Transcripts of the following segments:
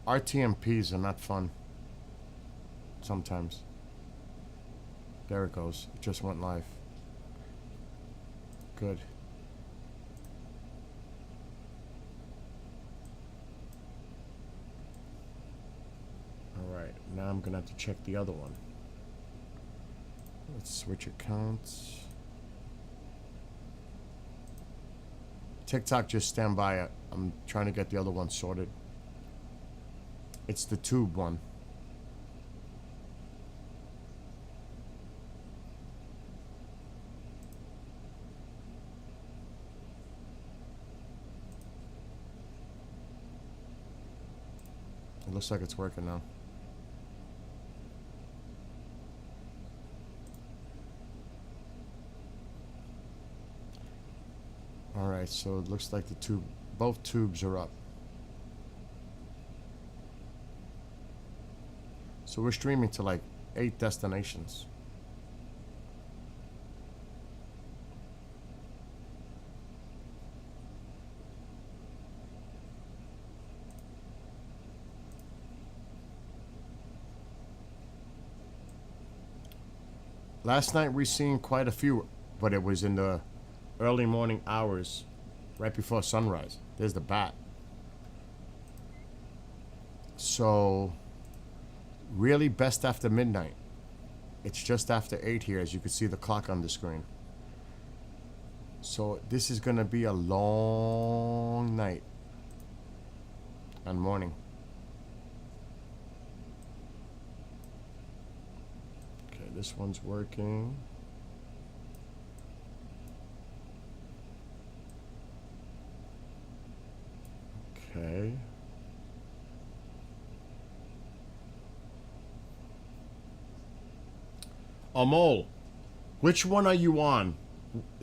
RTMPs are not fun. Sometimes. There it goes. It just went live. Good. Alright, now I'm gonna have to check the other one. Let's switch accounts. TikTok, just stand by. I'm trying to get the other one sorted. It's the tube one. It looks like it's working now. Alright, so it looks like both tubes are up. So we're streaming to like 8 destinations. Last night we seen quite a few, but it was in the early morning hours, right before sunrise. There's the bat. So, really best after midnight. It's just after 8 here, as you can see the clock on the screen. So, this is going to be a long night and morning. Okay, this one's working. Okay. Amol, which one are you on?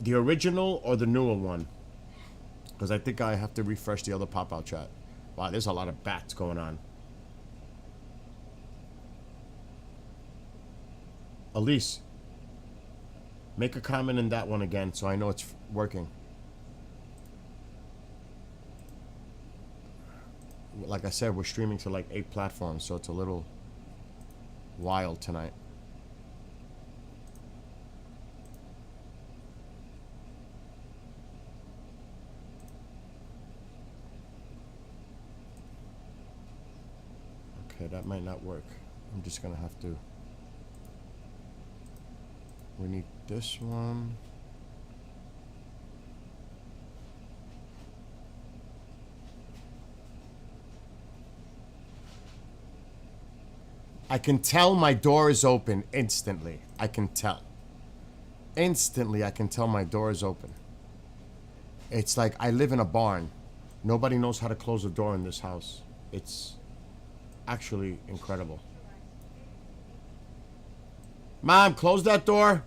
The original or the newer one? Because I think I have to refresh the other pop-out chat. Wow, there's a lot of bats going on. Elise, make a comment in that one again so I know it's working. Like I said, we're streaming to like 8 platforms, so it's a little wild tonight. Okay, that might not work. I'm just gonna have to... We need this one. I can tell my door is open instantly. I can tell. Instantly, I can tell my door is open. It's like I live in a barn. Nobody knows how to close a door in this house. It's actually incredible. Mom, close that door.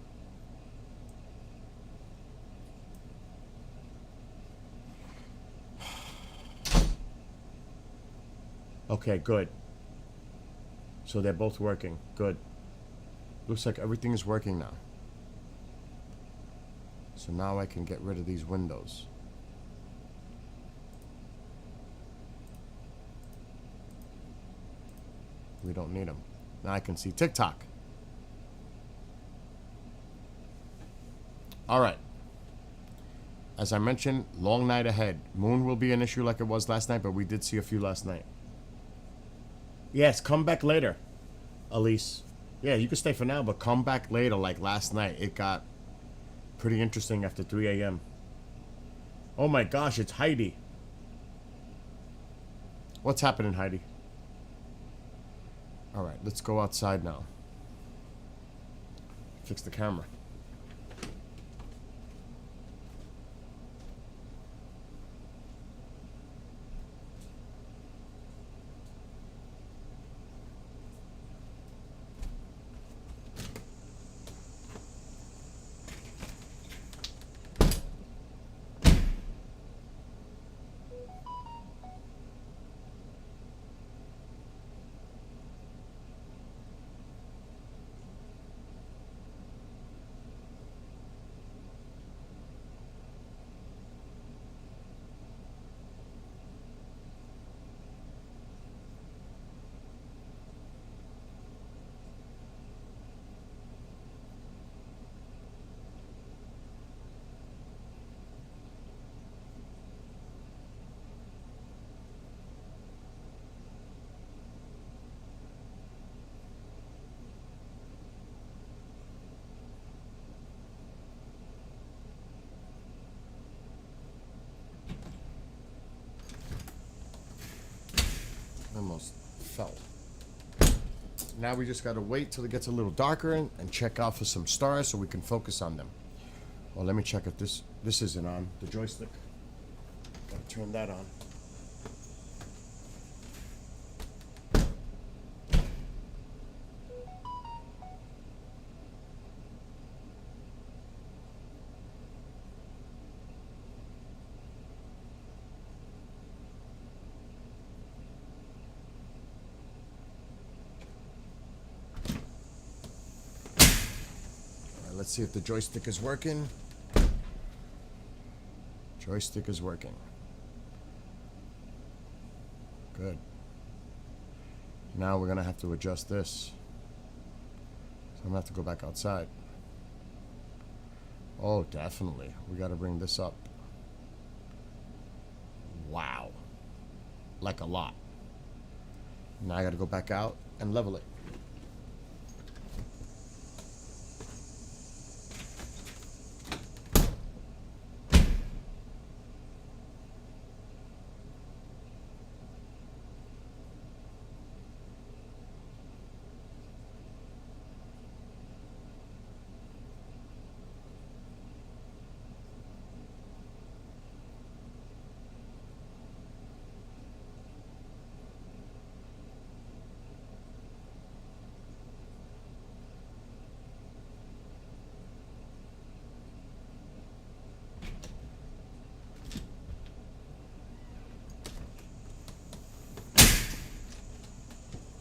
Okay, good. So they're both working. Good. Looks like everything is working now. So now I can get rid of these windows. We don't need them. Now I can see TikTok. All right. As I mentioned, long night ahead. Moon will be an issue like it was last night, but we did see a few last night. Yes, come back later, Elise. Yeah, you can stay for now, but come back later like last night. It got pretty interesting after 3 a.m. Oh my gosh, it's Heidi. What's happening, Heidi? All right, let's go outside now. Fix the camera. Almost fell. Now we just gotta wait till it gets a little darker and check out for some stars so we can focus on them. Well, let me check if this isn't on. The joystick. Gotta turn that on. Let's see if the joystick is working. Joystick is working. Good. Now we're gonna have to adjust this. So I'm gonna have to go back outside. Oh, definitely. We gotta bring this up. Wow. Like a lot. Now I gotta go back out and level it.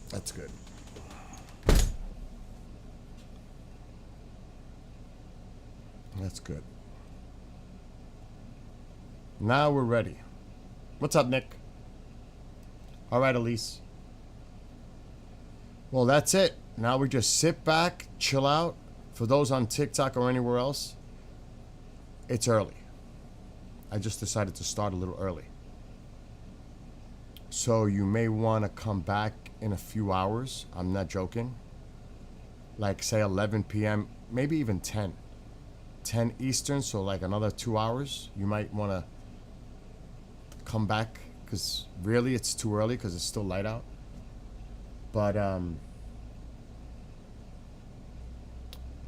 That's good. That's good. Now we're ready. What's up, Nick? All right, Elise. Well, that's it. Now we just sit back, chill out. For those on TikTok or anywhere else, it's early. I just decided to start a little early. So you may want to come back in a few hours. I'm not joking. Like, say 11 p.m., maybe even 10. 10 Eastern, so like another 2 hours. You might want to come back because really it's too early because it's still light out. But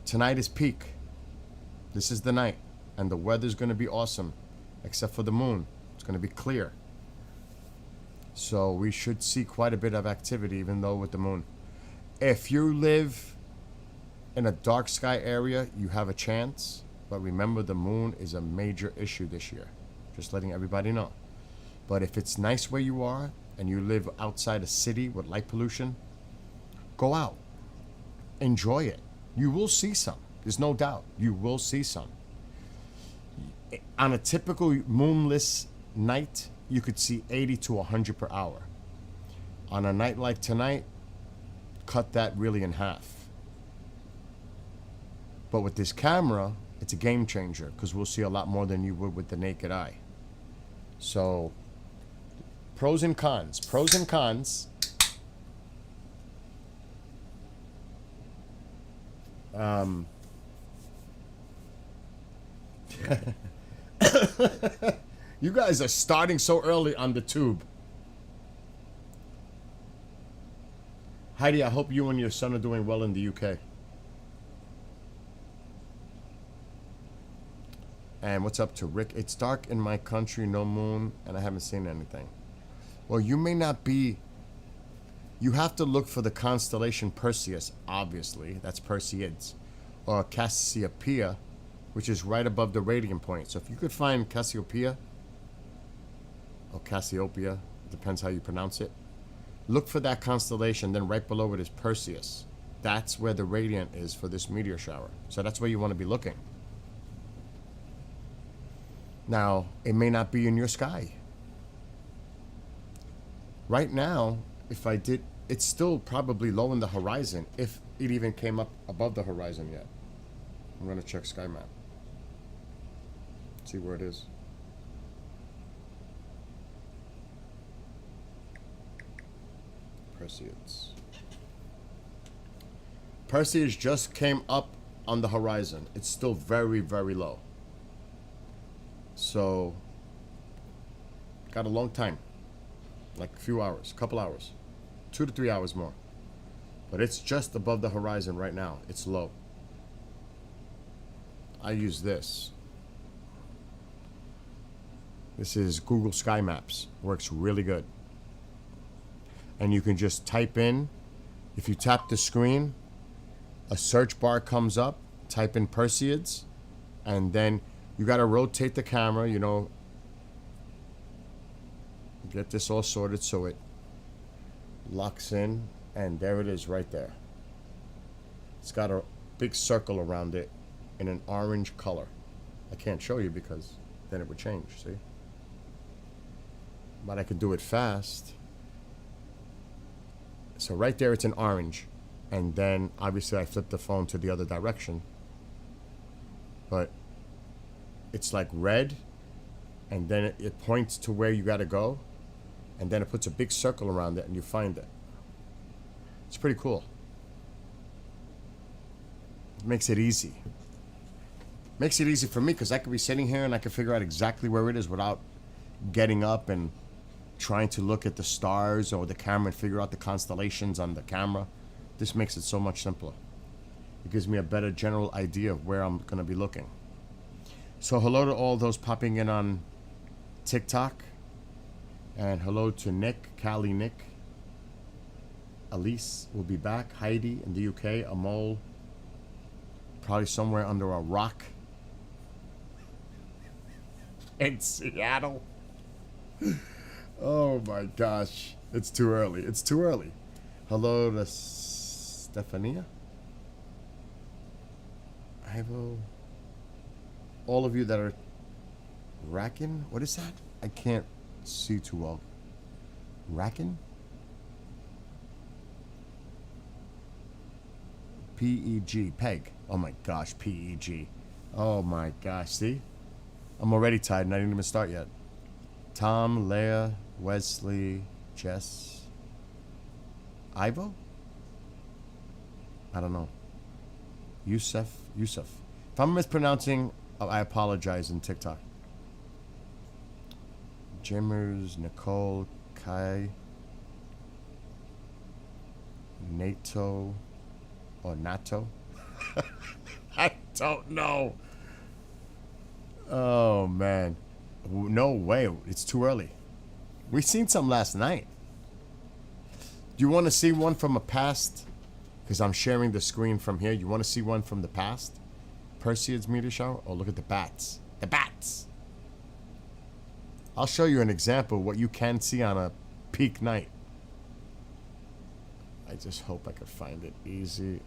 tonight is peak. This is the night. And the weather's going to be awesome. Except for the moon. It's going to be clear. So we should see quite a bit of activity even though with the moon. If you live in a dark sky area, you have a chance. But remember, the moon is a major issue this year. Just letting everybody know. But if it's nice where you are and you live outside a city with light pollution, go out. Enjoy it. You will see some. There's no doubt. You will see some. On a typical moonless night, you could see 80 to 100 per hour. On a night like tonight, cut that really in half. But with this camera, it's a game changer because we'll see a lot more than you would with the naked eye. So, pros and cons. Pros and cons. You guys are starting so early on the tube. Heidi, I hope you and your son are doing well in the UK. And what's up to Rick? It's dark in my country, no moon, and I haven't seen anything. Well, you may not be... You have to look for the constellation Perseus, obviously. That's Perseids. Or Cassiopeia, which is right above the radiant point. So if you could find Cassiopeia, or Cassiopeia, depends how you pronounce it. Look for that constellation, then right below it is Perseus. That's where the radiant is for this meteor shower. So that's where you want to be looking. Now, it may not be in your sky. Right now, if I did, it's still probably low in the horizon, if it even came up above the horizon yet. I'm going to check sky map. See where it is. Perseids. Perseids just came up on the horizon. It's still very, very low. So, got a long time. like a few hours, couple hours, 2 to 3 hours more. But it's just above the horizon right now. It's low. I use this. This is Google Sky Maps. Works really good. And you can just type in, if you tap the screen, a search bar comes up, type in Perseids, and then you got to rotate the camera, you know, get this all sorted so it locks in, and there it is right there. It's got a big circle around it in an orange color. I can't show you because then it would change, see? But I could do it fast. So right there it's an orange, and then obviously I flip the phone to the other direction, but it's like red, and then it points to where you got to go, and then it puts a big circle around it and you find it. It's pretty cool. It makes it easy. Makes it easy for me because I could be sitting here and I could figure out exactly where it is without getting up and trying to look at the stars or the camera and figure out the constellations on the camera. This makes it so much simpler. It gives me a better general idea of where I'm going to be looking. So hello to all those popping in on TikTok. And hello to Nick, Callie Nick. Elise will be back. Heidi in the UK. Amol probably somewhere under a rock in Seattle. Oh my gosh. It's too early. It's too early. Hello to Stephania. Ivo. All of you that are racking. What is that? I can't see too well. Racking? P-E-G. Peg. Oh my gosh. P-E-G. Oh my gosh. See? I'm already tired and I didn't even start yet. Tom, Leah, Wesley, Jess, Ivo? I don't know. Yusuf. If I'm mispronouncing, I apologize in TikTok. Jimmers, Nicole, Kai, Nato, or Nato? I don't know. Oh, man. No way. It's too early. We seen some last night. Do you want to see one from a past? Because I'm sharing the screen from here. You want to see one from the past? Perseids Meteor shower? Oh, look at the bats. The bats! I'll show you an example of what you can see on a peak night. I just hope I could find it easy.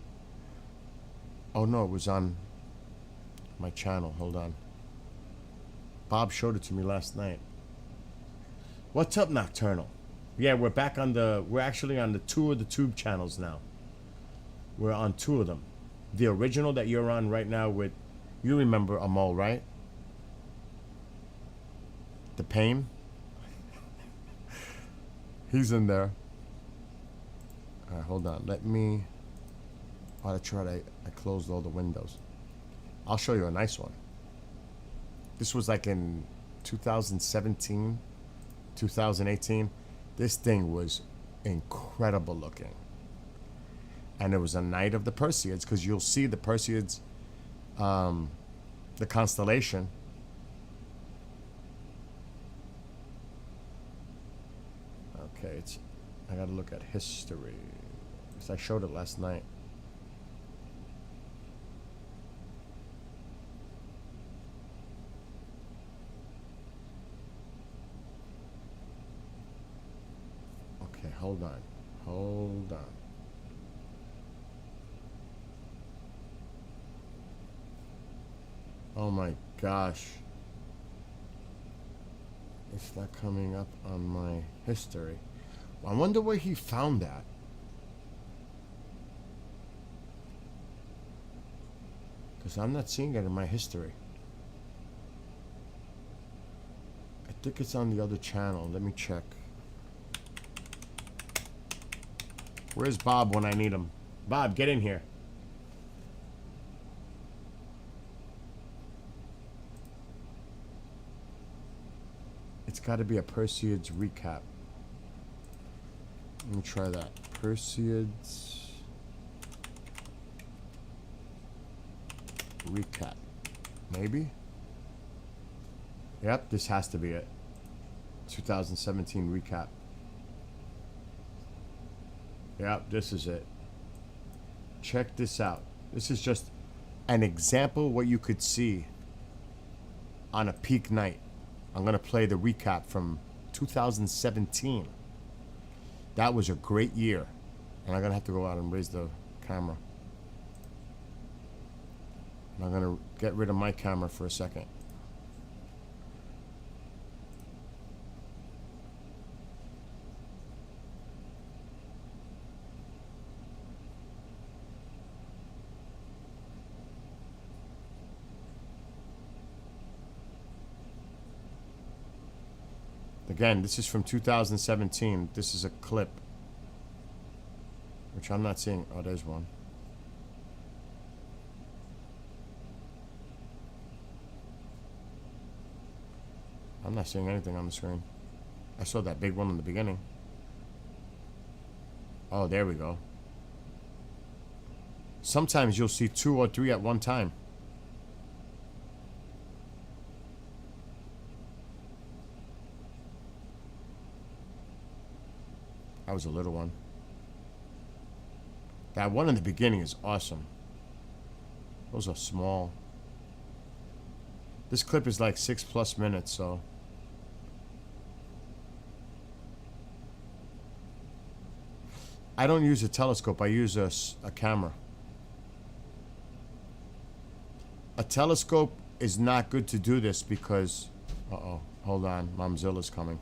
Oh no, it was on my channel. Hold on. Bob showed it to me last night. What's up, Nocturnal? Yeah, we're back on the... We're actually on the 2 of the tube channels now. We're on 2 of them. The original that you're on right now with... You remember Amol, right? The Pain? He's in there. Alright, hold on. Let me... While I closed all the windows. I'll show you a nice one. This was like in 2017, 2018. This thing was incredible looking. And it was a night of the Perseids, because you'll see the Perseids, the constellation. Okay, I gotta look at history. Because I showed it last night. Okay, hold on. Oh my gosh. It's not coming up on my history. I wonder where he found that. Because I'm not seeing it in my history. I think it's on the other channel. Let me check. Where's Bob when I need him? Bob, get in here. It's got to be a Perseids recap. Let me try that. Perseids recap. Maybe? Yep, this has to be it. 2017 recap. Yep, this is it. Check this out. This is just an example of what you could see on a peak night. I'm going to play the recap from 2017. That was a great year. And I'm going to have to go out and raise the camera. And I'm going to get rid of my camera for a second. Again, this is from 2017. This is a clip, which I'm not seeing. Oh, there's one. I'm not seeing anything on the screen. I saw that big one in the beginning. Oh, there we go. Sometimes you'll see 2 or 3 at one time. That was a little one. That one in the beginning is awesome. Those are small. This clip is like 6+ minutes, so. I don't use a telescope, I use a camera. A telescope is not good to do this because, uh-oh, hold on, Momzilla's coming.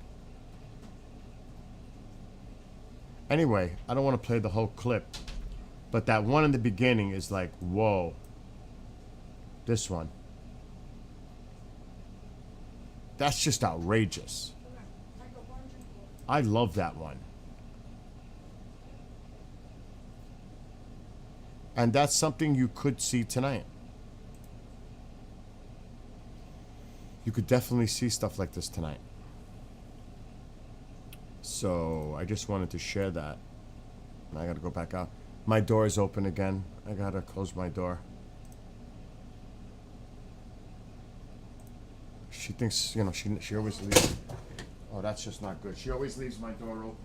Anyway, I don't want to play the whole clip, but that one in the beginning is like, whoa. This one. That's just outrageous. I love that one. And that's something you could see tonight. You could definitely see stuff like this tonight. So I just wanted to share that. And I gotta go back out. My door is open again. I gotta close my door. She thinks, you know, she always leaves. Oh, that's just not good. She always leaves my door open.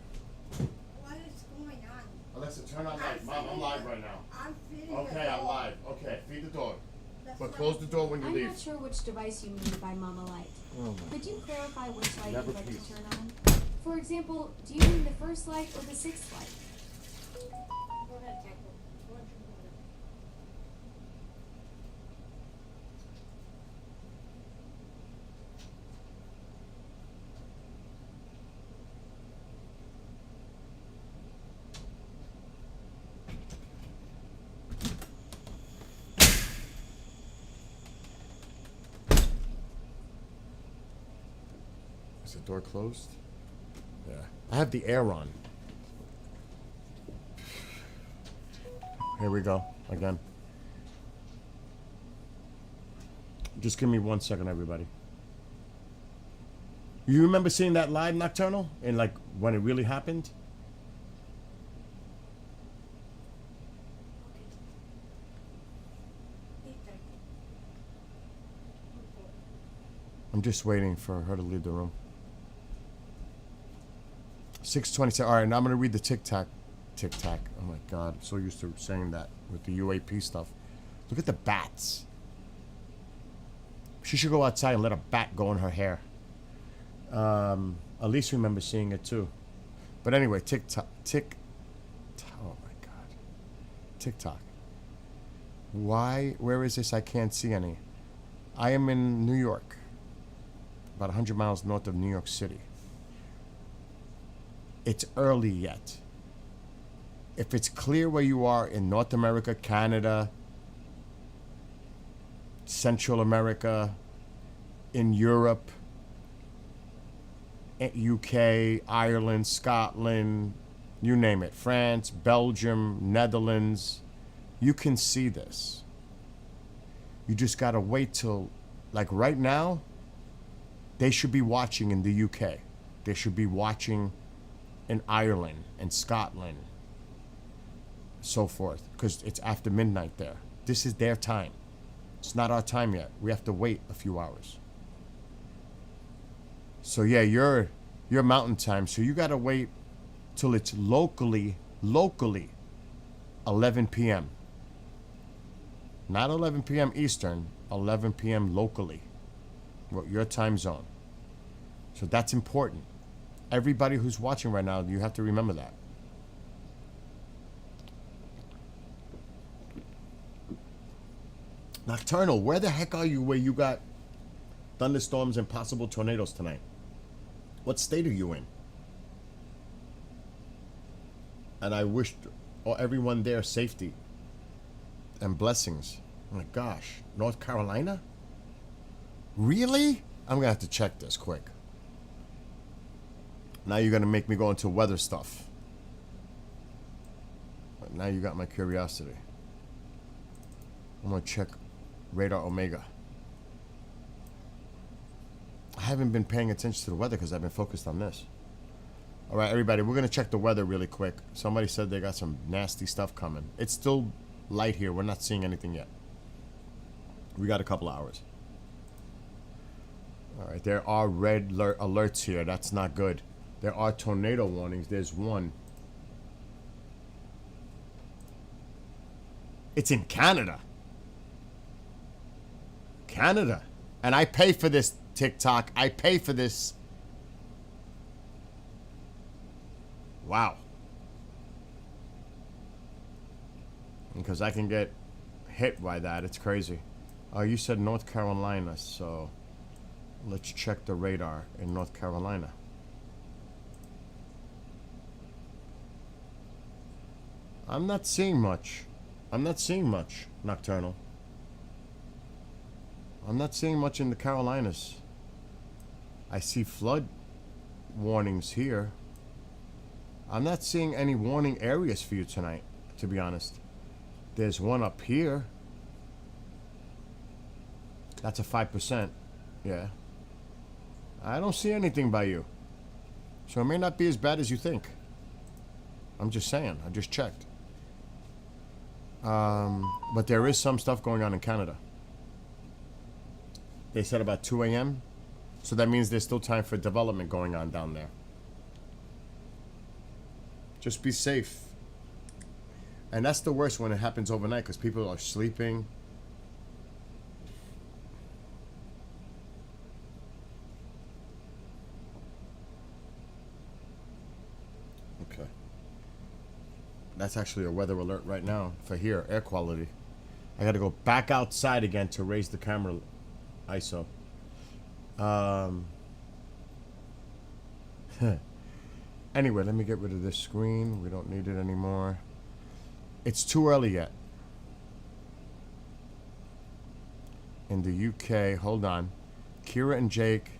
What is going on? Alexa, turn on light. Mom, I'm live right now. I'm feeding Okay, I'm live. Okay, feed the dog. That's But not- close the door when you I'm leave. not sure which device you mean by Mama Light. Oh my. Could you clarify which light Never you'd like peace. to turn on? For example, do you mean the first light or the 6th light? Go ahead, Taco. Go ahead, you go ahead. Is the door closed? Yeah. I have the air on. Here we go. Again. Just give me 1 second, everybody. You remember seeing that live Nocturnal? And like when it really happened? Eat that. I'm just waiting for her to leave the room. 6:20. All right, now I'm going to read the tic-tac. Tic-tac. Oh my God. I'm so used to saying that with the UAP stuff. Look at the bats. She should go outside and let a bat go in her hair. Elise remembers seeing it too. But anyway, TikTok. Oh my God. TikTok. Why? Where is this? I can't see any. I am in New York. About 100 miles north of New York City. It's early yet. If it's clear where you are in North America, Canada, Central America, in Europe, UK, Ireland, Scotland, you name it, France, Belgium, Netherlands, you can see this. You just gotta wait till, like right now, they should be watching in the UK. They should be watching in Ireland and Scotland, so forth, because it's after midnight there. This is their time. It's not our time yet. We have to wait a few hours. So yeah, you're mountain time, so you gotta wait till it's locally 11 p.m. Not 11 p.m. Eastern, 11 p.m. locally. Well, your time zone. So that's important. Everybody who's watching right now, you have to remember that. Nocturnal, where the heck are you where you got thunderstorms and possible tornadoes tonight? What state are you in? And I wish everyone there safety and blessings. Oh my gosh, North Carolina? Really? I'm gonna have to check this quick. Now you're gonna make me go into weather stuff. But now you got my curiosity. I'm gonna check Radar Omega. I haven't been paying attention to the weather because I've been focused on this. All right, everybody, we're gonna check the weather really quick. Somebody said they got some nasty stuff coming. It's still light here. We're not seeing anything yet. We got a couple hours. All right, there are red alerts here. That's not good. There are tornado warnings. There's one. It's in Canada. Canada. And I pay for this, TikTok. I pay for this. Wow. Because I can get hit by that. It's crazy. Oh, you said North Carolina, so let's check the radar in North Carolina. I'm not seeing much. I'm not seeing much, Nocturnal. I'm not seeing much in the Carolinas. I see flood warnings here. I'm not seeing any warning areas for you tonight, to be honest. There's one up here. That's a 5%. Yeah. I don't see anything by you. So it may not be as bad as you think. I'm just saying. I just checked. But there is some stuff going on in Canada. They said about 2 a.m. So that means there's still time for development going on down there. Just be safe. And that's the worst when it happens overnight because people are sleeping. Okay. That's actually a weather alert right now for here, air quality. I gotta go back outside again to raise the camera ISO. Anyway, let me get rid of this screen. We don't need it anymore. It's too early yet. In the UK, hold on. Kira and Jake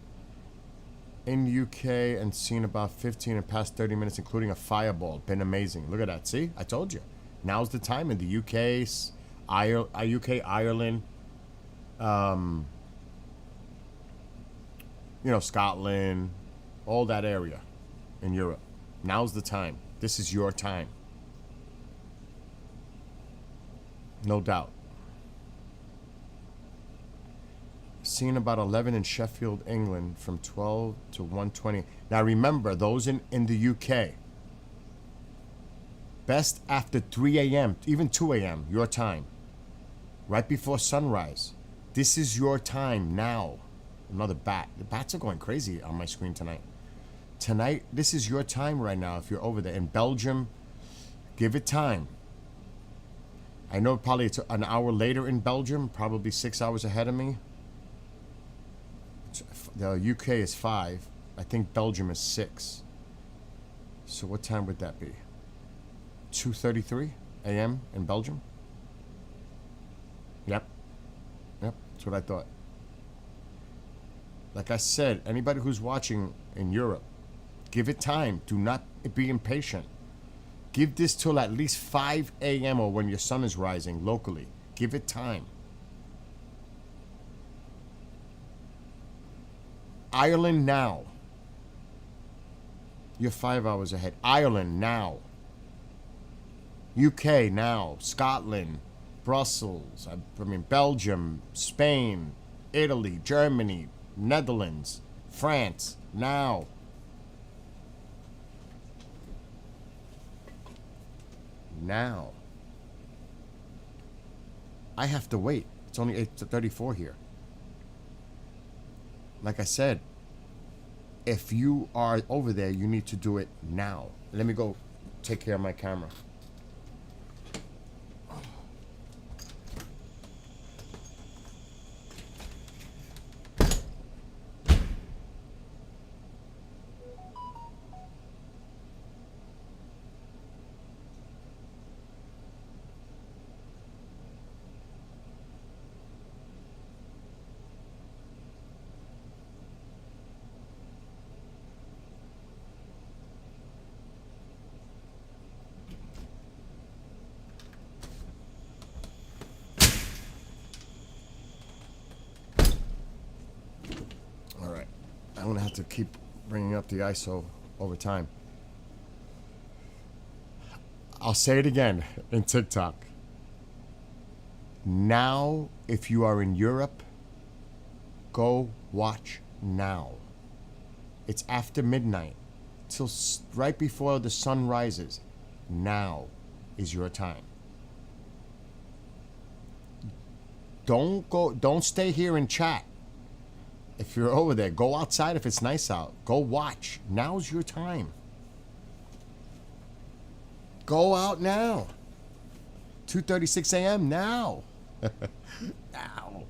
in UK and seen about 15 in past 30 minutes, including a fireball. Been amazing. Look at that. See? I told you. Now's the time in the UK, Ireland, you know, Scotland, all that area in Europe. Now's the time. This is your time. No doubt. Seen about 11 in Sheffield, England from 12 to 1:20. Now remember, those in the UK. Best after 3 a.m., even 2 a.m., your time. Right before sunrise. This is your time now. Another bat. The bats are going crazy on my screen tonight. Tonight, this is your time right now if you're over there. In Belgium, give it time. I know probably it's an hour later in Belgium, probably 6 hours ahead of me. The UK is 5. I think Belgium is 6. So what time would that be? 2:33 a.m. in Belgium? Yep. Yep, that's what I thought. Like I said, anybody who's watching in Europe, give it time. Do not be impatient. Give this till at least 5 a.m. or when your sun is rising locally. Give it time. Ireland now. You're 5 hours ahead. Ireland now. UK now. Scotland. Brussels. I mean, Belgium. Spain. Italy. Germany. Netherlands. France. Now. Now. I have to wait. It's only 8:34 here. Like I said, if you are over there, you need to do it now. Let me go take care of my camera. All right. I'm going to have to keep bringing up the ISO over time. I'll say it again in TikTok. Now, if you are in Europe, go watch now. It's after midnight, till right before the sun rises. Now is your time. Don't stay here and chat. If you're over there, go outside if it's nice out. Go watch. Now's your time. Go out now. 2:36 a.m. now. Now.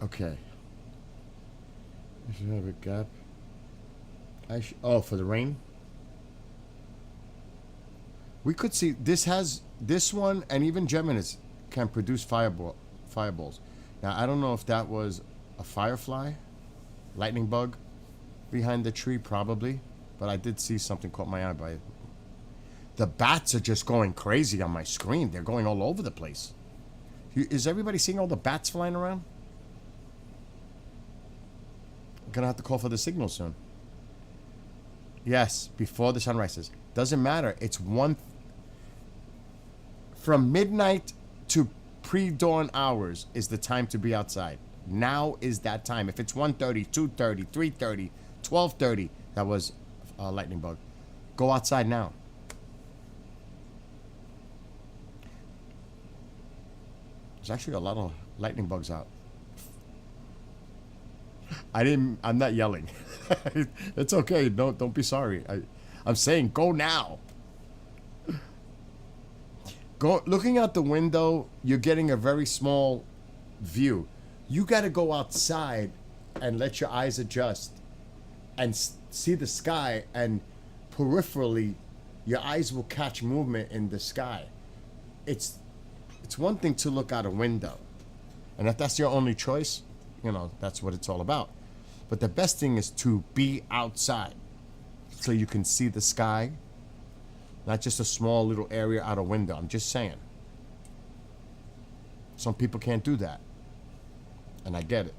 Okay. You should have a gap. Oh, for the rain? We could see this one, and even Gemini's can produce fireballs. Now, I don't know if that was a firefly, lightning bug behind the tree, probably. But I did see something caught my eye by it. The bats are just going crazy on my screen. They're going all over the place. Is everybody seeing all the bats flying around? I'm going to have to call for the signal soon. Yes, before the sun rises. Doesn't matter. It's from midnight to pre-dawn hours is the time to be outside. Now is that time. If it's 1:30, 2:30, 3:30, 12:30, that was a lightning bug. Go outside now. There's actually a lot of lightning bugs out. I'm not yelling. It's okay. Don't be sorry. I'm saying go now. Go looking out the window, you're getting a very small view. You got to go outside and let your eyes adjust and see the sky, and peripherally your eyes will catch movement in the sky. It's one thing to look out a window, and if that's your only choice, that's what it's all about. But the best thing is to be outside so you can see the sky, not just a small little area out a window. I'm just saying. Some people can't do that, and I get it.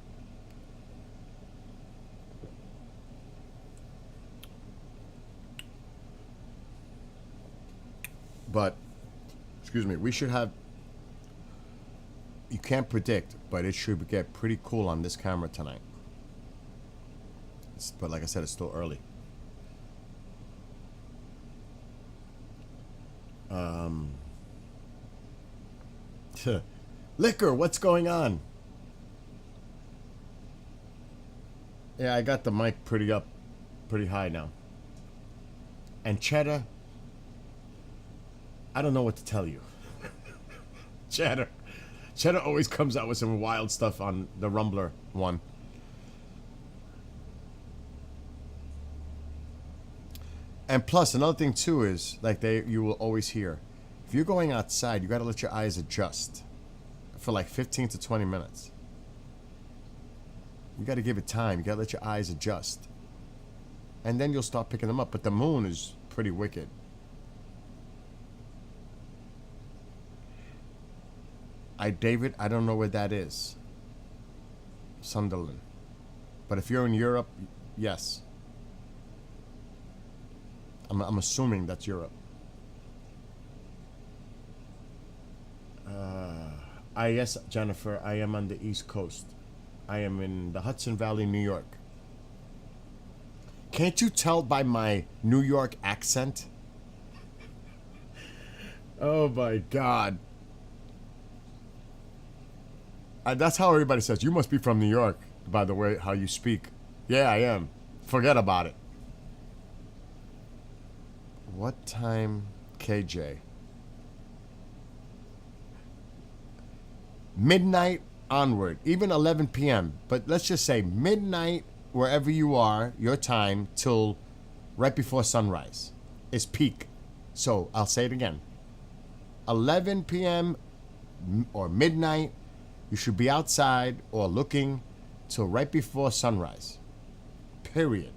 But, excuse me, we should have... You can't predict, but it should get pretty cool on this camera tonight. But like I said, it's still early. Liquor, what's going on? Yeah, I got the mic pretty high now. And Cheddar, I don't know what to tell you. Cheddar always comes out with some wild stuff on the Rumbler one. And plus, another thing too is, like you will always hear, if you're going outside, you got to let your eyes adjust for like 15 to 20 minutes. You got to give it time. You got to let your eyes adjust. And then you'll start picking them up. But the moon is pretty wicked. David, I don't know where that is. Sunderland. But if you're in Europe, yes. I'm assuming that's Europe. Yes, Jennifer, I am on the East Coast. I am in the Hudson Valley, New York. Can't you tell by my New York accent? Oh my God. That's how everybody says. You must be from New York, by the way, how you speak. Yeah, I am. Forget about it. What time, KJ? Midnight onward, even 11 p.m. But let's just say midnight, wherever you are, your time, till right before sunrise is peak. So I'll say it again. 11 p.m. or midnight, you should be outside or looking till right before sunrise. Period.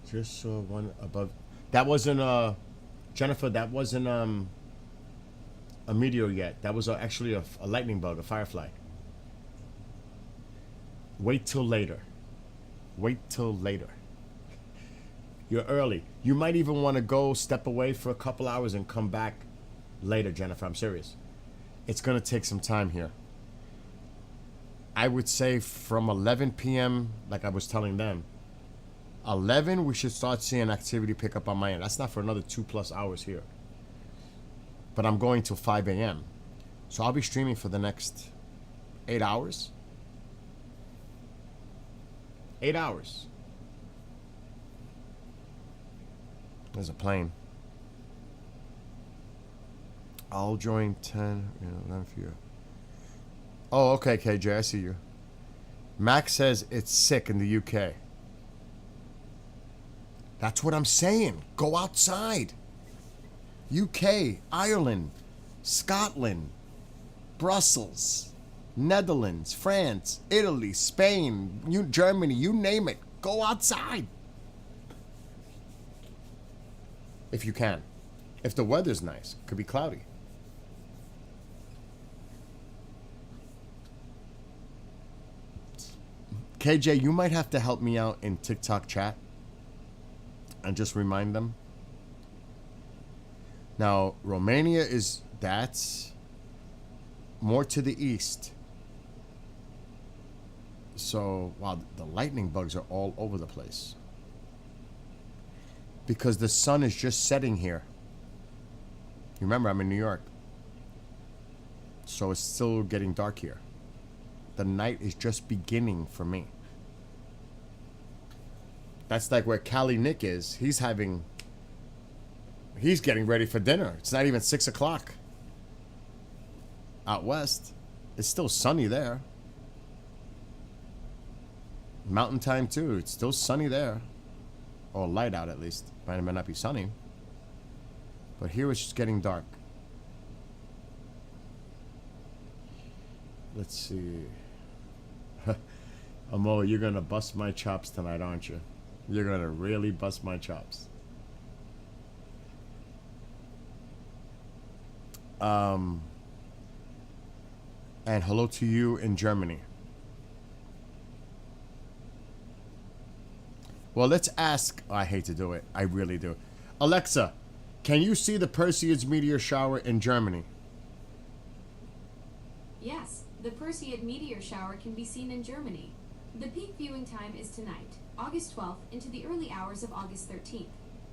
Just saw one above. That wasn't Jennifer. That wasn't a meteor yet. That was actually a lightning bug, a firefly. Wait till later. Wait till later. You're early. You might even want to go step away for a couple hours and come back later, Jennifer. I'm serious. It's going to take some time here. I would say from 11 p.m., like I was telling them, 11, we should start seeing activity pick up on my end. That's not for another 2+ hours here. But I'm going till 5 a.m. So I'll be streaming for the next 8 hours. 8 hours. There's a plane. I'll join 10, 11 for you. Oh, okay, KJ, I see you. Max says it's sick in the UK. That's what I'm saying. Go outside. UK, Ireland, Scotland, Brussels, Netherlands, France, Italy, Spain, Germany, you name it. Go outside. If you can. If the weather's nice. Could be cloudy. KJ, you might have to help me out in TikTok chat and just remind them. Now, Romania that's more to the east. So, wow, the lightning bugs are all over the place. Because the sun is just setting here. You remember, I'm in New York. So it's still getting dark here. The night is just beginning for me. That's like where Cali Nick is. He's getting ready for dinner. It's not even 6 o'clock. Out west. It's still sunny there. Mountain time too. It's still sunny there. Or light out at least. Might not be sunny. But here it's just getting dark. Let's see. Amo, you're gonna bust my chops tonight, aren't you? You're gonna really bust my chops. And hello to you in Germany. Well, let's ask. Oh, I hate to do it. I really do. Alexa, can you see the Perseids Meteor shower in Germany? Yes, the Perseid Meteor shower can be seen in Germany. The peak viewing time is tonight, August 12th, into the early hours of August 13th.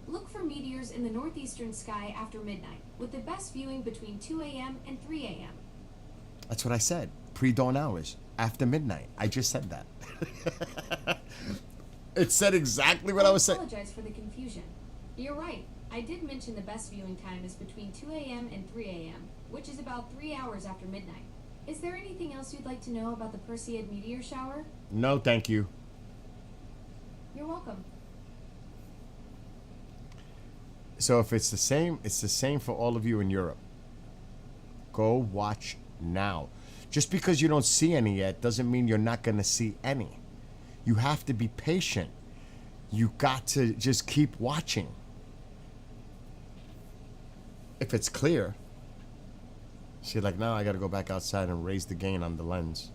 Look for meteors in the northeastern sky after midnight, with the best viewing between 2 a.m. and 3 a.m. That's what I said. Pre-dawn hours, after midnight. I just said that. It said exactly what I was saying. I apologize for the confusion. You're right. I did mention the best viewing time is between 2 a.m. and 3 a.m., which is about 3 hours after midnight. Is there anything else you'd like to know about the Perseid meteor shower? No, thank you. You're welcome. So if it's the same for all of you in Europe. Go watch now. Just because you don't see any yet doesn't mean you're not going to see any. You have to be patient. You got to just keep watching. If it's clear. See, like now I got to go back outside and raise the gain on the lens.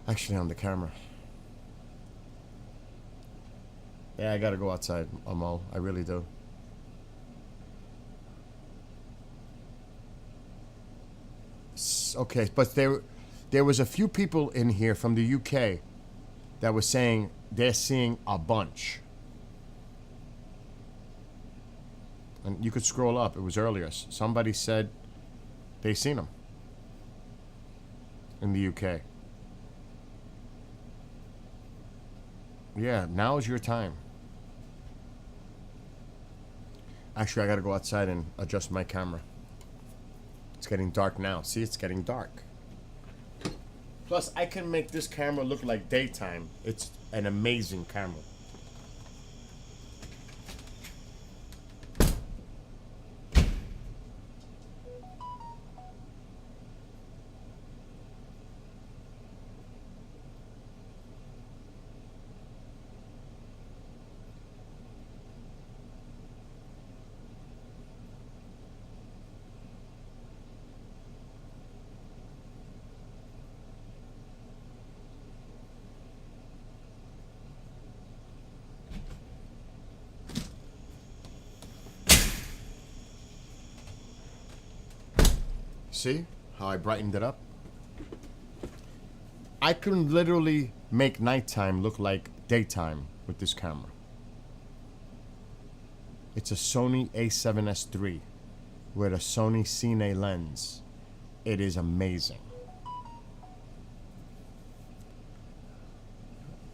Actually, on the camera. Yeah, I gotta go outside, Mo. I really do. Okay, but there was a few people in here from the UK that were saying they're seeing a bunch. And you could scroll up. It was earlier. Somebody said they seen them in the UK. Yeah, now is your time. Actually, I gotta go outside and adjust my camera. It's getting dark now. See, it's getting dark. Plus, I can make this camera look like daytime. It's an amazing camera. See how I brightened it up? I can literally make nighttime look like daytime with this camera. It's a Sony a7S III with a Sony Cine lens. It is amazing.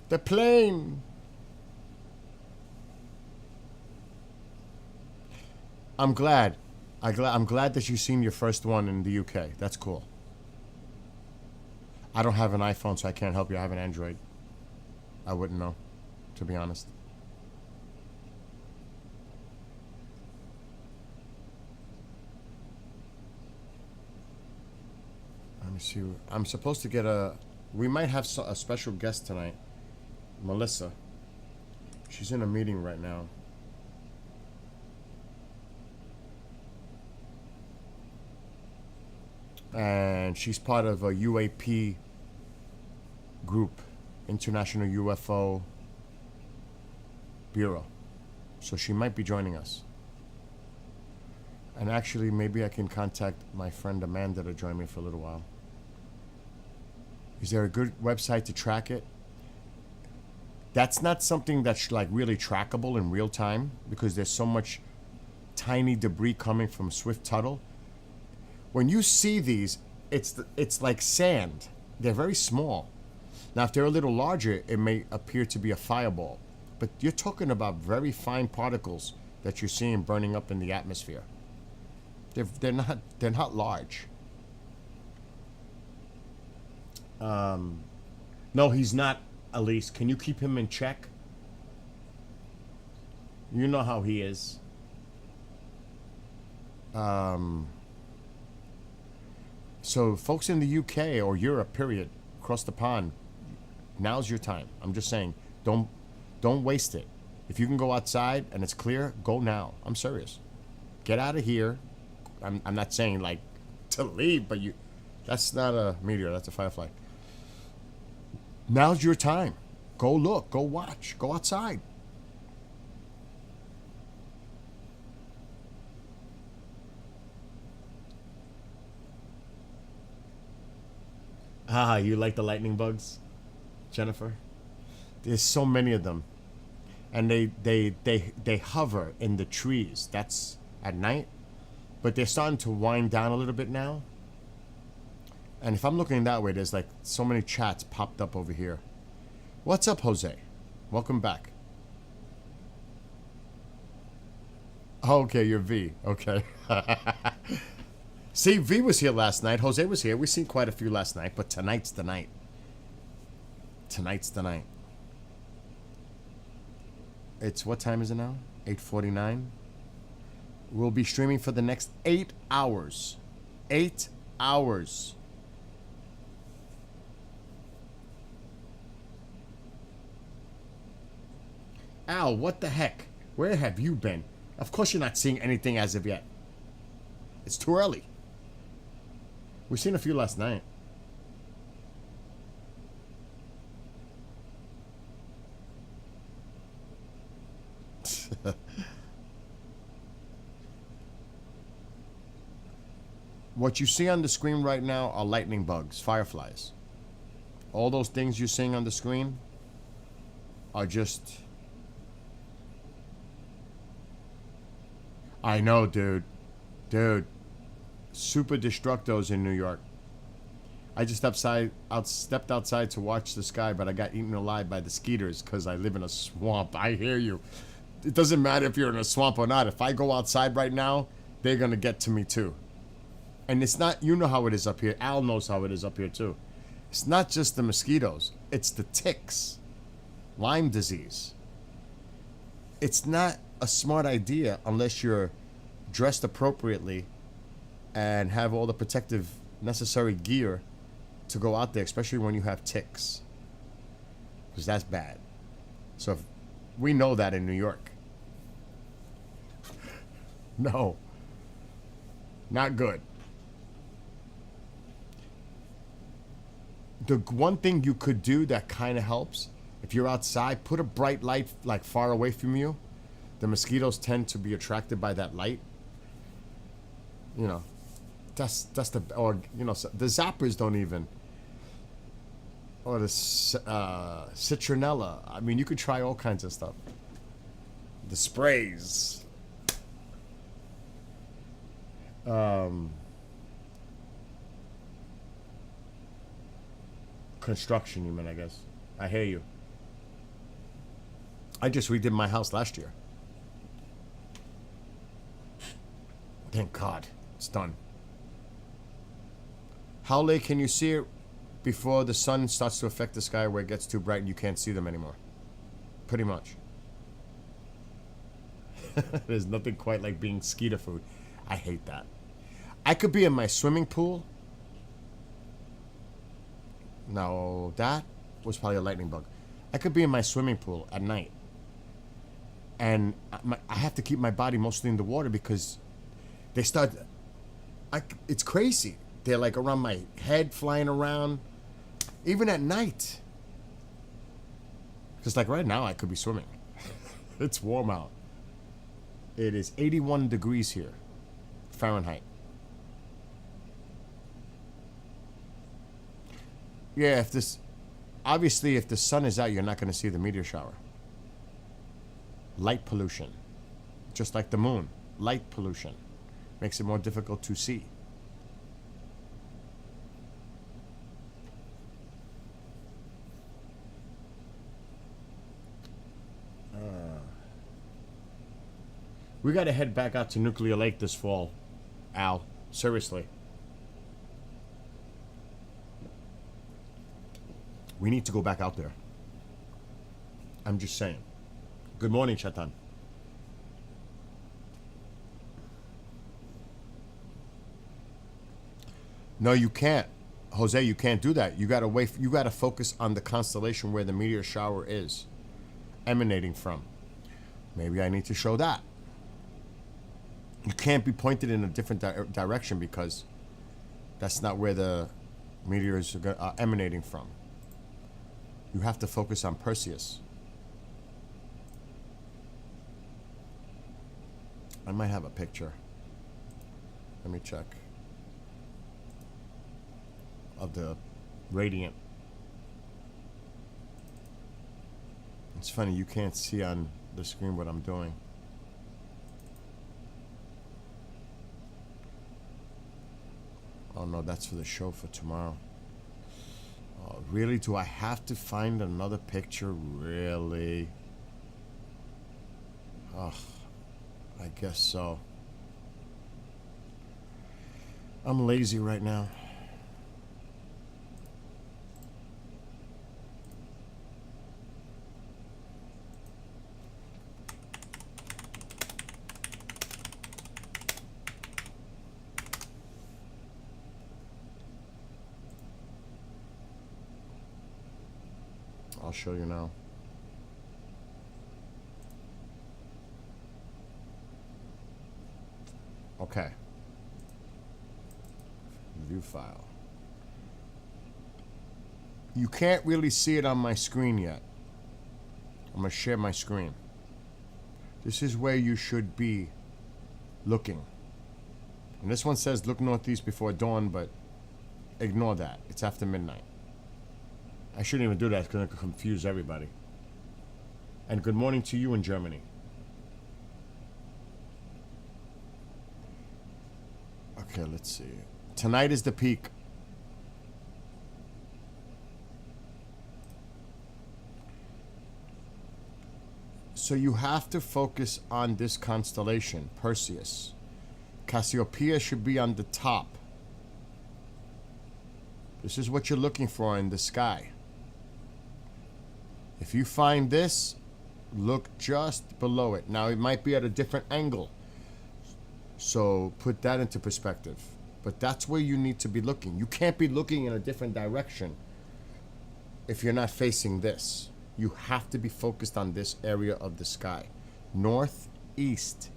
The plane! I'm glad. I'm glad that you've seen your first one in the UK. That's cool. I don't have an iPhone, so I can't help you. I have an Android. I wouldn't know, to be honest. Let me see. I'm supposed to get a... We might have a special guest tonight. Melissa. She's in a meeting right now. And she's part of a UAP group, International UFO Bureau. So she might be joining us. And actually, maybe I can contact my friend Amanda to join me for a little while. Is there a good website to track it? That's not something that's like really trackable in real time because there's so much tiny debris coming from Swift Tuttle. When you see these, it's like sand. They're very small. Now, if they're a little larger, it may appear to be a fireball. But you're talking about very fine particles that you're seeing burning up in the atmosphere. They're not large. No, he's not, Elise. Can you keep him in check? You know how he is. So folks in the UK or Europe, period, across the pond, now's your time. I'm just saying, don't waste it. If you can go outside and it's clear, go now. I'm serious. Get out of here. I'm not saying like to leave, but that's not a meteor, that's a firefly. Now's your time. Go look, go watch, go outside. Ah, you like the lightning bugs, Jennifer? There's so many of them. And they hover in the trees. That's at night. But they're starting to wind down a little bit now. And if I'm looking that way, there's like so many chats popped up over here. What's up, Jose? Welcome back. Okay, you're V. Okay. See, V was here last night. Jose was here. We've seen quite a few last night, but tonight's the night. Tonight's the night. It's, what time is it now? 8:49. We'll be streaming for the next 8 hours. 8 hours. Al, what the heck? Where have you been? Of course you're not seeing anything as of yet. It's too early. We've seen a few last night. What you see on the screen right now are lightning bugs, fireflies. All those things you're seeing on the screen are just... I know, dude. Dude. Super destructos in New York. I just stepped outside to watch the sky, but I got eaten alive by the skeeters because I live in a swamp. I hear you. It doesn't matter if you're in a swamp or not. If I go outside right now, they're going to get to me too. And it's not, you know how it is up here. Al knows how it is up here too. It's not just the mosquitoes. It's the ticks. Lyme disease. It's not a smart idea unless you're dressed appropriately and have all the protective necessary gear to go out there, especially when you have ticks. Because that's bad. So we know that in New York. No. Not good. The one thing you could do that kind of helps, if you're outside, put a bright light like far away from you. The mosquitoes tend to be attracted by that light. You know, that's the, or, you know, the zappers don't even, or the citronella. I mean, you could try all kinds of stuff. The sprays. Construction, you mean, I guess. I hear you. I just redid my house last year. Thank God. It's done. How late can you see it before the sun starts to affect the sky where it gets too bright and you can't see them anymore? Pretty much. There's nothing quite like being skeeter food. I hate that. I could be in my swimming pool. No, that was probably a lightning bug. I could be in my swimming pool at night. And I have to keep my body mostly in the water because they start... it's crazy. They're like around my head, flying around. Even at night. Because like right now, I could be swimming. It's warm out. It is 81 degrees here. Fahrenheit. Yeah, if this... Obviously, if the sun is out, you're not going to see the meteor shower. Light pollution. Just like the moon. Light pollution. Makes it more difficult to see. We got to head back out to Nuclear Lake this fall, Al. Seriously. We need to go back out there. I'm just saying. Good morning, Chatan. No, you can't. Jose, you can't do that. You gotta wait. You gotta focus on the constellation where the meteor shower is emanating from. Maybe I need to show that. You can't be pointed in a different direction because that's not where the meteors are emanating from. You have to focus on Perseus. I might have a picture. Let me check. Of the radiant. It's funny, you can't see on the screen what I'm doing. Oh no, that's for the show for tomorrow. Oh, really? Do I have to find another picture? Really? Oh, I guess so. I'm lazy right now. I'll show you now. Okay. View file. You can't really see it on my screen yet. I'm going to share my screen. This is where you should be looking. And this one says look northeast before dawn, but ignore that. It's after midnight. I shouldn't even do that because it could confuse everybody. And good morning to you in Germany. Okay, let's see. Tonight is the peak. So you have to focus on this constellation, Perseus. Cassiopeia should be on the top. This is what you're looking for in the sky. If you find this, look just below it. Now, it might be at a different angle. So put that into perspective. But that's where you need to be looking. You can't be looking in a different direction if you're not facing this. You have to be focused on this area of the sky. Northeast.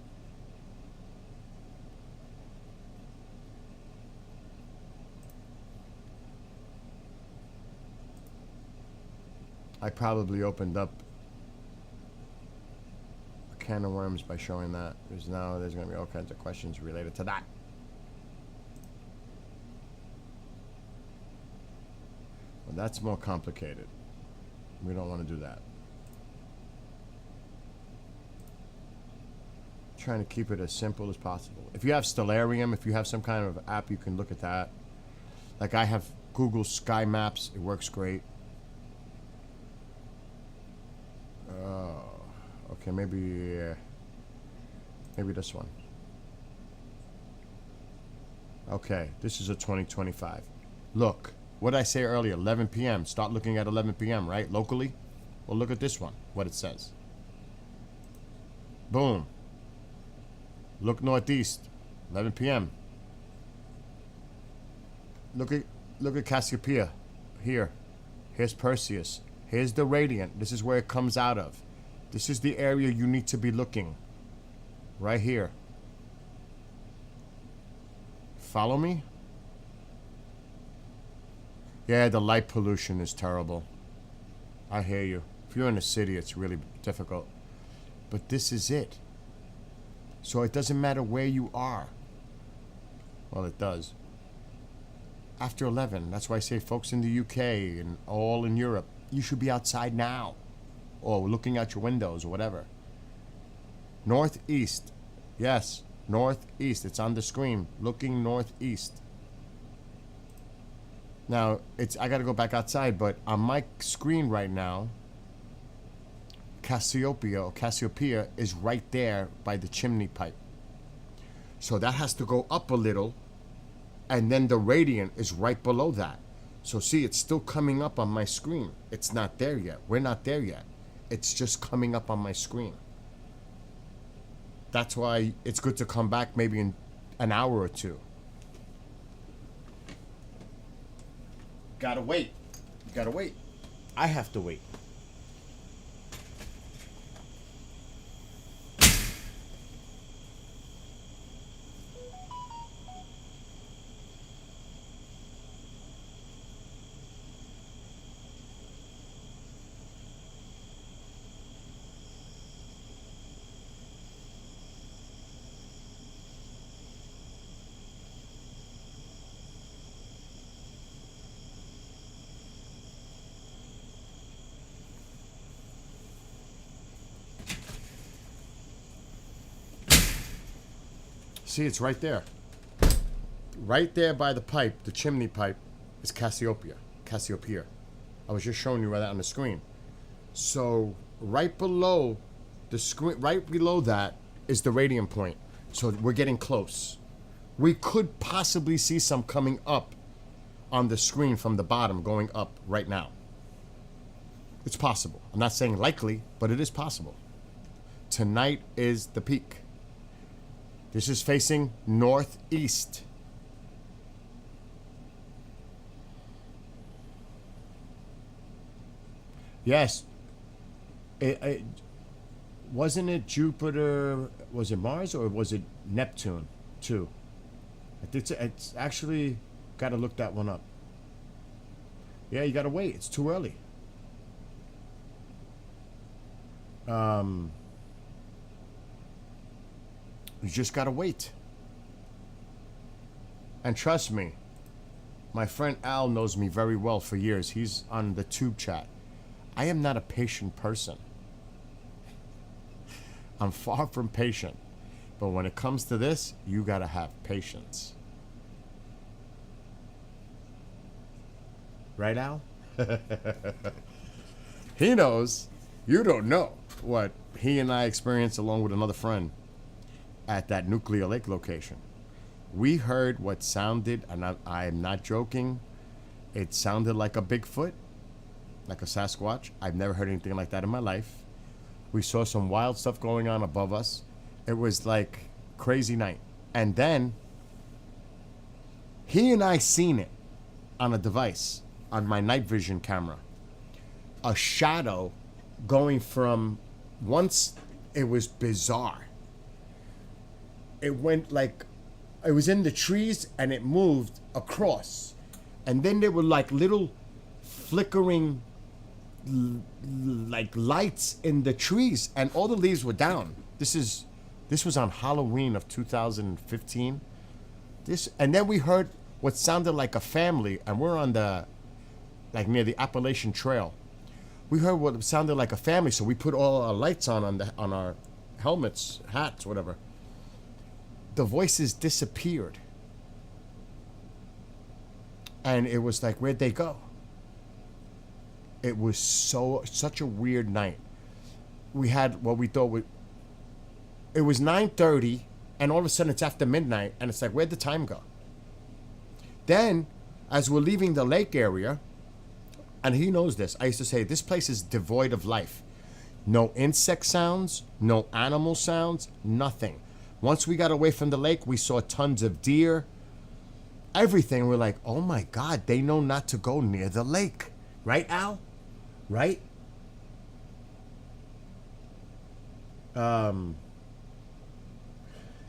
I probably opened up a can of worms by showing that. There's going to be all kinds of questions related to that. Well, that's more complicated. We don't want to do that. Trying to keep it as simple as possible. If you have Stellarium, if you have some kind of app, you can look at that. Like I have Google Sky Maps. It works great. Okay, maybe this one. Okay, this is a 2025. Look, what did I say earlier? 11 p.m. Start looking at 11 p.m., right? Locally? Well, look at this one, what it says. Boom. Look northeast, 11 p.m. Look at Cassiopeia. Here. Here's Perseus. Here's the radiant. This is where it comes out of. This is the area you need to be looking. Right here. Follow me? Yeah, the light pollution is terrible. I hear you. If you're in a city, it's really difficult. But this is it. So it doesn't matter where you are. Well, it does. After 11, that's why I say folks in the UK and all in Europe, you should be outside now. Or looking out your windows or whatever. Northeast. Yes, northeast. It's on the screen. Looking northeast. Now, I got to go back outside, but on my screen right now, Cassiopeia is right there by the chimney pipe. So that has to go up a little, and then the radiant is right below that. So see, it's still coming up on my screen. It's not there yet. We're not there yet. It's just coming up on my screen. That's why it's good to come back maybe in an hour or two. Gotta wait. Gotta wait. I have to wait. See, it's right there. Right there by the pipe, the chimney pipe, is Cassiopeia. I was just showing you that on the screen. So right below the screen, right below that is the radiant point. So we're getting close. We could possibly see some coming up on the screen from the bottom, going up right now. It's possible. I'm not saying likely, but it is possible. Tonight is the peak. This is facing northeast. Yes. Wasn't it Jupiter? Was it Mars or was it Neptune too? It's actually got to look that one up. Yeah, you got to wait. It's too early. You just gotta wait. And trust me, my friend Al knows me very well for years. He's on the tube chat. I am not a patient person. I'm far from patient. But when it comes to this, you gotta have patience. Right, Al? He knows. You don't know what he and I experienced along with another friend at that nuclear lake location. We heard what sounded, and I am not joking, it sounded like a Bigfoot, like a Sasquatch. I've never heard anything like that in my life. We saw some wild stuff going on above us. It was like crazy night. And then he and I seen it on a device, on my night vision camera. A shadow going from, once it was bizarre. It went like, it was in the trees and it moved across. And then there were like little flickering like lights in the trees and all the leaves were down. This was on Halloween of 2015. And then we heard what sounded like a family, and we're on the, like near the Appalachian Trail. We heard what sounded like a family, so we put all our lights on our helmets, hats, whatever. The voices disappeared. And it was like, where'd they go? It was such a weird night. We had what we thought it was 9:30, and all of a sudden it's after midnight, and it's like, where'd the time go? Then, as we're leaving the lake area, and he knows this, I used to say, this place is devoid of life. No insect sounds, no animal sounds, nothing. Once we got away from the lake, we saw tons of deer, everything. We're like, oh my God, they know not to go near the lake. Right, Al? Right?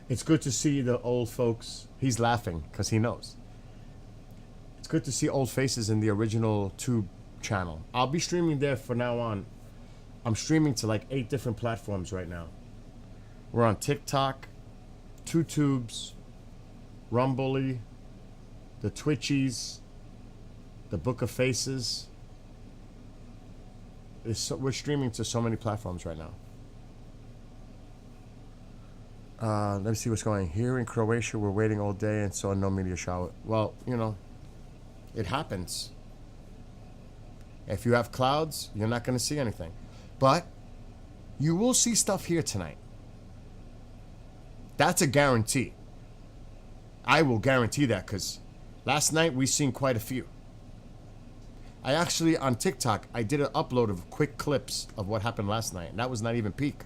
It's good to see the old folks. He's laughing because he knows. It's good to see old faces in the original tube channel. I'll be streaming there from now on. I'm streaming to like 8 different platforms right now. We're on TikTok, 2Tubes, Rumbly, the Twitchies, the Book of Faces. We're streaming to so many platforms right now. Let me see what's going on. Here in Croatia, we're waiting all day and saw no meteor shower. Well, you know, it happens. If you have clouds, you're not going to see anything. But you will see stuff here tonight. That's a guarantee. I will guarantee that, because last night we seen quite a few. I actually, on TikTok, I did an upload of quick clips of what happened last night. And that was not even peak.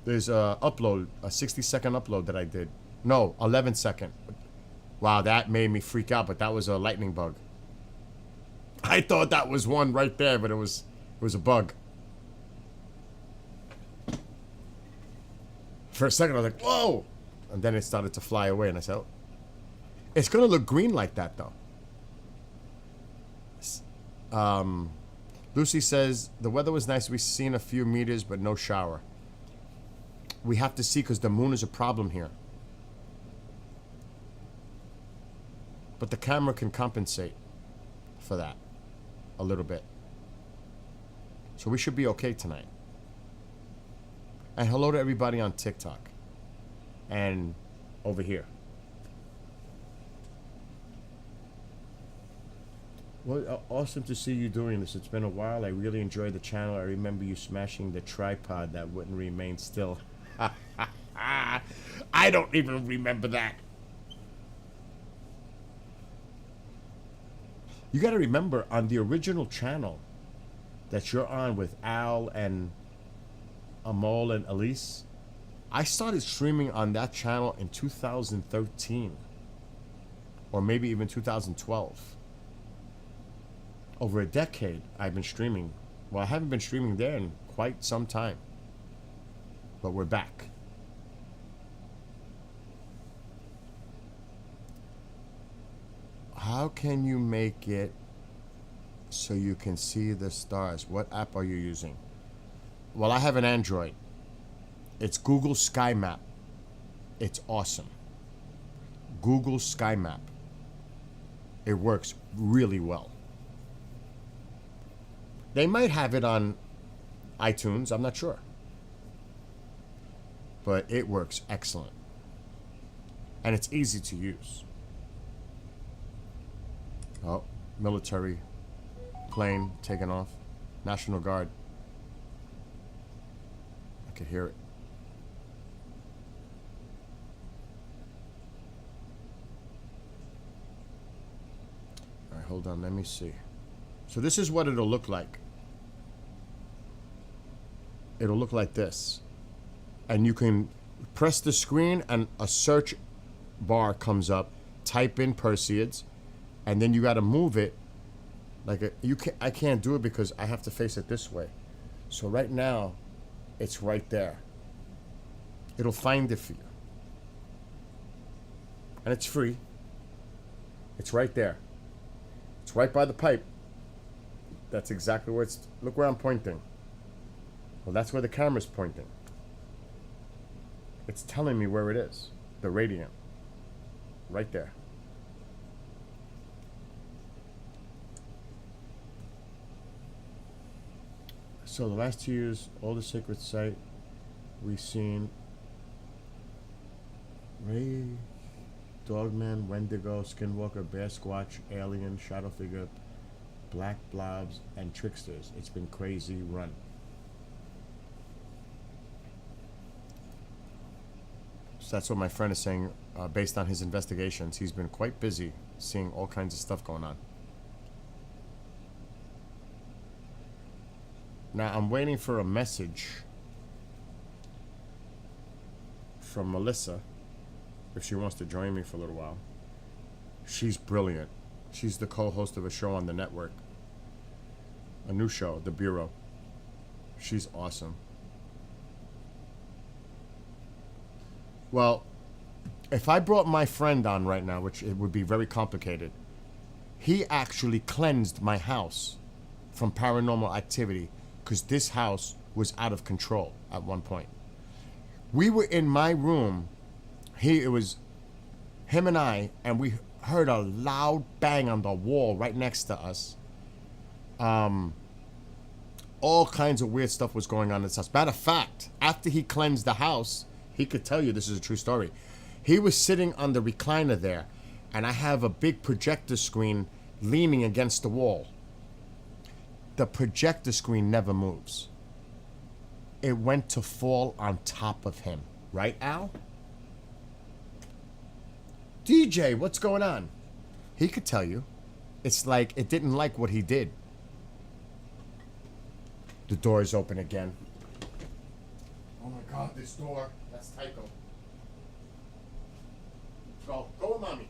There's a upload, a 60-second upload that I did. No, 11-second. Wow, that made me freak out, but that was a lightning bug. I thought that was one right there, but it was a bug. For a second, I was like, whoa! And then it started to fly away, and I said, oh. It's going to look green like that, though. Lucy says, the weather was nice. We've seen a few meteors, but no shower. We have to see, because the moon is a problem here. But the camera can compensate for that a little bit. So we should be okay tonight. And hello to everybody on TikTok. And over here. Well, awesome to see you doing this. It's been a while. I really enjoyed the channel. I remember you smashing the tripod that wouldn't remain still. I don't even remember that. You got to remember, on the original channel that you're on with Al and Amol and Elise, I started streaming on that channel in 2013. Or maybe even 2012. Over a decade, I've been streaming. Well, I haven't been streaming there in quite some time. But we're back. How can you make it so you can see the stars? What app are you using? Well, I have an Android. It's Google Sky Map. It's awesome. Google Sky Map. It works really well. They might have it on iTunes, I'm not sure. But it works excellent. And it's easy to use. Oh, military plane taking off. National Guard. I could hear it. All right, hold on, let me see. So this is what it'll look like. It'll look like this. And you can press the screen and a search bar comes up. Type in Perseids, and then you got to move it. I can't do it because I have to face it this way. So right now, it's right there. It'll find it for you. And it's free. It's right there. It's right by the pipe. That's exactly where it's... Look where I'm pointing. Well, that's where the camera's pointing. It's telling me where it is. The radiant. Right there. So the last 2 years, all the sacred site we've seen. Ray, Dogman, Wendigo, Skinwalker, Bear Squatch, Alien, Shadow Figure, Black Blobs, and Tricksters. It's been crazy run. So that's what my friend is saying. Based on his investigations, he's been quite busy seeing all kinds of stuff going on. Now I'm waiting for a message from Melissa if she wants to join me for a little while. She's brilliant. She's the co-host of a show on the network. A new show, The Bureau. She's awesome. Well, if I brought my friend on right now, which it would be very complicated, he actually cleansed my house from paranormal activity because this house was out of control at one point. We were in my room. It was him and I, and we heard a loud bang on the wall right next to us. All kinds of weird stuff was going on in this house. Matter of fact, after he cleansed the house, he could tell you this is a true story. He was sitting on the recliner there, and I have a big projector screen leaning against the wall. The projector screen never moves. It went to fall on top of him. Right, Al? DJ, what's going on? He could tell you. It's like it didn't like what he did. The door is open again. Oh my God, this door. That's Tycho. Go with mommy.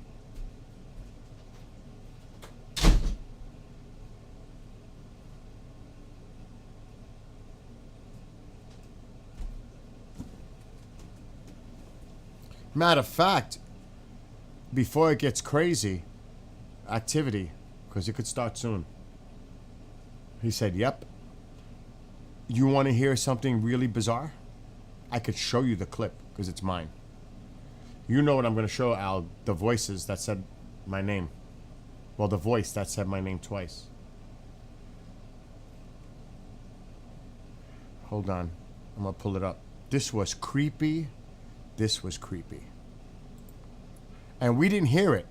Matter of fact, before it gets crazy, activity, because it could start soon. He said, yep. You want to hear something really bizarre? I could show you the clip, because it's mine. You know what I'm going to show, Al, the voices that said my name. Well, the voice that said my name twice. Hold on. I'm going to pull it up. This was creepy. This was creepy. And we didn't hear it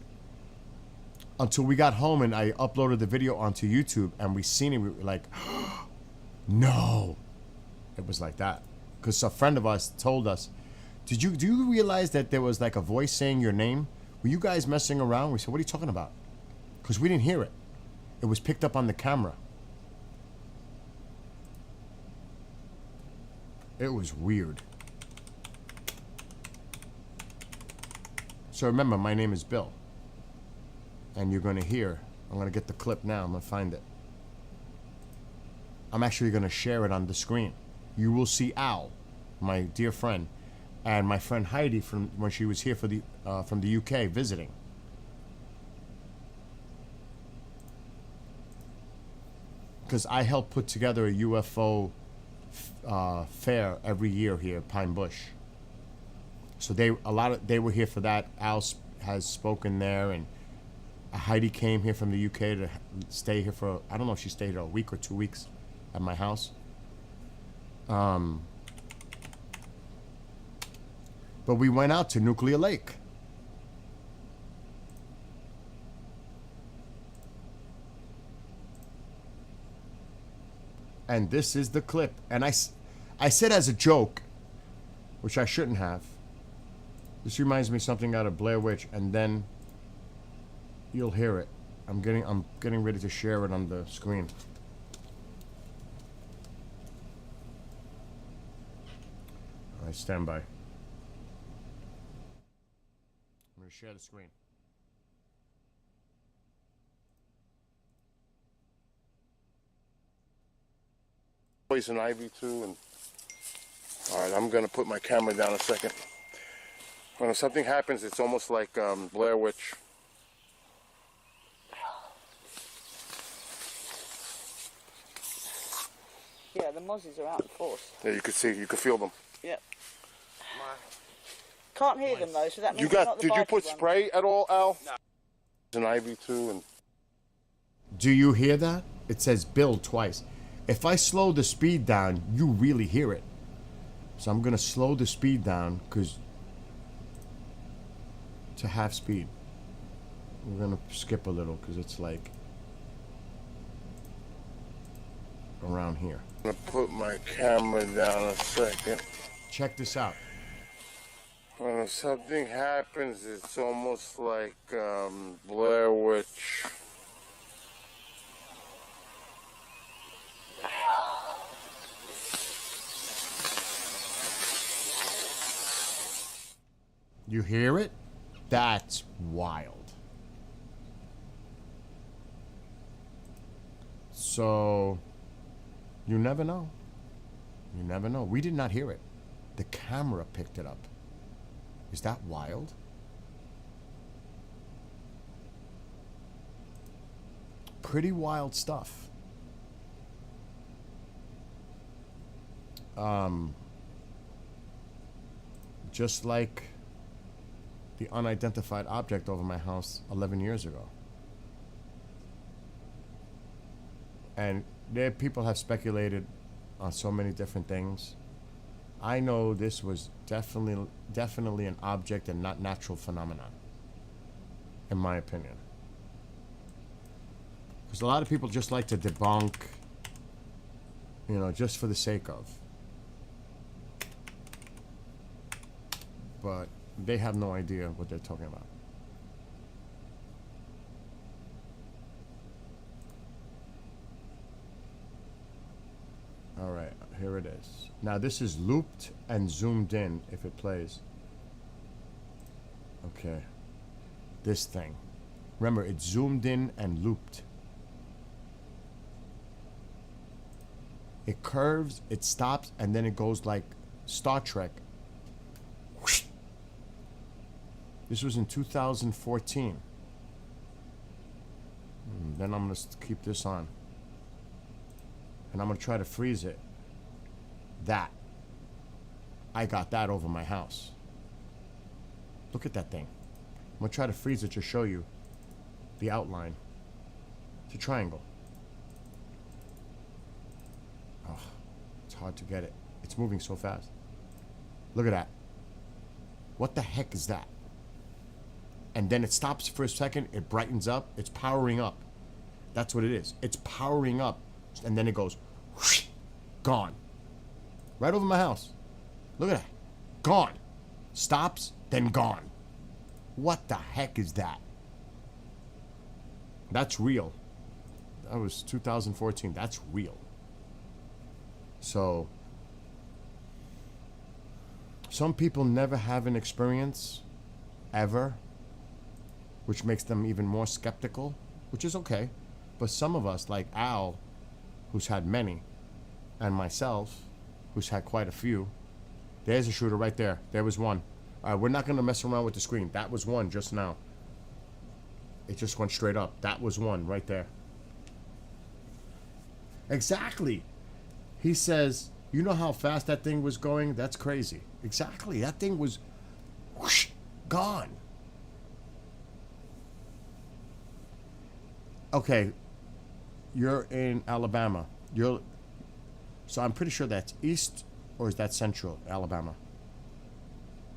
until we got home and I uploaded the video onto YouTube and we seen it. We were like, no. It was like that. Because a friend of ours told us, do you realize that there was like a voice saying your name? Were you guys messing around? We said, what are you talking about? Because we didn't hear it. It was picked up on the camera. It was weird. So remember, my name is Bill. And you're going to hear, I'm going to get the clip now, I'm going to find it. I'm actually going to share it on the screen. You will see Al, my dear friend, and my friend Heidi from when she was here for the from the UK visiting. Because I helped put together a UFO fair every year here, Pine Bush. So they were here for that. Has spoken there, and Heidi came here from the UK to stay here for, I don't know if she stayed a week or 2 weeks at my house. But we went out to Nuclear Lake. And this is the clip. And I said as a joke, which I shouldn't have, this reminds me of something out of Blair Witch, and then you'll hear it. I'm getting ready to share it on the screen. All right, stand by. I'm going to share the screen. Poison ivy too, and all right, I'm gonna put my camera down a second. When something happens, it's almost like Blair Witch. Yeah, the mozzies are out in force. Yeah, you could feel them. Yep. Can't hear them though, so that means You they're got? not the Did you bikie put ones. spray at all, Al? No. Poison ivy too, and Do you hear that? It says Bill twice. If I slow the speed down, you really hear it. So I'm going to slow the speed down to half speed. We're going to skip a little because it's like around here. I'm gonna put my camera down a second. Check this out. When something happens, it's almost like Blair Witch. You hear it? That's wild. So, you never know. You never know. We did not hear it. The camera picked it up. Is that wild? Pretty wild stuff. Just like the unidentified object over my house 11 years ago. And people have speculated on so many different things. I know this was definitely an object and not natural phenomenon, in my opinion. Because a lot of people just like to debunk, just for the sake of. But they have no idea what they're talking about. All right, here it is. Now this is looped and zoomed in if it plays. Okay. This thing. Remember, it's zoomed in and looped. It curves, it stops, and then it goes like Star Trek. Whoosh. This was in 2014. Then I'm going to keep this on. And I'm going to try to freeze it. That. I got that over my house. Look at that thing. I'm going to try to freeze it to show you the outline. It's a triangle. Oh, it's hard to get it. It's moving so fast. Look at that. What the heck is that? And then it stops for a second. It brightens up. It's powering up. That's what it is. It's powering up. And then it goes, whoosh, gone. Right over my house. Look at that. Gone. Stops, then gone. What the heck is that? That's real. That was 2014. That's real. So, some people never have an experience, ever, which makes them even more skeptical, which is okay. But some of us, like Al, who's had many, and myself, who's had quite a few. There's a shooter right there. There was one. All right, we're not going to mess around with the screen. That was one just now. It just went straight up. That was one right there. Exactly. He says, You know how fast that thing was going? That's crazy. Exactly. That thing was whoosh, gone. Okay. You're in Alabama. So I'm pretty sure that's east, or is that central Alabama?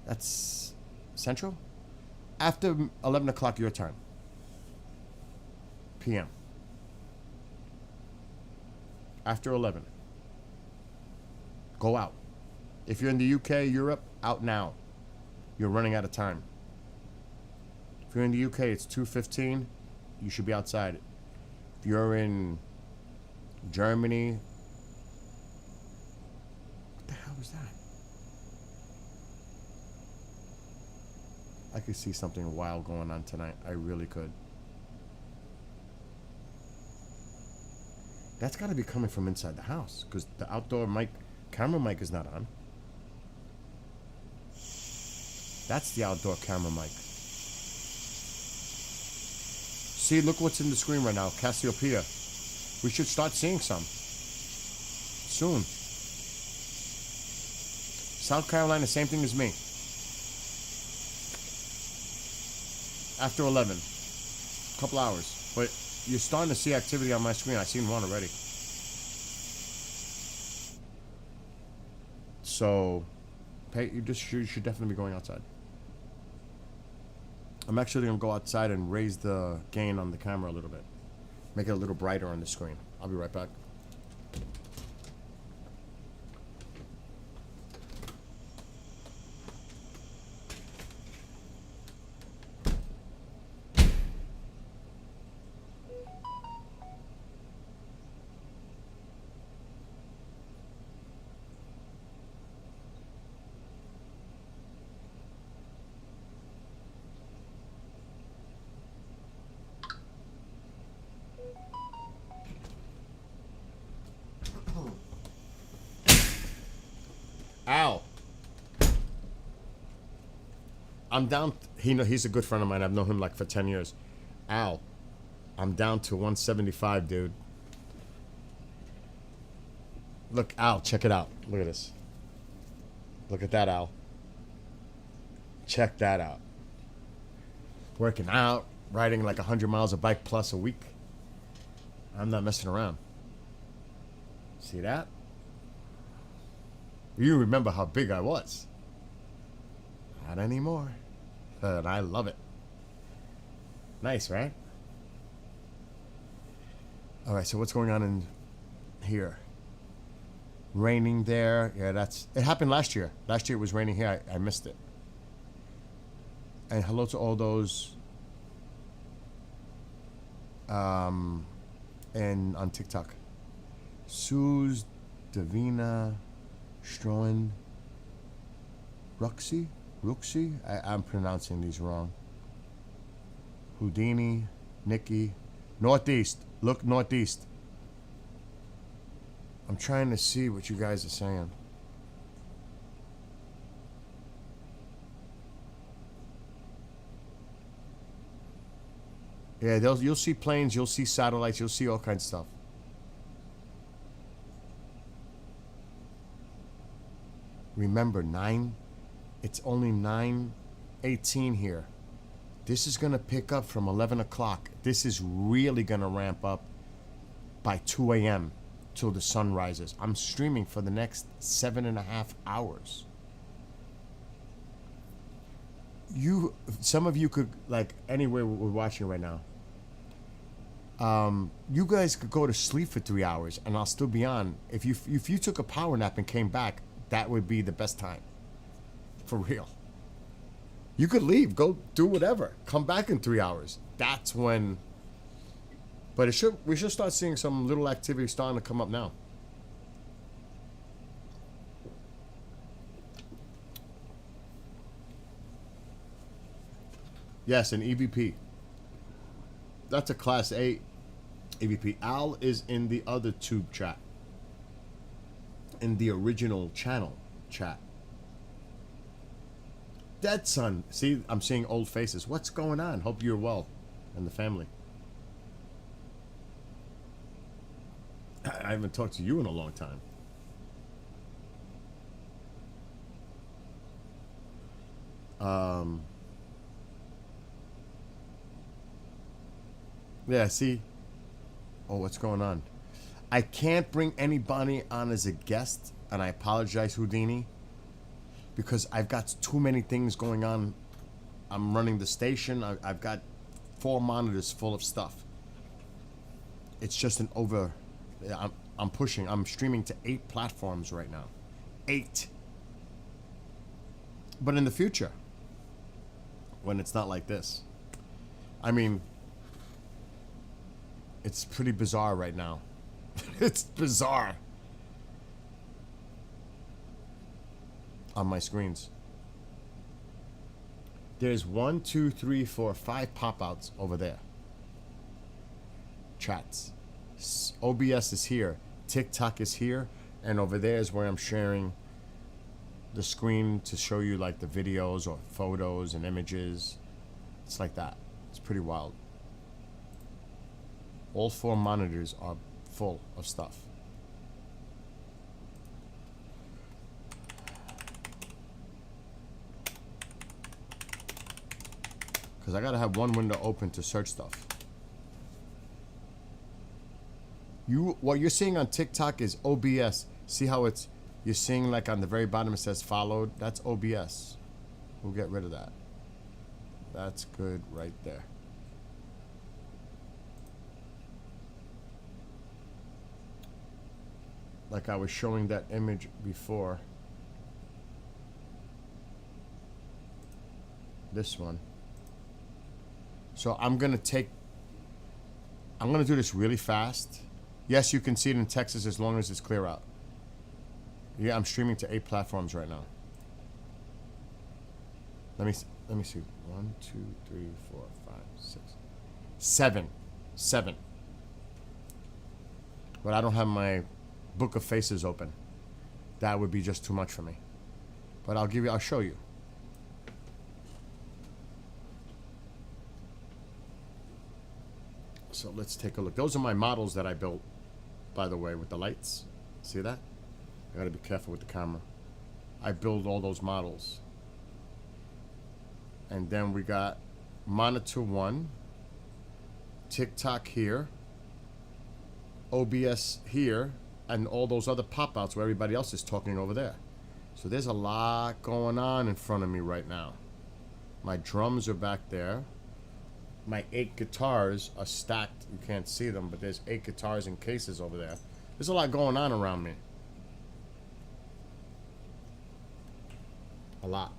That's central? After 11 o'clock your time. PM. After 11. Go out. If you're in the UK, Europe, out now. You're running out of time. If you're in the UK, it's 2:15. You should be outside. If you're in Germany, what the hell was that? I could see something wild going on tonight. I really could. That's got to be coming from inside the house, because the outdoor camera mic is not on. That's the outdoor camera mic. See, look what's in the screen right now. Cassiopeia. We should start seeing some soon. South Carolina, same thing as me. After 11. Couple hours. But you're starting to see activity on my screen. I've seen one already. So, you should definitely be going outside. I'm actually going to go outside and raise the gain on the camera a little bit. Make it a little brighter on the screen. I'll be right back. Al. I'm down. He's a good friend of mine. I've known him like for 10 years. Al, I'm down to 175, dude. Look, Al, check it out. Look at this. Look at that, Al. Check that out. Working out, riding like 100 miles a bike plus a week. I'm not messing around. See that? You remember how big I was. Not anymore. And I love it. Nice, right? All right, so what's going on in here? Raining there. Yeah, it happened last year. Last year it was raining here. I missed it. And hello to all those and on TikTok. Suze, Davina, Stroen, Ruxy? I'm pronouncing these wrong. Houdini, Nikki. Northeast. Look northeast. I'm trying to see what you guys are saying. Yeah, you'll see planes, you'll see satellites, you'll see all kinds of stuff. Remember, it's only 9:18 here. This is going to pick up from 11 o'clock. This is really going to ramp up by 2 a.m. till the sun rises. I'm streaming for the next 7.5 hours. Some of you could, like, anywhere we're watching right now, you guys could go to sleep for 3 hours and I'll still be on. If you took a power nap and came back, that would be the best time. For real. You could leave, go do whatever, come back in 3 hours. That's when. But we should start seeing some little activity starting to come up now. Yes, an EVP. That's a Class A EVP. Al is in the other tube chat. In the original channel chat. Dead son. See, I'm seeing old faces. What's going on? Hope you're well and the family. I haven't talked to you in a long time. Yeah, see? Oh, what's going on? I can't bring anybody on as a guest, and I apologize, Houdini, because I've got too many things going on. I'm running the station. I've got 4 monitors full of stuff. It's just an over... I'm pushing. I'm streaming to 8 platforms right now. 8. But in the future, when it's not like this, I mean, it's pretty bizarre right now. It's bizarre on my screens. There's 1, 2, 3, 4, 5 pop-outs over there. Chats. OBS is here. TikTok is here. And over there is where I'm sharing the screen to show you like the videos or photos and images. It's like that. It's pretty wild. All 4 monitors are full of stuff. Because I gotta have one window open to search stuff. What you're seeing on TikTok is OBS. See how you're seeing like on the very bottom it says followed? That's OBS. We'll get rid of that. That's good right there. Like I was showing that image before. This one. So I'm gonna do this really fast. Yes, you can see it in Texas as long as it's clear out. Yeah, I'm streaming to 8 platforms right now. Let me see. 1, 2, 3, 4, 5, 6, 7. 7. But I don't have my book of faces open. That would be just too much for me. But I'll show you. So let's take a look. Those are my models that I built, by the way, with the lights. See that? I gotta be careful with the camera. I build all those models. And then we got monitor 1, TikTok here, OBS here, and all those other pop-outs where everybody else is talking over there. So there's a lot going on in front of me right now. My drums are back there. My 8 guitars are stacked. You can't see them, but there's 8 guitars in cases over there. There's a lot going on around me. A lot.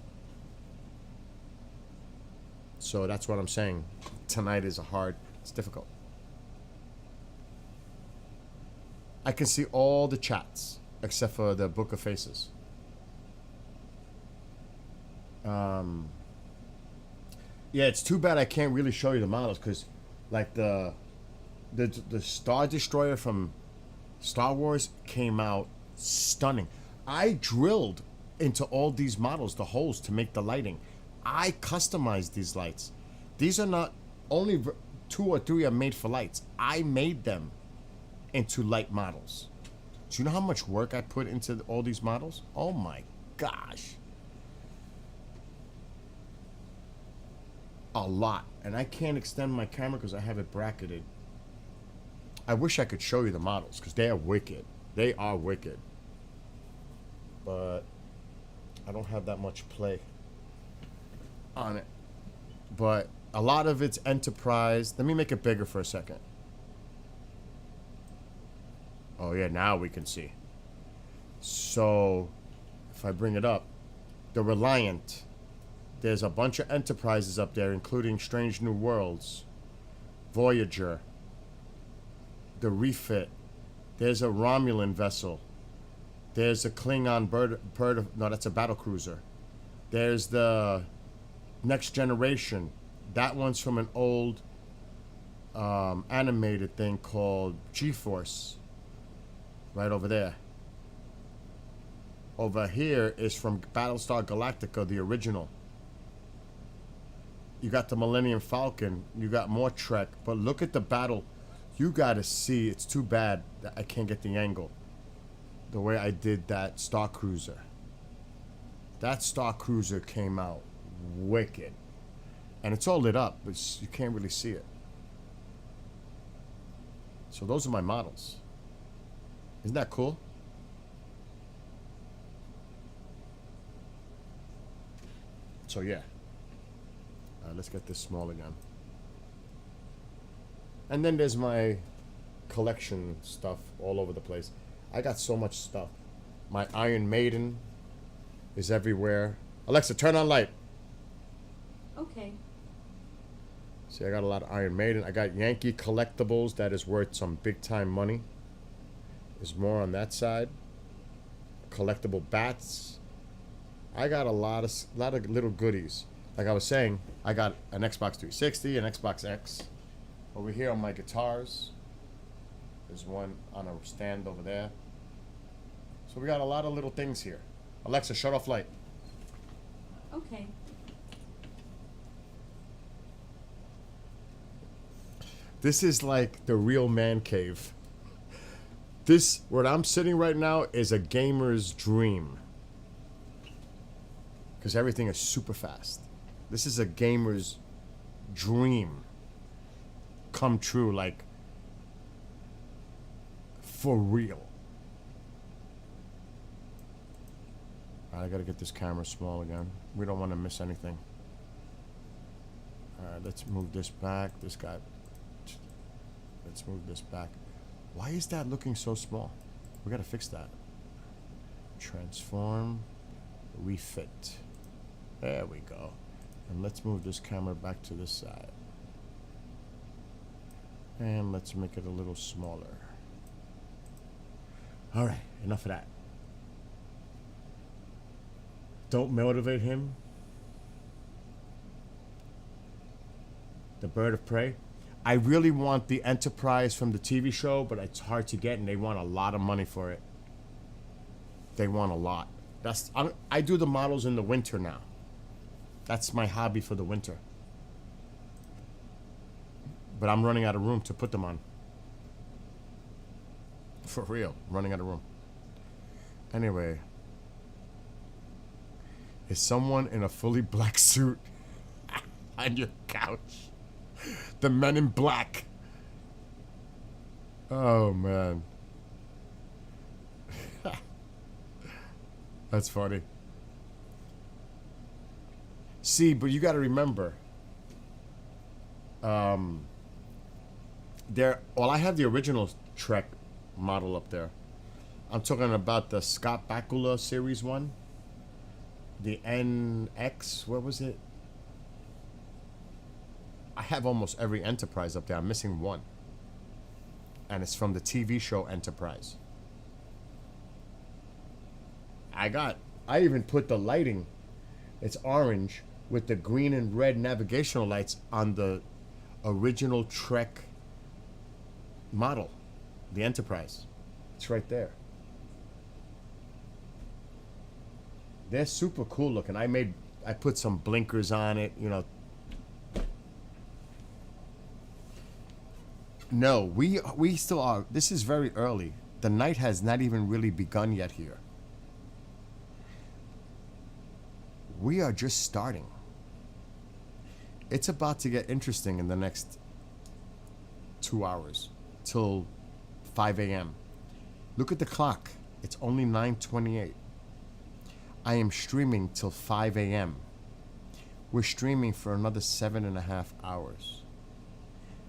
So that's what I'm saying. Tonight is it's difficult. I can see all the chats except for the Book of Faces. Yeah, it's too bad I can't really show you the models because, like the Star Destroyer from Star Wars came out stunning. I drilled into all these models the holes to make the lighting. I customized these lights. These are not only 2 or 3 are made for lights. I made them into light models. Do you know how much work I put into all these models? Oh my gosh. A lot. And I can't extend my camera because I have it bracketed. I wish I could show you the models because they are wicked. They are wicked. But I don't have that much play on it. But a lot of it's enterprise. Let me make it bigger for a second. Oh yeah, now we can see. So if I bring it up, the Reliant. There's a bunch of enterprises up there, including Strange New Worlds, Voyager, the Refit. There's a Romulan vessel. There's a Klingon no, that's a battle cruiser. There's the Next Generation. That one's from an old animated thing called G-Force. Right over there. Over here is from Battlestar Galactica, the original. You got the Millennium Falcon. You got more Trek. But look at the battle. You gotta see. It's too bad that I can't get the angle. The way I did that Star Cruiser. That Star Cruiser came out wicked. And it's all lit up, but you can't really see it. So those are my models. Isn't that cool? So yeah. Let's get this small again. And then there's my collection stuff all over the place. I got so much stuff. My Iron Maiden is everywhere. Alexa, turn on light. Okay. See, I got a lot of Iron Maiden. I got Yankee collectibles that is worth some big time money. There's more on that side. Collectible bats. I got a lot of little goodies. Like I was saying, I got an Xbox 360, an Xbox X. Over here on my guitars, there's one on a stand over there. So we got a lot of little things here. Alexa, shut off light. Okay. This is like the real man cave. This, where I'm sitting right now, is a gamer's dream. Because everything is super fast. This is a gamer's dream come true, like, for real. I gotta get this camera small again. We don't want to miss anything. Alright, let's move this back. Let's move this back. Why is that looking so small? We gotta fix that. Transform, refit. There we go. And let's move this camera back to this side. And let's make it a little smaller. Alright, enough of that. Don't motivate him. The Bird of Prey. I really want the Enterprise from the TV show, but it's hard to get, and they want a lot of money for it. They want a lot. I do the models in the winter now. That's my hobby for the winter. But I'm running out of room to put them on. For real, running out of room. Anyway. Is someone in a fully black suit on your couch? The Men in Black. Oh, man. That's funny. See, but you got to remember, well, I have the original Trek model up there. I'm talking about the Scott Bakula Series 1. The NX, what was it? I have almost every Enterprise up there. I'm missing one. And it's from the TV show Enterprise. I even put the lighting. It's orange with the green and red navigational lights on the original Trek model, the Enterprise. It's right there. They're super cool looking. I put some blinkers on it, you know. No, we still are. This is very early. The night has not even really begun yet here. We are just starting. It's about to get interesting in the next 2 hours till 5 a.m. Look at the clock. It's only 9:28. I am streaming till 5 a.m. We're streaming for another 7.5 hours.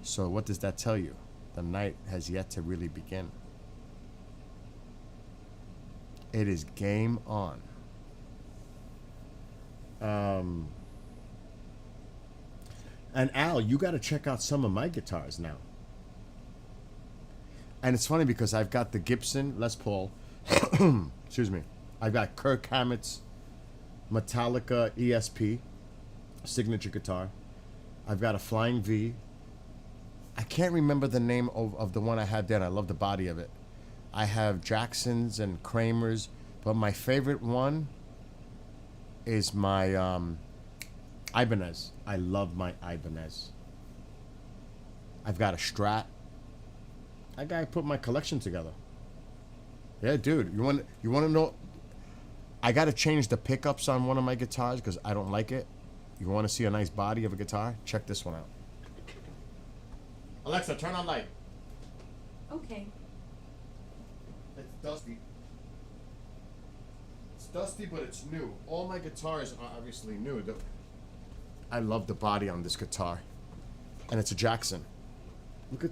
So what does that tell you? The night has yet to really begin. It is game on. And Al, you got to check out some of my guitars now. And it's funny because I've got the Gibson Les Paul. Excuse me. I've got Kirk Hammett's Metallica ESP signature guitar. I've got a Flying V. I can't remember the name of the one I had there, and I love the body of it. I have Jackson's and Kramer's, but my favorite one is my Ibanez. I love my Ibanez. I've got a Strat. I gotta put my collection together. Yeah, dude. You want to know? I gotta change the pickups on one of my guitars because I don't like it. You want to see a nice body of a guitar? Check this one out. Alexa, turn on light. Okay. It's dusty. It's dusty, but it's new. All my guitars are obviously new. I love the body on this guitar. And it's a Jackson. Look at,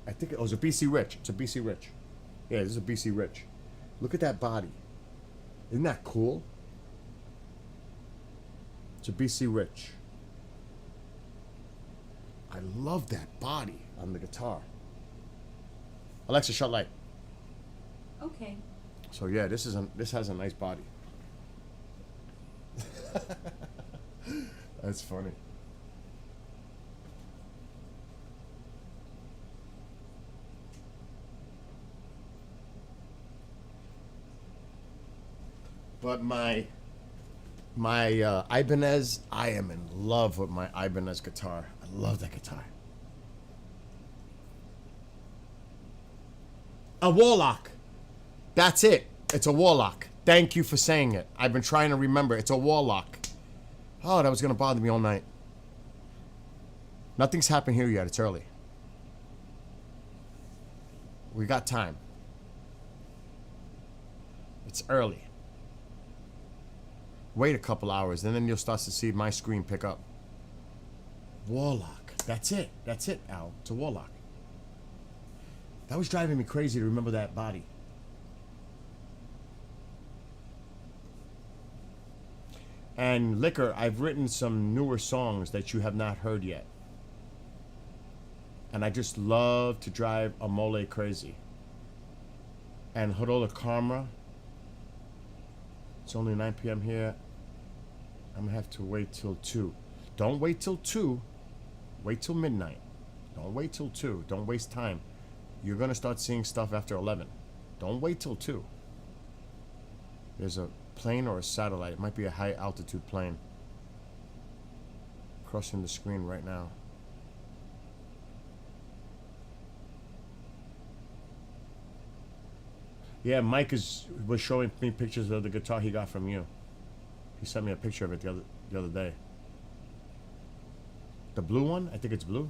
I think it was a BC Rich. It's a BC Rich. Yeah, this is a BC Rich. Look at that body. Isn't that cool? It's a BC Rich. I love that body on the guitar. Alexa, shut light. Okay. So yeah, this has a nice body. That's funny. But my Ibanez, I am in love with my Ibanez guitar. I love that guitar. A Warlock. That's it. It's a Warlock. Thank you for saying it. I've been trying to remember. It's a Warlock. Oh, that was going to bother me all night. Nothing's happened here yet. It's early. We got time. It's early. Wait a couple hours, and then you'll start to see my screen pick up. Warlock. That's it. That's it, Al. It's a Warlock. That was driving me crazy to remember that body. And Liquor, I've written some newer songs that you have not heard yet. And I just love to drive a mole crazy. And Horola Karma. It's only 9 p.m. here. I'm gonna have to wait till 2. Don't wait till 2. Wait till midnight. Don't wait till 2. Don't waste time. You're gonna start seeing stuff after 11. Don't wait till 2. There's a plane or a satellite. It might be a high altitude plane. Crossing the screen right now. Yeah, Mike was showing me pictures of the guitar he got from you. He sent me a picture of it the other day. The blue one? I think it's blue.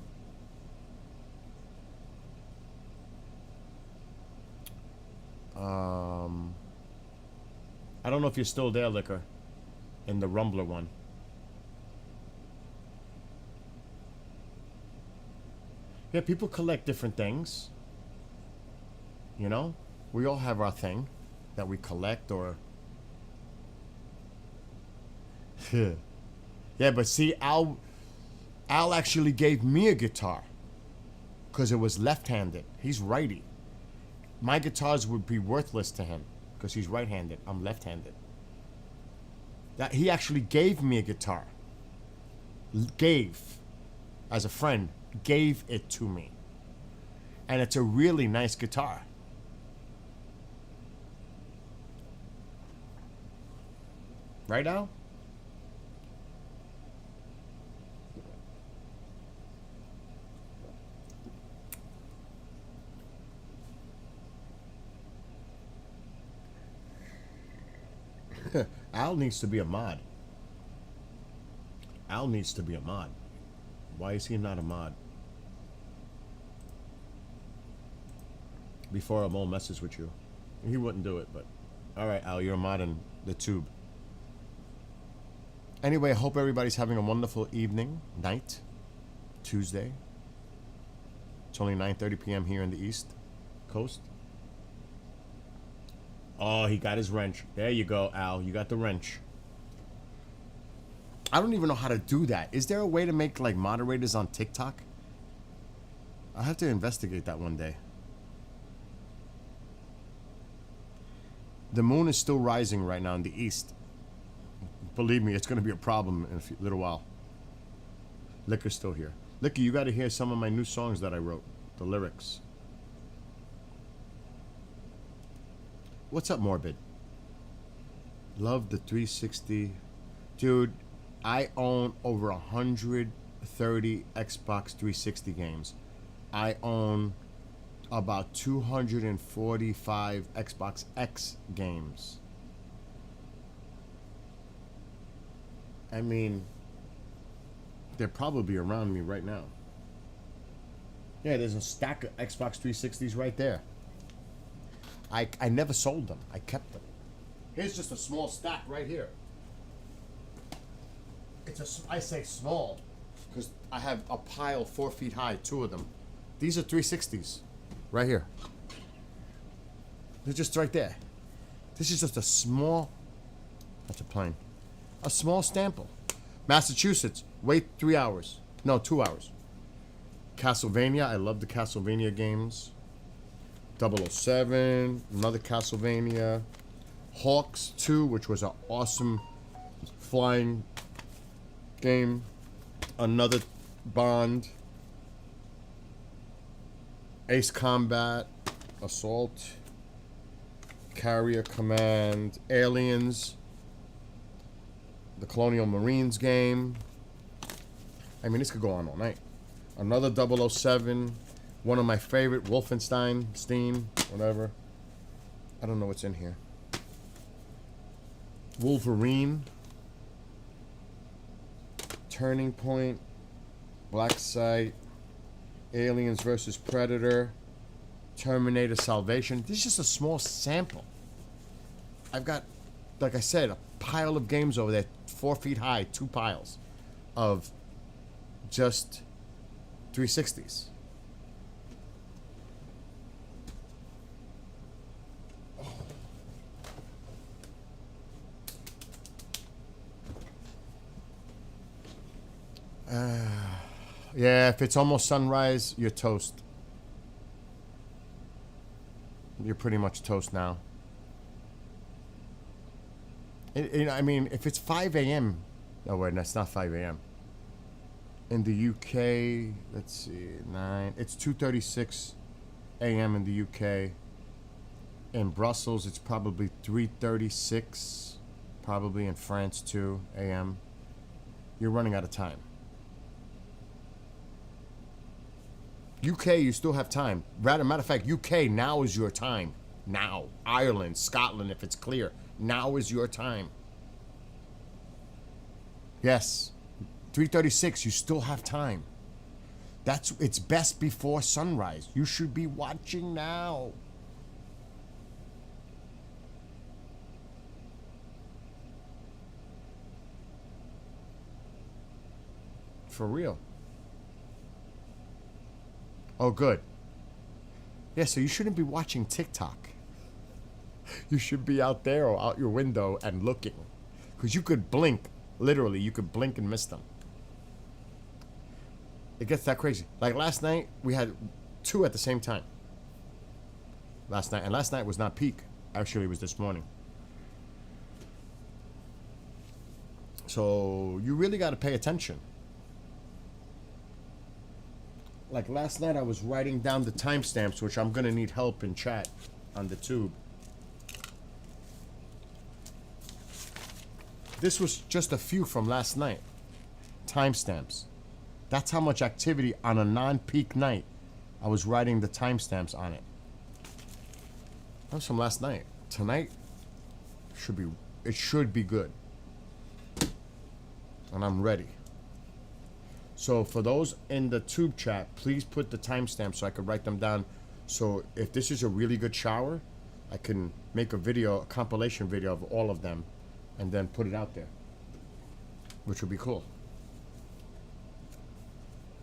I don't know if you're still there, Liquor. In the Rumbler one. Yeah, people collect different things. You know? We all have our thing that we collect or... Yeah, but see, Al actually gave me a guitar because it was left-handed. He's righty. My guitars would be worthless to him because he's right-handed. I'm left-handed. That he actually gave me a guitar. Gave, as a friend, gave it to me. And it's a really nice guitar. Right now? Al needs to be a mod. Al needs to be a mod. Why is he not a mod? Before a mole messes with you. He wouldn't do it, but... Alright, Al, you're a mod in the tube. Anyway, I hope everybody's having a wonderful evening, night, Tuesday. It's only 9:30 p.m. here in the East Coast. Oh, he got his wrench. There you go, Al. You got the wrench. I don't even know how to do that. Is there a way to make, like, moderators on TikTok? I'll have to investigate that one day. The moon is still rising right now in the East. Believe me, it's going to be a problem in a little while. Liquor's still here. Liquor, you got to hear some of my new songs that I wrote. The lyrics. What's up, Morbid? Love the 360. Dude, I own over 130 Xbox 360 games. I own about 245 Xbox X games. I mean, They're probably around me right now. Yeah, there's a stack of Xbox 360s right there. I never sold them. I kept them. Here's just a small stack right here. I say small because I have a pile 4 feet high, 2 of them. These are 360s right here. They're just right there. This is just a small, that's a plane, a small sample. Massachusetts, wait 3 hours. No, 2 hours. Castlevania, I love the Castlevania games. 007, another Castlevania. Hawks 2, which was an awesome flying game. Another Bond. Ace Combat, Assault, Carrier Command, Aliens, the Colonial Marines game. I mean, this could go on all night. Another 007, one of my favorite, Wolfenstein, Steam, whatever. I don't know what's in here. Wolverine, Turning Point, Black Site, Aliens vs. Predator, Terminator Salvation. This is just a small sample. I've got, like I said, a pile of games over there, 4 feet high, 2 piles of just 360s. Yeah, if it's almost sunrise, you're toast. You're pretty much toast now. I mean, if it's 5 a.m. No, wait, that's not 5 a.m. In the UK, let's see, 9. It's 2:36 a.m. in the UK. In Brussels, it's probably 3:36. Probably in France, too, a.m. You're running out of time. UK, you still have time. Matter of fact, UK, now is your time. Now. Ireland, Scotland, if it's clear. Now is your time. Yes. 3:36, you still have time. It's best before sunrise. You should be watching now. For real. Oh, good. Yeah, so you shouldn't be watching TikTok. You should be out there or out your window and looking. Because you could blink. Literally, you could blink and miss them. It gets that crazy. Like last night, we had 2 at the same time. Last night. And last night was not peak. Actually, it was this morning. So, you really got to pay attention. Like last night, I was writing down the timestamps, which I'm going to need help in chat on the tube. This was just a few from last night. Timestamps. That's how much activity on a non-peak night. I was writing the timestamps on it. That was from last night. Tonight it should be good. And I'm ready. So for those in the tube chat, please put the timestamps so I can write them down. So if this is a really good shower, I can make a video, a compilation video of all of them, and then put it out there, which would be cool.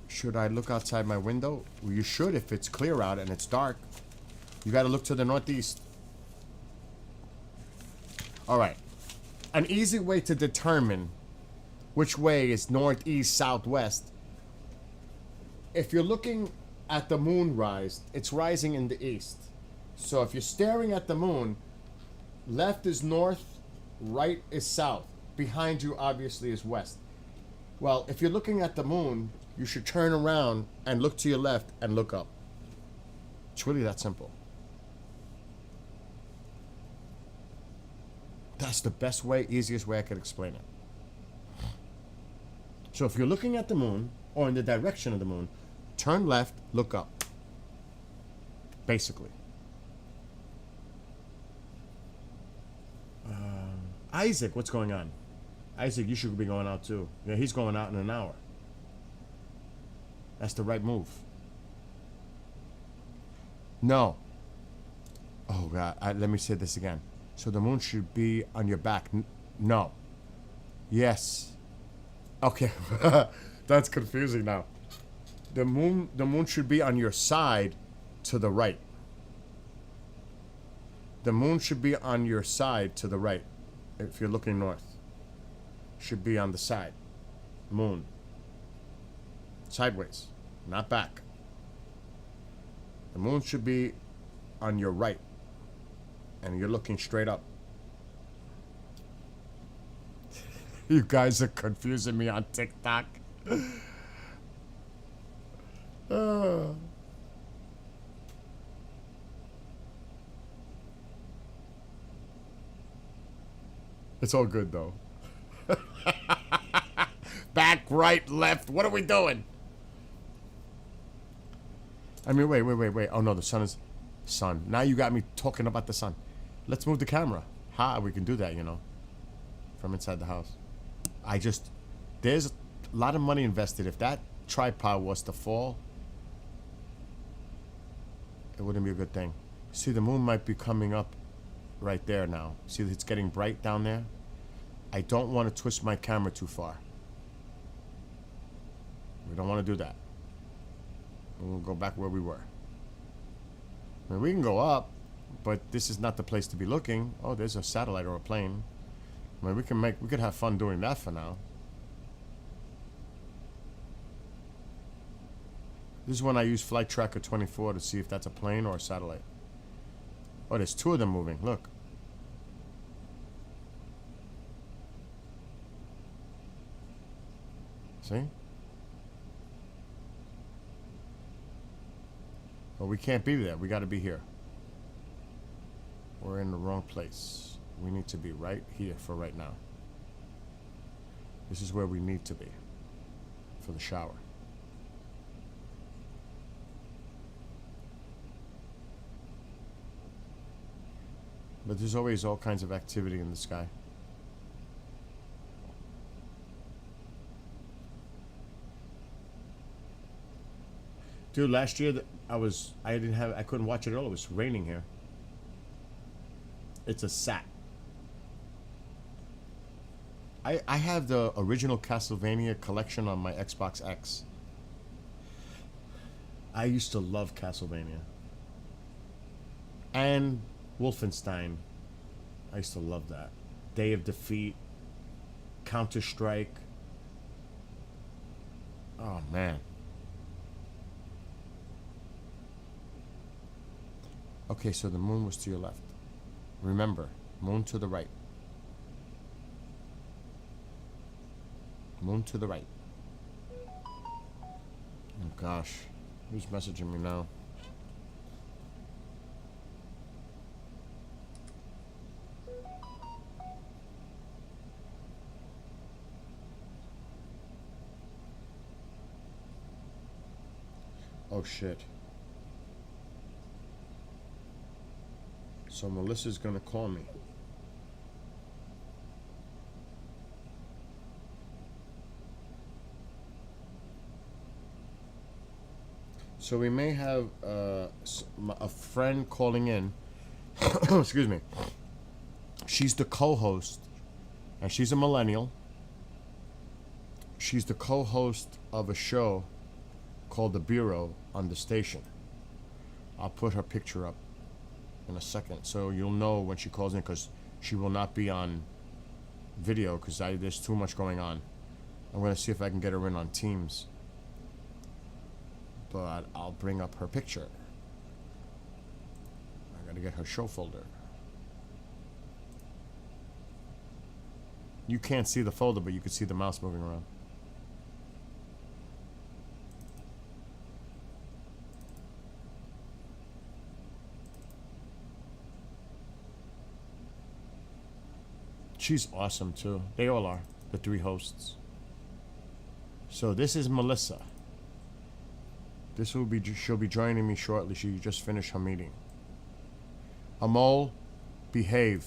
Should I look outside my window? Well, you should if it's clear out and it's dark. You got to look to the northeast. All right. An easy way to determine which way is northeast, southwest. If you're looking at the moon rise, it's rising in the east. So if you're staring at the moon, left is north, right is south. Behind you, obviously, is west. Well, if you're looking at the moon, you should turn around and look to your left and look up. It's really that simple. That's the best way, easiest way I could explain it. So if you're looking at the moon, or in the direction of the moon, turn left, look up. Basically. Isaac, what's going on? Isaac, you should be going out too. Yeah, he's going out in an hour. That's the right move. No. Oh, God. Let me say this again. So the moon should be on your back. No. Yes. Okay. That's confusing now. The moon should be on your side to the right. The moon should be on your side to the right. If you're looking north. Should be on the side. Moon. Sideways. Not back. The moon should be on your right. And you're looking straight up. You guys are confusing me on TikTok. It's all good though. Back, right, left. What are we doing? I mean, wait. Oh no, the sun is... Sun. Now you got me talking about the sun. Let's move the camera. We can do that, you know. From inside the house. There's a lot of money invested. If that tripod was to fall, it wouldn't be a good thing. See, the moon might be coming up right there now. See, it's getting bright down there. I don't want to twist my camera too far. We don't want to do that. We'll go back where we were. I mean, we can go up, but this is not the place to be looking. Oh, there's a satellite or a plane. I mean, we could have fun doing that for now. This is when I use Flight Tracker 24 to see if that's a plane or a satellite. Oh, there's two of them moving. Look. See? But we can't be there. We got to be here. We're in the wrong place. We need to be right here for right now. This is where we need to be for the shower. But there's always all kinds of activity in the sky. Dude, last year I couldn't watch it at all. It was raining here. It's a sat. I have the original Castlevania collection on my Xbox X. I used to love Castlevania. And Wolfenstein. I used to love that. Day of Defeat. Counter-Strike. Oh, man. Okay, so the moon was to your left. Remember, moon to the right. Moon to the right. Oh gosh, who's messaging me now? Oh shit. So Melissa's gonna call me. So we may have a friend calling in. Excuse me. She's the co-host, and she's a millennial. She's the co-host of a show called The Bureau on the station. I'll put her picture up in a second, so you'll know when she calls in, because she will not be on video because there's too much going on. I'm going to see if I can get her in on Teams, but I'll bring up her picture. I got to get her show folder. You can't see the folder, but you can see the mouse moving around. She's awesome too. They all are, the three hosts. So this is Melissa. She'll be joining me shortly. She just finished her meeting. Amol, behave.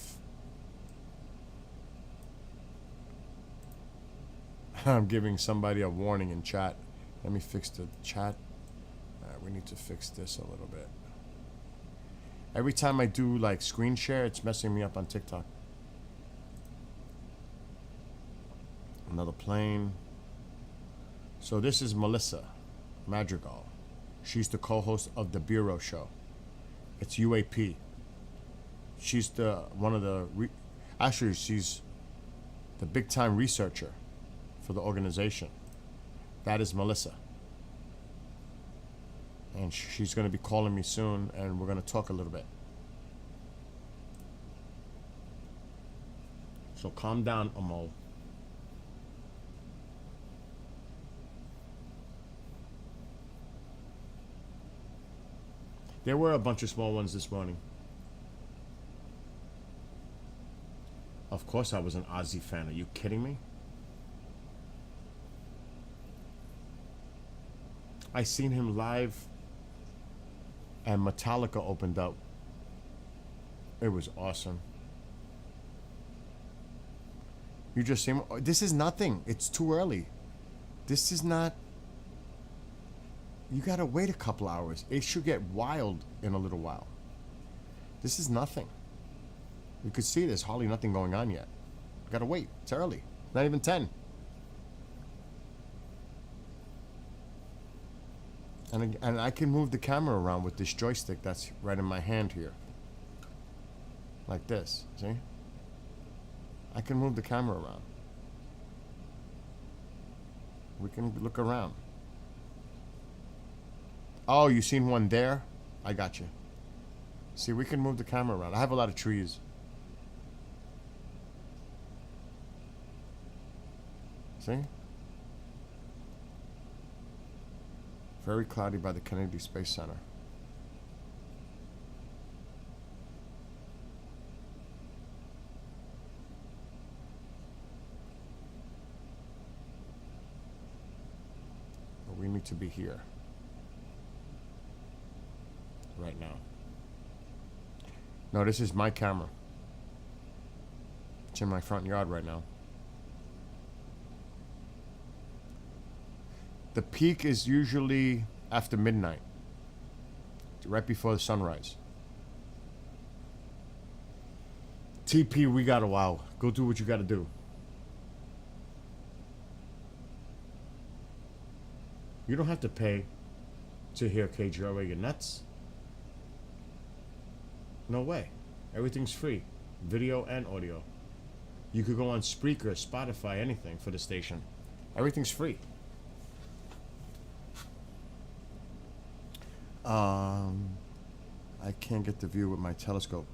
I'm giving somebody a warning in chat. Let me fix the chat. We need to fix this a little bit. Every time I do like screen share, it's messing me up on TikTok. Another plane. So this is Melissa Madrigal. She's the co-host of the Bureau Show. It's UAP. She's the one of the actually she's the big time researcher for the organization. That is Melissa. And she's going to be calling me soon, and we're going to talk a little bit. So calm down, Amol. There were a bunch of small ones this morning. Of course I was an Ozzy fan. Are you kidding me? I seen him live and Metallica opened up. It was awesome. You just see, this is nothing. It's too early. This is not. You gotta wait a couple hours. It should get wild in a little while. This is nothing. You could see there's hardly nothing going on yet. You gotta wait. It's early. Not even 10. And I can move the camera around with this joystick that's right in my hand here. Like this, see? I can move the camera around. We can look around. Oh, you seen one there? I got you. See, we can move the camera around. I have a lot of trees. See? Very cloudy by the Kennedy Space Center. But we need to be here. Right now. No, this is my camera. It's in my front yard right now. The peak is usually after midnight, right before the sunrise. TP, we got a while. Go do what you got to do. You don't have to pay to hear KGRA. You're nuts. No way. Everything's free. Video and audio. You could go on Spreaker, Spotify, anything for the station. Everything's free. I can't get the view with my telescope.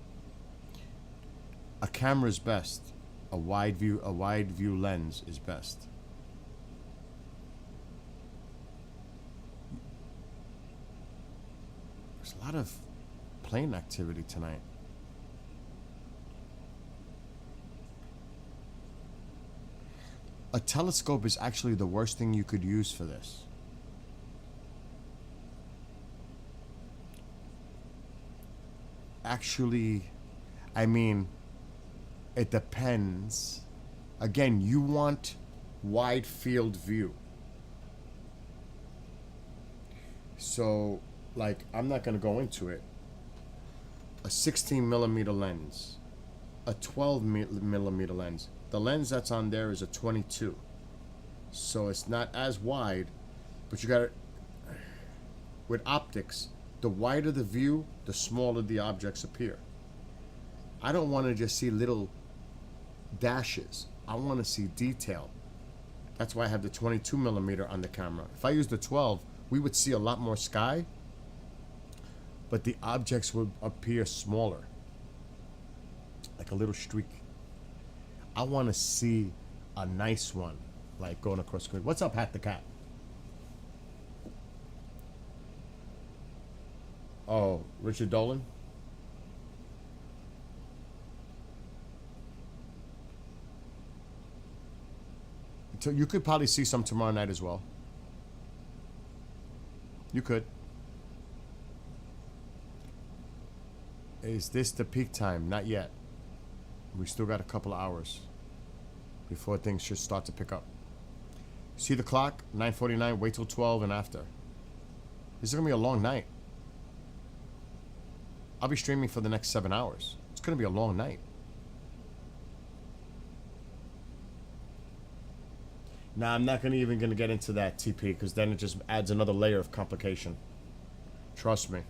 A camera is best. A wide view lens is best. There's a lot of plane activity tonight. A telescope is actually the worst thing you could use for this. Actually, I mean, it depends. Again, you want wide field view. So, like, I'm not going to go into it. A 16 millimeter lens, a 12 millimeter lens. The lens that's on there is a 22. So it's not as wide, but you got to, with optics, the wider the view, the smaller the objects appear. I don't want to just see little dashes. I want to see detail. That's why I have the 22 millimeter on the camera. If I use the 12, we would see a lot more sky, but the objects would appear smaller, like a little streak. I want to see a nice one, like going across the screen. What's up, Hat the Cat? Oh, Richard Dolan? So you could probably see some tomorrow night as well. You could. Is this the peak time? Not yet. We still got a couple of hours before things should start to pick up. See the clock? 9:49. Wait till 12 and after. This is gonna be a long night. I'll be streaming for the next 7 hours. It's gonna be a long night. Nah, I'm not even gonna get into that TP because then it just adds another layer of complication. Trust me.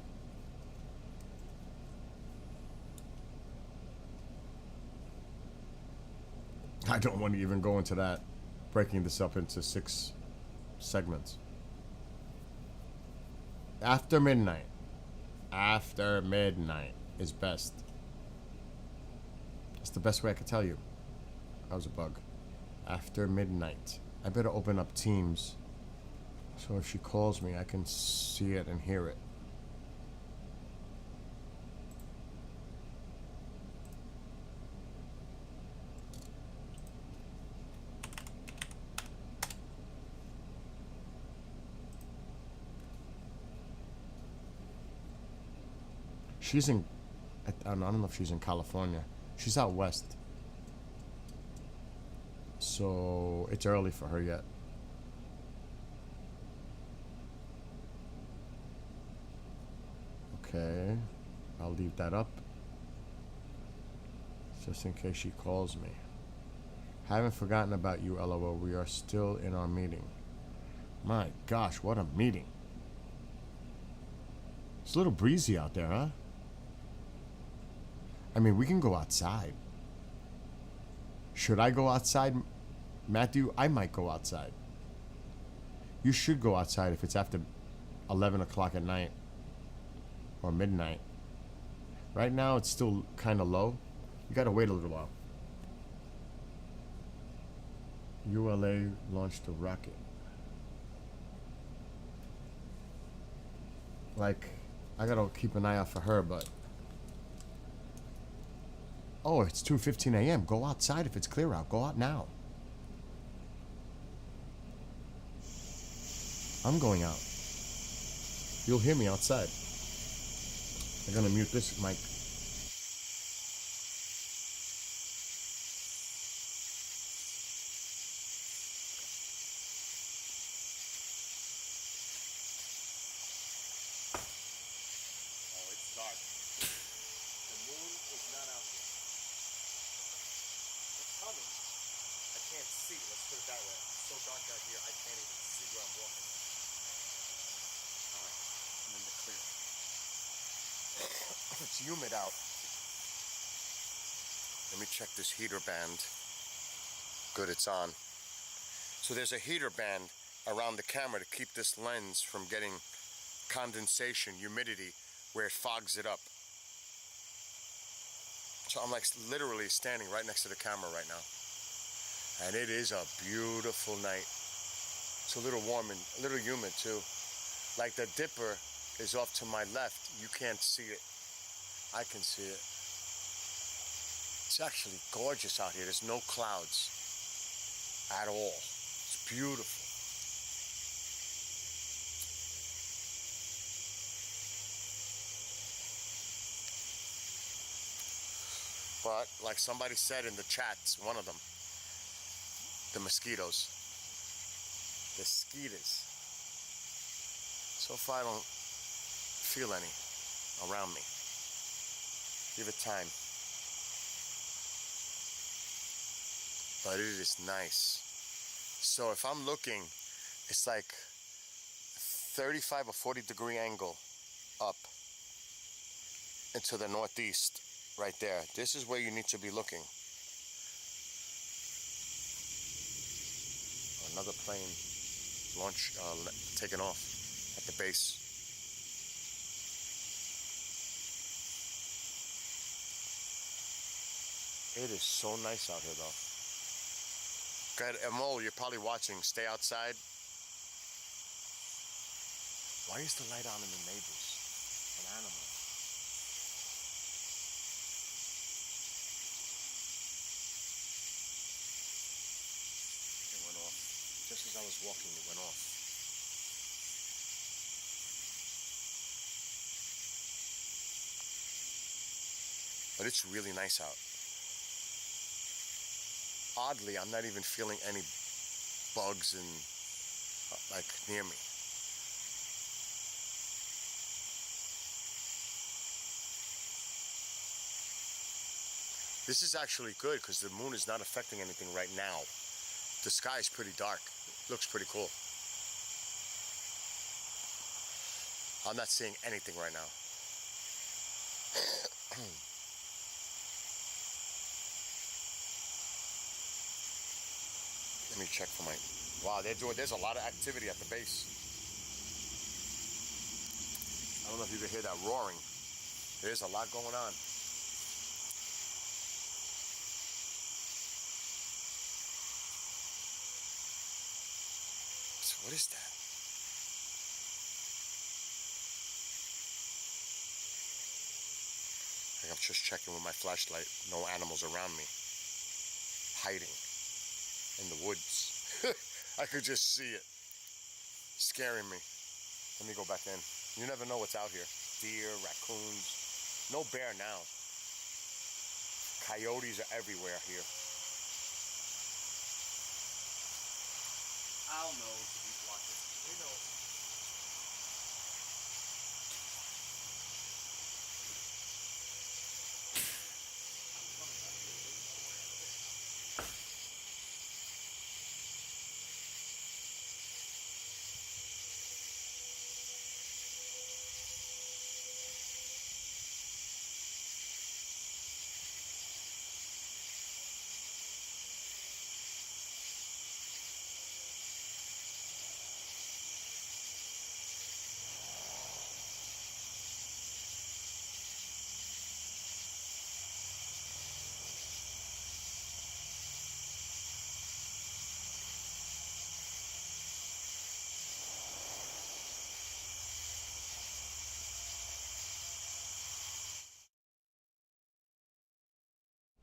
I don't want to even go into that. Breaking this up into 6 segments. After midnight. After midnight is best. It's the best way I could tell you. That was a bug. After midnight. I better open up Teams. So if she calls me, I can see it and hear it. She's in, I don't know if she's in California. She's out west. So it's early for her yet. Okay, I'll leave that up. Just in case she calls me. Haven't forgotten about you, LOL. We are still in our meeting. My gosh, what a meeting. It's a little breezy out there, huh? I mean, we can go outside. Should I go outside, Matthew? I might go outside. You should go outside if it's after 11 o'clock at night or midnight. Right now, it's still kind of low. You gotta wait a little while. ULA launched a rocket. Like, I gotta keep an eye out for her, but... Oh, it's 2:15 a.m. Go outside if it's clear out. Go out now. I'm going out. You'll hear me outside. I'm gonna mute this mic. Oh, it's dark. The moon is not out yet. It's coming. I can't see. Let's put it that way. It's so dark out here, I can't even see where I'm walking. Alright, I'm in the clear. It's humid out. Let me check this heater band. Good, it's on. So there's a heater band around the camera to keep this lens from getting condensation, humidity, where it fogs it up. So I'm like literally standing right next to the camera right now. And it is a beautiful night. It's a little warm and a little humid too. Like the dipper is off to my left. You can't see it. I can see it. It's actually gorgeous out here. There's no clouds at all. It's beautiful. But like somebody said in the chats, one of them, the mosquitoes. The skeeters. So far I don't feel any around me. Give it time. But it is nice. So if I'm looking, it's like 35 or 40 degree angle up into the northeast right there. This is where you need to be looking. Another plane taking off at the base. It is so nice out here though. Go ahead, Emol, you're probably watching. Stay outside. Why is the light on in the neighbors? An animal. It went off. Just as I was walking, it went off. But it's really nice out. Oddly, I'm not even feeling any bugs and like near me. This is actually good because the moon is not affecting anything right now. The sky is pretty dark. Looks pretty cool. I'm not seeing anything right now. Let me check for my... Wow, there's a lot of activity at the base. I don't know if you can hear that roaring. There's a lot going on. So what is that? I'm just checking with my flashlight. No animals around me. Hiding in the woods. I could just see it. Scaring me. Let me go back in. You never know what's out here. Deer, raccoons. No bear now. Coyotes are everywhere here. Al knows he's watching. He knows.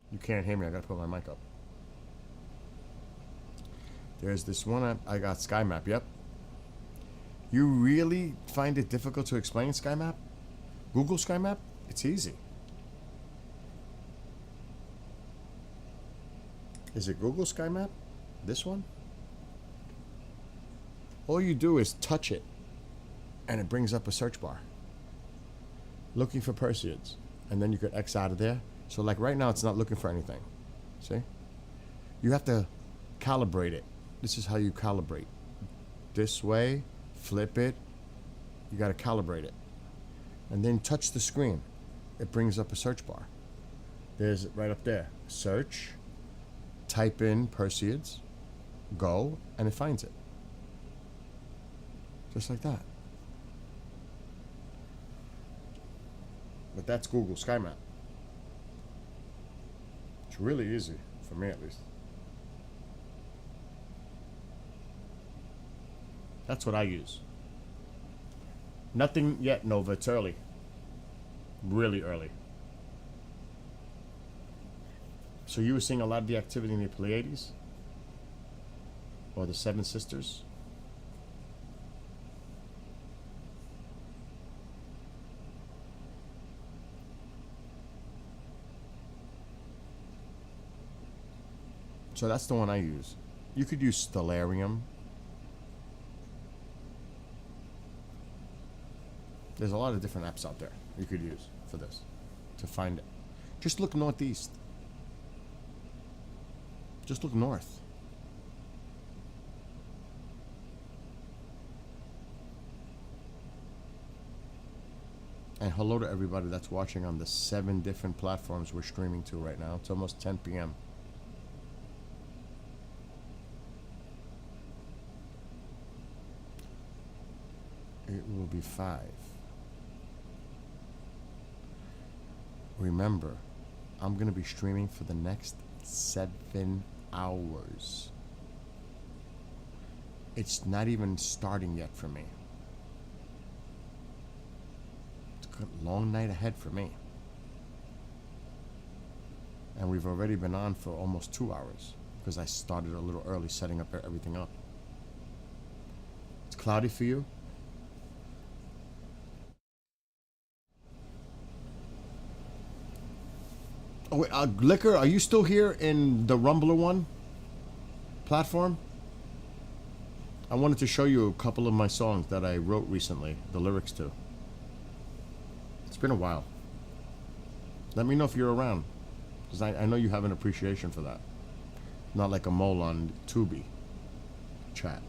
You can't hear me. I gotta put my mic up. There's this one I got, Sky Map. Yep. You really find it difficult to explain Sky Map? Google Sky Map? It's easy. Is it Google Sky Map? This one? All you do is touch it, and it brings up a search bar. Looking for Perseids, and then you could X out of there. So like right now, it's not looking for anything. See? You have to calibrate it. This is how you calibrate. This way, flip it. You got to calibrate it. And then touch the screen. It brings up a search bar. There's it right up there. Search. Type in Perseids. Go. And it finds it. Just like that. But that's Google Sky Map. It's really easy, for me at least. That's what I use. Nothing yet, Nova. It's early. Really early. So you were seeing a lot of the activity in the Pleiades? Or the Seven Sisters? So that's the one I use. You could use Stellarium. There's a lot of different apps out there you could use for this to find it. Just look northeast. Just look north. And hello to everybody that's watching on the 7 different platforms we're streaming to right now. It's almost 10 p.m. It will be 5. Remember, I'm going to be streaming for the next 7 hours. It's not even starting yet for me. It's a long night ahead for me. And we've already been on for almost 2 hours because I started a little early setting up everything up. It's cloudy for you? Oh, wait, Liquor, are you still here in the Rumbler one platform? I wanted to show you a couple of my songs that I wrote recently, the lyrics to. It's been a while. Let me know if you're around, because I know you have an appreciation for that. Not like a mole on Tubi chat.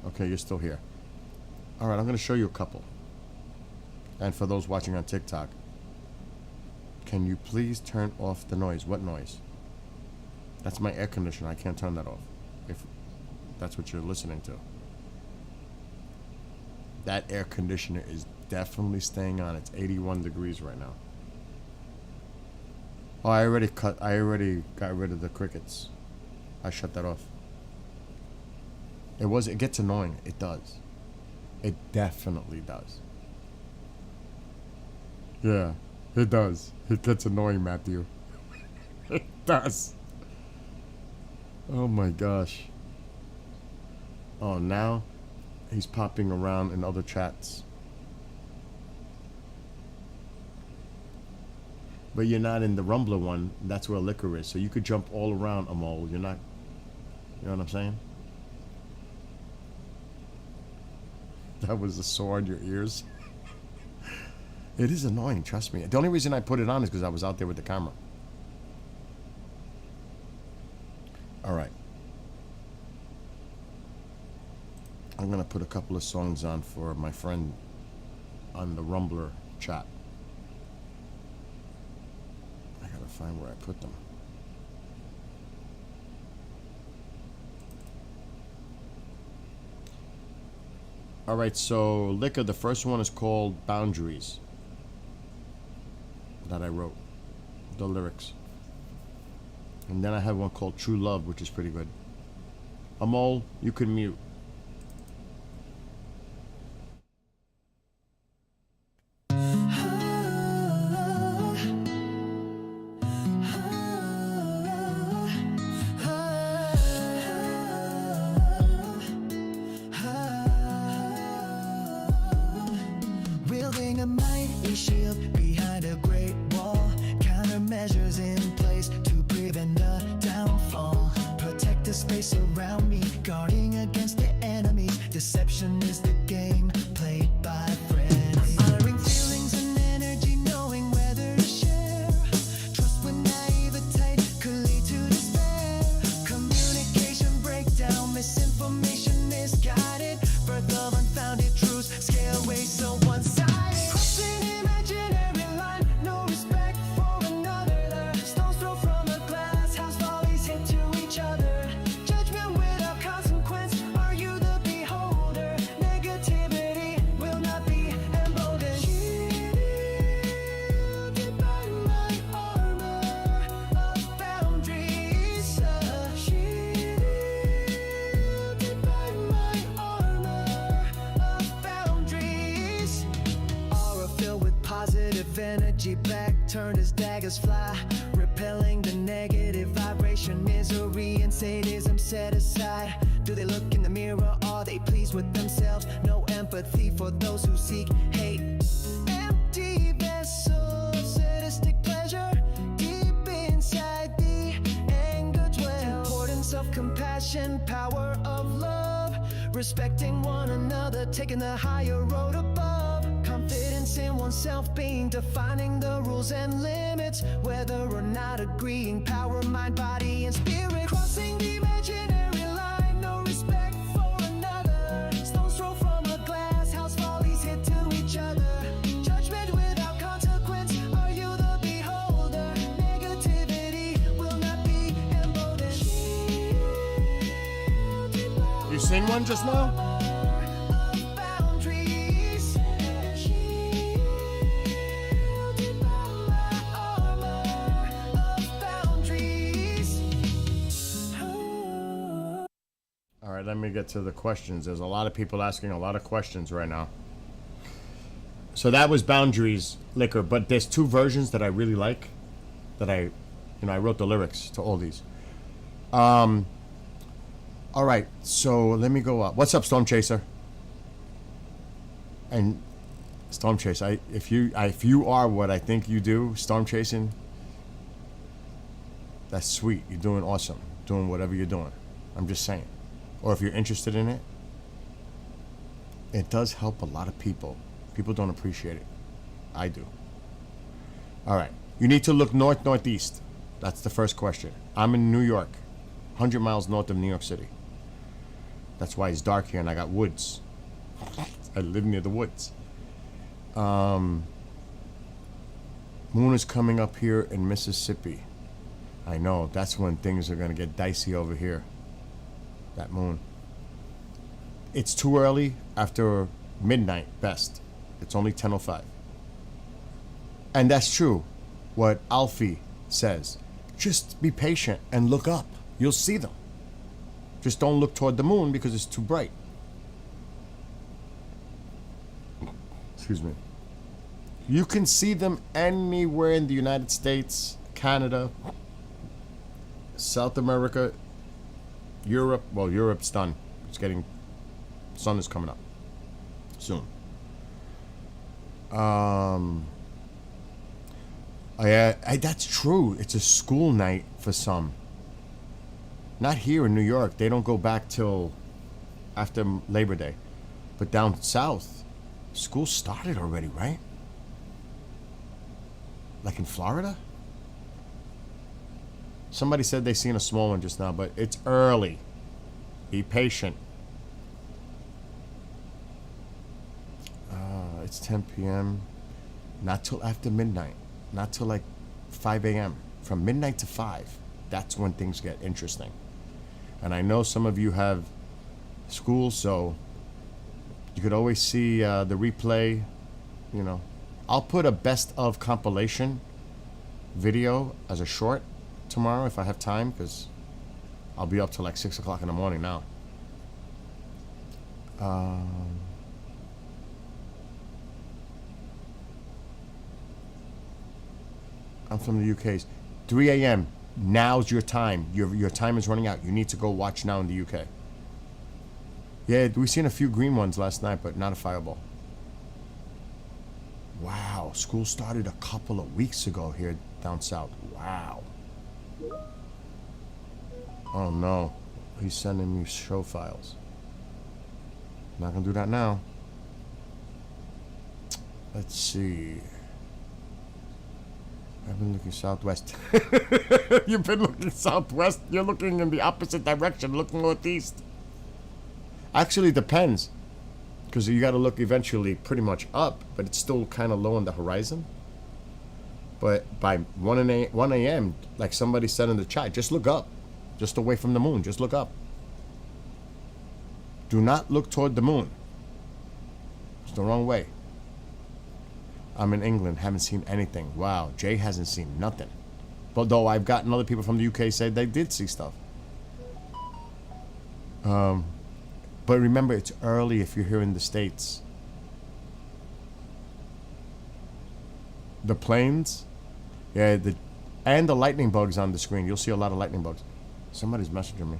Okay, you're still here. All right, I'm going to show you a couple. And for those watching on TikTok, can you please turn off the noise? What noise? That's my air conditioner. I can't turn that off. If that's what you're listening to. That air conditioner is definitely staying on. It's 81 degrees right now. Oh, I already got rid of the crickets. I shut that off. It gets annoying. It does. It definitely does. Yeah, it does. It gets annoying, Matthew. It does. Oh my gosh. Oh, now he's popping around in other chats. But you're not in the Rumbler one. That's where Liquor is. So you could jump all around a mole. You're not. You know what I'm saying? That was a sore in your ears. It is annoying, trust me. The only reason I put it on is because I was out there with the camera. All right. I'm going to put a couple of songs on for my friend on the Rumbler chat. I got to find where I put them. All right, so Liquor, the first one is called Boundaries. That I wrote. The lyrics. And then I have one called True Love, which is pretty good. Amol, you can mute. Wielding a mighty shield behind a great wall, countermeasures in place to prevent a downfall. Protect the space around me, guarding against the enemy. Deception is the game played by friends. Honoring feelings and energy, knowing whether to share. Trust when naivete could lead to despair. Communication breakdown, misinformation misguided. Birth of unfounded truths, scale way so one-sided. Crossing imaginary line, no respect for another. Stones thrown from a glass house, volleys hit to each other. Judgment without consequence, are you the beholder? Negativity will not be emboldened. Shielded by my armor of boundaries. Shielded by my armor of boundaries. Aura filled with positive energy, back turned as daggers fly, repelling the negative vibration. Misery and sadism set aside. Do they look in the mirror? Are they pleased with themselves? No empathy for those who seek hate. Empty vessels, sadistic pleasure. Deep inside the anger dwells. Importance of compassion, power of love. Respecting one another, taking the higher road above. Confidence in oneself being, defining the rules and limits. Whether or not agreeing, power, mind, body, and spirit. Crossing the imaginary line, no respect for another. Stones thrown from a glass house, volleys hit to each other. Judgment without consequence, are you the beholder? Negativity will not be emboldened. You sing one just now? Of boundaries. Shielded by my armor of boundaries. All right, let me get to the questions. There's a lot of people asking a lot of questions right now. So that was Boundaries, Liquor, but there's two versions that I really like. That I wrote the lyrics to all these. All right, so let me go up. What's up, Storm Chaser? And Storm Chaser, if you are what I think you do, storm chasing, that's sweet. You're doing awesome. Doing whatever you're doing. I'm just saying. or if you're interested in it, it does help a lot of people. People don't appreciate it. I do. All right. You need to look northeast. That's the first question. I'm in New York, 100 miles north of New York City. That's why it's dark here and I got woods. I live near the woods. Moon is coming up here in Mississippi. I know, that's when things are going to get dicey over here. That moon. It's too early after midnight, best. It's only 10:05. And that's true. What Alfie says. Just be patient and look up. You'll see them. Just don't look toward the moon because it's too bright. Excuse me. You can see them anywhere in the United States, Canada, South America, Europe. Well, Europe's done. It's getting... sun is coming up soon. That's true. It's a school night for some. Not here in New York. They don't go back till after Labor Day. But down south, school started already, right? Like in Florida? Somebody said they seen a small one just now, but it's early. Be patient. It's 10 p.m. Not till after midnight. Not till like 5 a.m. From midnight to 5. That's when things get interesting. And I know some of you have school, so you could always see the replay. You know, I'll put a best of compilation video as a short tomorrow if I have time, because I'll be up till like 6 o'clock in the morning now. I'm from the UK. 3 a.m. Now's your time. Your time is running out. You need to go watch now in the UK. Yeah, we seen a few green ones last night, but not a fireball. Wow, school started a couple of weeks ago here down south. Wow. Oh no, he's sending me show files. Not gonna do that now. Let's see. I've been looking southwest. You've been looking southwest. You're looking in the opposite direction, looking northeast. Actually, it depends. Because you got to look eventually pretty much up, but it's still kind of low on the horizon. But by 1 a.m., like somebody said in the chat, just look up. Just away from the moon. Just look up. Do not look toward the moon. It's the wrong way. I'm in England, haven't seen anything. Wow, Jay hasn't seen nothing. But though I've gotten other people from the UK say they did see stuff. But remember, it's early if you're here in the States. The planes, yeah, and the lightning bugs on the screen. You'll see a lot of lightning bugs. Somebody's messaging me.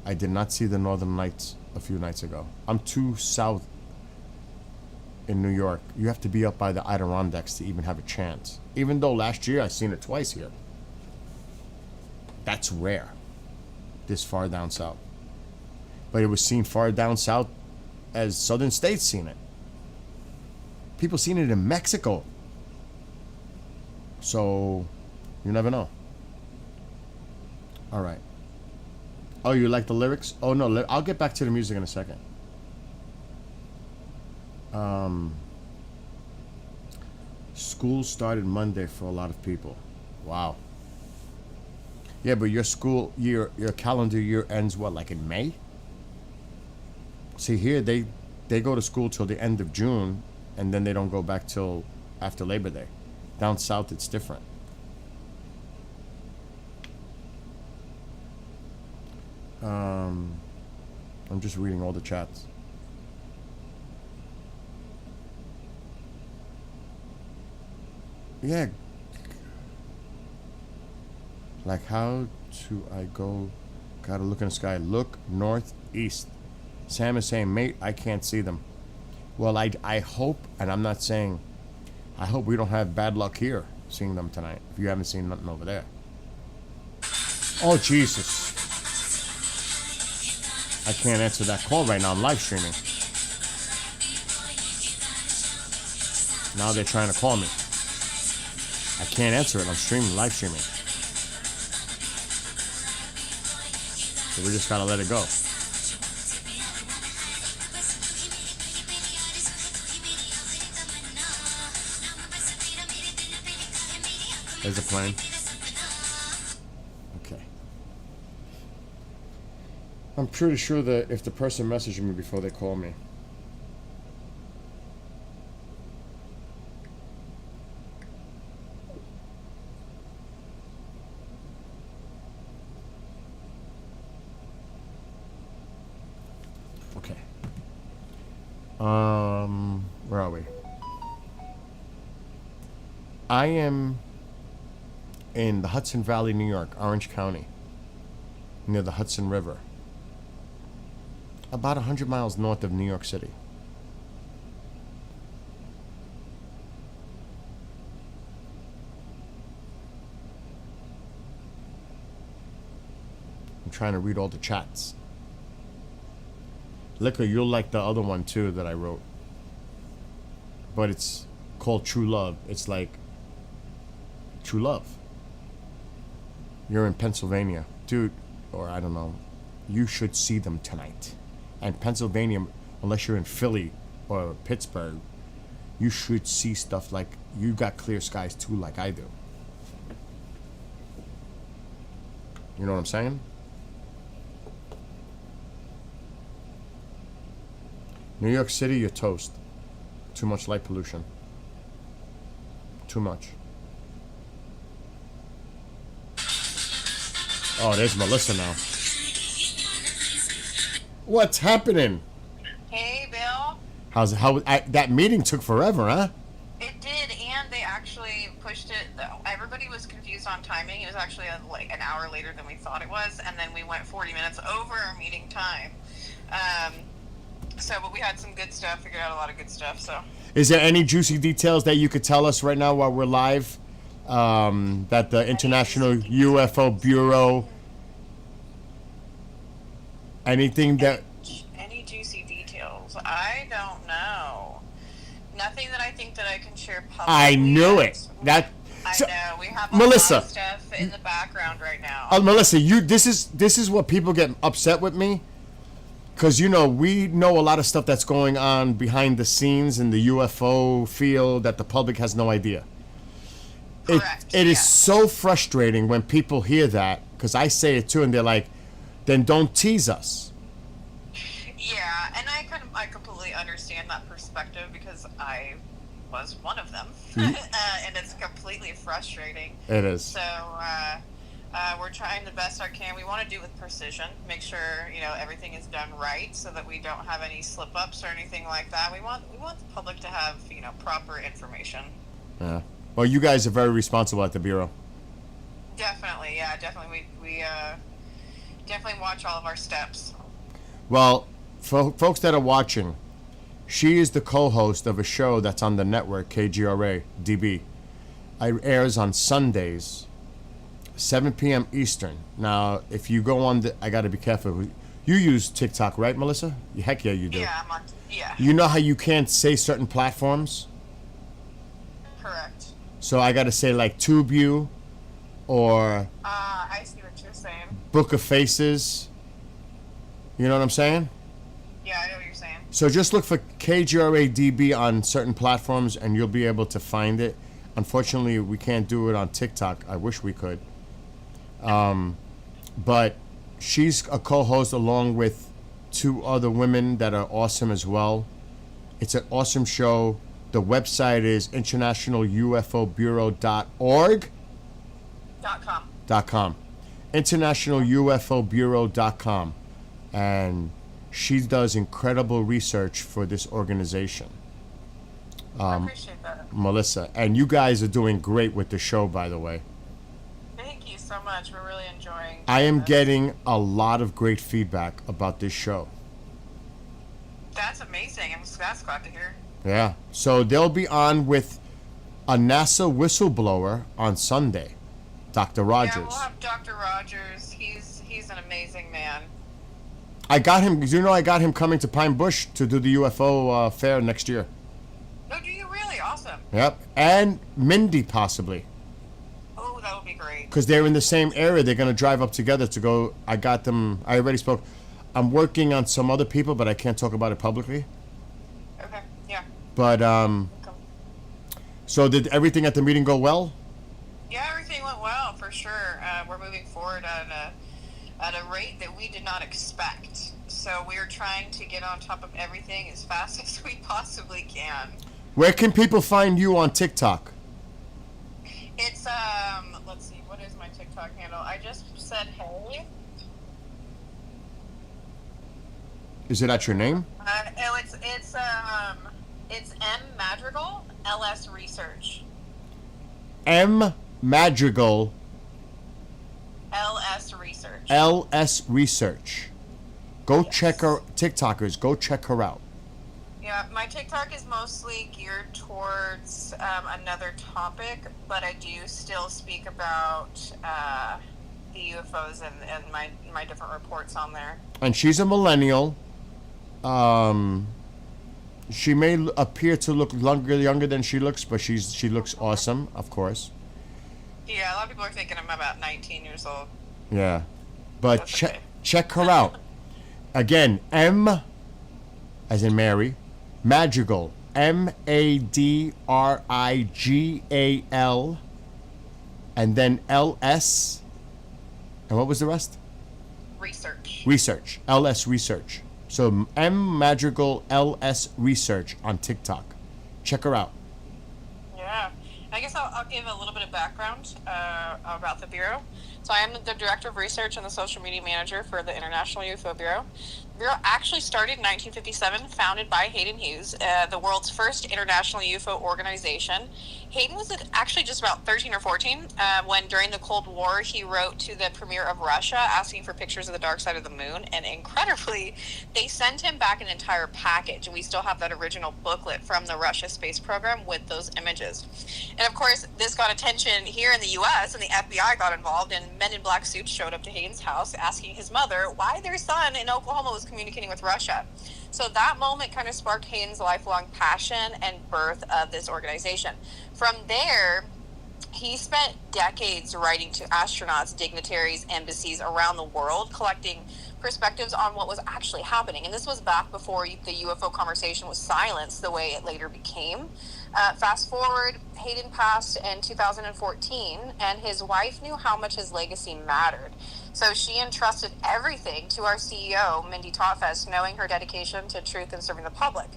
I did not see the Northern Lights a few nights ago. I'm too south in New York. You have to be up by the Adirondacks to even have a chance. Even though last year I seen it twice here. That's rare. This far down south. But it was seen far down south as southern states seen it. People seen it in Mexico. So, you never know. All right. Oh, you like the lyrics? Oh, no, I'll get back to the music in a second. School started Monday for a lot of people. Wow. Yeah, but your school year, your calendar year ends what, like in May? See, here they go to school till the end of June, and then they don't go back till after Labor Day. Down south, it's different. I'm just reading all the chats. Yeah. Like, how do I go? Gotta look in the sky. Look northeast. Sam is saying, mate, I can't see them. Well, I hope, and I'm not saying, I hope we don't have bad luck here seeing them tonight. If you haven't seen nothing over there. Oh, Jesus. I can't answer that call right now. I'm live streaming. Now they're trying to call me. I can't answer it. I'm streaming, live streaming. So we just gotta let it go. There's a plane. Okay. I'm pretty sure that if the person messaged me before they call me. Okay. Where are we? I am in the Hudson Valley, New York, Orange County, near the Hudson River. About 100 miles north of New York City. I'm trying to read all the chats. Liquor, you'll like the other one too that I wrote. But it's called True Love. It's like True Love. You're in Pennsylvania. Dude, or I don't know. You should see them tonight. And Pennsylvania, unless you're in Philly or Pittsburgh, you should see stuff like, you got clear skies too, like I do. You know what I'm saying? New York City, you're toast. Too much light pollution. Too much. Oh, there's Melissa now. What's happening? Hey, Bill. That meeting took forever, huh? It did, and they actually pushed it. Everybody was confused on timing. It was actually like an hour later than we thought it was, and then we went 40 minutes over our meeting time. But we had some good stuff. Figured out a lot of good stuff. So, is there any juicy details that you could tell us right now while we're live? That the International UFO Bureau. Anything that. Any juicy details? I don't know. Nothing that I think that I can share publicly. I knew it. I know we have a Melissa, lot of stuff in the background right now. Melissa, this is what people get upset with me, because we know a lot of stuff that's going on behind the scenes in the UFO field that the public has no idea. Correct. It is so frustrating when people hear that, because I say it too, and they're like, then don't tease us. Yeah, and I completely understand that perspective because I was one of them, and it's completely frustrating. It is. So we're trying the best I can. We want to do it with precision, make sure everything is done right, so that we don't have any slip-ups or anything like that. We want the public to have proper information. Yeah. Well, you guys are very responsible at the Bureau. Definitely, yeah, definitely. We definitely watch all of our steps. Well, for folks that are watching, she is the co-host of a show that's on the network, KGRA DB. It airs on Sundays, 7 p.m. Eastern. Now, if you go on I got to be careful. You use TikTok, right, Melissa? Heck yeah, you do. Yeah, I'm on. Yeah. You know how you can't say certain platforms? Correct. So I got to say like TubeU or I see what you're saying. Book of Faces. You know what I'm saying? Yeah, I know what you're saying. So just look for KGRA DB on certain platforms and you'll be able to find it. Unfortunately, we can't do it on TikTok. I wish we could. But she's a co-host along with two other women that are awesome as well. It's an awesome show. The website is internationalufobureau.org. .com. internationalufobureau.com. And she does incredible research for this organization. I appreciate that. Melissa. And you guys are doing great with the show, by the way. Thank you so much. We're really enjoying I am this. getting a lot of great feedback about this show. That's amazing. That's glad to hear. Yeah. So they'll be on with a NASA whistleblower on Sunday. Dr. Yeah, Rogers. we'll have Dr. Rogers. He's an amazing man. I got him. You know, I got him coming to Pine Bush to do the UFO fair next year. Oh, do you really? Awesome. Yep, and Mindy possibly, Oh, that would be great. because they're in the same area. They're gonna drive up together to go. I got them. I already spoke. I'm working on some other people, but I can't talk about it publicly. Okay, yeah. But Okay. so did everything at the meeting go well? Yeah, everything went well for sure. We're moving forward at a rate that we did not expect. So we're trying to get on top of everything as fast as we possibly can. Where can people find you on TikTok? It's let's see, what is my TikTok handle? I just said hey. Is it at your name? Oh, it's M Madrigal LS Research. M Madrigal LS Research. LS Research. Go check her TikTokers. Go check her out. Yeah, my TikTok is mostly geared towards another topic, but I do still speak about the UFOs and my different reports on there. And she's a millennial. She may appear to look younger than she looks, but she looks awesome, of course. Yeah, a lot of people are thinking I'm about 19 years old. Yeah, but That's okay. check her out. Again, M, as in Mary, Madrigal, Madrigal, and then LS, and what was the rest? Research, LS Research. So M Madrigal LS Research on TikTok. Check her out. Yeah. I guess I'll give a little bit of background about the Bureau. So I am the Director of Research and the Social Media Manager for the International UFO Bureau. The Bureau actually started in 1957, founded by Hayden Hughes, the world's first international UFO organization. Hayden was actually just about 13 or 14 when, during the Cold War, he wrote to the Premier of Russia asking for pictures of the dark side of the moon. And incredibly, they sent him back an entire package. And we still have that original booklet from the Russia space program with those images. And of course, this got attention here in the U.S., and the FBI got involved, and men in black suits showed up to Hayden's house asking his mother why their son in Oklahoma was communicating with Russia. So that moment kind of sparked Hayden's lifelong passion and birth of this organization. From there, he spent decades writing to astronauts, dignitaries, embassies around the world, collecting perspectives on what was actually happening. And this was back before the UFO conversation was silenced the way it later became. Fast forward, Hayden passed in 2014, and his wife knew how much his legacy mattered. So she entrusted everything to our CEO, Mindy Totfest, knowing her dedication to truth and serving the public.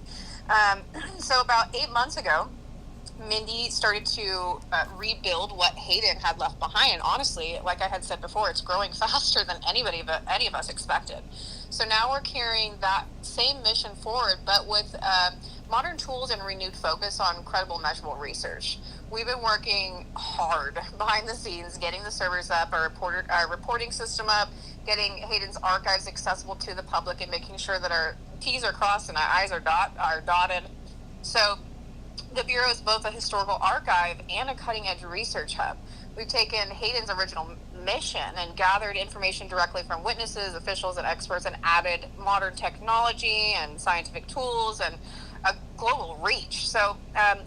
So about 8 months ago, Mindy started to rebuild what Hayden had left behind. And honestly, like I had said before, it's growing faster than any of us expected. So now we're carrying that same mission forward, but with modern tools and renewed focus on credible, measurable research. We've been working hard behind the scenes, getting the servers up, our reporting system up, getting Hayden's archives accessible to the public, and making sure that our T's are crossed and our I's are dotted. So the Bureau is both a historical archive and a cutting-edge research hub. We've taken Hayden's original mission and gathered information directly from witnesses, officials, and experts, and added modern technology and scientific tools and a global reach. So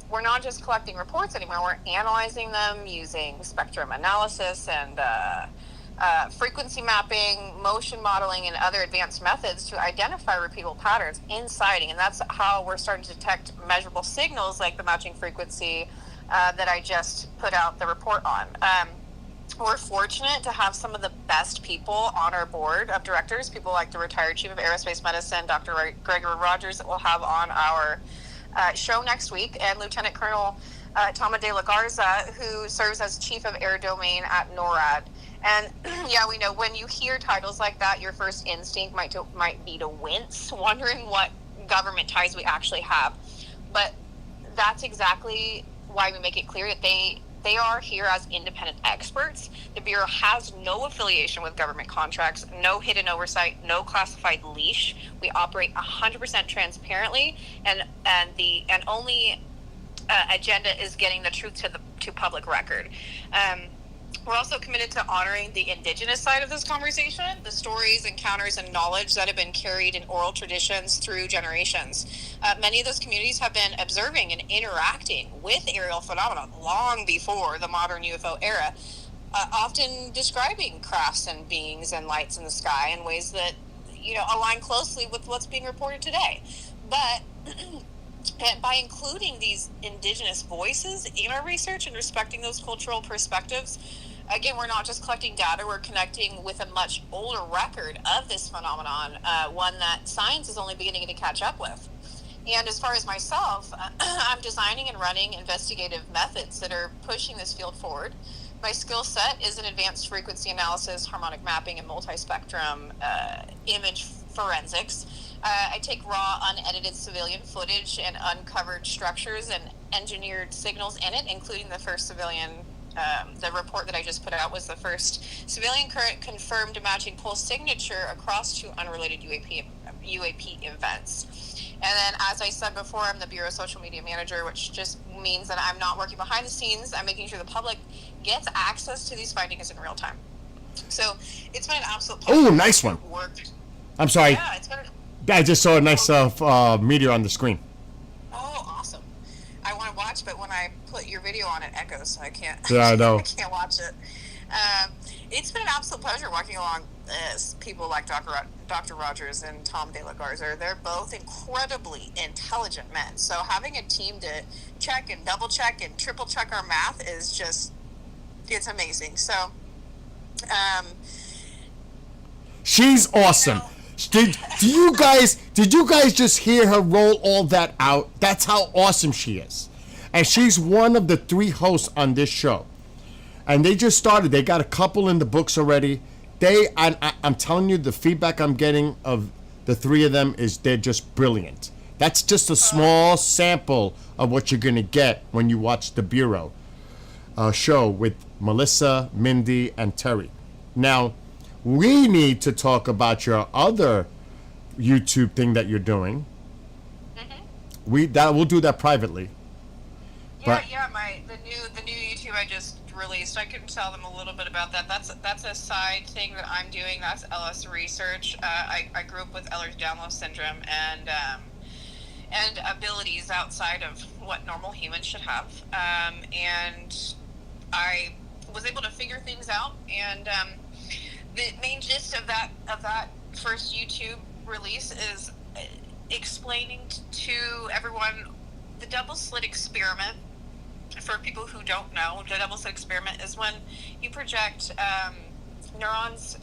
we're not just collecting reports anymore, we're analyzing them using spectrum analysis and frequency mapping, motion modeling, and other advanced methods to identify repeatable patterns in sighting. And that's how we're starting to detect measurable signals like the matching frequency that I just put out the report on. We're fortunate to have some of the best people on our board of directors, people like the retired Chief of Aerospace Medicine, Dr. Gregory Rogers, that we'll have on our show next week, and Lieutenant Colonel Tama de la Garza, who serves as Chief of Air Domain at NORAD. And yeah, we know when you hear titles like that, your first instinct might be to wince, wondering what government ties we actually have. But that's exactly why we make it clear that they are here as independent experts. The Bureau has no affiliation with government contracts, no hidden oversight, no classified leash. We operate 100% transparently, and only agenda is getting the truth to public record. We're also committed to honoring the indigenous side of this conversation, the stories, encounters, and knowledge that have been carried in oral traditions through generations. Many of those communities have been observing and interacting with aerial phenomena long before the modern UFO era, often describing crafts and beings and lights in the sky in ways that, align closely with what's being reported today. But and by including these indigenous voices in our research and respecting those cultural perspectives, again, we're not just collecting data, we're connecting with a much older record of this phenomenon, one that science is only beginning to catch up with. And as far as myself, I'm designing and running investigative methods that are pushing this field forward. My skill set is in advanced frequency analysis, harmonic mapping, and multispectrum image forensics. I take raw, unedited civilian footage and uncovered structures and engineered signals in it, including the first civilian. The report that I just put out was the first civilian current confirmed matching pulse signature across two unrelated UAP events. And then, as I said before, I'm the Bureau Social Media Manager, which just means that I'm not working behind the scenes. I'm making sure the public gets access to these findings in real time. So it's been an absolute pleasure. Oh, nice one. I'm sorry. Yeah, it's been. I just saw a nice meteor on the screen. Oh, awesome. I want to watch, but when I put your video on, it echoes, so I can't. Yeah, I know. I can't watch it. It's been an absolute pleasure walking along people like Dr. Rogers and Tom De La Garza. They're both incredibly intelligent men. So having a team to check and double check and triple check our math is just, it's amazing. So, she's awesome. Did you guys just hear her roll all that out? That's how awesome she is. And she's one of the 3 hosts on this show. And they just started. They got a couple in the books already. I'm telling you, the feedback I'm getting of the 3 of them is they're just brilliant. That's just a small sample of what you're going to get when you watch the Bureau show with Melissa, Mindy, and Terry. Now, we need to talk about your other YouTube thing that you're doing. Mm-hmm. We'll do that privately. Yeah, the new YouTube I just released. I can tell them a little bit about that. That's a side thing that I'm doing. That's LS research. I grew up with Ehlers-Danlos syndrome and abilities outside of what normal humans should have. And I was able to figure things out. And the main gist of that first YouTube release is explaining to everyone the double slit experiment. For people who don't know, the double slit experiment is when you project neurons,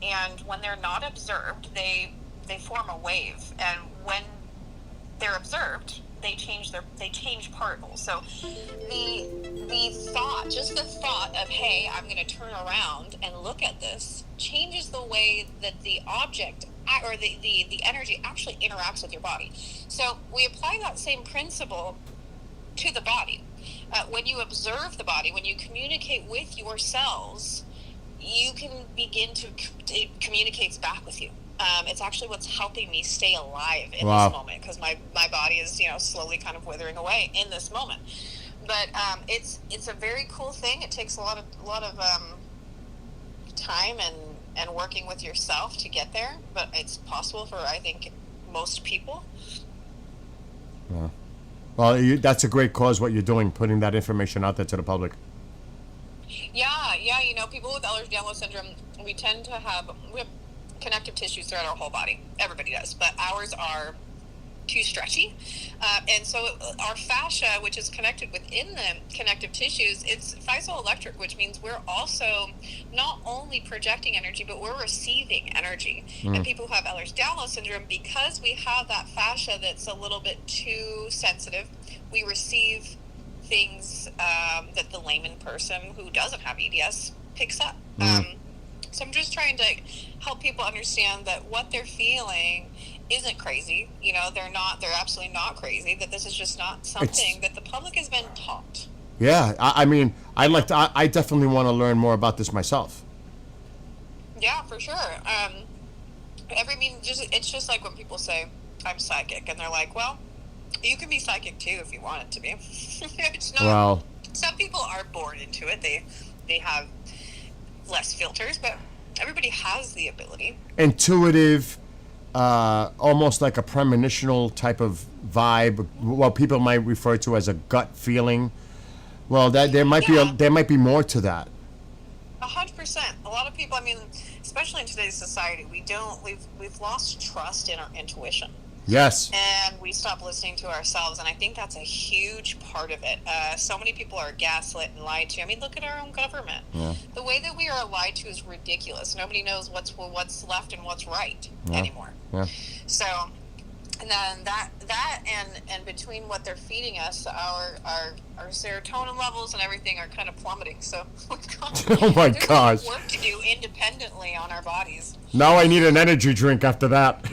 and when they're not observed, they form a wave, and when they're observed, they change particles. So the thought of, hey, I'm going to turn around and look at this, changes the way that the object or the energy actually interacts with your body. So we apply that same principle to the body. When you observe the body, when you communicate with your cells, you can begin to, it communicates back with you. It's actually what's helping me stay alive in this moment, because my body is, slowly kind of withering away in this moment. But it's a very cool thing. It takes a lot of time and working with yourself to get there, but it's possible for, I think, most people. Yeah. Well, that's a great cause, what you're doing, putting that information out there to the public. Yeah, people with Ehlers-Danlos syndrome, we tend to have connective tissues throughout our whole body. Everybody does, but ours are too stretchy. And so our fascia, which is connected within the connective tissues, it's piezoelectric, which means we're also not only projecting energy, but we're receiving energy. And people who have Ehlers-Danlos syndrome, because we have that fascia that's a little bit too sensitive, we receive things that the layman person who doesn't have EDS picks up. So I'm just trying to help people understand that what they're feeling isn't crazy. They're absolutely not crazy, that this is just not something that the public has been taught. Yeah, I definitely want to learn more about this myself. Yeah, for sure. It's just like when people say, I'm psychic, and they're like, well, you can be psychic too if you want it to be. It's not. Well, some people are born into it. they have less filters, but everybody has the ability. Intuitive, almost like a premonitional type of vibe, what people might refer to as a gut feeling. Well, that there might be more to that. 100%. A lot of people, I mean, especially in today's society, we've lost trust in our intuition. Yes. And we stop listening to ourselves, and I think that's a huge part of it. So many people are gaslit and lied to. I mean, look at our own government. Yeah. The way that we are lied to is ridiculous. Nobody knows what's left and what's right anymore. Yeah. So, and then that and between what they're feeding us, our serotonin levels and everything are kind of plummeting. So we've got Oh my there's gosh. work to do independently on our bodies. Now I need an energy drink after that.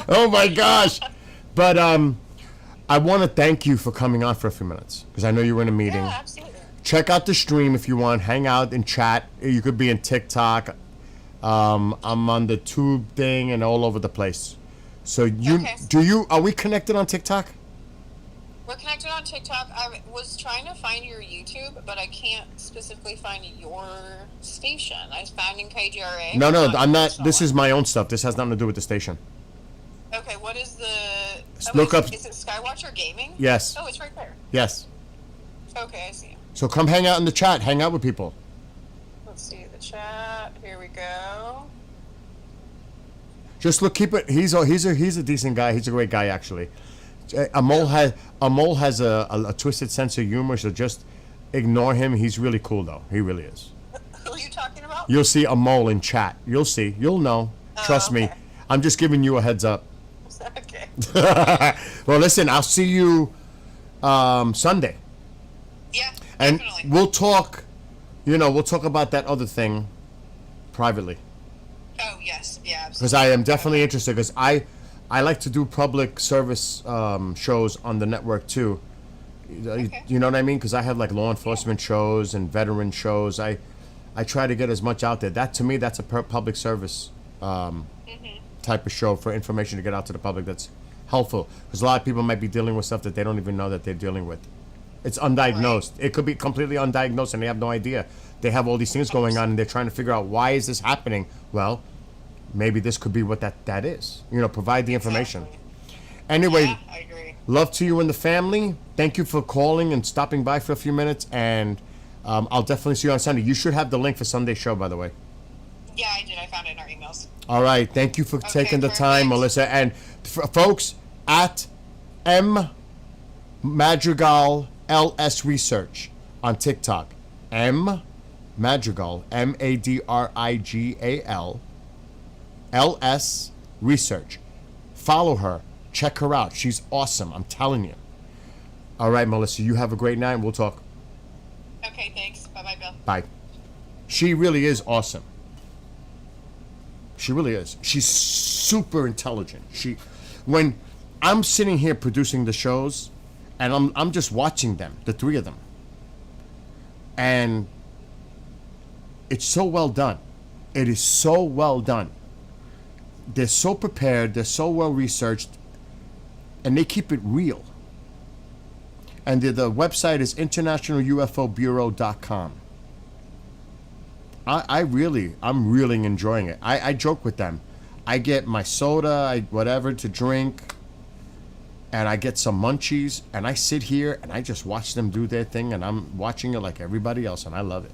Oh my gosh. But I want to thank you for coming on for a few minutes because I know you were in a meeting. Yeah, absolutely. Check out the stream if you want. Hang out and chat. You could be in TikTok. I'm on the tube thing and all over the place. So are we connected on TikTok? We're connected on TikTok. I was trying to find your YouTube, but I can't specifically find your station. I found in KGRA. No, I'm not. This is my own stuff. This has nothing to do with the station. Okay, what is the... Look up... Is it Skywatcher Gaming? Yes. Oh, it's right there. Yes. Okay, I see. So come hang out in the chat. Hang out with people. Let's see the chat. Here we go. Just look, keep it. He's a decent guy. He's a great guy, actually. A mole has a twisted sense of humor, so just ignore him. He's really cool, though. He really is. Who are you talking about? You'll see a mole in chat. You'll see. You'll know. Trust me. I'm just giving you a heads up. Okay. Well, listen. I'll see you Sunday. Yeah, And definitely. we'll talk. We'll talk about that other thing privately. Oh, yes. Yeah, absolutely. Because I am definitely interested. Because I like to do public service shows on the network too. Okay. You know what I mean? Because I have like law enforcement shows and veteran shows. I try to get as much out there. That to me, that's a public service type of show for information to get out to the public. That's helpful because a lot of people might be dealing with stuff that they don't even know that they're dealing with. It's undiagnosed. Right. It could be completely undiagnosed and they have no idea. They have all these things going on and they're trying to figure out why is this happening. Well, maybe this could be what that is. Provide the information. Exactly. Anyway, Yeah, I agree. love to you and the family. Thank you for calling and stopping by for a few minutes. And I'll definitely see you on Sunday. You should have the link for Sunday's show, by the way. Yeah, I did. I found it in our emails. All right. Thank you for taking the time, perfect. Melissa. And folks, at M Madrigal LS Research on TikTok. M Madrigal, MADRIGAL LS Research. Follow her. Check her out. She's awesome. I'm telling you. All right, Melissa. You have a great night. We'll talk. Okay, thanks. Bye-bye, Bill. Bye. She really is awesome. She really is. She's super intelligent. When I'm sitting here producing the shows, and I'm just watching them, the three of them, and it's so well done. It is so well done. They're so prepared. They're so well researched, and they keep it real. And the website is internationalUFObureau.com. I'm really enjoying it. I joke with them. I get my soda, whatever to drink, and I get some munchies, and I sit here and I just watch them do their thing, and I'm watching it like everybody else, and I love it.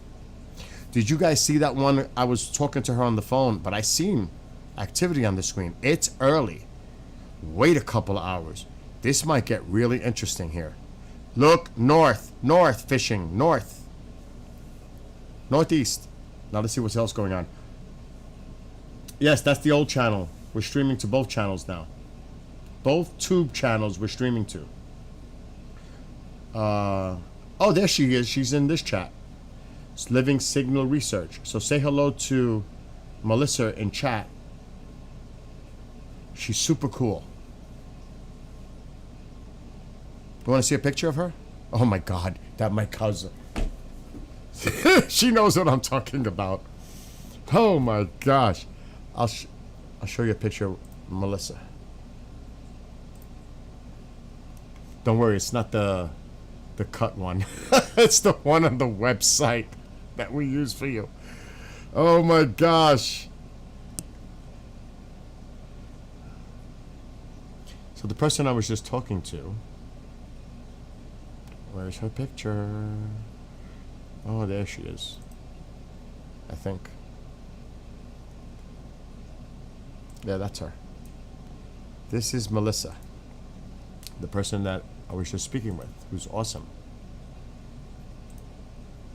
Did you guys see that one? I was talking to her on the phone, but I seen activity on the screen. It's early. Wait a couple of hours. This might get really interesting here. Look, north fishing, northeast. Now let's see what else going on. Yes, that's the old channel. We're streaming to both channels now. Both tube channels we're streaming to. Oh, there she is. She's in this chat. It's Living Signal Research. So say hello to Melissa in chat. She's super cool. You want to see a picture of her? Oh my God, that's my cousin. She knows what I'm talking about. Oh my gosh. I'll show you a picture of Melissa. Don't worry, it's not the The cut one. It's the one on the website that we use for you. Oh my gosh. So the person I was just talking to, where's her picture? Oh, there she is. I think. Yeah, that's her. This is Melissa, the person that I was just speaking with, who's awesome.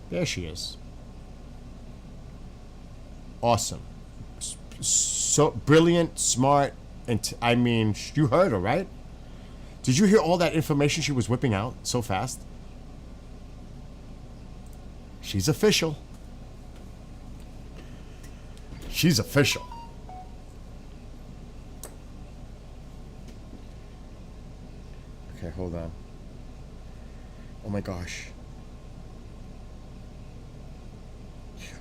There she is. Awesome. So brilliant, smart, and I mean, you heard her, right? Did you hear all that information she was whipping out so fast? She's official. She's official. Okay, hold on. Oh my gosh.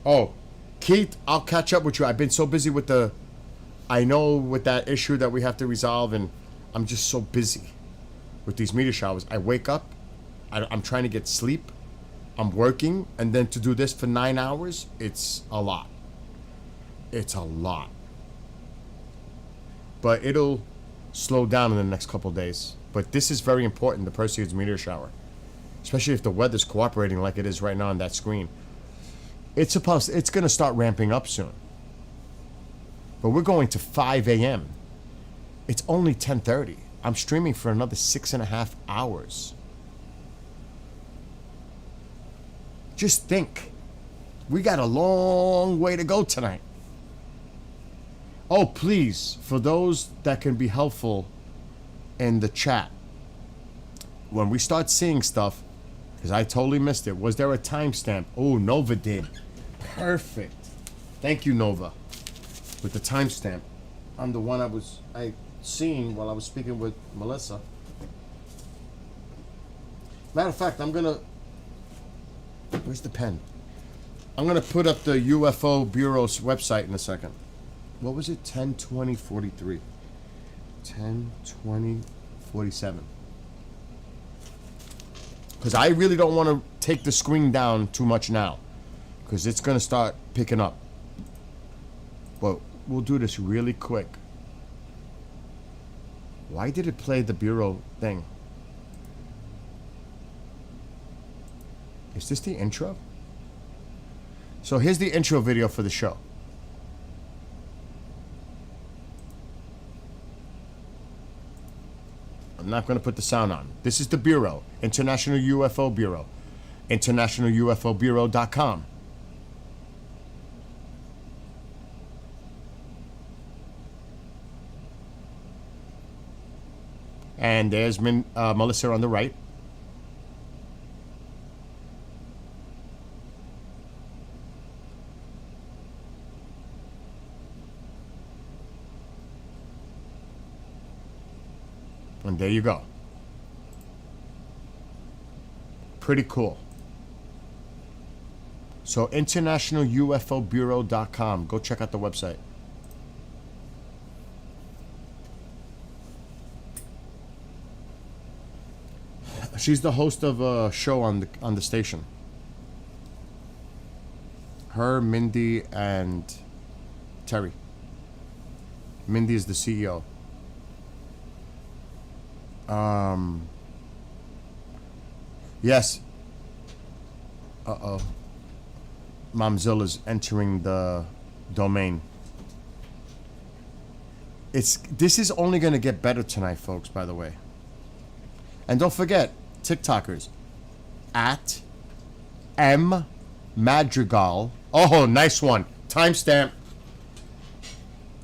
Oh, Keith, I'll catch up with you. I've been so busy with with that issue that we have to resolve, and I'm just so busy with these meteor showers. I wake up, I'm trying to get sleep, I'm working, and then to do this for 9 hours, it's a lot. It's a lot. But it'll slow down in the next couple days. But this is very important, the Perseids Meteor shower. Especially if the weather's cooperating like it is right now on that screen. It's going to start ramping up soon. But we're going to 5 a.m. It's only 10:30. I'm streaming for another 6.5 hours. Just think. We got a long way to go tonight. Oh, please, for those that can be helpful in the chat, when we start seeing stuff, because I totally missed it, was there a timestamp? Oh, Nova did. Perfect. Thank you, Nova, with the timestamp on the one I seen while I was speaking with Melissa. Matter of fact, I'm gonna. Where's the pen? I'm gonna put up the UFO Bureau's website in a second. What was it? 10/20/43. 10/20/47. Because I really don't want to take the screen down too much now, because it's gonna start picking up. But we'll do this really quick. Why did it play the Bureau thing? Is this the intro? So here's the intro video for the show. I'm not going to put the sound on. This is the Bureau, International UFO Bureau, internationalUFObureau.com. And there's Melissa on the right. And there you go. Pretty cool. So internationalUFObureau.com. Go check out the website. She's the host of a show on the station. Her, Mindy, and Terry. Mindy is the CEO. Yes. Uh-oh. Momzilla's entering the domain. This is only going to get better tonight, folks, by the way. And don't forget, TikTokers, at M Madrigal. Oh, nice one. Timestamp.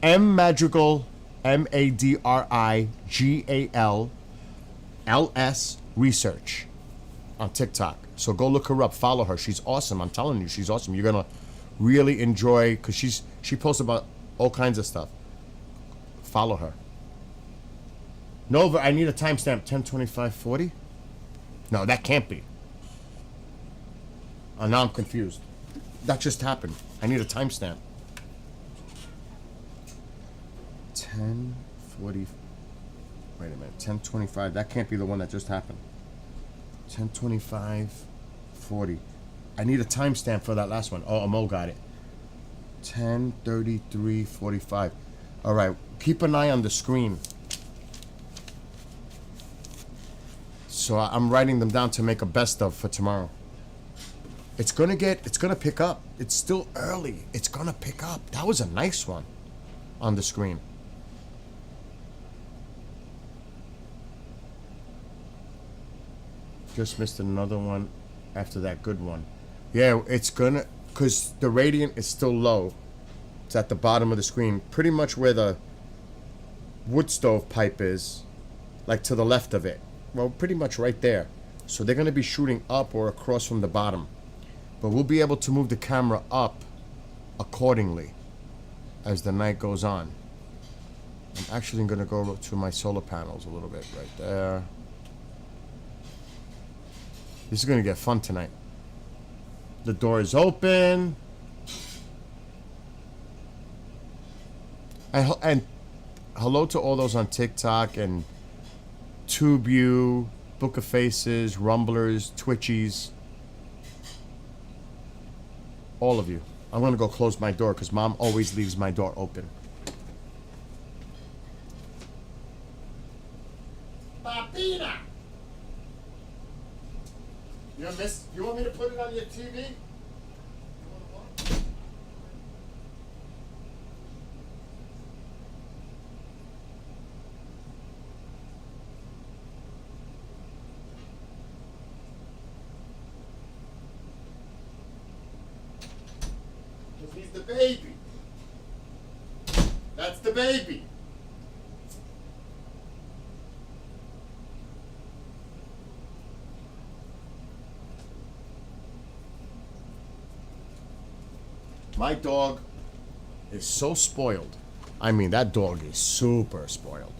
M Madrigal, MADRIGALLS Research on TikTok. So go look her up, follow her. She's awesome. I'm telling you, she's awesome. You're gonna really enjoy, because she posts about all kinds of stuff. Follow her. Nova, I need a timestamp. 10/25/40. No, that can't be. Oh, now I'm confused. That just happened. I need a timestamp. 10:40. Wait a minute. 10:25. That can't be the one that just happened. 10:25, 40. I need a timestamp for that last one. Oh, Amo got it. 10:33, 45. All right, keep an eye on the screen. So I'm writing them down to make a best of for tomorrow. It's gonna pick up. It's still early. It's gonna pick up. That was a nice one on the screen. Just missed another one after that good one. Yeah, it's gonna, because the radiant is still low. It's at the bottom of the screen, pretty much where the wood stove pipe is, like to the left of it. Well, pretty much right there. So they're gonna be shooting up or across from the bottom. But we'll be able to move the camera up accordingly as the night goes on. I'm actually gonna go to my solar panels a little bit right there. This is gonna get fun tonight. The door is open. And hello to all those on TikTok and TubeU, Book of Faces, Rumblers, Twitchies. All of you. I'm gonna go close my door because Mom always leaves my door open. Papina! You want me to put it on your TV? He's the baby. That's the baby. My dog is so spoiled. I mean, that dog is super spoiled.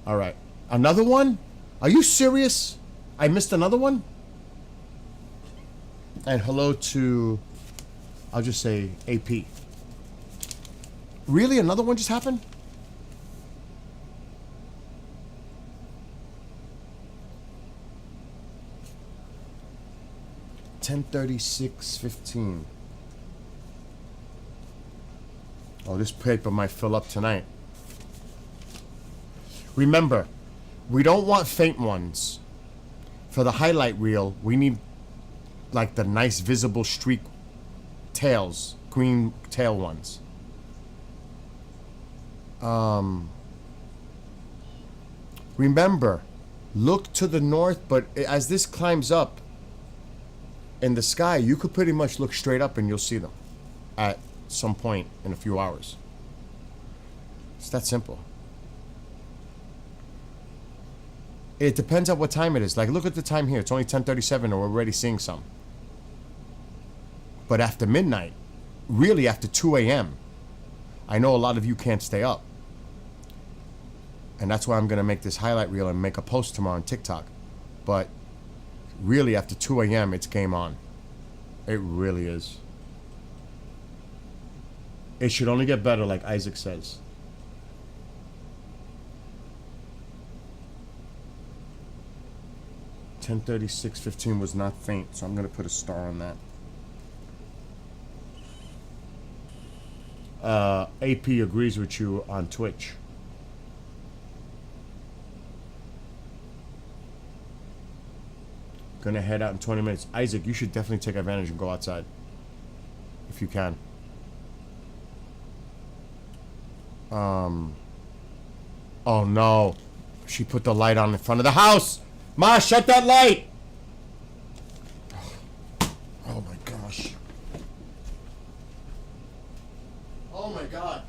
All right. Another one? Are you serious? I missed another one? And hello to, I'll just say AP. Really? Another one just happened? $10:36:15. Oh, this paper might fill up tonight. Remember, we don't want faint ones. For the highlight reel, we need like the nice visible streak tails, green tail ones. Remember, look to the north, but as this climbs up in the sky, you could pretty much look straight up and you'll see them at some point in a few hours. It's that simple. It depends on what time it is. Like, look at the time here. It's only 10:37 and we're already seeing some. But after midnight, really after 2 a.m., I know a lot of you can't stay up. And that's why I'm going to make this highlight reel and make a post tomorrow on TikTok. But really after 2 a.m., it's game on. It really is. It should only get better, like Isaac says. $10:36:15 was not faint, so I'm going to put a star on that. AP agrees with you on Twitch. Gonna head out in 20 minutes. Isaac, you should definitely take advantage and go outside. If you can. Oh no. She put the light on in front of the house! Ma, shut that light! Oh my gosh. Oh my god.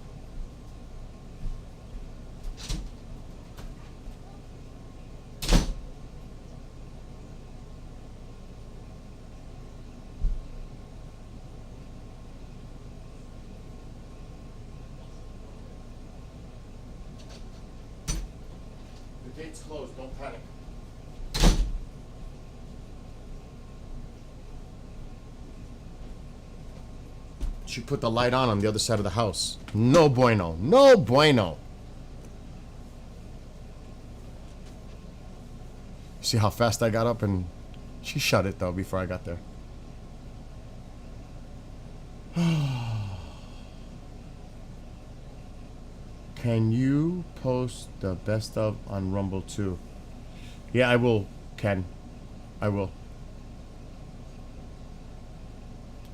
The gate's closed, don't panic. She put the light on the other side of the house. No bueno. No bueno. See how fast I got up, and she shut it though before I got there. Can you post the best of on Rumble too? Yeah, I will, Ken. I will.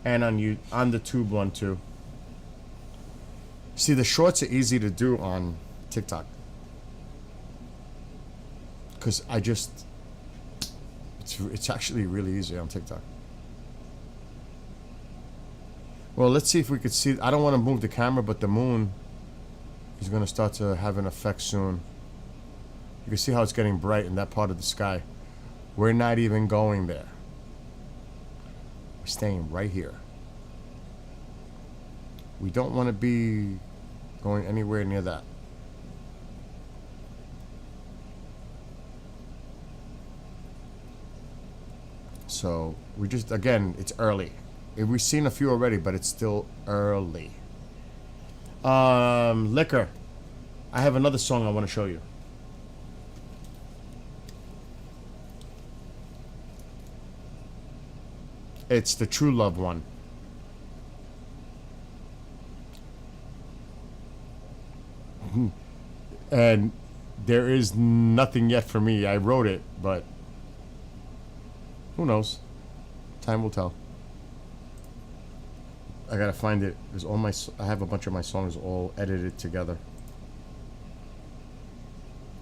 And on the tube one too. See, the shorts are easy to do on TikTok. Cause it's actually really easy on TikTok. Well, let's see if we could see. I don't want to move the camera, but the moon is going to start to have an effect soon. You can see how it's getting bright in that part of the sky. We're not even going there. We're staying right here. We don't want to be going anywhere near that. So we just, again, it's early. We've seen a few already, but it's still early. Liquor. I have another song I want to show you. It's the True Love one. And there is nothing yet for me. I wrote it, but who knows? Time will tell. I gotta find it. There's all my. I have a bunch of my songs all edited together,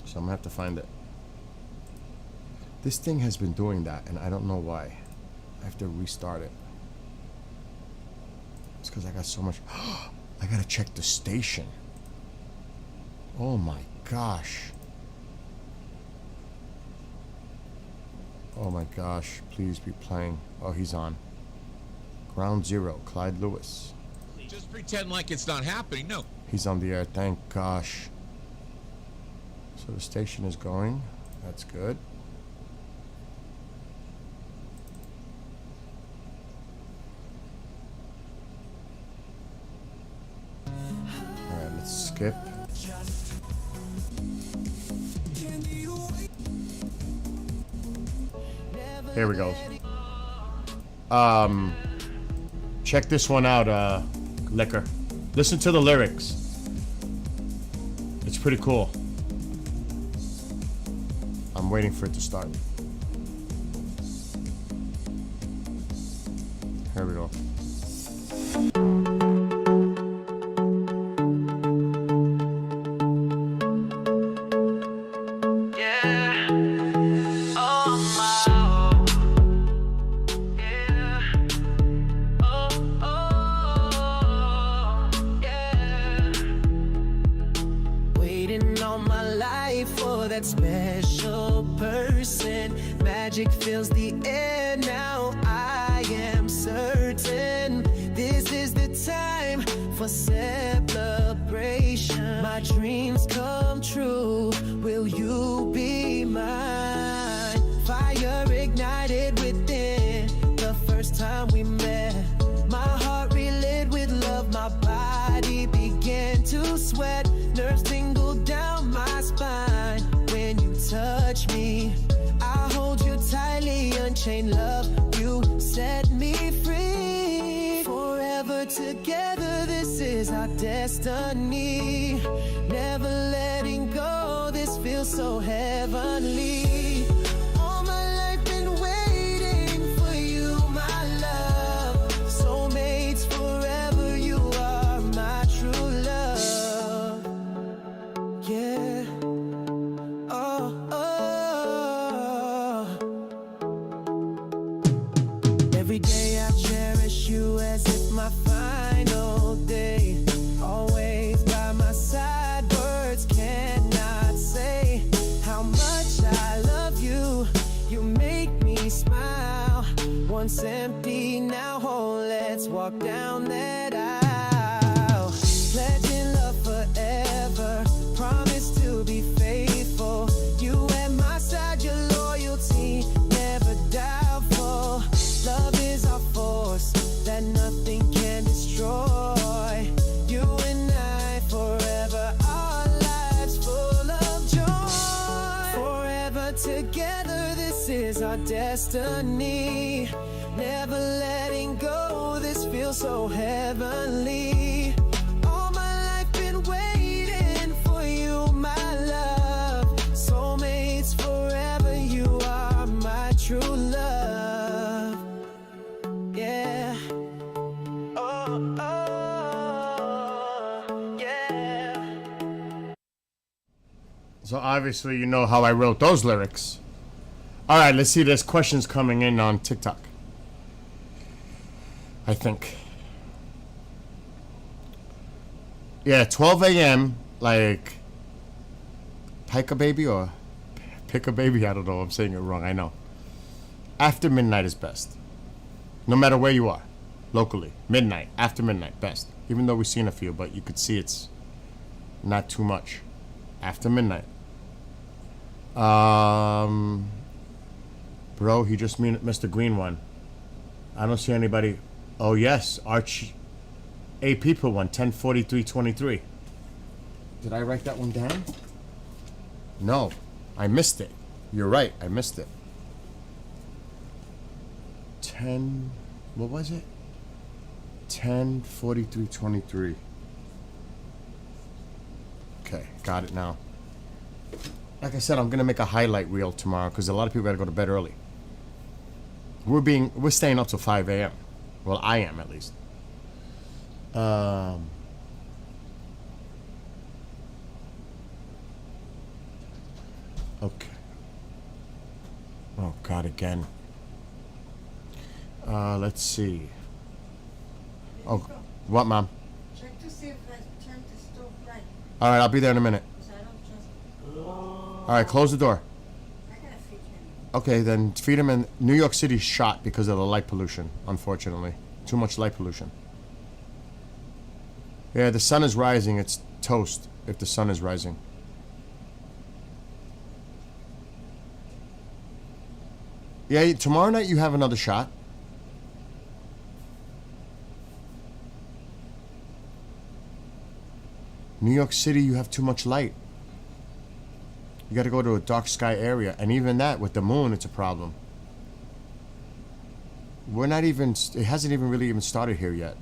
so I'm gonna have to find it. This thing has been doing that, and I don't know why. I have to restart it. It's because I got so much. I gotta check the station. Oh my gosh. Oh my gosh. Please be playing. Oh, he's on. Ground Zero, Clyde Lewis. Just pretend like it's not happening. No. He's on the air. Thank gosh. So the station is going. That's good. Alright, let's skip. Here we go. Check this one out, Liquor. Listen to the lyrics. It's pretty cool. I'm waiting for it to start. Here we go. Special person, magic fills the air now. I am certain this is the time for celebration. My dreams come true. Will you be mine? Fire ignited within the first time we met. My heart relit with love. My body began to sweat. Nerves tingled down my spine. When you touch me, I hold you tightly, unchained love, you set me free. Forever together, this is our destiny. Never letting go, this feels so heavenly. All my life been waiting for you, my love. Soulmates forever, you are my true love. Yeah. Every day I cherish you as if my final day. Always by my side, words cannot say how much I love you. You make me smile. Once empty, now whole. Let's walk down that aisle. Pledging love forever. Promise to be faithful. You at my side, your loyalty never doubtful. Love is our force that nothing can destroy. You and I forever, our lives full of joy. Forever together. this is our destiny. Never letting go, this feels so heavenly. All my life been waiting for you, my love. Soulmates forever, you are my true love. Yeah. Oh, oh, yeah. So obviously you know how I wrote those lyrics. Alright, let's see. There's questions coming in on TikTok. I think. Yeah, 12 a.m. like Pike a baby or pick a baby. I don't know. I'm saying it wrong. I know. After midnight is best. No matter where you are. Locally. Midnight. After midnight. Best. Even though we've seen a few, but you could see it's not too much. After midnight. Bro, he just missed the green one. I don't see anybody. Oh, yes. Arch. 8 people one. 10:43:23. Did I write that one down? No. I missed it. You're right. I missed it. 10. What was it? 10:43:23. Okay. Got it now. Like I said, I'm gonna make a highlight reel tomorrow because a lot of people gotta go to bed early. We're staying up till 5 a.m. Well, I am at least. Okay. Oh God, again. Let's see. Oh, what, Mom? Check to see if I turned the stove right. All right, I'll be there in a minute. Because I don't trust. All right, close the door. I gotta feed him. Okay, then feed him. In New York City's shot because of the light pollution. Unfortunately, too much light pollution. Yeah, the sun is rising. It's toast if the sun is rising. Yeah, tomorrow night you have another shot. New York City, you have too much light. You got to go to a dark sky area, and even that with the moon, it's a problem. We're not even. It hasn't even really even started here yet.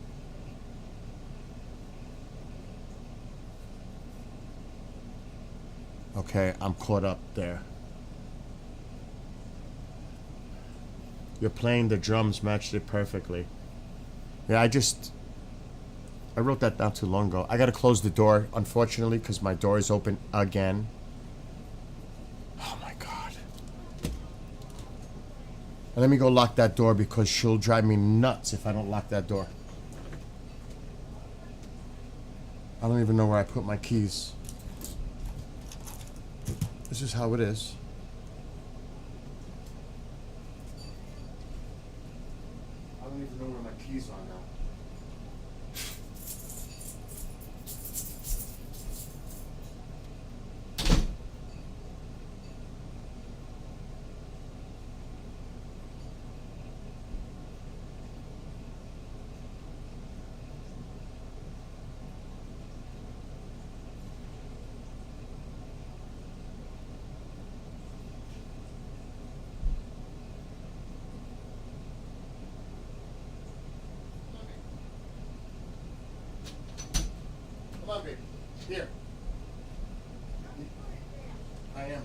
Okay, I'm caught up there. You're playing the drums, matched it perfectly. Yeah, I wrote that down too long ago. I gotta close the door, unfortunately, because my door is open again. Oh my God. And let me go lock that door because she'll drive me nuts if I don't lock that door. I don't even know where I put my keys. This is how it is. I don't even know where my keys are now. Come on, baby. Here. I am.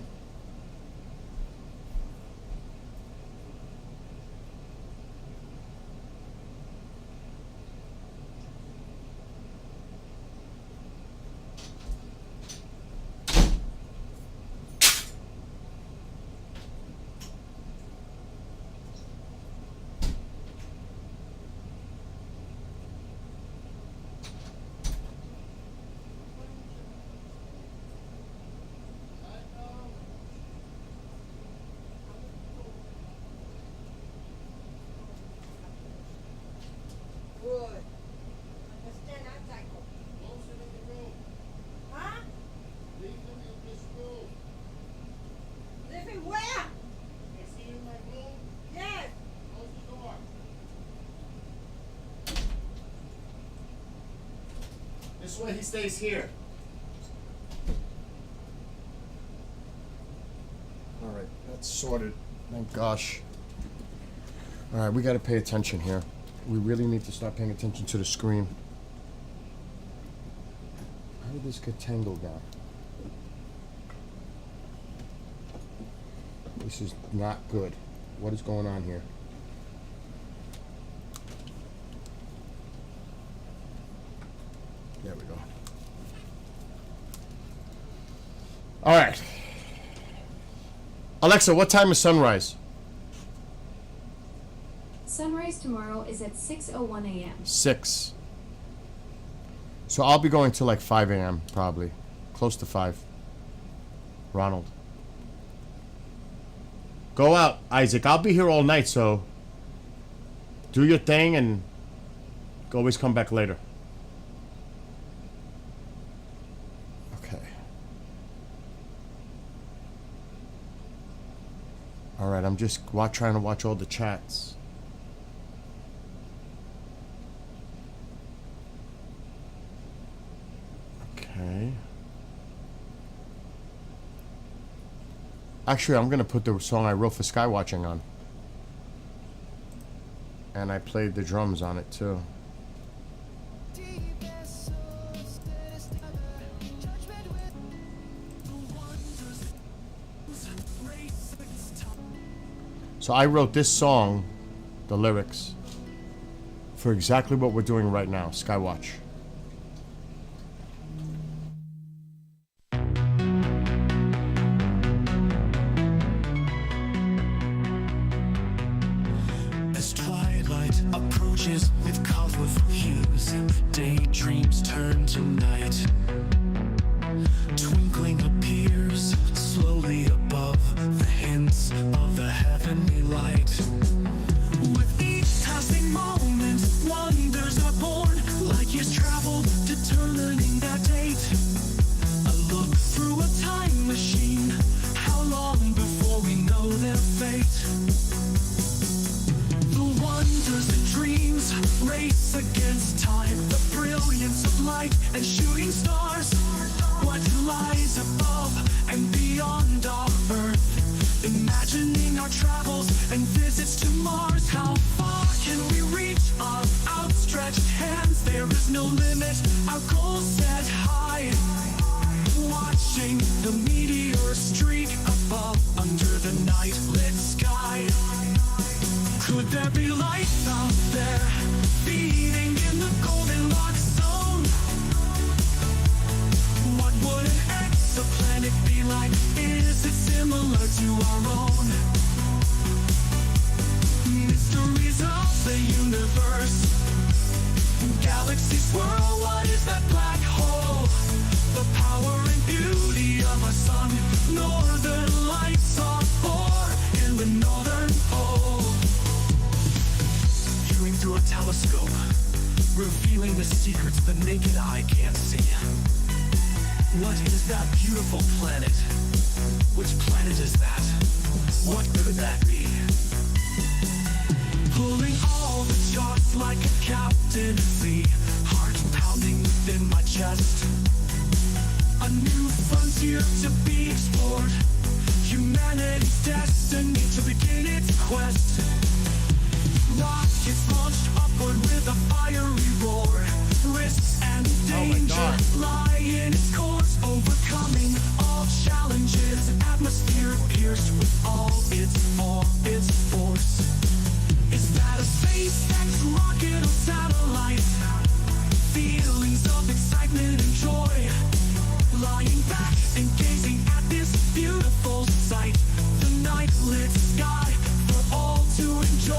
Good. Understand that, Taco? Huh? Living where? Yes. This way he stays here. Alright, that's sorted. Thank gosh. Alright, we gotta pay attention here. We really need to start paying attention to the screen. How did this get tangled now? This is not good. What is going on here? There we go. All right. Alexa, what time is sunrise? Sunrise tomorrow is at 6:01 a.m. 6. So I'll be going till like 5 a.m. probably. Close to 5. Ronald. Go out, Isaac. I'll be here all night, so do your thing and always come back later. Okay. Alright, I'm just trying to watch all the chats. Okay. Actually, I'm going to put the song I wrote for Skywatching on. And I played the drums on it, too. So I wrote this song, the lyrics, for exactly what we're doing right now, Skywatch. As twilight approaches with colorful hues, daydreams turn to night. Twinkling appears slowly above the hints of the heavenly light. With each passing moment, wonders are born, like years traveled, determining that date. A look through a time machine, how long before we know their fate? The wonders and dreams race against time, the brilliance of light and shooting stars. What lies above and beyond our Earth? Imagining our travels and visits to Mars. How far can we reach our outstretched hands? There is no limit, our goals set high. Watching the meteor streak above under the night lit sky. Could there be life out there, beating in the Goldilocks zone? What would an exoplanet be like? Is it similar to our own? Mysteries of the universe, galaxies swirl, what is that black hole? The power and beauty of our sun, northern lights are born in the northern pole. Viewing through a telescope, revealing the secrets the naked eye can't see. What is that beautiful planet? Which planet is that? What could that be? Pulling all the charts like a captain at sea, heart pounding within my chest. A new frontier to be explored, humanity's destiny to begin its quest. Rockets launched upward with a fiery roar, risks and danger lie in its course, overcoming all challenges, atmosphere pierced with all its force. Is that a SpaceX rocket or satellite? Feelings of excitement and joy, lying back and gazing at this beautiful sight, the night lit sky for all to enjoy.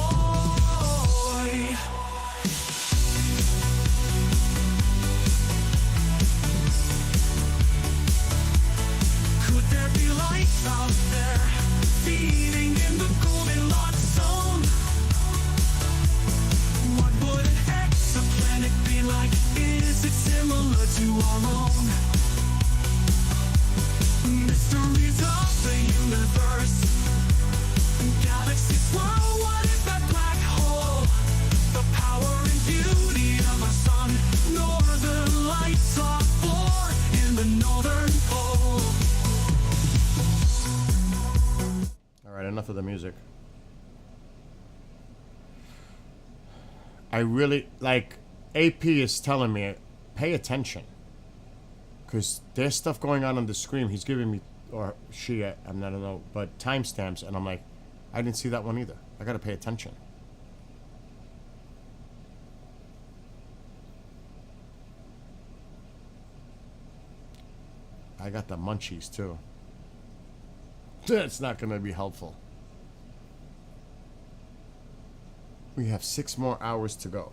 the music. I really like AP is telling me pay attention because there's stuff going on the screen. He's giving me, or she, I don't know, but timestamps, and I'm like, I didn't see that one either. I gotta pay attention. I got the munchies too. That's not gonna be helpful. We have 6 more hours to go.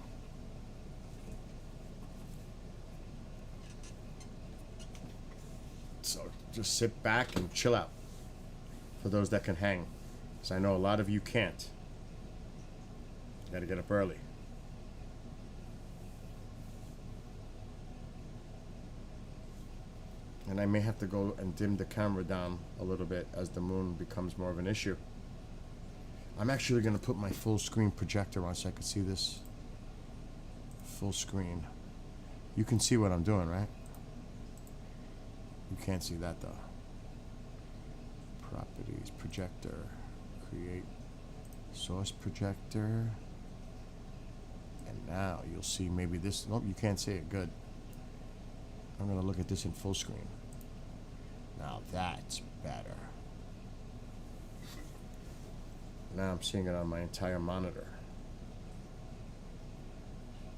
So just sit back and chill out. For those that can hang. Because I know a lot of you can't. You gotta get up early. And I may have to go and dim the camera down a little bit as the moon becomes more of an issue. I'm actually going to put my full screen projector on so I can see this. Full screen. You can see what I'm doing, right? You can't see that though. Properties, projector, create source projector. And now you'll see maybe this. Nope, you can't see it. Good. I'm going to look at this in full screen. Now that's better. Now I'm seeing it on my entire monitor.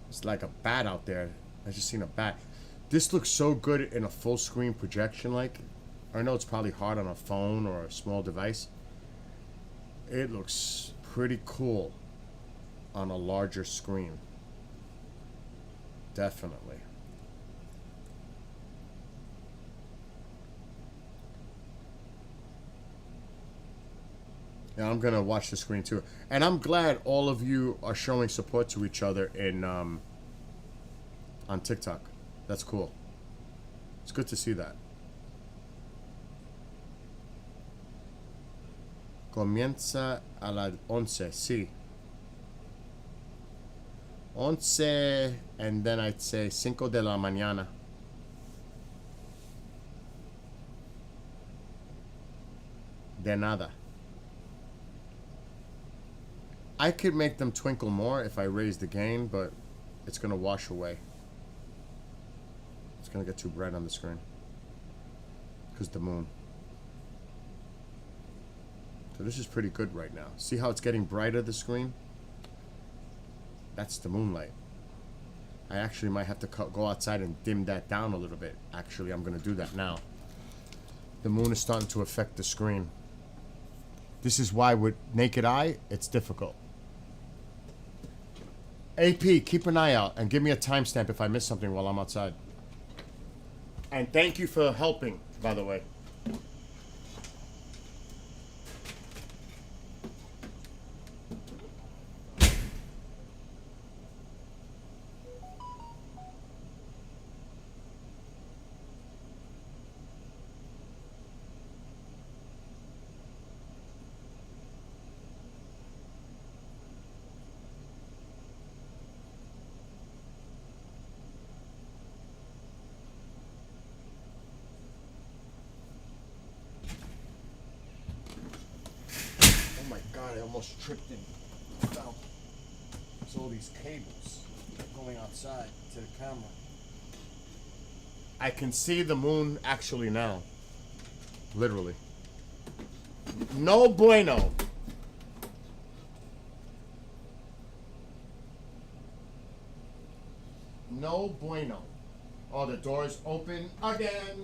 It's like a bat out there. I just seen a bat. This looks so good in a full screen projection like. I know it's probably hard on a phone or a small device. It looks pretty cool on a larger screen. Definitely. Yeah, I'm gonna watch the screen too, and I'm glad all of you are showing support to each other in on TikTok. That's cool. It's good to see that. Comienza a las 11. Sí. 11, and then I'd say 5 de la mañana. De nada. I could make them twinkle more if I raise the gain, but it's going to wash away. It's going to get too bright on the screen. Because the moon. So this is pretty good right now. See how it's getting brighter, the screen? That's the moonlight. I actually might have to go outside and dim that down a little bit. Actually, I'm going to do that now. The moon is starting to affect the screen. This is why with naked eye, it's difficult. AP, keep an eye out and give me a timestamp if I miss something while I'm outside. And thank you for helping, by the way. I almost tripped and fell. It's all these cables going outside to the camera. I can see the moon actually now. Literally. No bueno. No bueno. Oh, the door is open again.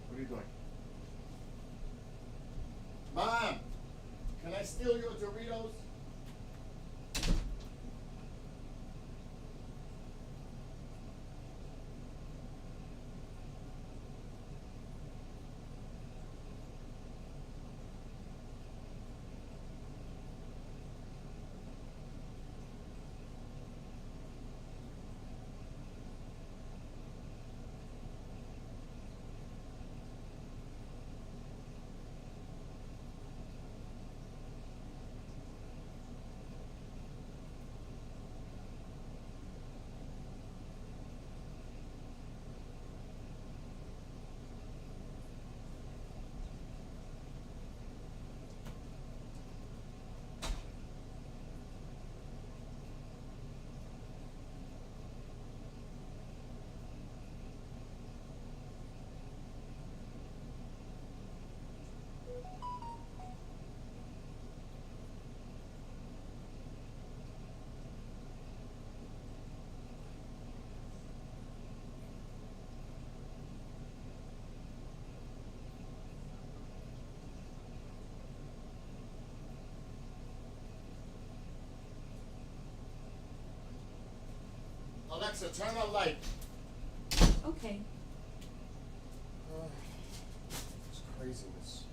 What are you doing? Mom! Can I steal your Doritos? Alexa, turn on light. Okay. It's craziness.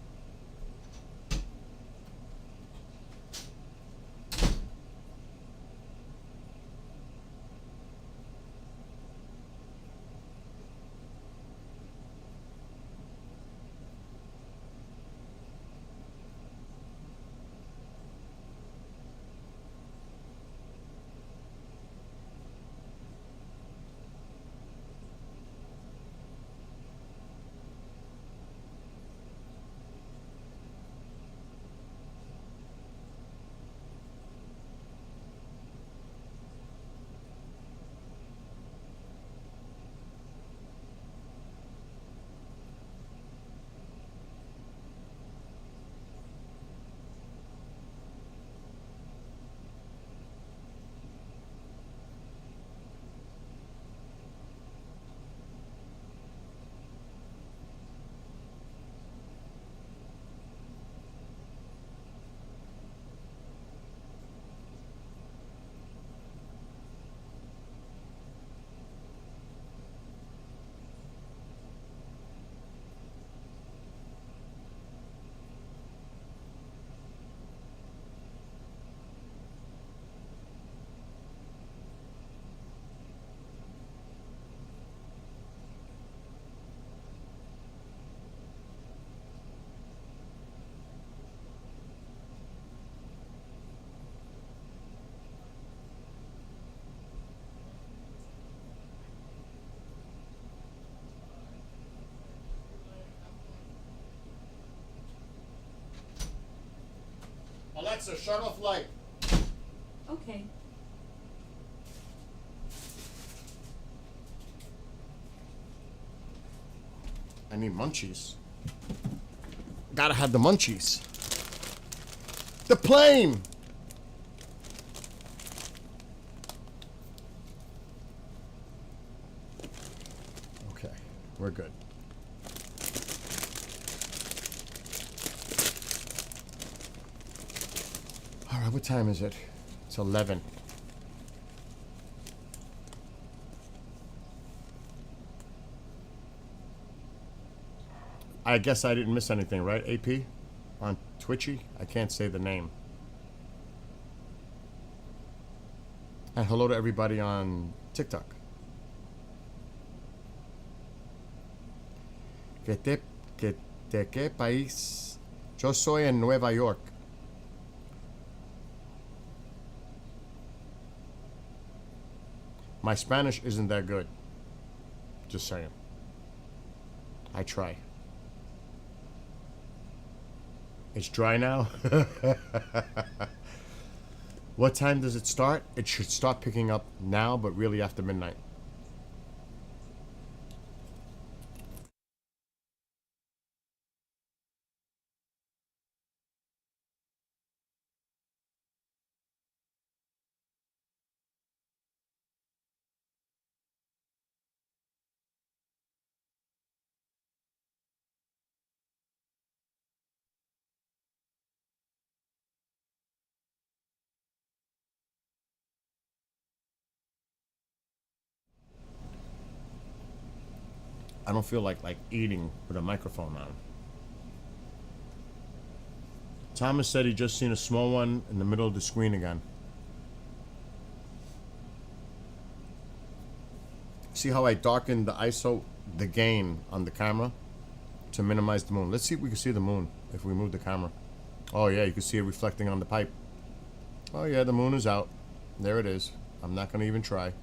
Alexa, shut off light. Okay. I need munchies. Gotta have the munchies. The plane! Okay, we're good. All right, what time is it? It's 11. I guess I didn't miss anything, right, AP? On Twitchy? I can't say the name. And hello to everybody on TikTok. ¿De qué país? Yo soy en Nueva York. My Spanish isn't that good. Just saying. I try. It's dry now. What time does it start? It should start picking up now, but really after midnight. I don't feel like eating with a microphone on. Thomas said he just seen a small one in the middle of the screen again. See how I darkened the ISO, the gain on the camera to minimize the moon. Let's see if we can see the moon if we move the camera. Oh yeah, you can see it reflecting on the pipe. Oh yeah, the moon is out. There it is. I'm not going to even try.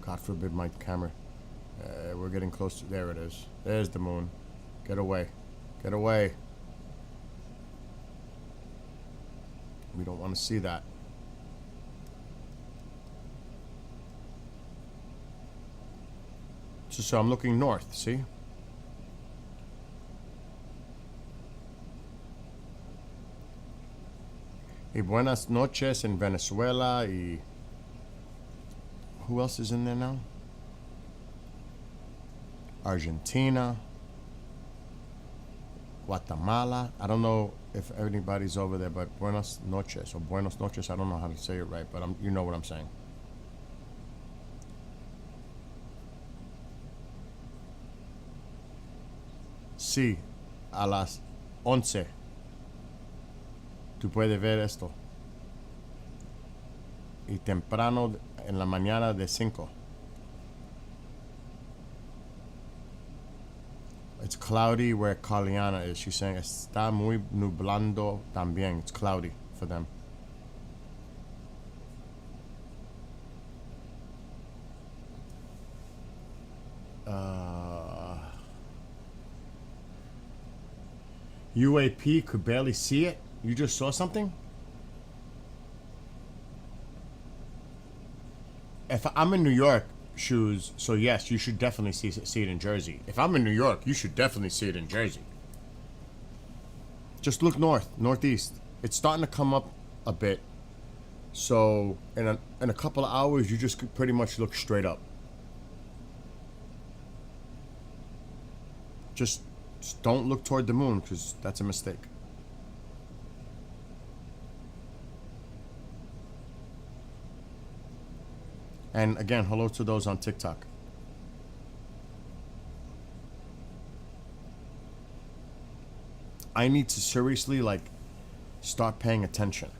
God forbid my camera. We're getting close to... There it is. There's the moon. Get away. Get away. We don't want to see that. So I'm looking north, see? Y buenas noches in Venezuela y... Who else is in there now? Argentina. Guatemala. I don't know if anybody's over there, but buenas noches or buenos noches. I don't know how to say it right, but you know what I'm saying. Sí, a las 11. Tú puedes ver esto. Y temprano en la mañana de 5. It's cloudy where Caliana is. She's saying está muy nublando también. It's cloudy for them. UAP could barely see it. You just saw something? If I'm in New York, shoes, so yes, you should definitely see it in Jersey. If I'm in New York, you should definitely see it in Jersey. Just look northeast. It's starting to come up a bit. So in a couple of hours, you just could pretty much look straight up. Just don't look toward the moon, because that's a mistake. And again, hello to those on TikTok. I need to seriously start paying attention,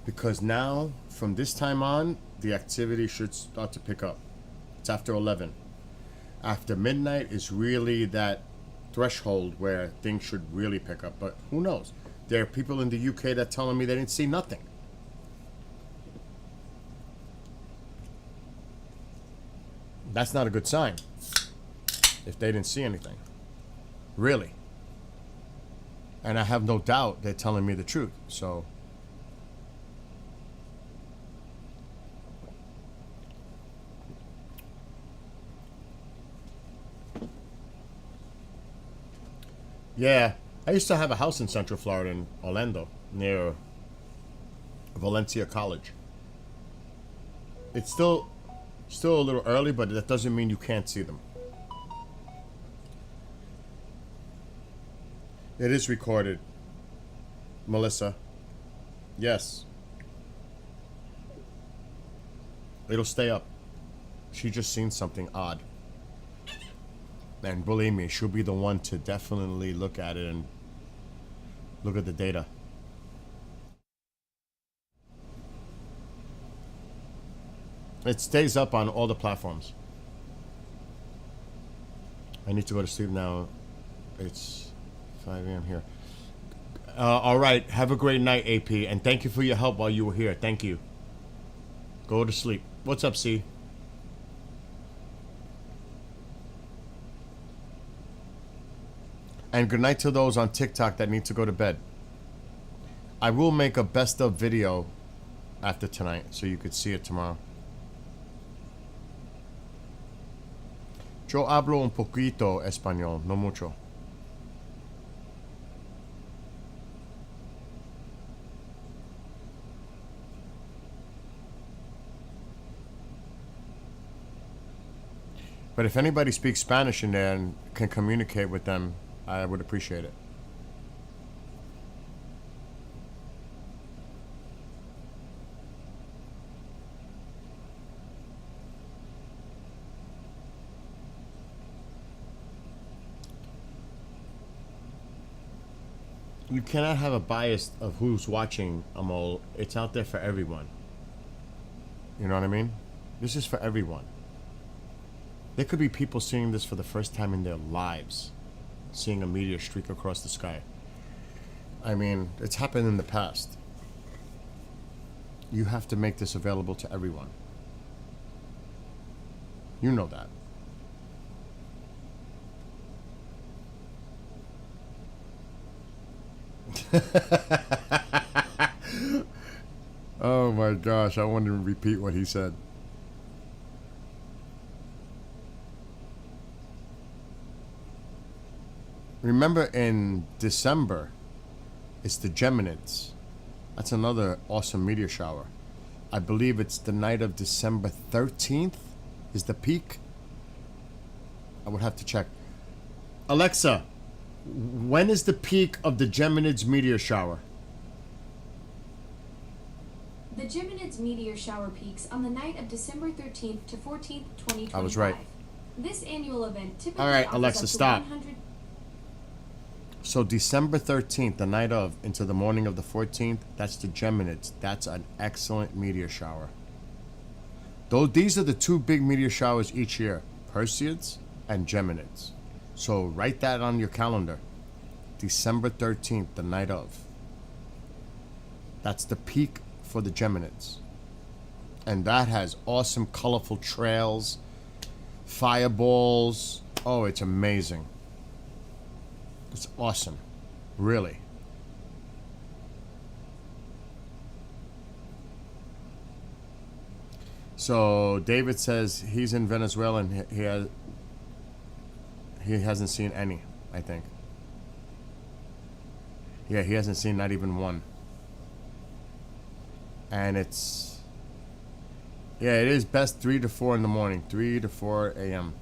because now from this time on the activity should start to pick up. It's after 11. After midnight is really that threshold where things should really pick up, but who knows? There are people in the UK that telling me they didn't see nothing. That's not a good sign if they didn't see anything. Really. And I have no doubt they're telling me the truth. So yeah, I used to have a house in Central Florida in Orlando near Valencia College. It's still a little early, but that doesn't mean you can't see them. It is recorded, Melissa. Yes. It'll stay up. She just seen something odd. And believe me, she'll be the one to definitely look at it and look at the data. It stays up on all the platforms. I need to go to sleep now. It's 5 a.m. here. All right. Have a great night, AP. And thank you for your help while you were here. Thank you. Go to sleep. What's up, C? And good night to those on TikTok that need to go to bed. I will make a best of video after tonight so you could see it tomorrow. Yo hablo un poquito español, no mucho. But if anybody speaks Spanish in there and can communicate with them, I would appreciate it. You cannot have a bias of who's watching, Amol. It's out there for everyone. You know what I mean? This is for everyone. There could be people seeing this for the first time in their lives, seeing a meteor streak across the sky. I mean, it's happened in the past. You have to make this available to everyone. You know that. Oh my gosh, I want to repeat what he said. Remember in December, it's the Geminids. That's another awesome meteor shower. I believe it's the night of December 13th is the peak. I would have to check. Alexa, when is the peak of the Geminids meteor shower? The Geminids meteor shower peaks on the night of December 13th to 14th, 2025. I was right. This annual event typically All right, offers Alexa, up to stop. 100 So December 13th, the night of, into the morning of the 14th, that's the Geminids. That's an excellent meteor shower. Though these are the two big meteor showers each year, Perseids and Geminids. So write that on your calendar. December 13th, the night of. That's the peak for the Geminids. And that has awesome, colorful trails, fireballs. Oh, it's amazing. It's awesome. Really. So David says he's in Venezuela and he hasn't seen any, I think. Yeah, he hasn't seen not even one. And it's, yeah, it is best 3 to 4 in the morning, 3 to 4 a.m.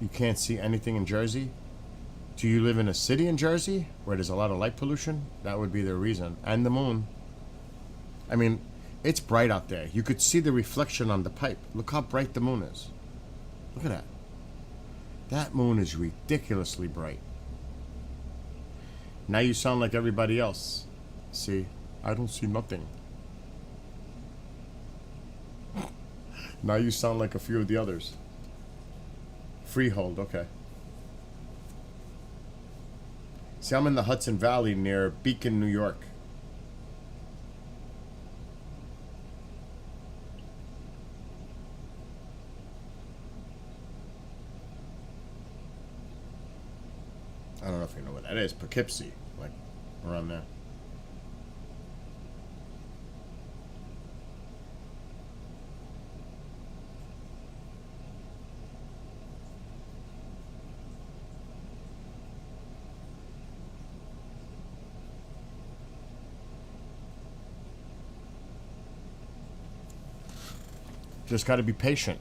You can't see anything in Jersey? Do you live in a city in Jersey where there's a lot of light pollution? That would be the reason. And the moon. I mean, it's bright out there. You could see the reflection on the pipe. Look how bright the moon is. Look at that. That moon is ridiculously bright. Now you sound like everybody else. See? I don't see nothing. Now you sound like a few of the others. Freehold, okay. See, I'm in the Hudson Valley near Beacon, New York. I don't know if you know what that is. Poughkeepsie, like around there. Just got to be patient.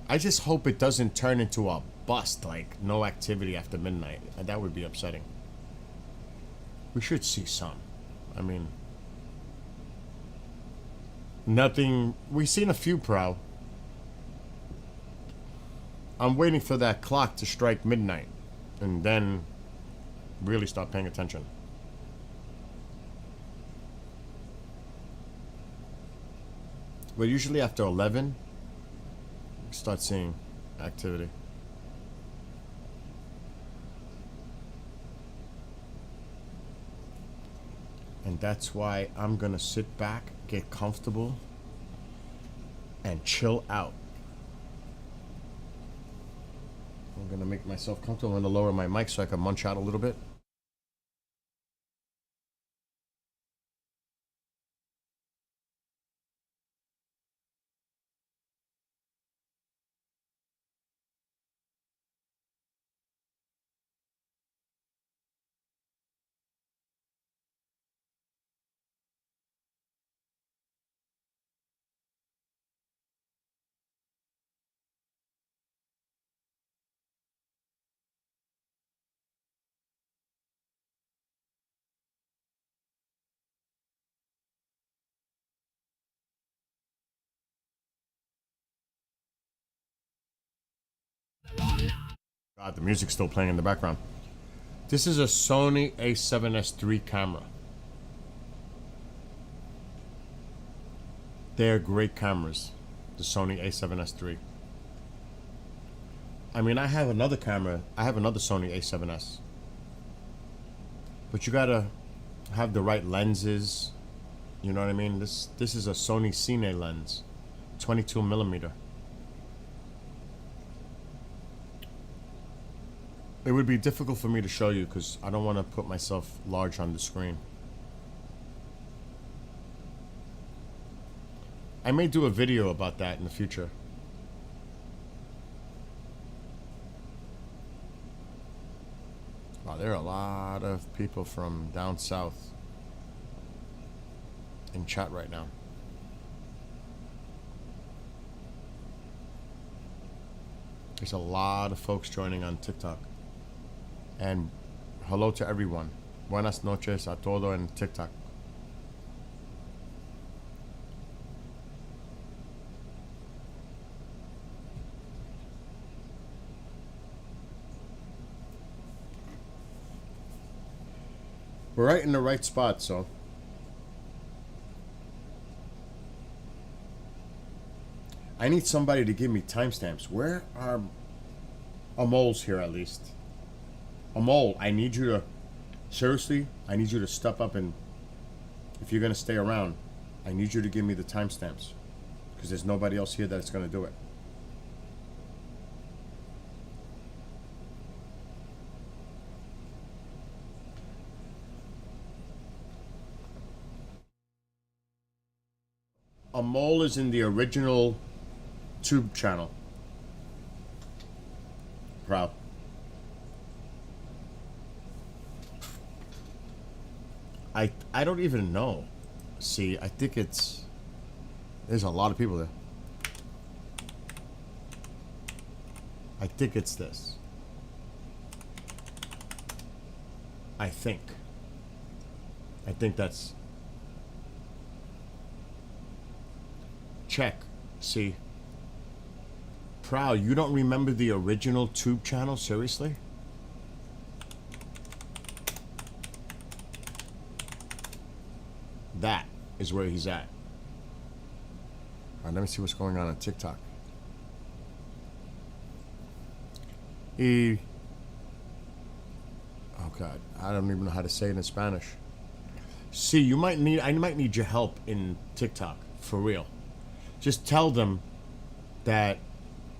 I just hope it doesn't turn into a bust, like no activity after midnight. That would be upsetting. We should see some. I mean, nothing. We've seen a few, pro. I'm waiting for that clock to strike midnight and then really start paying attention. But usually after 11, you start seeing activity. And that's why I'm gonna sit back, get comfortable, and chill out. I'm gonna make myself comfortable. I'm gonna lower my mic so I can munch out a little bit. God, the music's still playing in the background. This is a Sony A7S III camera. They're great cameras, the Sony A7S III. I mean, I have another camera. I have another Sony A7S. But you gotta have the right lenses. You know what I mean? This is a Sony Cine lens, 22 millimeter. It would be difficult for me to show you because I don't want to put myself large on the screen. I may do a video about that in the future. Wow, there are a lot of people from down south in chat right now. There's a lot of folks joining on TikTok. And hello to everyone. Buenas noches a todo en TikTok. We're right in the right spot, so. I need somebody to give me timestamps. Where are moles here at least? A mole, I need you to, seriously, I need you to step up and, if you're going to stay around, I need you to give me the timestamps. Because there's nobody else here that's going to do it. A mole is in the original tube channel. Proud. I don't even know. See, I think there's a lot of people there. I think it's this. I think that's check. See, Proud, you don't remember the original tube channel? Seriously? That is where he's at. Alright, let me see what's going on TikTok. Oh God, I don't even know how to say it in Spanish. See, I might need your help in TikTok, for real. Just tell them that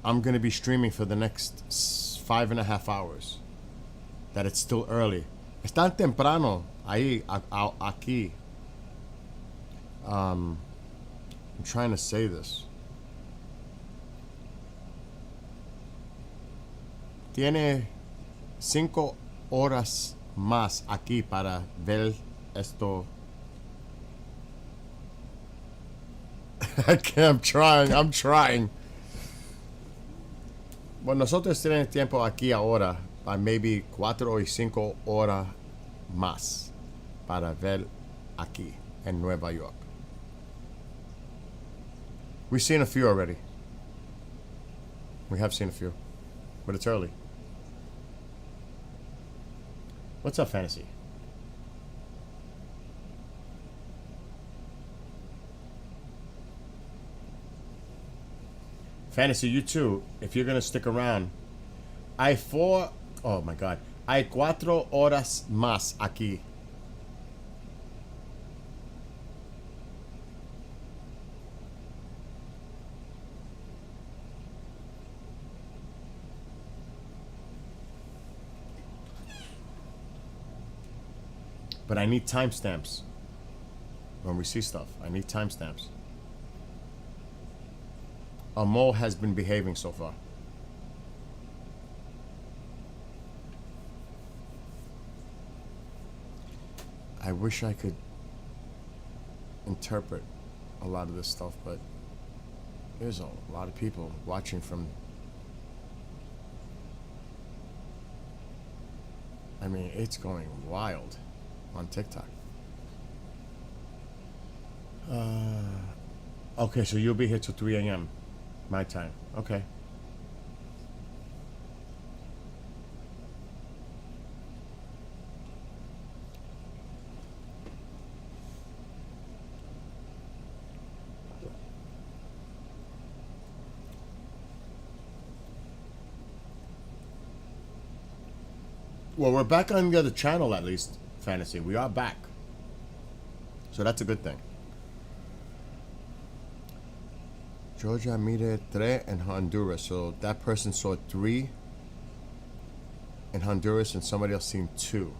I'm going to be streaming for the next 5.5 hours. That it's still early. Es tan temprano ahí, aquí. I'm trying to say this. Tiene 5 horas más aquí para ver esto. I'm trying. Bueno, nosotros tenemos tiempo aquí ahora para maybe 4 o 5 horas más para ver aquí en Nueva York. We've seen a few already. We have seen a few. But it's early. What's up, Fantasy? Fantasy, you too. If you're gonna stick around, hay 4 horas más aquí. But I need timestamps when we see stuff. I need timestamps. A mole has been behaving so far. I wish I could interpret a lot of this stuff, but there's a lot of people watching from... I mean, it's going wild on TikTok. Okay, so you'll be here till 3 a.m. my time. Okay. Well, we're back on the other channel at least, Fantasy. We are back. So that's a good thing. Georgia mire 3 in Honduras. So that person saw 3 in Honduras and somebody else seen 2.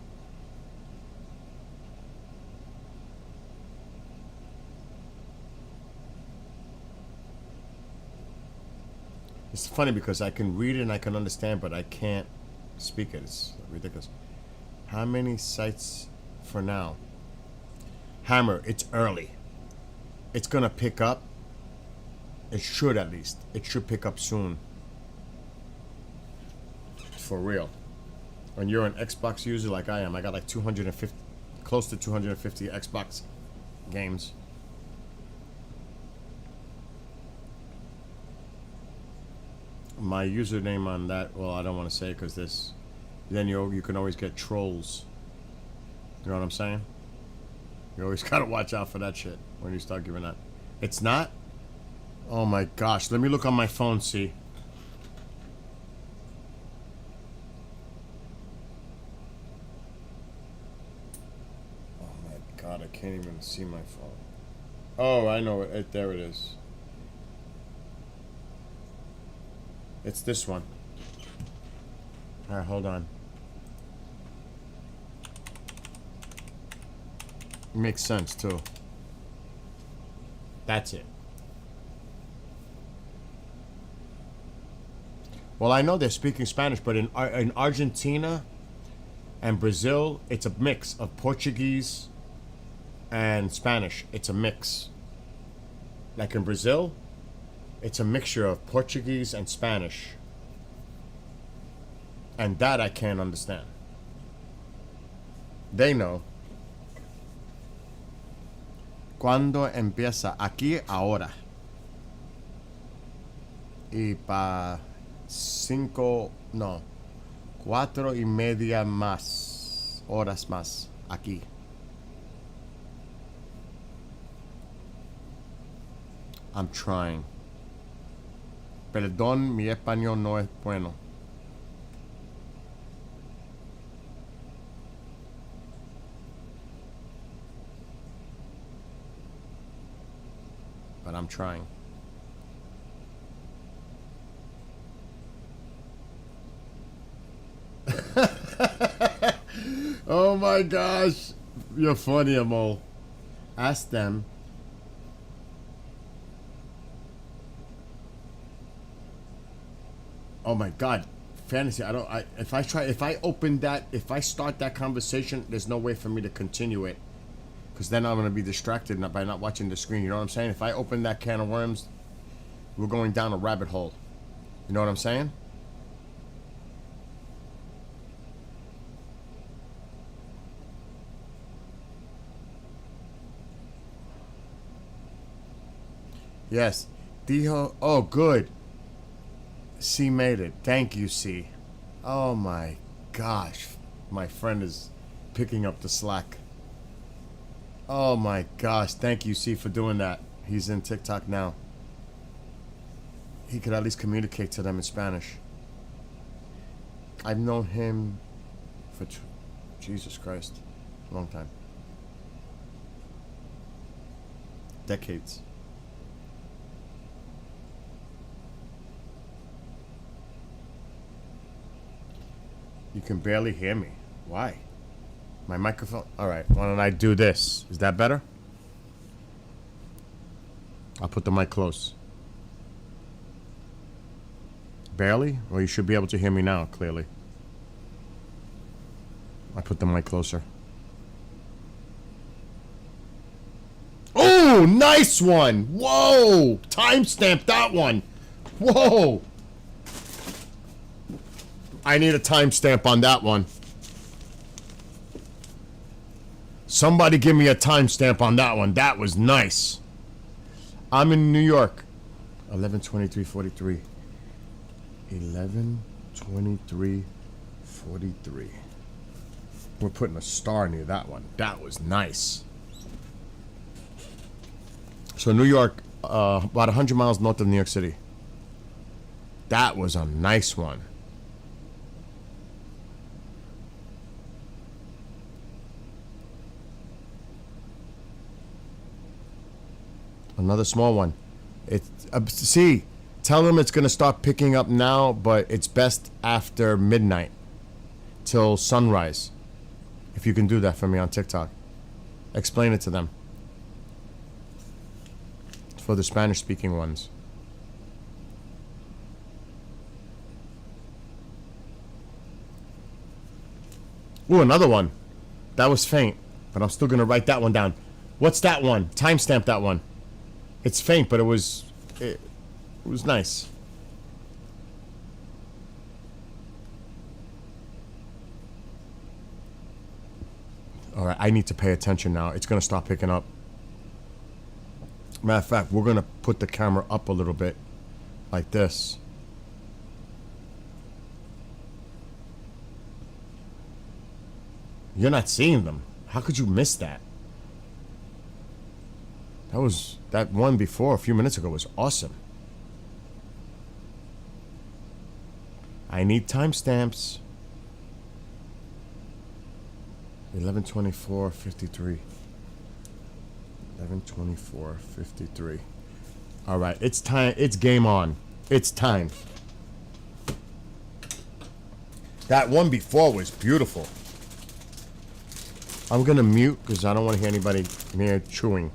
It's funny because I can read it and I can understand, but I can't speak it. It's ridiculous. How many sites for now? Hammer, it's early. It's gonna pick up. It should, at least. It should pick up soon. For real. When you're an Xbox user like I am, I got like 250, close to 250 Xbox games. My username on that, well, I don't want to say it because this, then you can always get trolls. You know what I'm saying? You always gotta watch out for that shit when you start giving that. It's not? Oh my gosh, let me look on my phone, see. Oh my god, I can't even see my phone. Oh, I know it. There it is. It's this one. Alright, hold on. Makes sense too. That's it. Well, I know they're speaking Spanish, but in Argentina and Brazil, it's a mix of Portuguese and Spanish. It's a mix. Like in Brazil, it's a mixture of Portuguese and Spanish. And that I can't understand. They know. ¿Cuándo empieza? Aquí, ahora. Y pa 5, no, 4:30 más, horas más, aquí. I'm trying. Perdón, mi español no es bueno. But I'm trying. Oh my gosh. You're funny, Amol. Ask them. Oh my god. Fantasy, if I start that conversation, there's no way for me to continue it. Because then I'm going to be distracted by not watching the screen. You know what I'm saying? If I open that can of worms, we're going down a rabbit hole. You know what I'm saying? Yes. Dijo. Oh, good. C made it. Thank you, C. Oh my gosh. My friend is picking up the slack. Oh my gosh. Thank you, C, for doing that. He's in TikTok now. He could at least communicate to them in Spanish. I've known him for Jesus Christ. A long time. Decades. You can barely hear me. Why? My microphone? Alright, why don't I do this? Is that better? I'll put the mic close. Barely? Well, you should be able to hear me now, clearly. I put the mic closer. Oh, nice one! Whoa! Timestamp that one! Whoa! I need a timestamp on that one. Somebody give me a timestamp on that one. That was nice. I'm in New York. 11:23:43. 11:23:43. We're putting a star near that one. That was nice. So New York, about 100 miles north of New York City. That was a nice one. Another small one. See, tell them it's going to start picking up now, but it's best after midnight till sunrise. If you can do that for me on TikTok. Explain it to them. It's for the Spanish-speaking ones. Ooh, another one. That was faint, but I'm still going to write that one down. What's that one? Timestamp that one. It's faint, but it was nice. All right, I need to pay attention now. It's going to start picking up. Matter of fact, we're going to put the camera up a little bit. Like this. You're not seeing them. How could you miss that? That one before a few minutes ago was awesome. I need timestamps. 11:24:53. 11:24:53. All right, it's time. It's game on. It's time. That one before was beautiful. I'm gonna mute because I don't want to hear anybody near chewing.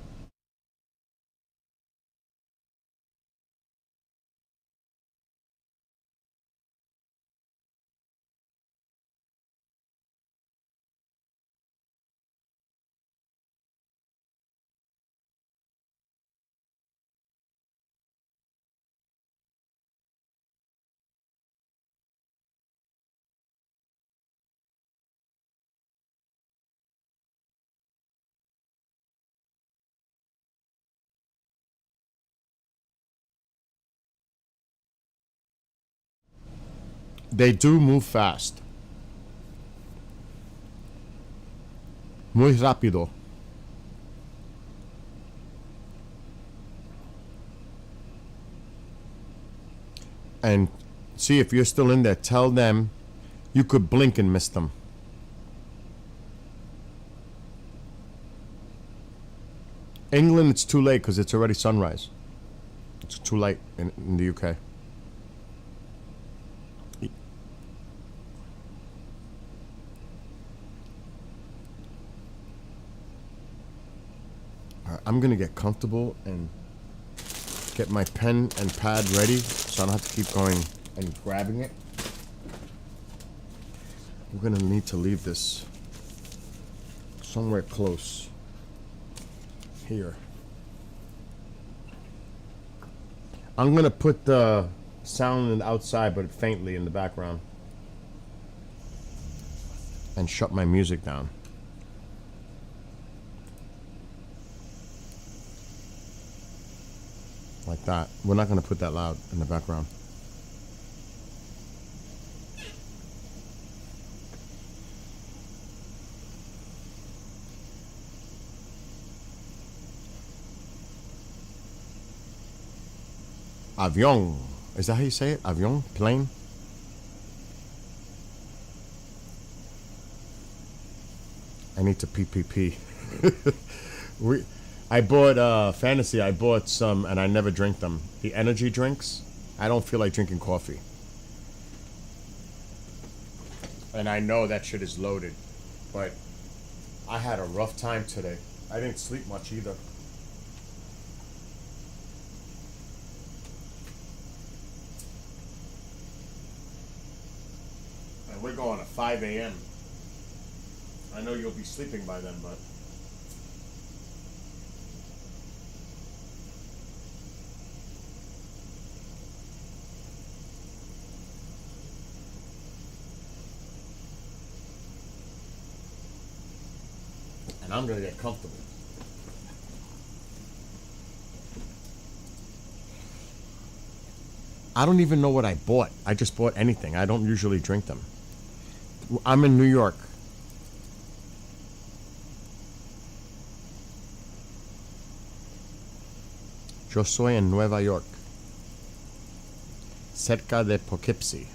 They do move fast. Muy rápido. And see, if you're still in there, tell them you could blink and miss them. England, it's too late because it's already sunrise. It's too late in the UK. I'm gonna get comfortable and get my pen and pad ready so I don't have to keep going and grabbing it. We're gonna need to leave this somewhere close. Here. I'm gonna put the sound outside but faintly in the background. And shut my music down. Like that. We're not going to put that loud in the background. Avion. Is that how you say it? Avion? Plane? I need to pee. I bought Fantasy. I bought some, and I never drink them. The energy drinks. I don't feel like drinking coffee. And I know that shit is loaded, but I had a rough time today. I didn't sleep much either. And we're going at 5 a.m. I know you'll be sleeping by then, but... And I'm gonna get comfortable. I don't even know what I bought. I just bought anything. I don't usually drink them. I'm in New York. Yo soy en Nueva York. Cerca de Poughkeepsie.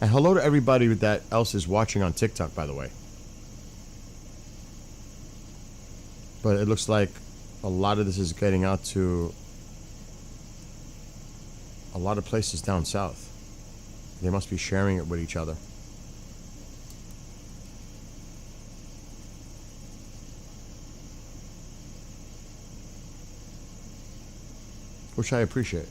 And hello to everybody that else is watching on TikTok, by the way. But it looks like a lot of this is getting out to a lot of places down south. They must be sharing it with each other. Which I appreciate.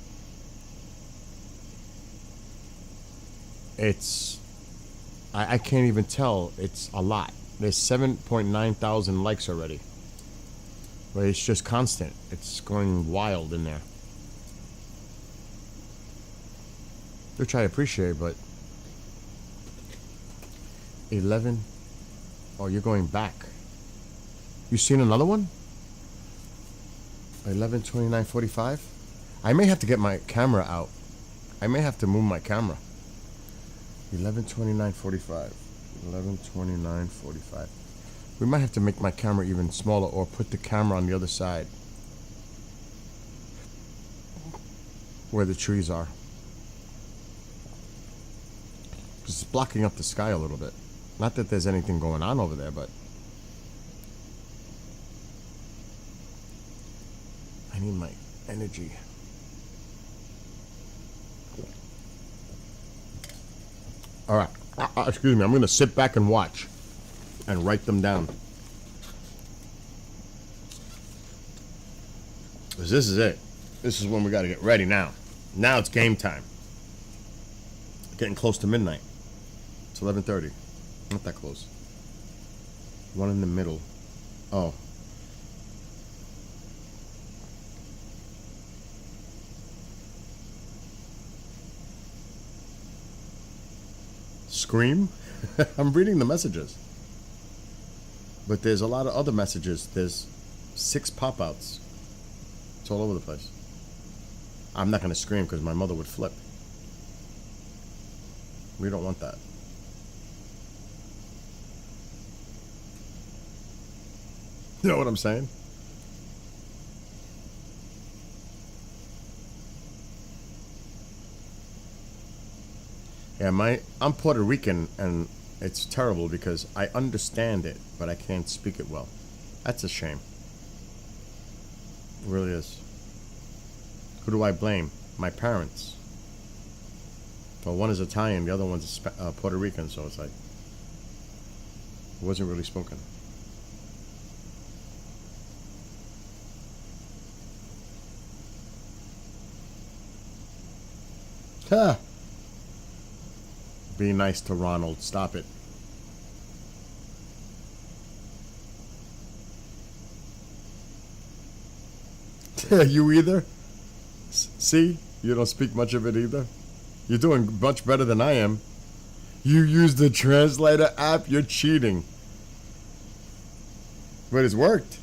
I can't even tell. It's a lot. There's 7.9 thousand likes already. But it's just constant. It's going wild in there. Which I appreciate, but 11. Oh, you're going back. You seen another one? 11:29:45. I may have to get my camera out. I may have to move my camera. 11:29:45. 11:29:45. We might have to make my camera even smaller or put the camera on the other side where the trees are. It's blocking up the sky a little bit. Not that there's anything going on over there, but I need my energy. All right. Excuse me. I'm going to sit back and watch and write them down. 'Cause this is it. This is when we got to get ready now. Now it's game time. Getting close to midnight. It's 11:30. Not that close. One in the middle. Oh. Scream? I'm reading the messages. But there's a lot of other messages. There's 6 pop-outs. It's all over the place. I'm not going to scream because my mother would flip. We don't want that. You know what I'm saying? Yeah, I'm Puerto Rican and it's terrible because I understand it, but I can't speak it well. That's a shame. It really is. Who do I blame? My parents. Well, one is Italian, the other one's Puerto Rican, so it's like, it wasn't really spoken. Ha! Be nice to Ronald. Stop it. You either? See? You don't speak much of it either? You're doing much better than I am. You use the translator app? You're cheating. But it's worked.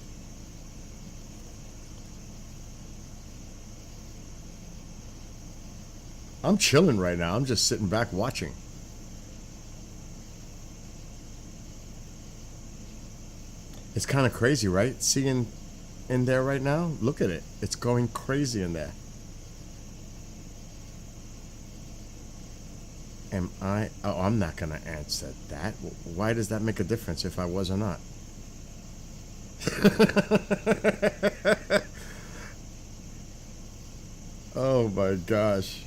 I'm chilling right now. I'm just sitting back watching. It's kind of crazy, right? Seeing in there right now? Look at it. It's going crazy in there. Am I? Oh, I'm not going to answer that. Why does that make a difference if I was or not? Oh my gosh.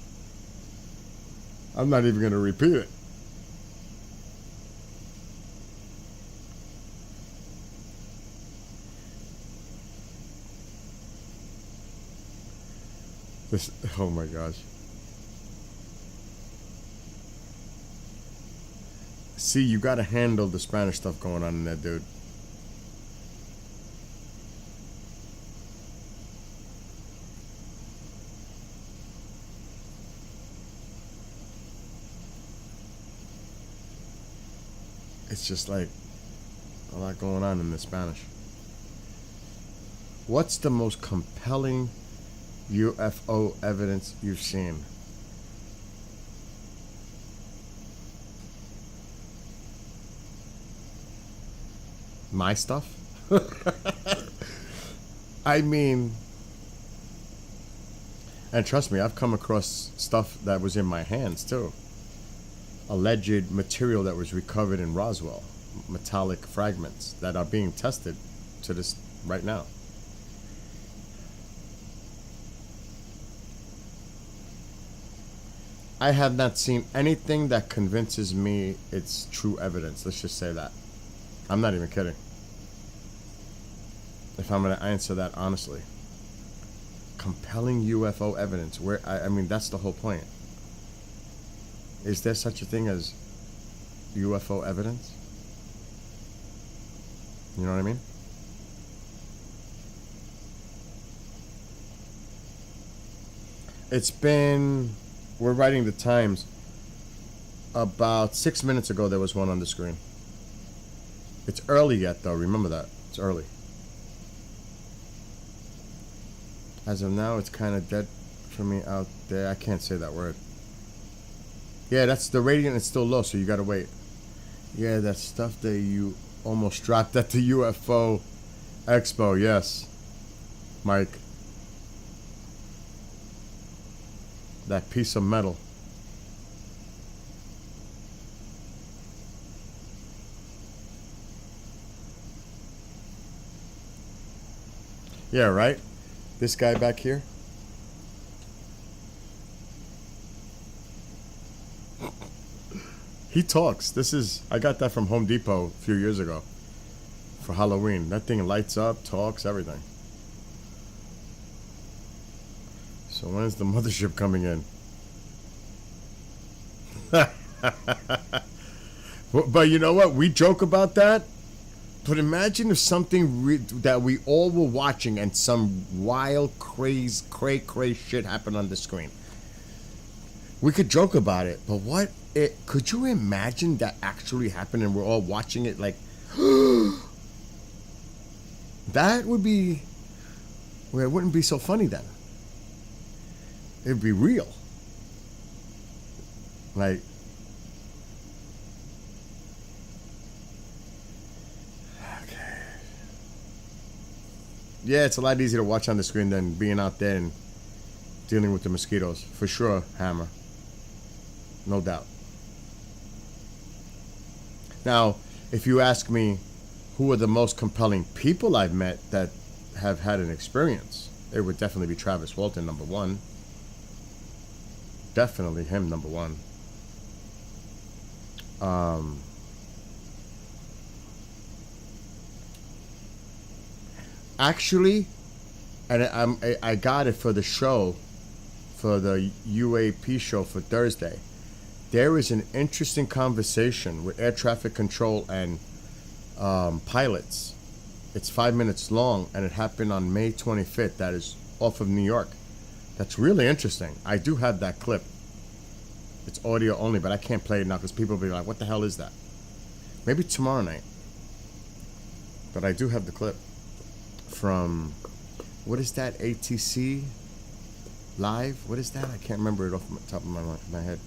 I'm not even going to repeat it. This, oh my gosh. See, you got to handle the Spanish stuff going on in there, dude. It's just like a lot going on in the Spanish. What's the most compelling UFO evidence you've seen? My stuff? I mean, and trust me, I've come across stuff that was in my hands too. Alleged material that was recovered in Roswell, metallic fragments that are being tested to this right now. I have not seen anything that convinces me it's true evidence. Let's just say that. I'm not even kidding. If I'm going to answer that honestly. Compelling UFO evidence. Where I mean, that's the whole point. Is there such a thing as UFO evidence? You know what I mean? It's been... We're writing the times. About 6 minutes ago, there was one on the screen. It's early yet, though. Remember that. It's early. As of now, it's kind of dead for me out there. I can't say that word. Yeah, that's the radiant is still low, so you gotta wait. Yeah, that stuff that you almost dropped at the UFO Expo. Yes, Mike. That piece of metal. Yeah, right? This guy back here. He talks. I got that from Home Depot a few years ago for Halloween. That thing lights up, talks, everything. So when is the mothership coming in? But you know what? We joke about that. But imagine if something that we all were watching and some wild, cray shit happened on the screen. We could joke about it, but what? Could you imagine that actually happened and we're all watching it like... That would be... Well, it wouldn't be so funny then. It'd be real. Like... Yeah, it's a lot easier to watch on the screen than being out there and dealing with the mosquitoes. For sure, Hammer. No doubt. Now, if you ask me who are the most compelling people I've met that have had an experience, it would definitely be Travis Walton, number one. Definitely him, number one. Actually, and I got it for the show, for the UAP show for Thursday. There is an interesting conversation with air traffic control and pilots. It's 5 minutes long, and it happened on May 25th. That is off of New York. That's really interesting. I do have that clip. It's audio only, but I can't play it now because people will be like, what the hell is that? Maybe tomorrow night. But I do have the clip from, what is that, ATC Live? What is that? I can't remember it off the top of my head.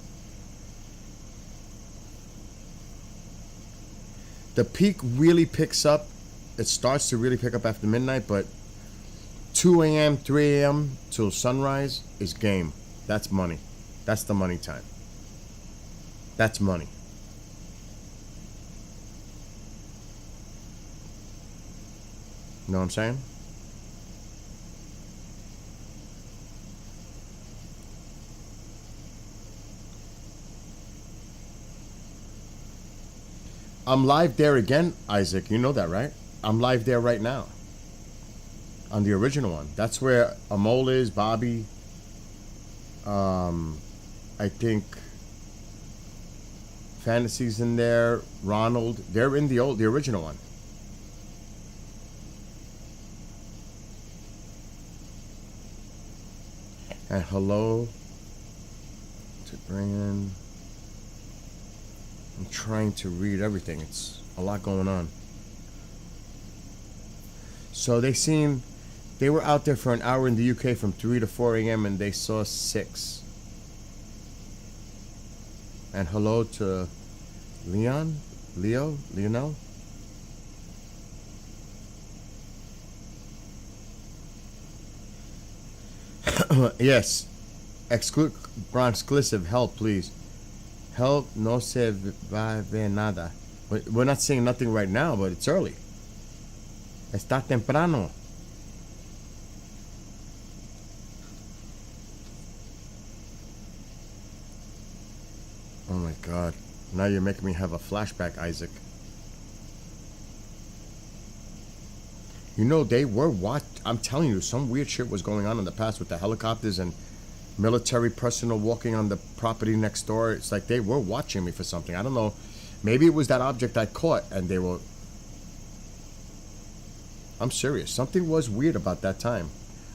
The peak really picks up. It starts to really pick up after midnight, but 2 a.m., 3 a.m. till sunrise is game. That's money. That's the money time. That's money. You know what I'm saying? I'm live there again, Isaac. You know that, right? I'm live there right now. On the original one. That's where Amol is, Bobby. I think Fantasy's in there, Ronald. They're in the original one. And hello to bring in. I'm trying to read everything. It's a lot going on. So they were out there for an hour in the UK from 3 to 4 a.m. and they saw 6. And hello to Lionel? Yes. Exclusive help, please. Help, no se va ver nada. We're not seeing nothing right now, but it's early. Está temprano. Oh my God. Now you're making me have a flashback, Isaac. You know, they were I'm telling you, some weird shit was going on in the past with the helicopters and military personnel walking on the property next door. It's like they were watching me for something. I don't know. Maybe it was that object I caught and they were... I'm serious. Something was weird about that time.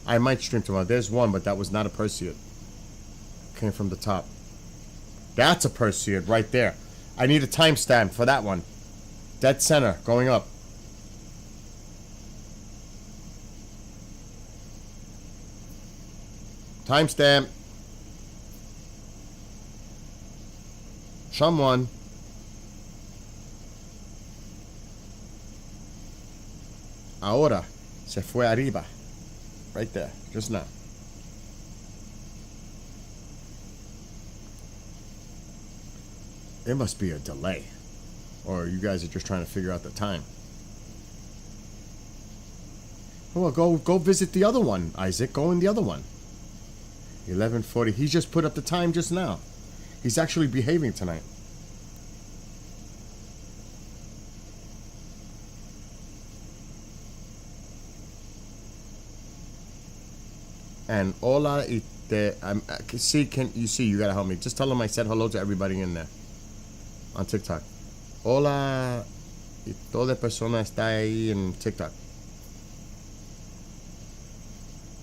I might stream tomorrow. There's one, but that was not a Perseid. Came from the top. That's a Perseid right there. I need a timestamp for that one. Dead center, going up. Timestamp. Someone. Ahora. Se fue arriba. Right there. Just now. It must be a delay. Or you guys are just trying to figure out the time. Well, go visit the other one, Isaac. Go in the other one. 11:40. He just put up the time just now. He's actually behaving tonight. And hola, see, can you see? You gotta help me. Just tell him I said hello to everybody in there on TikTok. Hola, y toda persona está ahí en TikTok.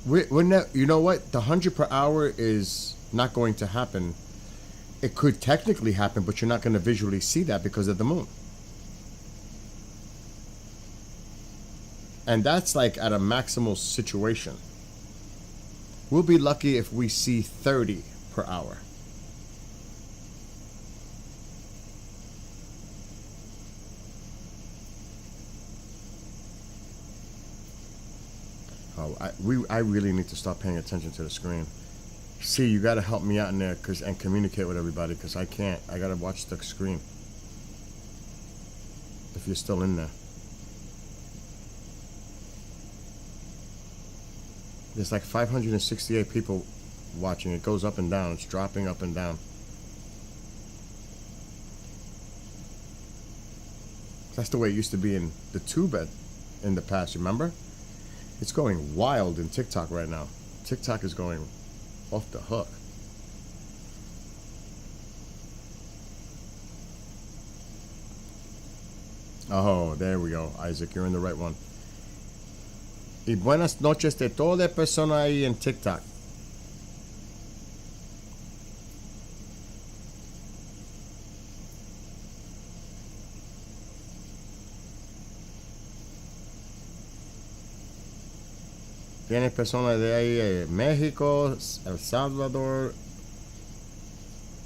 We're not, you know what? The 100 per hour is not going to happen. It could technically happen, but you're not going to visually see that because of the moon. And that's like at a maximal situation. We'll be lucky if we see 30 per hour. Oh, I really need to stop paying attention to the screen. See, you got to help me out in there and communicate with everybody because I can't. I got to watch the screen. If you're still in there. There's like 568 people watching. It goes up and down. It's dropping up and down. That's the way it used to be in the tube in the past, remember? It's going wild in TikTok right now. TikTok is going off the hook. Oh, there we go, Isaac. You're in the right one. Y buenas noches de toda persona ahí en TikTok. Tiene personas de ahí, México, El Salvador,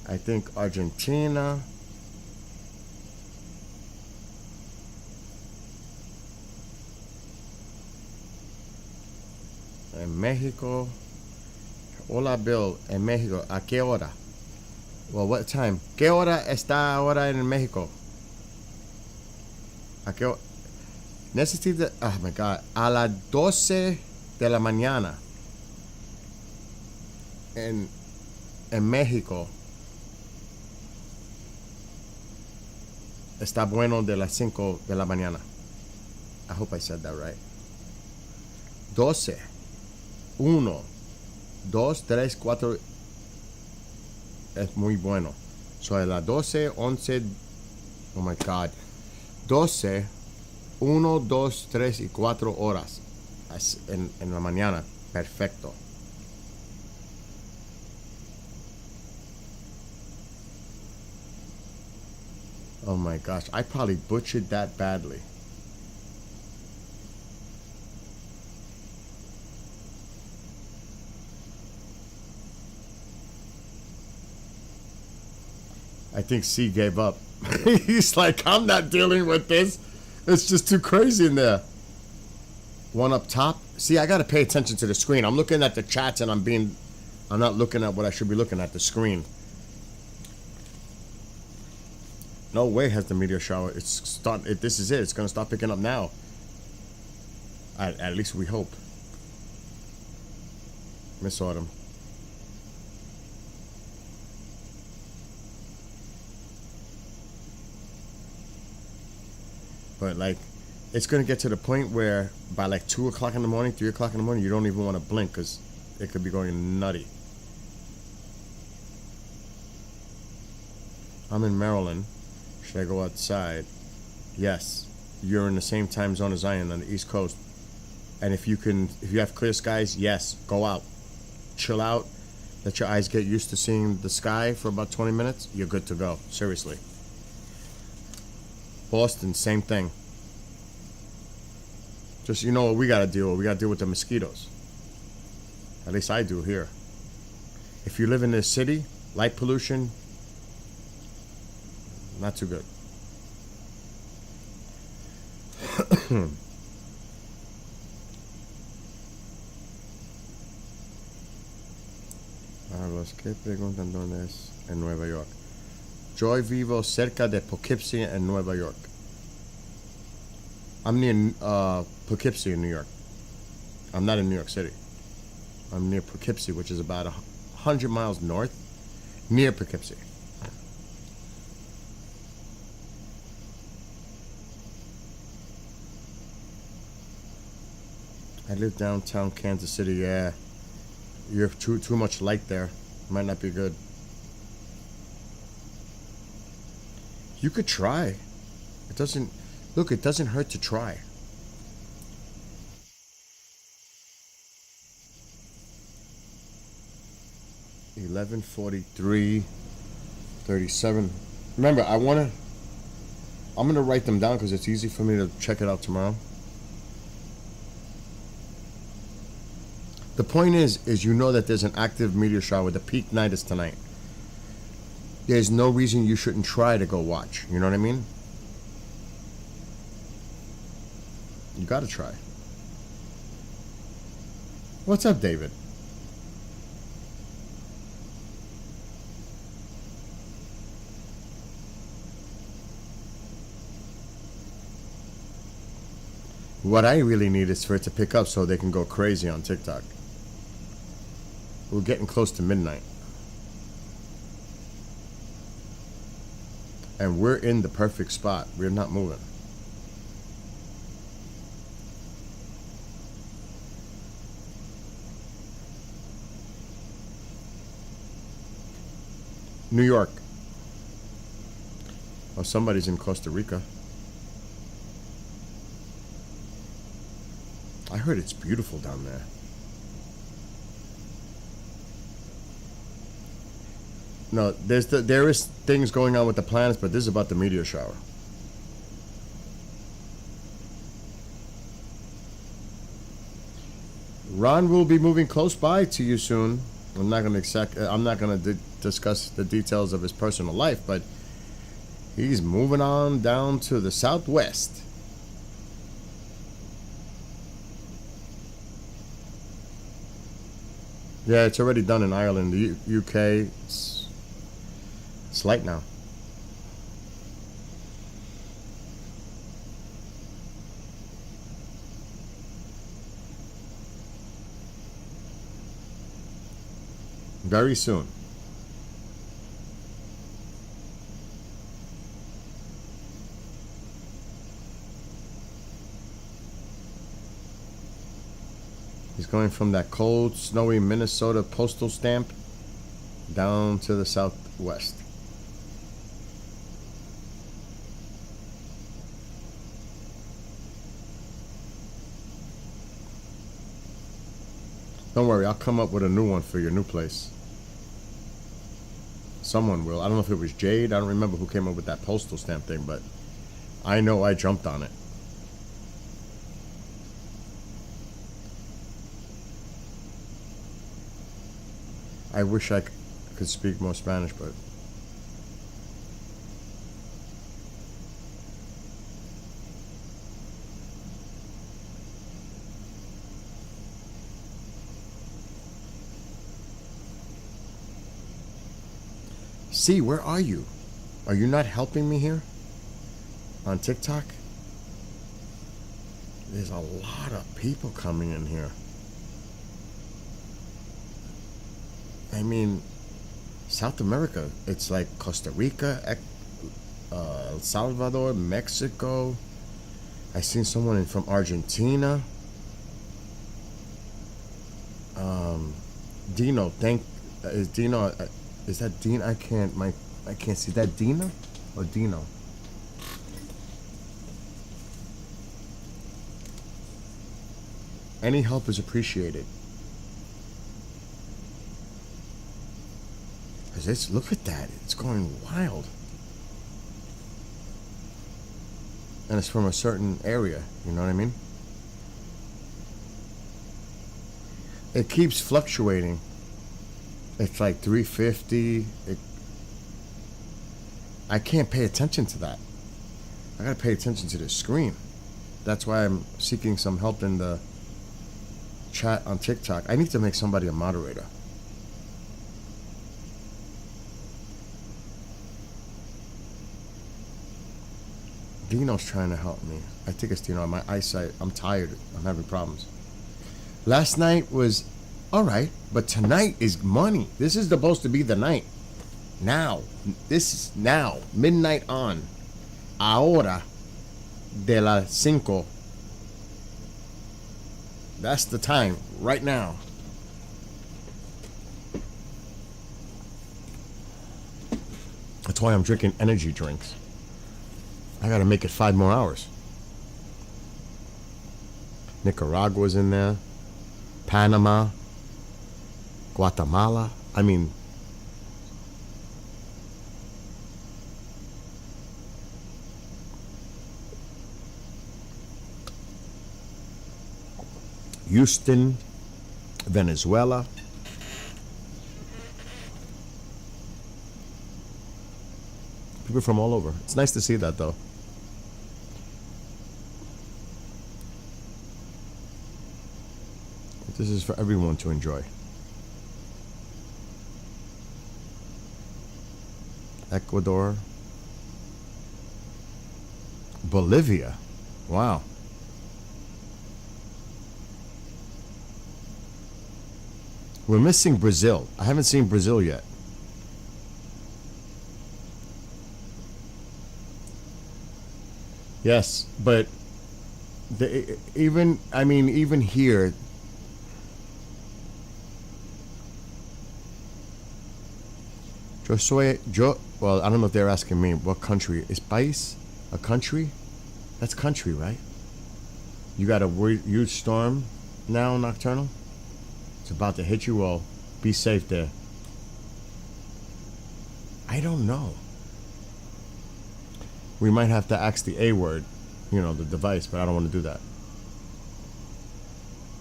I think Argentina. En México. Hola, Bill. En México. ¿A qué hora? Well, what time? ¿Qué hora está ahora en México? ¿A qué hora? Necesito... Oh, my God. A las 12 de la mañana. En México. Está bueno de las 5 de la mañana. I hope I said that right. 12. 1, 2, 3, 4 es muy bueno. So a las 12, 11, oh my God, 12, 1, 2, 3 y 4 horas en la mañana. Perfecto. Oh my gosh, I probably butchered that badly. I think C gave up. He's like, I'm not dealing with this. It's just too crazy in there. One up top. See, I got to pay attention to the screen. I'm looking at the chats and I'm not looking at what I should be looking at, the screen. No way has the meteor shower. This is it. It's going to start picking up now. At least we hope. Miss Autumn. But like, it's going to get to the point where by like 2 o'clock in the morning, 3 o'clock in the morning, you don't even want to blink because it could be going nutty. I'm in Maryland. Should I go outside? Yes. You're in the same time zone as I am on the East Coast. And if you have clear skies, yes, go out. Chill out. let your eyes get used to seeing the sky for about 20 minutes, you're good to go. Seriously. Boston, same thing. Just, you know what we gotta deal with? We gotta deal with the mosquitoes. At least I do here. If you live in this city, light pollution, not too good. A los que preguntan dónde es en Nueva York. Yo vivo cerca de Poughkeepsie en Nueva York. I'm near Poughkeepsie in New York. I'm not in New York City. I'm near Poughkeepsie, which is about 100 miles north, near Poughkeepsie. I live downtown Kansas City. Yeah, you have too much light there. Might not be good. You could try. It doesn't look. It doesn't hurt to try. $11:43, 37. Remember, I'm gonna write them down because it's easy for me to check it out tomorrow. The point is you know that there's an active meteor shower. The peak night is tonight. There's no reason you shouldn't try to go watch. You know what I mean? You gotta try. What's up, David? What I really need is for it to pick up so they can go crazy on TikTok. We're getting close to midnight. And we're in the perfect spot. We're not moving. New York. Oh, somebody's in Costa Rica. I heard it's beautiful down there. No, there is things going on with the planets, but this is about the meteor shower. Ron will be moving close by to you soon. I'm not going to discuss the details of his personal life, but he's moving on down to the southwest. Yeah, it's already done in Ireland. The UK, it's light now. Very soon. He's going from that cold, snowy Minnesota postal stamp down to the southwest. Don't worry, I'll come up with a new one for your new place. Someone will. I don't know if it was Jade. I don't remember who came up with that postal stamp thing, but I know I jumped on it. I wish I could speak more Spanish, but see, where are you? Are you not helping me here on TikTok? There's a lot of people coming in here. I mean, South America, it's like Costa Rica, El Salvador, Mexico. I seen someone from Argentina. Dino, is Dino, is that Dino? I can't see. Is that Dina or Dino? Any help is appreciated. Because look at that. It's going wild. And it's from a certain area. You know what I mean? It keeps fluctuating. It's like 350. I can't pay attention to that. I gotta pay attention to the screen. That's why I'm seeking some help in the chat on TikTok. I need to make somebody a moderator. Dino's trying to help me. I think it's Dino. My eyesight, I'm tired. I'm having problems. Last night was alright, but tonight is money. This is supposed to be the night. Now. This is now. Midnight on. Ahora de las 5. That's the time. Right now. That's why I'm drinking energy drinks. I gotta make it 5 more hours. Nicaragua's in there. Panama. Guatemala. I mean, Houston, Venezuela. People from all over. It's nice to see that, though. This is for everyone to enjoy. Ecuador. Bolivia. Wow. We're missing Brazil. I haven't seen Brazil yet. Yes, but even here, well, I don't know if they're asking me what country. Is país a country? That's country, right? You got a huge storm now, Nocturnal? It's about to hit you. Well, be safe there. I don't know. We might have to ask the A word, the device, but I don't want to do that.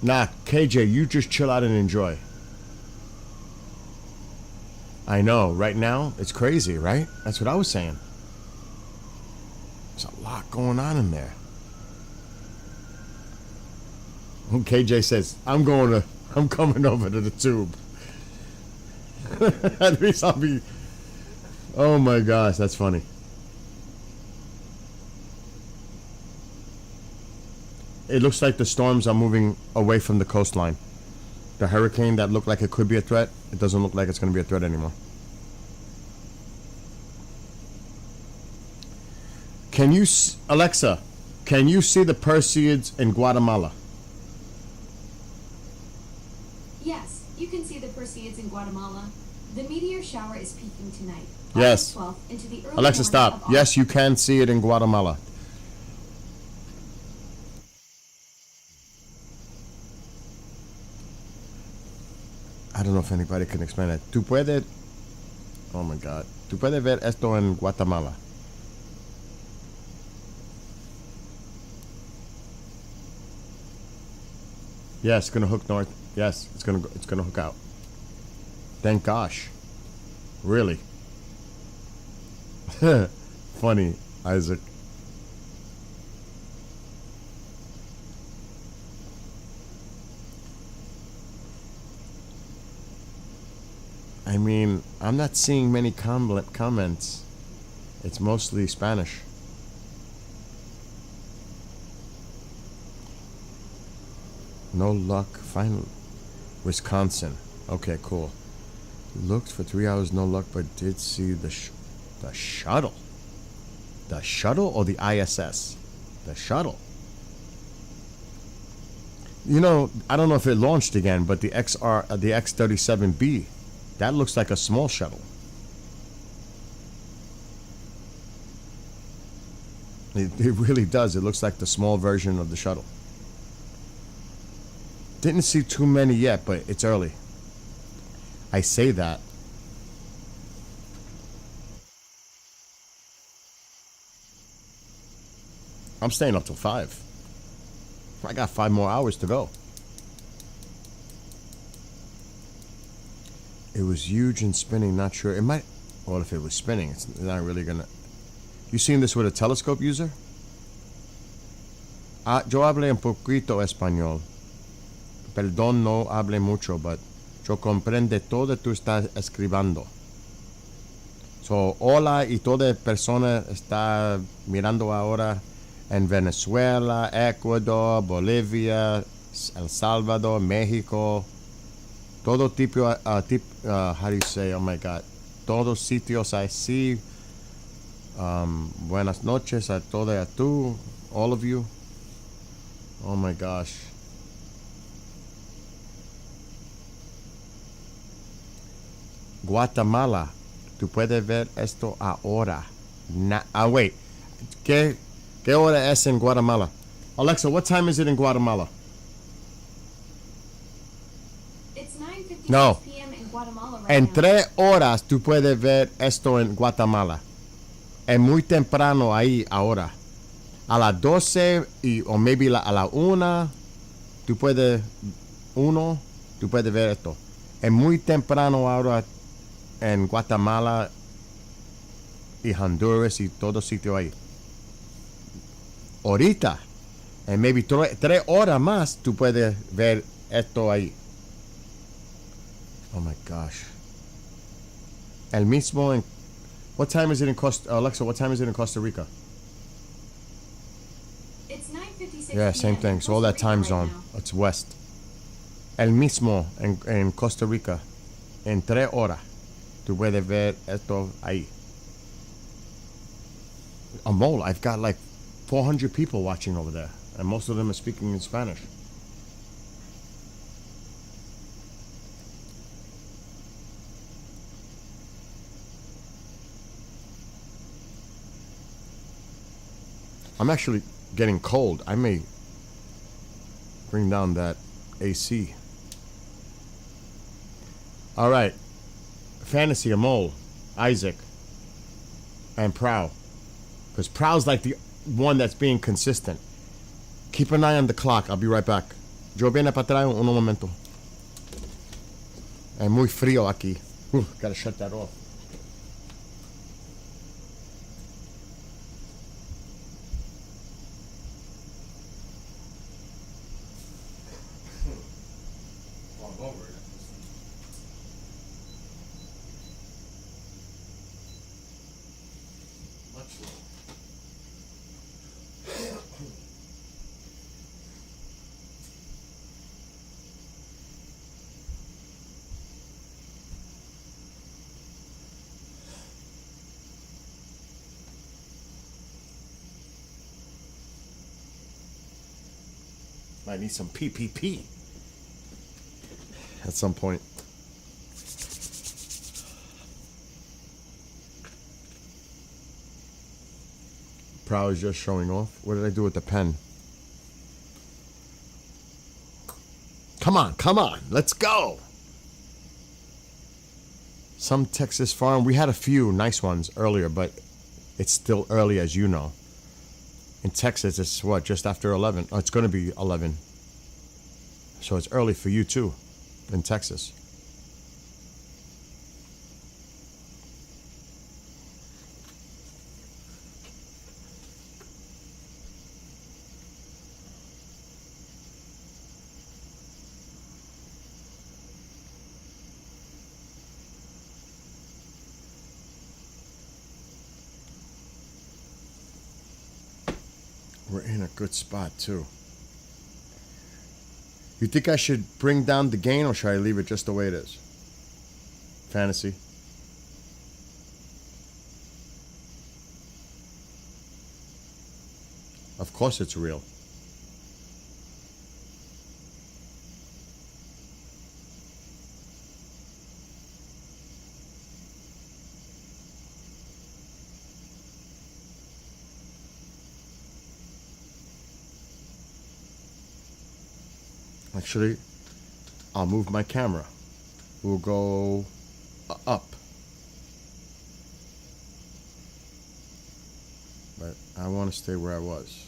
Nah, KJ, you just chill out and enjoy. I know, right now, it's crazy, right? That's what I was saying. There's a lot going on in there. KJ says, I'm coming over to the tube. At least I'll be... Oh my gosh, that's funny. It looks like the storms are moving away from the coastline. The hurricane that looked like it could be a threat, it doesn't look like it's going to be a threat anymore. Alexa, can you see the Perseids in Guatemala? Yes, you can see the Perseids in Guatemala. The meteor shower is peaking tonight. Yes. August 12th into the early Alexa, morning stop. of Yes, you can see it in Guatemala. I don't know if anybody can explain that. Oh my God. ¿Tú puedes ver esto en Guatemala? Yes, it's gonna hook north. Yes, it's gonna hook out. Thank gosh. Really. Funny, Isaac. I mean, I'm not seeing many comments. It's mostly Spanish. No luck. Finally. Wisconsin. Okay, cool. Looked for 3 hours, no luck, but did see the shuttle. The shuttle or the ISS? The shuttle. I don't know if it launched again, but the X-37B, that looks like a small shuttle. It really does. It looks like the small version of the shuttle. Didn't see too many yet, but it's early. I say that. I'm staying up till 5. I got 5 more hours to go. It was huge and spinning, not sure. It might, well, if it was spinning, it's not really gonna. You seen this with a telescope user? Yo hablé un poquito español. Perdón, no hablé mucho, but yo comprende todo tú estás escribiendo. So, hola y toda persona está mirando ahora en Venezuela, Ecuador, Bolivia, El Salvador, México. Todo tipo, how do you say, oh my God, todos sitios así. Buenas noches a toda a tú, all of you. Oh my gosh. Guatemala, tú puedes ver esto ahora. Wait, ¿qué hora es en Guatemala? Alexa, what time is it in Guatemala? It's 9:56 No. p.m. in Guatemala right En now. 3 horas tú puedes ver esto en Guatemala. Es muy temprano ahí ahora. A las 12 o maybe a la 1 tú puedes ver esto. Es muy temprano ahora en Guatemala y Honduras y todo sitio ahí. Ahorita, en maybe 3 horas más tú puedes ver esto ahí. Oh my gosh. El mismo en... What time is it in Alexa, what time is it in Costa Rica? It's 9:56 Yeah, p.m. same in thing. So all Costa that time Rica right zone. now. It's west. El mismo en Costa Rica. En 3 horas. Tú puedes ver esto ahí. Mole, I've got like 400 people watching over there. And most of them are speaking in Spanish. I'm actually getting cold. I may bring down that AC. All right. Fantasy, Amol, Isaac, and Prow. Because Prow's like the one that's being consistent. Keep an eye on the clock. I'll be right back. Yo viene para atrás un momento. Es muy frío aquí. Gotta shut that off. Might need some PPP at some point. Prow is just showing off. What did I do with the pen? Come on, let's go. Some Texas farm. We had a few nice ones earlier, but it's still early, as you know. In Texas, it's what, just after 11? Oh, it's going to be 11. So it's early for you too, in Texas. We're in a good spot too. You think I should bring down the gain or should I leave it just the way it is? Fantasy. Of course it's real. Actually, I'll move my camera. We'll go up. But I want to stay where I was.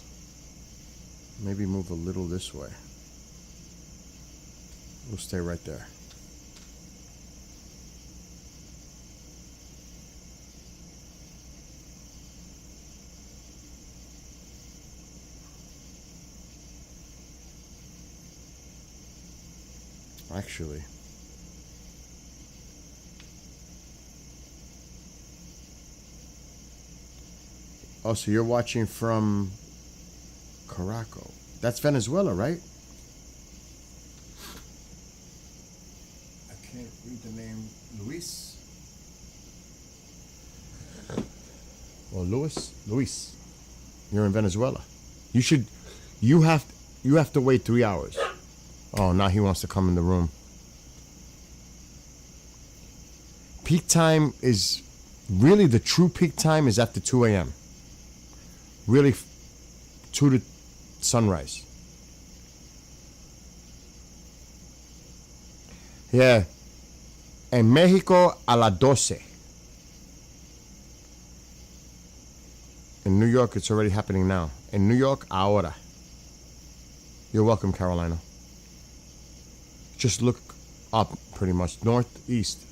Maybe move a little this way. We'll stay right there. Actually, oh, so you're watching from Caraco. That's Venezuela, right? I can't read the name. Luis? Well, Luis. You're in Venezuela. You have to wait 3 hours. Oh, now he wants to come in the room. Peak time is, really the true peak time is after 2 a.m. Really 2 to sunrise. Yeah. En Mexico a las 12. In New York, it's already happening now. In New York, ahora. You're welcome, Carolina. Just look up, pretty much, northeast.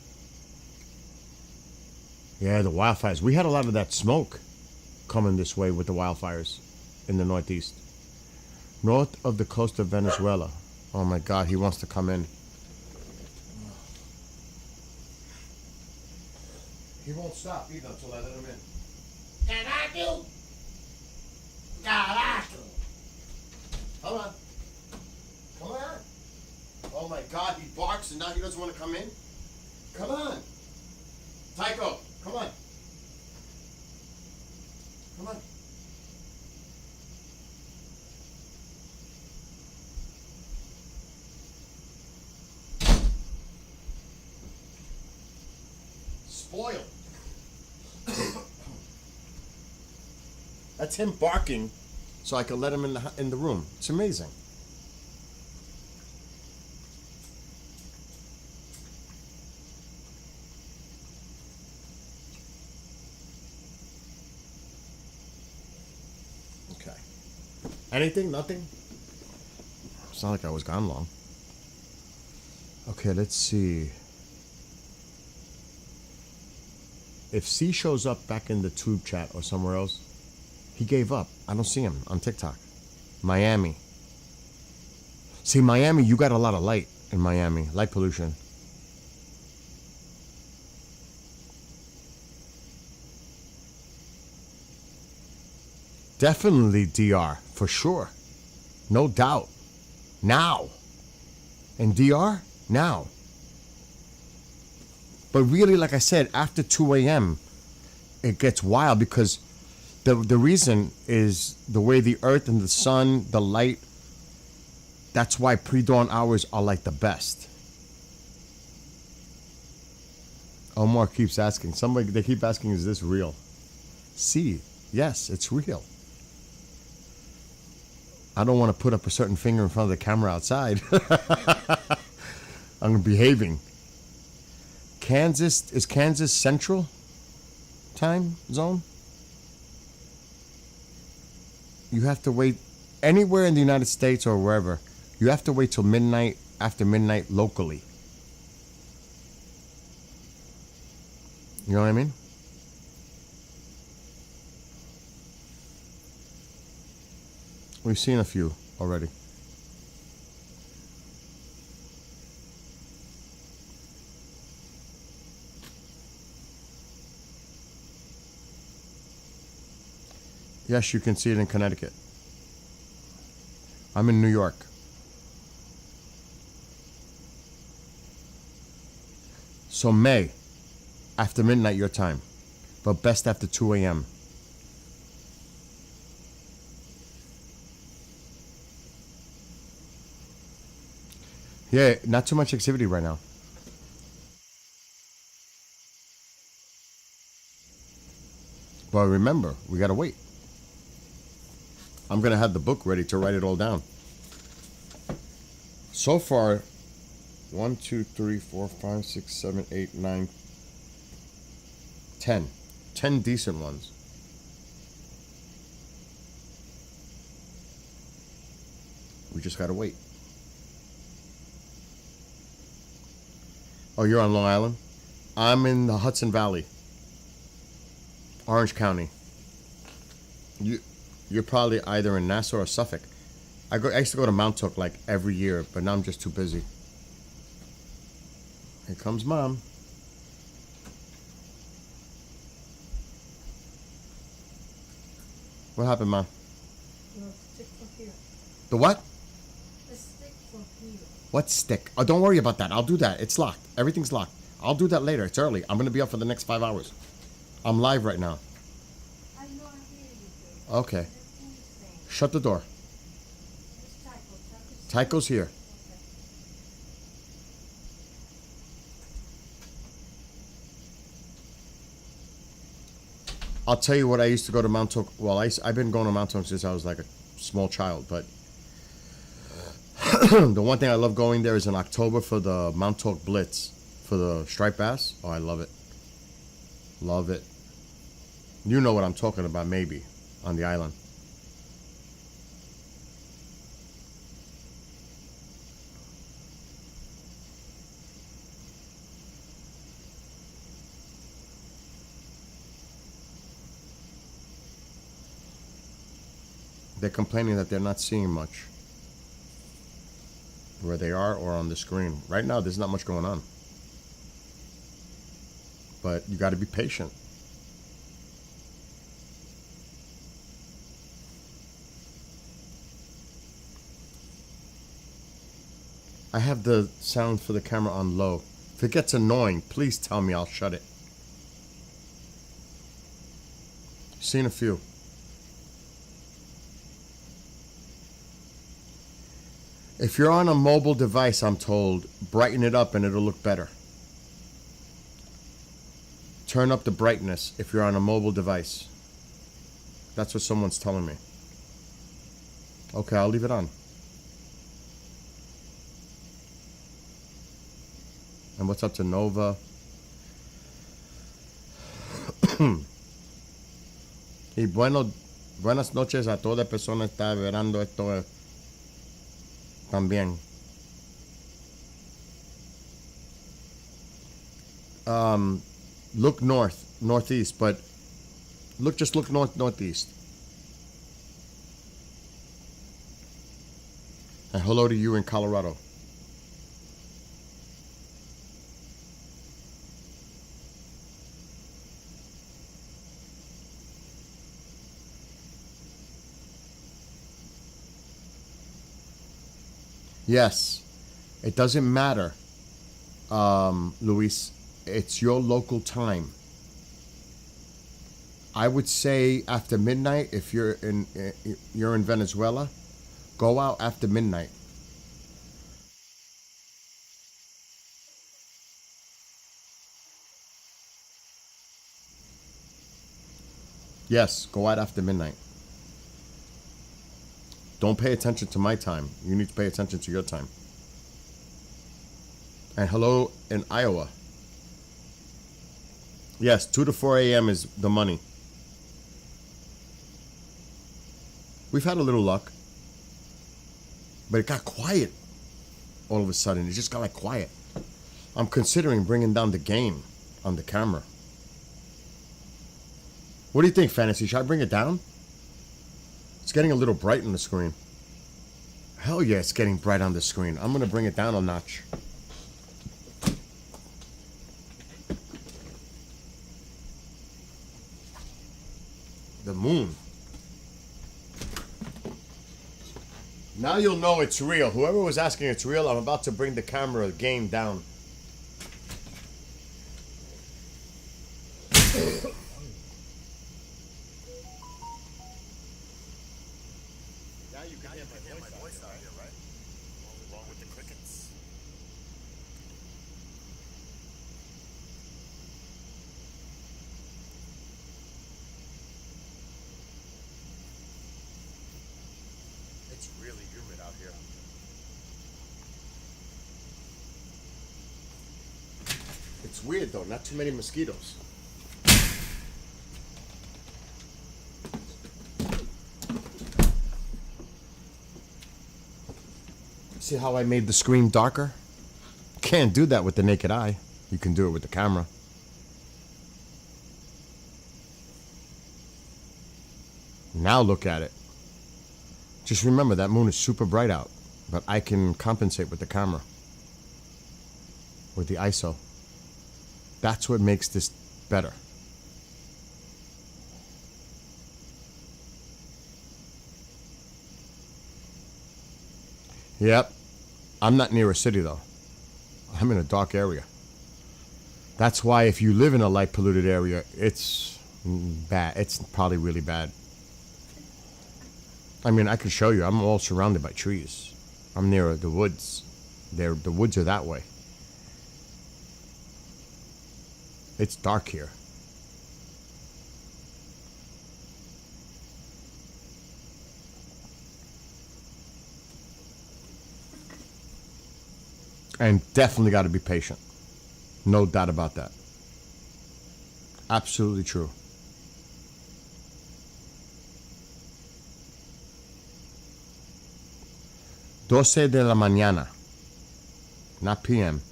Yeah, the wildfires. We had a lot of that smoke coming this way with the wildfires in the northeast. North of the coast of Venezuela. Oh my God, he wants to come in. He won't stop either until I let him in. Caraco! Caraco! Come on. Come on. Oh my God, he barks and now he doesn't want to come in? Come on. Tycho, come on. Come on. Spoiled. That's him barking so I could let him in the room. It's amazing. Okay. Anything? Nothing? It's not like I was gone long. Okay, let's see. If C shows up back in the tube chat or somewhere else, he gave up. I don't see him on TikTok. Miami. See, Miami, you got a lot of light in Miami. Light pollution. Definitely DR, for sure. No doubt. Now. And DR? Now. But really, like I said, after 2 a.m., it gets wild because the reason is the way the earth and the sun, the light, that's why pre-dawn hours are like the best. Omar keeps asking. They keep asking, is this real? See, yes, it's real. I don't want to put up a certain finger in front of the camera outside. I'm behaving. Is Kansas Central time zone? You have to wait anywhere in the United States or wherever. You have to wait till midnight, after midnight locally. You know what I mean? We've seen a few already. Yes, you can see it in Connecticut. I'm in New York. So May, after midnight your time, but best after 2 a.m. Yeah, not too much activity right now. But remember, we gotta wait. I'm gonna have the book ready to write it all down. So far, 1, 2, 3, 4, 5, 6, 7, 8, 9, 10. 10 decent ones. We just gotta wait. Oh, you're on Long Island? I'm in the Hudson Valley. Orange County. You're probably either in Nassau or Suffolk. I used to go to Montauk like every year, but now I'm just too busy. Here comes Mom. What happened, Mom? No, stick for here. The what? A stick for here. What stick? Oh, don't worry about that. I'll do that. It's locked. Everything's locked. I'll do that later. It's early. I'm going to be up for the next 5 hours. I'm live right now. I know I hear you, girl. Okay. Everything you're saying. Shut the door. It's Tycho. Tycho's here. Okay. I'll tell you what I used to go to Montauk. Well, I've been going to Montauk since I was like a small child. But the one thing I love going there is in October for the Montauk Blitz. For the striped bass. Oh, I love it. Love it. You know what I'm talking about, maybe, on the island. They're complaining that they're not seeing much where they are or on the screen. Right now, there's not much going on. But you got to be patient. I have the sound for the camera on low. If it gets annoying, please tell me. I'll shut it. Seen a few. If you're on a mobile device, I'm told, brighten it up and it'll look better. Turn up the brightness if you're on a mobile device. That's what someone's telling me. Okay, I'll leave it on. And what's up to Nova? Y buenas noches a toda persona que está verando esto también. Look northeast, but just look northeast. And hello to you in Colorado. Yes, it doesn't matter, Luis. It's your local time. I would say after midnight. If you're in Venezuela, go out after midnight. Yes, go out after midnight. Don't pay attention to my time. You need to pay attention to your time. And hello in Iowa. Yes, 2 to 4 a.m. is the money. We've had a little luck. But it got quiet all of a sudden. It just got like quiet. I'm considering bringing down the game on the camera. What do you think, Fantasy? Should I bring it down? It's getting a little bright on the screen. Hell yeah, it's getting bright on the screen. I'm going to bring it down a notch. The moon. Now you'll know it's real. Whoever was asking it's real, I'm about to bring the camera game down. Now you can hear my voice out here, right? Along with the crickets. It's really humid out here. It's weird though, not too many mosquitoes. See how I made the screen darker? Can't do that with the naked eye. You can do it with the camera. Now look at it. Just remember that moon is super bright out, but I can compensate with the camera, with the ISO. That's what makes this better. Yep. I'm not near a city though. I'm in a dark area. That's why if you live in a light polluted area, it's bad. It's probably really bad. I mean, I could show you. I'm all surrounded by trees. I'm near the woods. The woods are that way. It's dark here. And definitely got to be patient. No doubt about that. Absolutely true. Doce de la mañana. Not PM.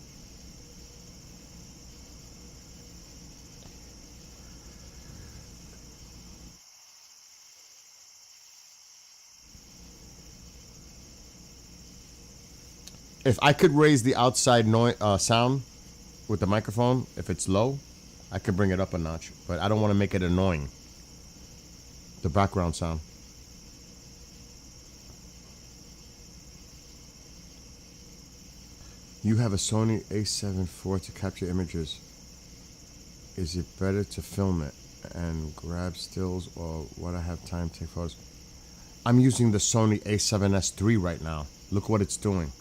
If I could raise the outside sound with the microphone, if it's low, I could bring it up a notch. But I don't want to make it annoying. The background sound. You have a Sony a7 IV to capture images. Is it better to film it and grab stills, or would I have time to take photos? I'm using the Sony a7S III right now. Look what it's doing.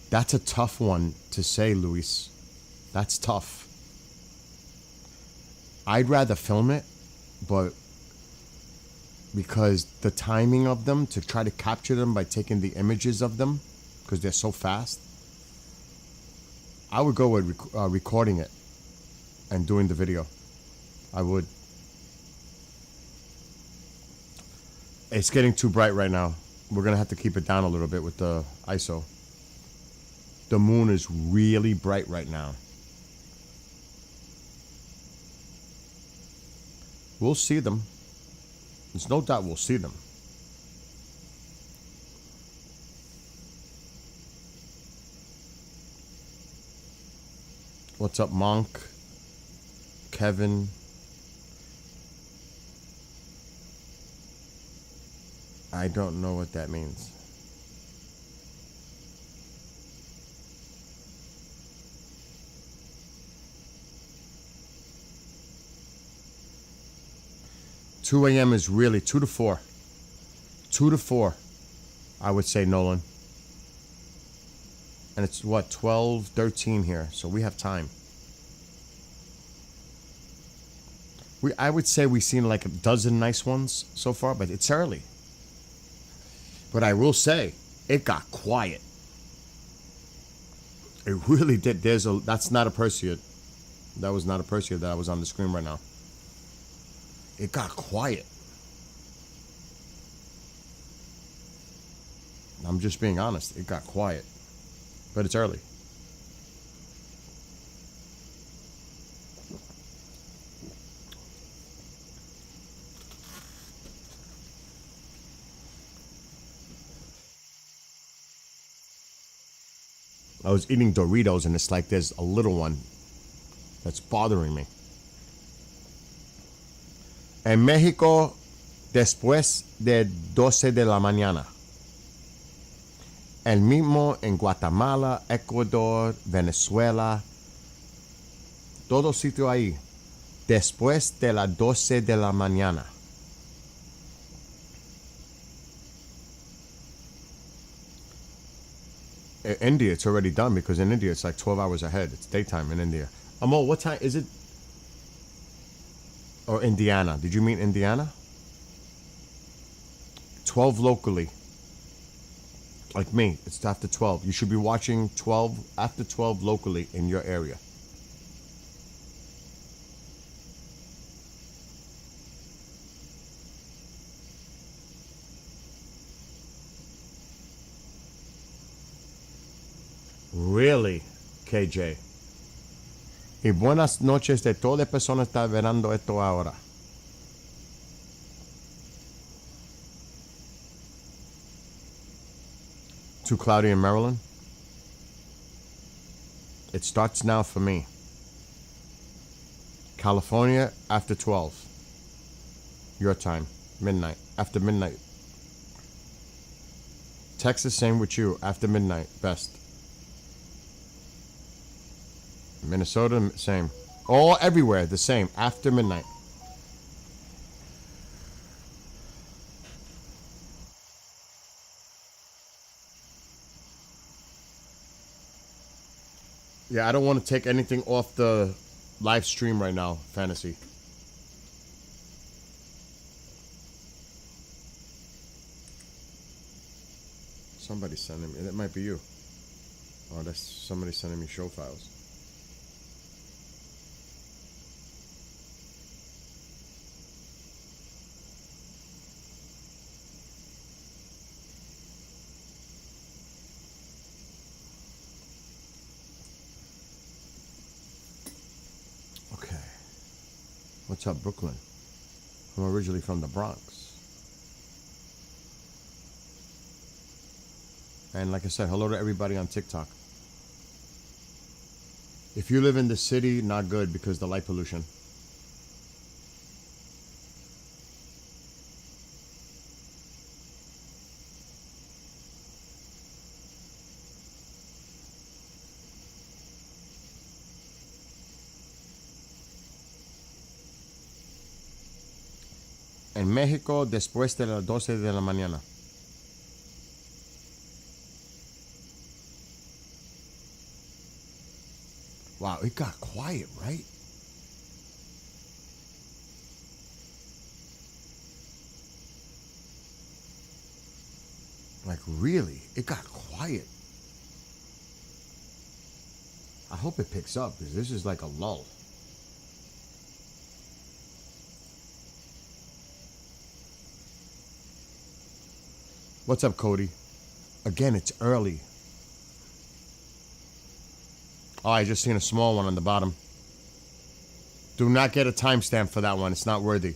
That's a tough one to say, Luis. That's tough. I'd rather film it, but because the timing of them, to try to capture them by taking the images of them, because they're so fast, I would go with recording it and doing the video. I would. It's getting too bright right now. We're going to have to keep it down a little bit with the ISO. The moon is really bright right now. We'll see them. There's no doubt we'll see them. What's up, Monk? Kevin? I don't know what that means. Two a.m. is really 2 to 4. 2 to 4, I would say, Nolan. And it's what, 12:13 here, so we have time. I would say we've seen like a dozen nice ones so far, but it's early. But I will say, it got quiet. It really did. That's not a Perseid. That was not a Perseid that was on the screen right now. It got quiet. I'm just being honest. It got quiet. But it's early. I was eating Doritos and it's like there's a little one that's bothering me. En México, después de 12 de la mañana. El mismo en Guatemala, Ecuador, Venezuela. Todo sitio ahí. Después de las 12 de la mañana. In India, it's already done because in India, it's like 12 hours ahead. It's daytime in India. Amol, what time is it? Or Indiana. Did you mean Indiana? 12 locally. Like me, it's after 12. You should be watching after 12 locally in your area. Really, KJ. Y buenas noches de toda persona que está verando esto ahora. Too cloudy in Maryland? It starts now for me. California after 12. Your time. Midnight. After midnight. Texas, same with you. After midnight. Best. Minnesota, same. All everywhere, the same. After midnight. Yeah, I don't want to take anything off the live stream right now, Fantasy. Somebody's sending me. That might be you. Oh, that's somebody sending me show files. Okay. What's up, Brooklyn? I'm originally from the Bronx. And like I said, hello to everybody on TikTok. If you live in the city, not good because the light pollution. En México, después de las 12 de la mañana. Wow, it got quiet, right? Like, really? It got quiet. I hope it picks up, because this is like a lull. What's up, Cody? Again, it's early. Oh, I just seen a small one on the bottom. Do not get a timestamp for that one. It's not worthy.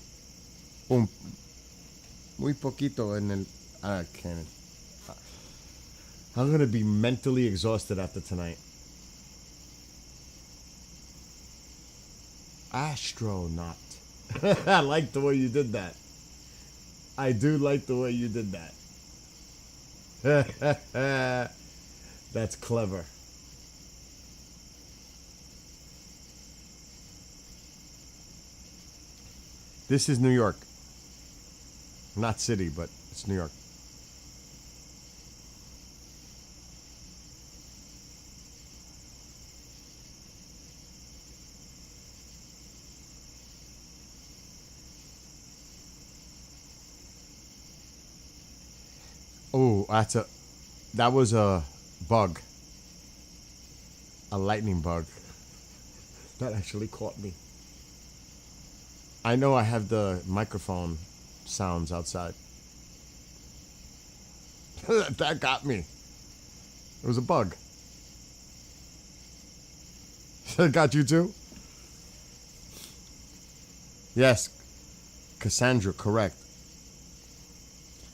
Muy poquito en el... I can't. I'm going to be mentally exhausted after tonight. Astronaut. I like the way you did that. I do like the way you did that. That's clever. This is New York. Not city, but it's New York. Oh, that was a bug. A lightning bug. That actually caught me. I know I have the microphone sounds outside. That got me. It was a bug. It got you too? Yes. Cassandra, correct.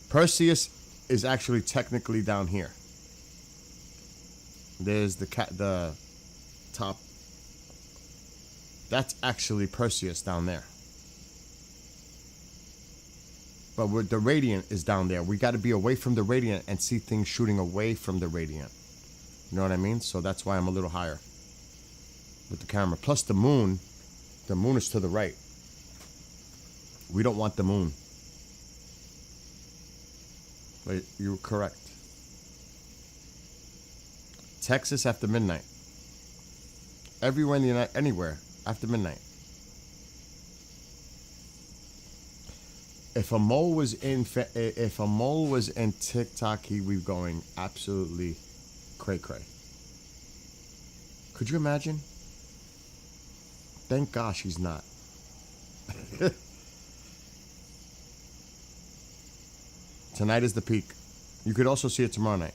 Perseus is actually technically down here. There's the top. That's actually Perseus down there. But the radiant is down there. We got to be away from the radiant and see things shooting away from the radiant. You know what I mean? So that's why I'm a little higher with the camera. Plus the moon is to the right. We don't want the moon. But you're correct. Texas after midnight. Everywhere in the United, anywhere after midnight. If a mole was in TikTok, he would be going absolutely cray cray. Could you imagine? Thank gosh he's not. Tonight is the peak. You could also see it tomorrow night.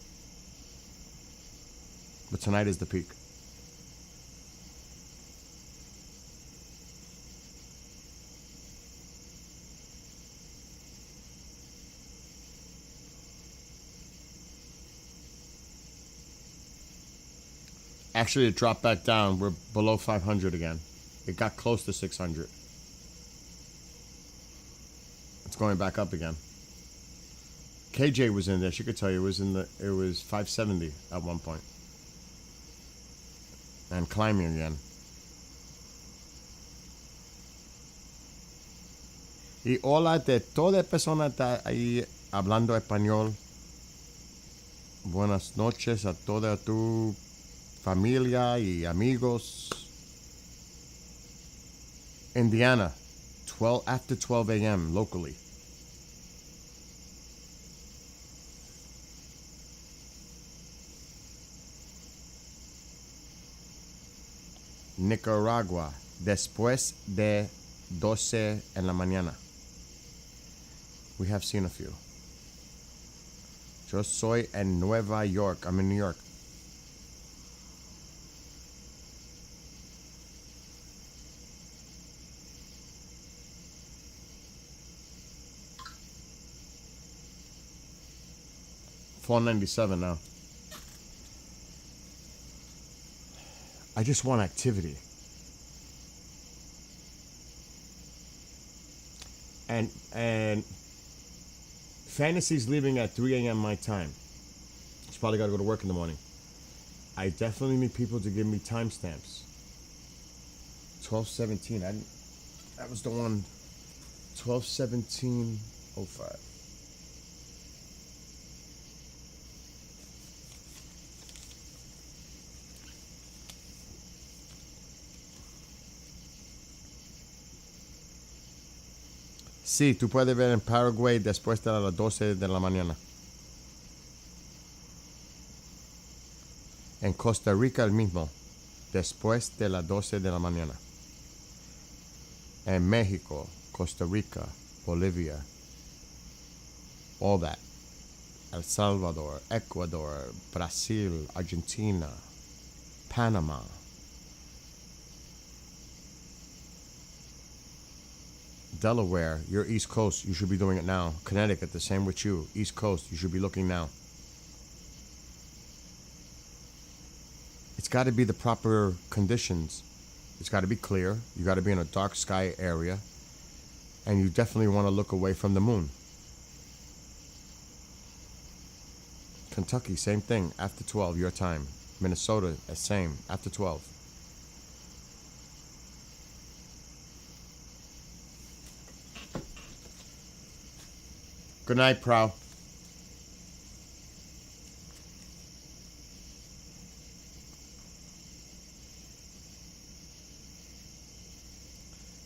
But tonight is the peak. Actually, it dropped back down. We're below 500 again. It got close to 600. It's going back up again. KJ was in there. She could tell you it was 570 at one point. And climbing again. Y hola de toda persona está ahí hablando español. Buenas noches a toda tu familia y amigos. Indiana, after 12 a.m. locally. Nicaragua, después de 12 en la mañana. We have seen a few. Yo soy en Nueva York. I'm in New York. $4.97 now. I just want activity. And Fantasy's leaving at 3 a.m. my time. She's probably got to go to work in the morning. I definitely need people to give me timestamps. 12:17. That was the one. 12:17:05. Sí, tú puedes ver en Paraguay después de las 12 de la mañana. En Costa Rica el mismo, después de las 12 de la mañana. En México, Costa Rica, Bolivia, all that. El Salvador, Ecuador, Brazil, Argentina, Panama. Delaware, you're East Coast, you should be doing it now. Connecticut, the same with you. East Coast, you should be looking now. It's got to be the proper conditions. It's got to be clear. You got to be in a dark sky area. And you definitely want to look away from the moon. Kentucky, same thing, after 12, your time. Minnesota, the same, after 12. Good night, Prow.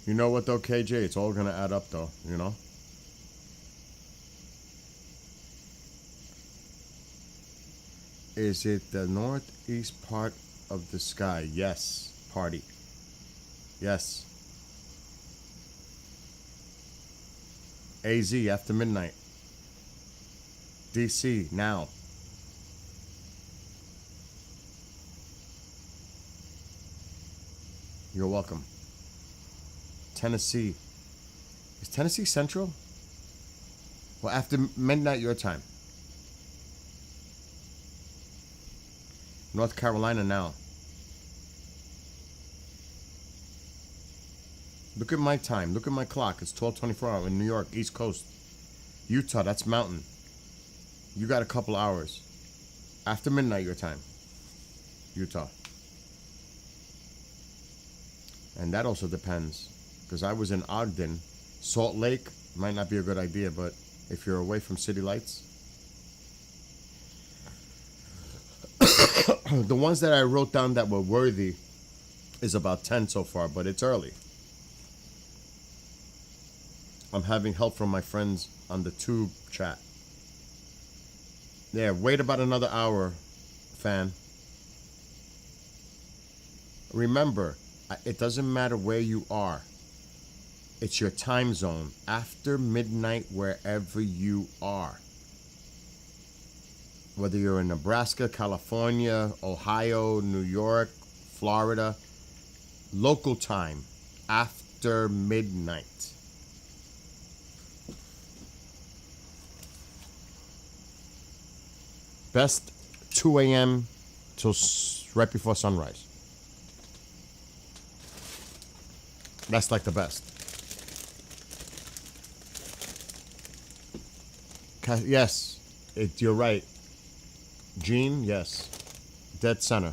You know what though, KJ? It's all gonna add up though, you know? Is it the northeast part of the sky? Yes, party. Yes. AZ after midnight. DC now. You're welcome. Tennessee. Is Tennessee Central? Well, after midnight your time. North Carolina now. Look at my time. Look at my clock. It's 12:24 in New York, East Coast. Utah, that's mountain. You got a couple hours. After midnight your time. Utah. And that also depends. Because I was in Ogden. Salt Lake might not be a good idea, but if you're away from city lights. The ones that I wrote down that were worthy is about 10 so far, but it's early. I'm having help from my friends on the tube chat. Yeah, wait about another hour, fan. Remember, it doesn't matter where you are. It's your time zone. After midnight, wherever you are. whether you're in Nebraska, California, Ohio, New York, Florida, local time after midnight. Best 2 a.m. till right before sunrise. That's like the best. Yes, you're right. Gene, yes. Dead center.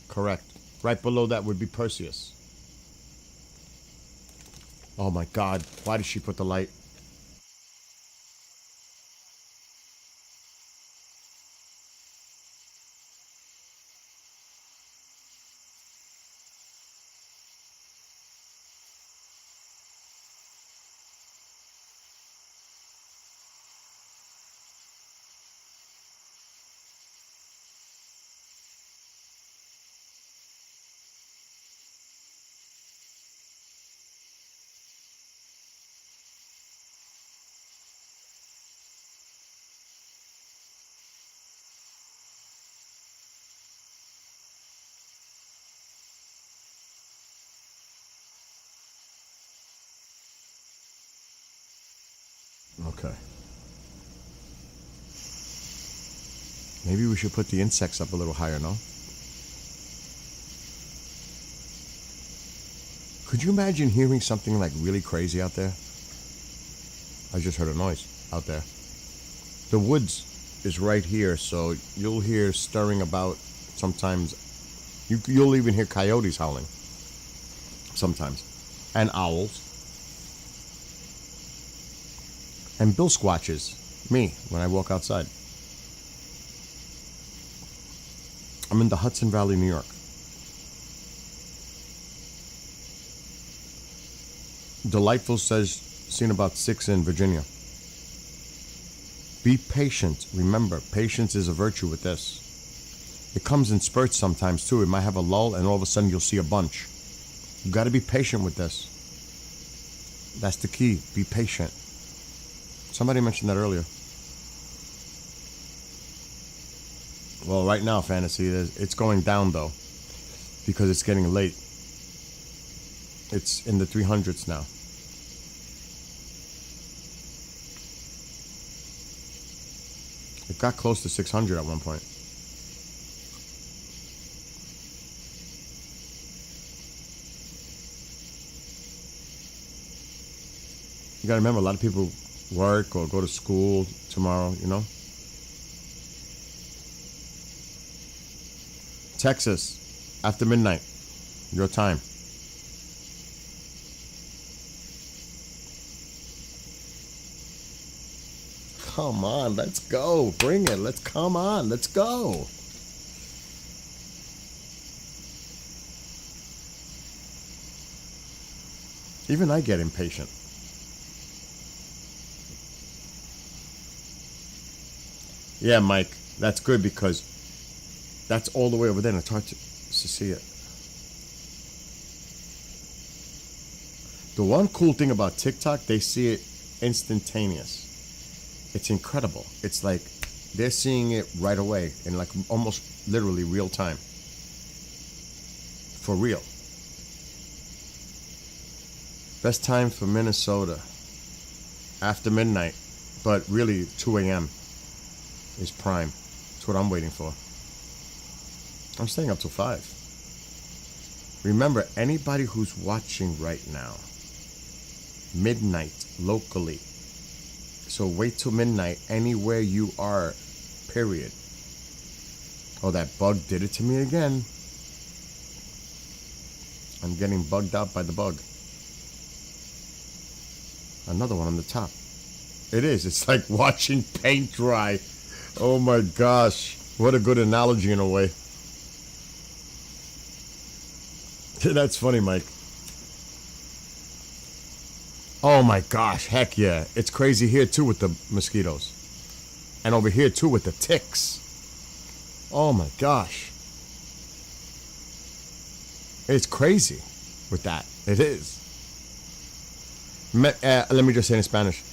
Correct. Right below that would be Perseids. Oh my God, why did she put the light? Okay. Maybe we should put the insects up a little higher, no? Could you imagine hearing something like really crazy out there? I just heard a noise out there. The woods is right here, so you'll hear stirring about sometimes. You'll even hear coyotes howling sometimes, and owls. And Bill squatches me when I walk outside. I'm in the Hudson Valley, New York. Delightful says seen about 6 in Virginia. Be patient. Remember, patience is a virtue with this. It comes in spurts sometimes too. It might have a lull and all of a sudden you'll see a bunch. You got to be patient with this. That's the key. Be patient. Somebody mentioned that earlier. Well, right now, Fantasy, it's going down, though, because it's getting late. It's in the 300s now. It got close to 600 at one point. You gotta remember, a lot of people work or go to school tomorrow, you know? Texas, after midnight, your time. Come on, let's go. Bring it. Let's come on. Let's go. Even I get impatient. Yeah, Mike, that's good because that's all the way over there and it's hard to see it. The one cool thing about TikTok, they see it instantaneous. It's incredible. It's like they're seeing it right away in like almost literally real time. For real. Best time for Minnesota. After midnight, but really 2 a.m. is prime. That's what I'm waiting for. I'm staying up till 5. Remember, anybody who's watching right now, midnight locally. So wait till midnight anywhere you are, period. Oh, that bug did it to me again. I'm getting bugged out by the bug. Another one on the top. It is. It's like watching paint dry. Oh my gosh. What a good analogy in a way. That's funny, Mike. Oh my gosh, heck yeah. It's crazy here too with the mosquitoes. And over here too with the ticks. Oh my gosh. It's crazy with that. It is. Let me just say in Spanish.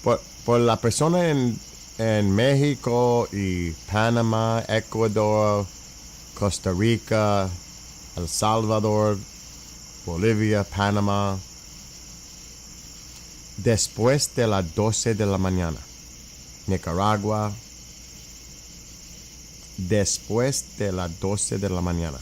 Por la persona en en México y Panamá, Ecuador, Costa Rica, El Salvador, Bolivia, Panamá, después de las 12 de la mañana. Nicaragua, después de las 12 de la mañana.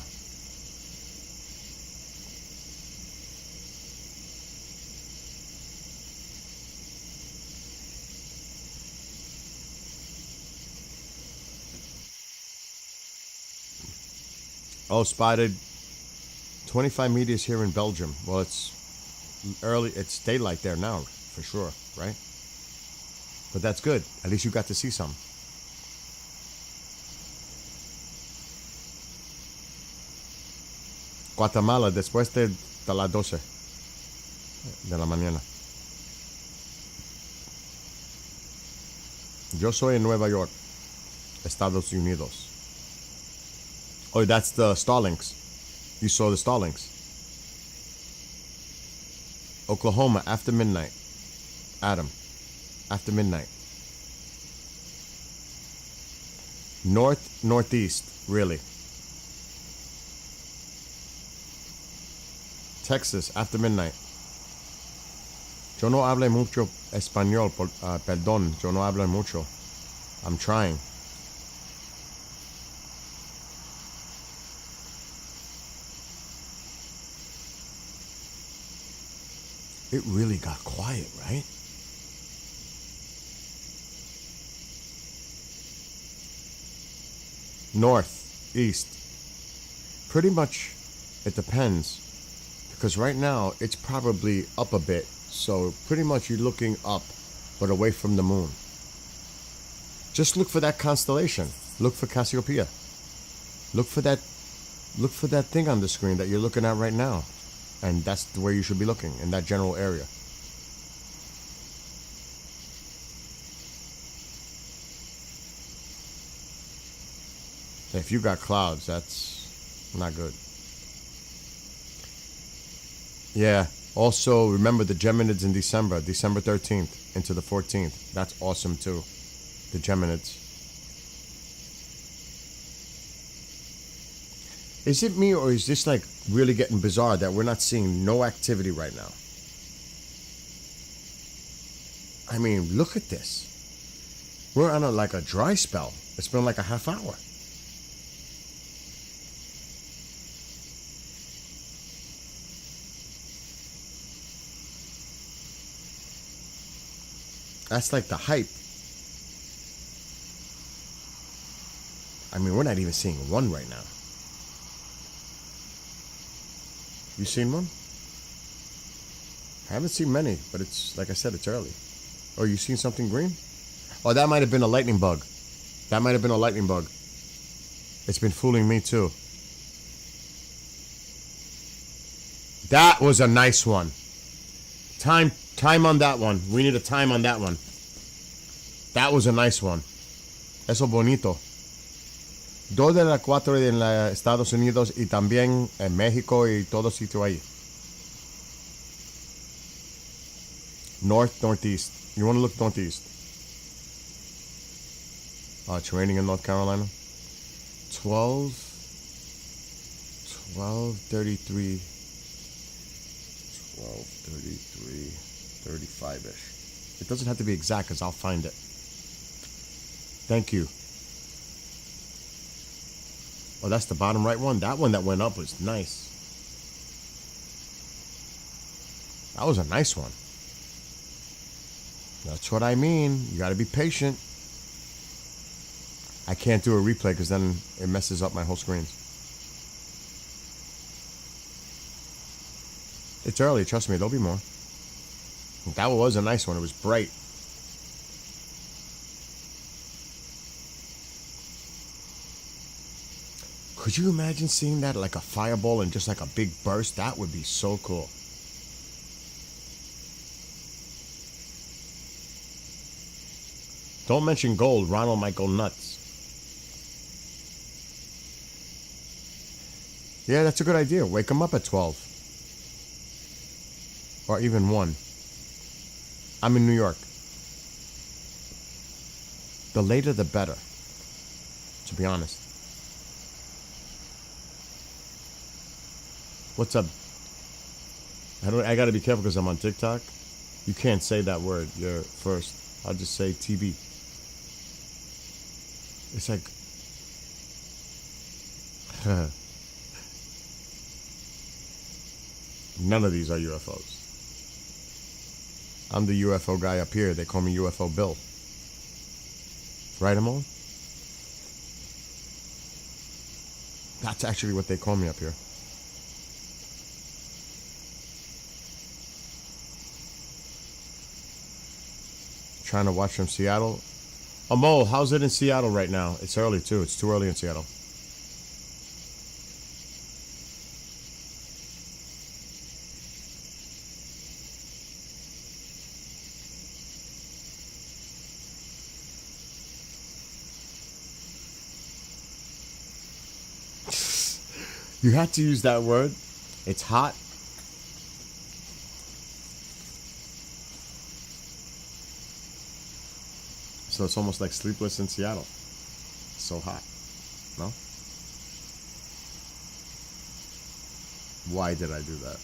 Oh, spotted 25 meteors here in Belgium. Well, it's early. It's daylight there now, for sure, right? But that's good. At least you got to see some. Guatemala, después de las 12 de la mañana. Yo soy en Nueva York, Estados Unidos. Oh, that's the Starlinks. You saw the Starlinks. Oklahoma, after midnight. Adam, after midnight. Northeast, really. Texas, after midnight. Yo no hablo mucho español, perdón, yo no hablo mucho. I'm trying. It really got quiet, right? North, east. Pretty much, it depends. Because right now, it's probably up a bit. So pretty much you're looking up, but away from the moon. Just look for that constellation. Look for Cassiopeia. Look for that thing on the screen that you're looking at right now. And that's where you should be looking, in that general area. If you got clouds, that's not good. Yeah. Also, remember the Geminids in December 13th into the 14th. That's awesome too. The Geminids. Is it me, or is this like really getting bizarre that we're not seeing no activity right now? I mean, look at this. We're on like a dry spell. It's been like a half hour. That's like the hype. I mean, we're not even seeing one right now. You seen one? I haven't seen many, but it's, like I said, it's early. Oh, you seen something green? Oh, that might have been a lightning bug. That might have been a lightning bug. It's been fooling me too. That was a nice one. Time on that one. We need a time on that one. That was a nice one. Eso bonito. 2 de las 4 en los Estados Unidos y también en México y todo sitio ahí. Northeast. You want to look northeast. It's raining in North Carolina. 12:33, 35-ish. It doesn't have to be exact because I'll find it. Thank you. Oh, that's the bottom right one. That one that went up was nice. That was a nice one. That's what I mean. You got to be patient. I can't do a replay because then it messes up my whole screens. It's early. Trust me, there'll be more. That was a nice one. It was bright. Could you imagine seeing that like a fireball and just like a big burst? That would be so cool. Don't mention gold. Ronald might go nuts. Yeah, that's a good idea. Wake him up at 12. Or even 1. I'm in New York. The later the better, to be honest. What's up? I gotta be careful because I'm on TikTok. You can't say that word. You're first. I'll just say TV. It's like... None of these are UFOs. I'm the UFO guy up here. They call me UFO Bill. Right, Amol? That's actually what they call me up here. Trying to watch from Seattle. Amol, how's it in Seattle right now? It's early too. It's too early in Seattle. You had to use that word. It's hot. So it's almost like Sleepless in Seattle. So hot. No? Why did I do that?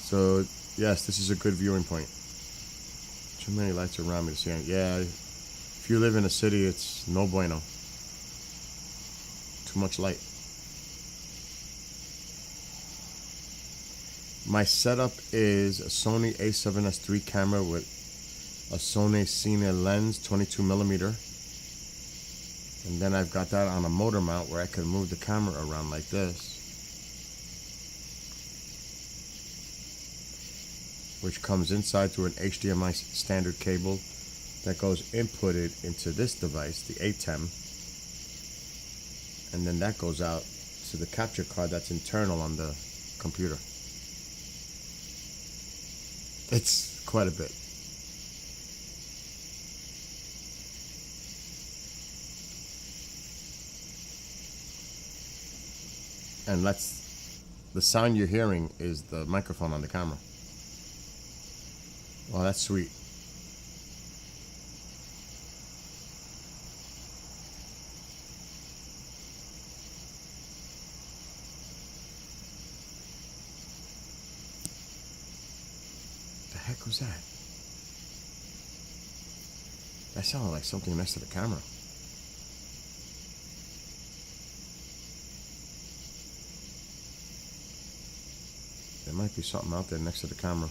So, yes, this is a good viewing point. Too many lights around me to see. Yeah, if you live in a city, it's no bueno. Too much light. My setup is a Sony a7S III camera with a Sony Cine lens, 22 millimeter. And then I've got that on a motor mount where I can move the camera around like this. Which comes inside through an HDMI standard cable that goes inputted into this device, the ATEM. And then that goes out to the capture card that's internal on the computer. It's quite a bit. And the sound you're hearing is the microphone on the camera. Well, that's sweet. The heck was that? That sounded like something next to the camera. There might be something out there next to the camera.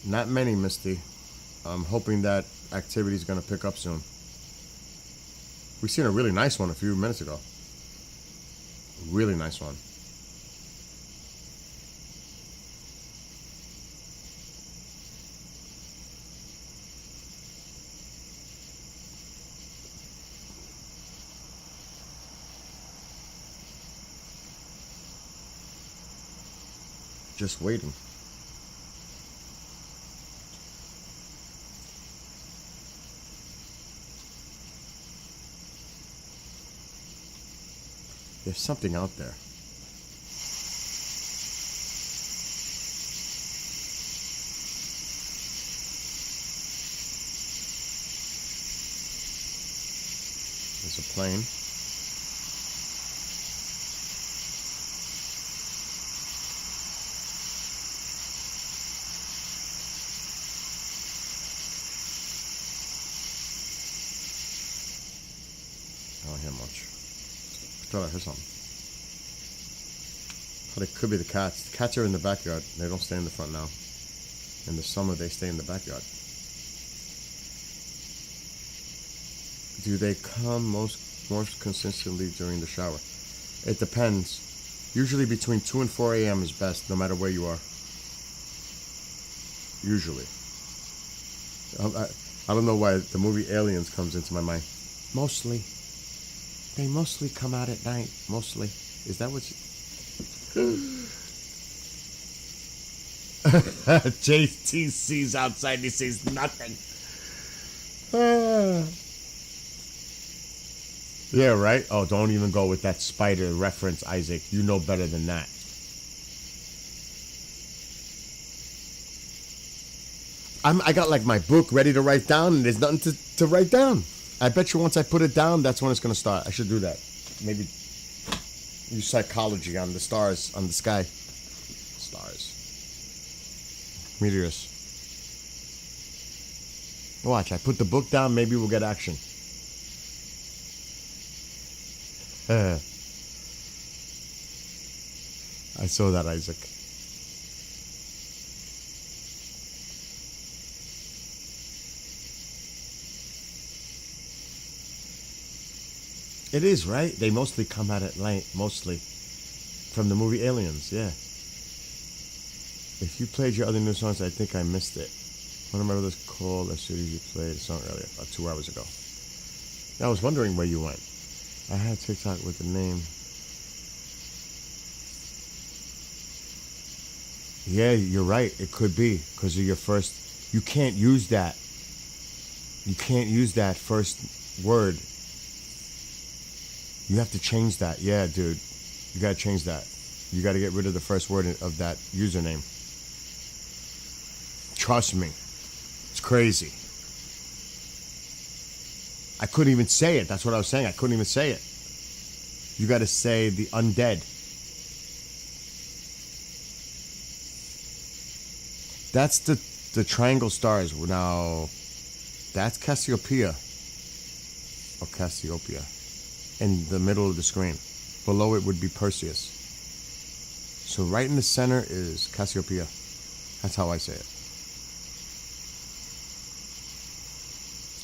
Not many, Misty. I'm hoping that activity is going to pick up soon. We seen a really nice one a few minutes ago. Really nice one. Just waiting. There's something out there. There's a plane. I don't hear much. I thought I heard something. But it could be the cats. The cats are in the backyard. They don't stay in the front now. In the summer, they stay in the backyard. Do they come most consistently during the shower? It depends. Usually between 2 and 4 a.m. is best, no matter where you are. Usually. I don't know why the movie Aliens comes into my mind. Mostly. They mostly come out at night. Mostly. Is that what you... JT sees outside and he sees nothing. Yeah, right? Oh, don't even go with that spider reference, Isaac. You know better than that. I got like my book ready to write down, and there's nothing to write down. I bet you once I put it down, that's when it's going to start. I should do that. Maybe use psychology on the stars, on the sky. Stars. Meteors. Watch, I put the book down, maybe we'll get action. I saw that, Isaac. It is, right? They mostly come out at night, mostly. From the movie Aliens, yeah. If you played your other new songs, I think I missed it. One of my brothers called as soon as you played a song earlier, about 2 hours ago. I was wondering where you went. I had TikTok with the name. Yeah, you're right. It could be because of your first. You can't use that. You can't use that first word. You have to change that. Yeah, dude. You gotta change that. You gotta get rid of the first word of that username. Trust me. It's crazy. I couldn't even say it. That's what I was saying. I couldn't even say it. You gotta say the undead. That's the triangle stars. Now, that's Cassiopeia. Or Cassiopeia. In the middle of the screen. Below it would be Perseids. So right in the center is Cassiopeia. That's how I say it.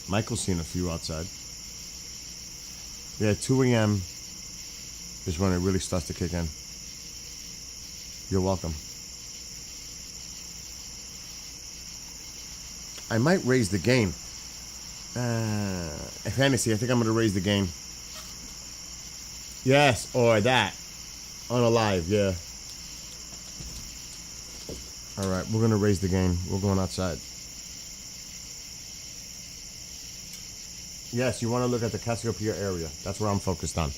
Michael's seen a few outside. Yeah, 2 a.m. is when it really starts to kick in. You're welcome. I might raise the game. Fantasy, I think I'm going to raise the game. Yes, or that. On a live, yeah. Alright, we're going to raise the game. We're going outside. Yes, you want to look at the Cassiopeia area. That's where I'm focused on.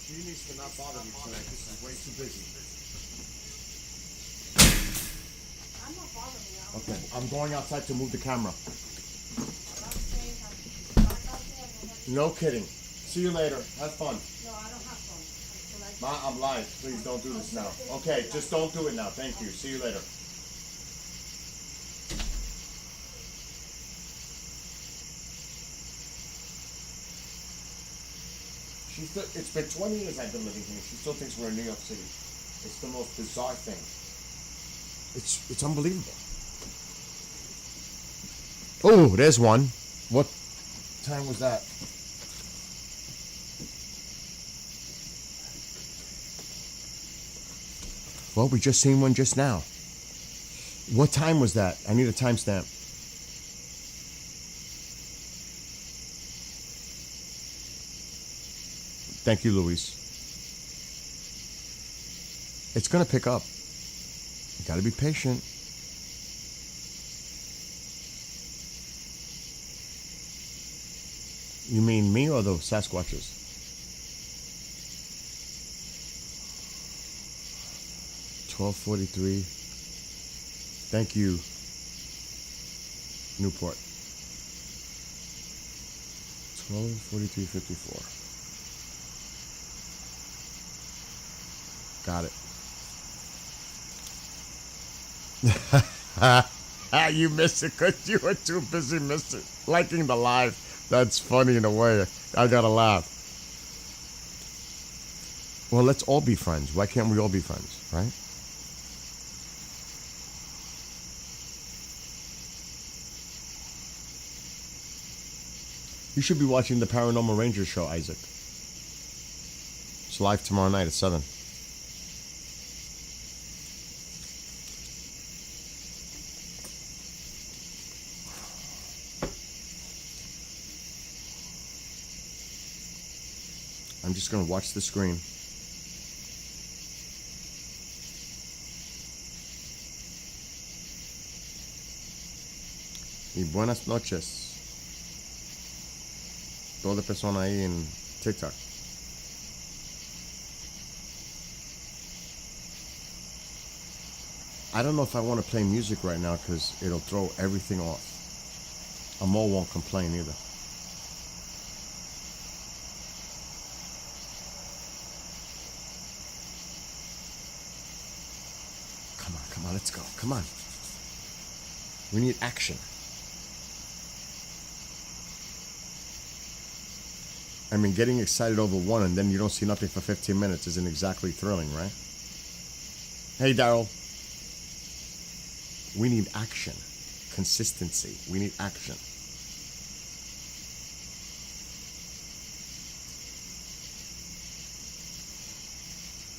She needs to not bother me tonight. This is way too busy. I'm not bothering you. Okay, I'm going outside to move the camera. No kidding. See you later. Have fun. No, I don't have fun. Ma, I'm live. Please don't do this now. Okay, just don't do it now. Thank you. See you later. It's been 20 years I've been living here. She still thinks we're in New York City. It's the most bizarre thing. It's unbelievable. Oh, there's one. What time was that? Well, we just seen one just now. What time was that? I need a timestamp. Thank you, Luis. It's going to pick up. You got to be patient. You mean me or the Sasquatches? $12.43. Thank you, Newport. 12:43:54. Got it. You missed it because you were too busy liking the live. That's funny in a way. I gotta laugh. Well, let's all be friends. Why can't we all be friends, right? You should be watching the Paranormal Rangers show, Isaac. It's live tomorrow night at 7. I'm just going to watch the screen. Y buenas noches. Toda persona ahí en TikTok. I don't know if I want to play music right now because it'll throw everything off. Amo won't complain either. Come on, let's go. Come on. We need action. I mean, getting excited over one and then you don't see nothing for 15 minutes isn't exactly thrilling, right? Hey, Daryl. We need action. Consistency. We need action.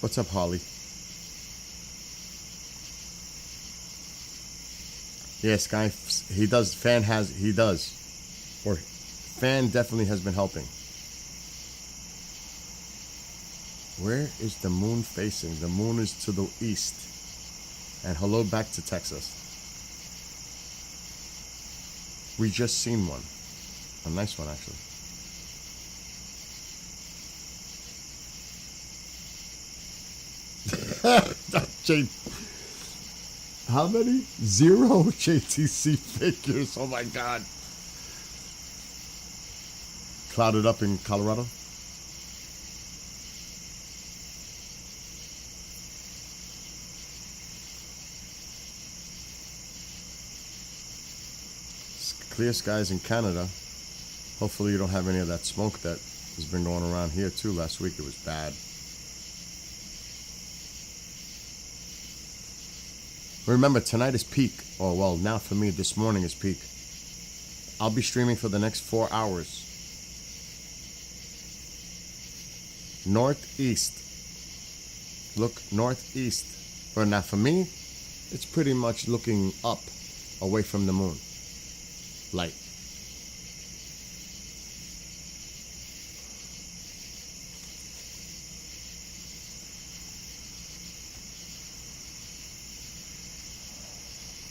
What's up, Holly? Yes, Guy, he does. He does. Or Fan definitely has been helping. Where is the moon facing? The moon is to the east. And hello back to Texas. We just seen one. A nice one, actually. How many? 0 JTC figures. Oh my God. Clouded up in Colorado. Clear skies in Canada. Hopefully you don't have any of that smoke that has been going around here too. Last week it was bad. Remember, tonight is peak. Oh, well, now for me, this morning is peak. I'll be streaming for the next 4 hours. Northeast. Look northeast. But now for me, it's pretty much looking up, away from the moon. Light.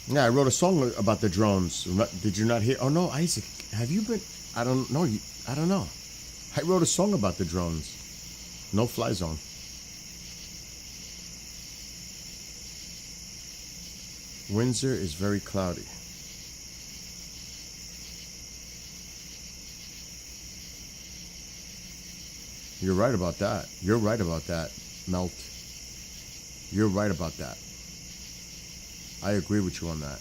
Yeah, I wrote a song about the drones. Did you not hear? Oh no, Isaac, have you been? I don't know. I don't know. I wrote a song about the drones. No fly zone. Windsor is very cloudy. You're right about that. You're right about that, Melt. You're right about that. I agree with you on that.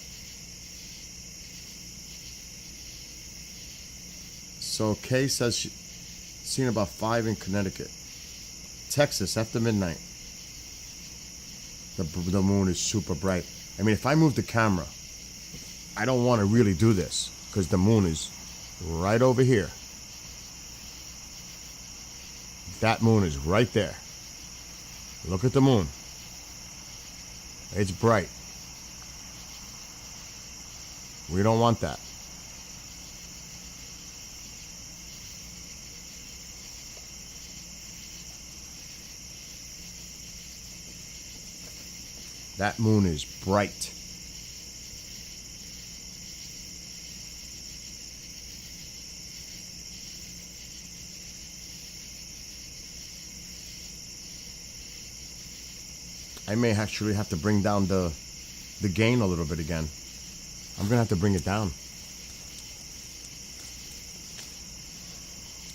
So Kay says she's seen about 5 in Connecticut. Texas after midnight. The moon is super bright. I mean, if I move the camera, I don't want to really do this because the moon is right over here. That moon is right there. Look at the moon. It's bright. We don't want that. That moon is bright. I may actually have to bring down the gain a little bit again. I'm gonna have to bring it down.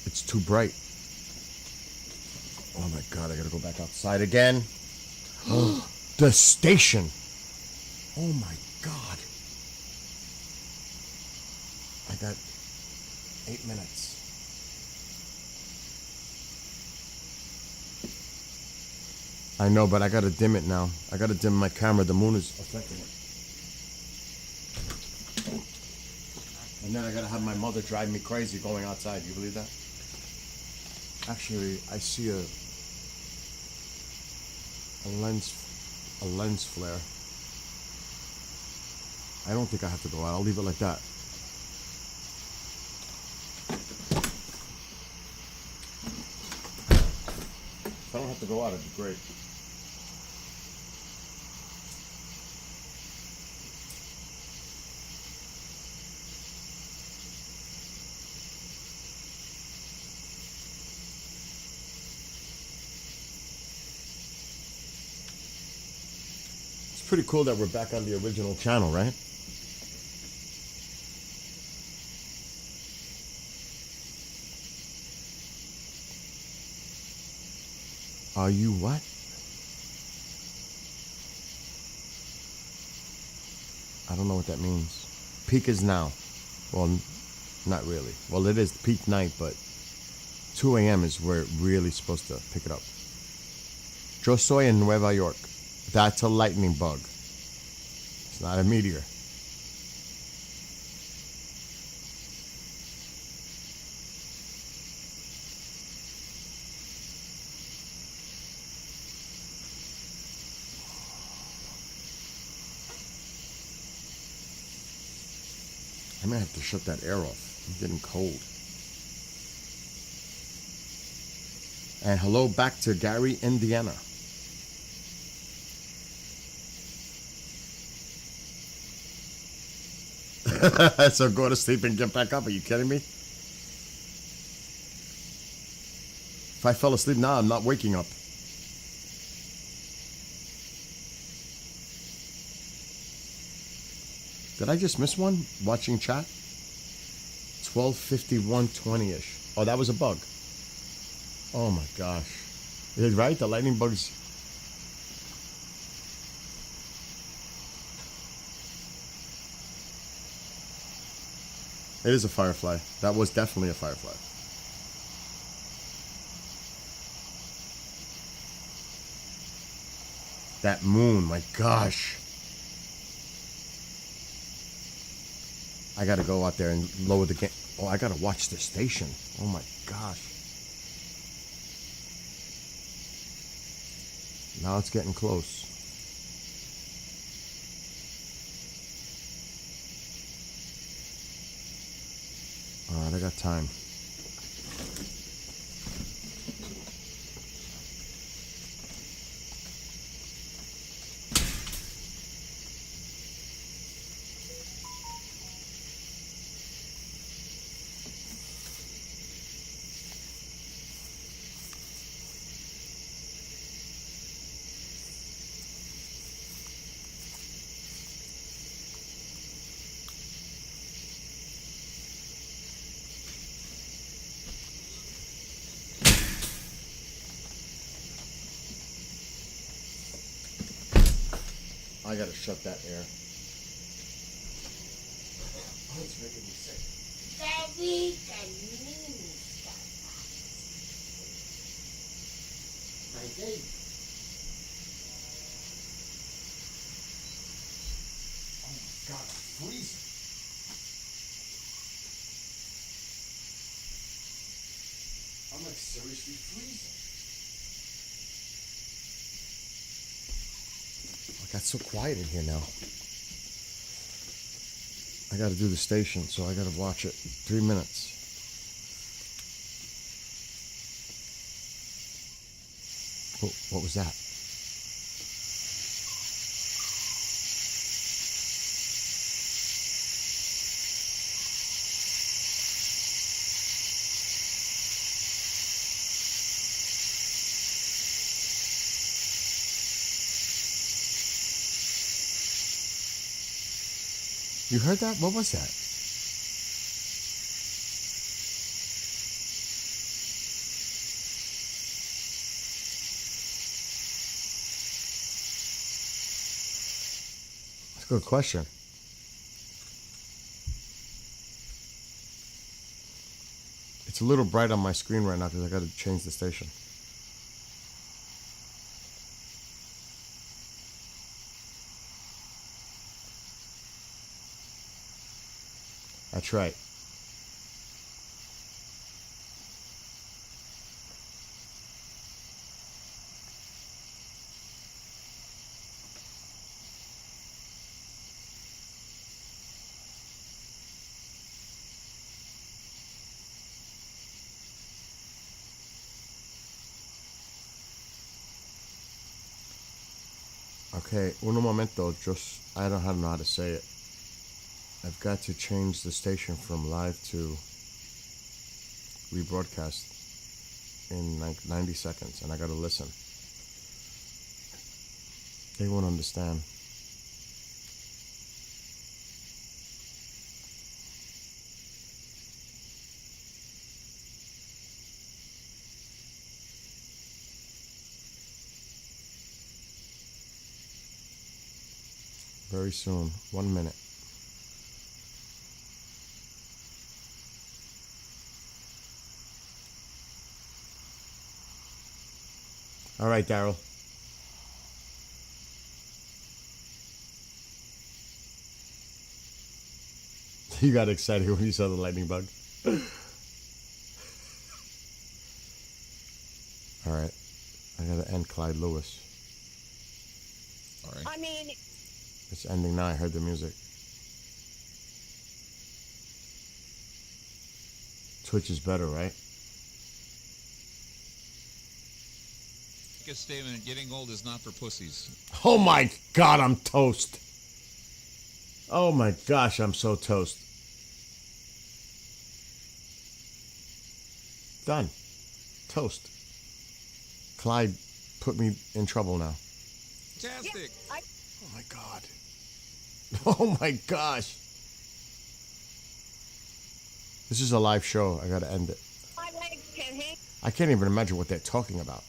It's too bright. Oh my God, I gotta go back outside again. The station. Oh my God. I got 8 minutes. I know, but I gotta dim it now. I gotta dim my camera. The moon is affecting it. And then I gotta have my mother drive me crazy going outside. You believe that? Actually, I see a lens flare. I don't think I have to go out. I'll leave it like that. If I don't have to go out, it'd be great. It's pretty cool that we're back on the original channel, right? Are you what? I don't know what that means. Peak is now. Well, not really. Well, it is peak night, but 2 a.m. is where it really supposed to pick it up. Yo soy in Nueva York. That's a lightning bug. It's not a meteor. I might have to shut that air off. I'm getting cold. And hello back to Gary, Indiana. So go to sleep and get back up. Are you kidding me? If I fell asleep now, I'm not waking up. Did I just miss one? Watching chat? 12:51:20-ish. Oh, that was a bug. Oh my gosh. Is it right? The lightning bugs. It is a firefly. That was definitely a firefly. That moon, my gosh. I gotta go out there and lower the game. Oh, I gotta watch the station. Oh my gosh. Now it's getting close. Alright, I got time. I gotta shut that air. Oh, it's making me sick. My day. Oh my God, I'm freezing. I'm like seriously freezing. It got so quiet in here now. I gotta do the station, so I gotta watch it. 3 minutes. Oh, what was that? You heard that? What was that? That's a good question. It's a little bright on my screen right now because I got to change the station. That's right. Okay, uno momento. Just, I don't know how to say it. I've got to change the station from live to rebroadcast in like 90 seconds, and I gotta listen. They won't understand. Very soon. 1 minute. All right, Daryl. You got excited when you saw the lightning bug. All right. I gotta end Clyde Lewis. All right. I mean, It's ending now. I heard the music. Twitch is better, right? Make a statement. Getting old is not for pussies. Oh my God, I'm toast. Oh my gosh, I'm so toast. Done. Toast. Clyde put me in trouble now. Fantastic. Oh my God. Oh my gosh. This is a live show. I gotta end it. my legs can hang. I can't even imagine what they're talking about.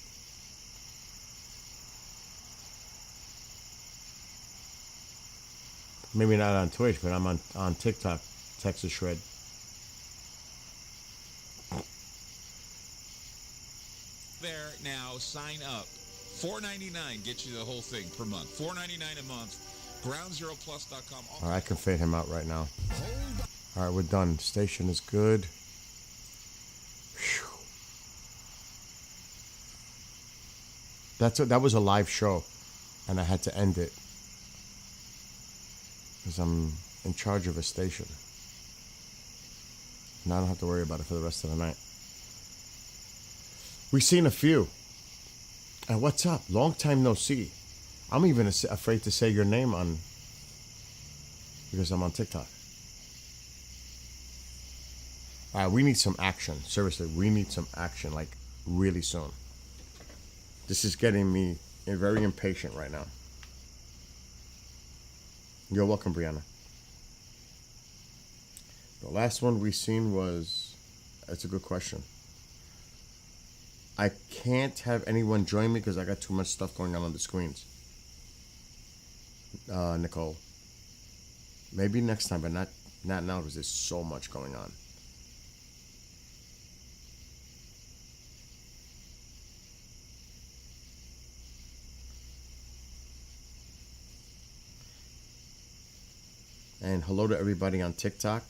Maybe not on Twitch, but I'm on TikTok, Texas Shred. There now. Sign up. $4.99 gets you the whole thing per month. $4.99 a month. GroundZeroPlus.com. All right, I can fade him out right now. All right, we're done. Station is good. Whew. That was a live show, and I had to end it because I'm in charge of a station. Now I don't have to worry about it for the rest of the night. We've seen a few. And what's up? Long time no see. I'm even afraid to say your name because I'm on TikTok. All right, we need some action. Seriously, we need some action, like really soon. This is getting me very impatient right now. You're welcome, Brianna. The last one we seen was, that's a good question. I can't have anyone join me because I got too much stuff going on the screens. Nicole. Maybe next time, but not now because there's so much going on. And hello to everybody on TikTok.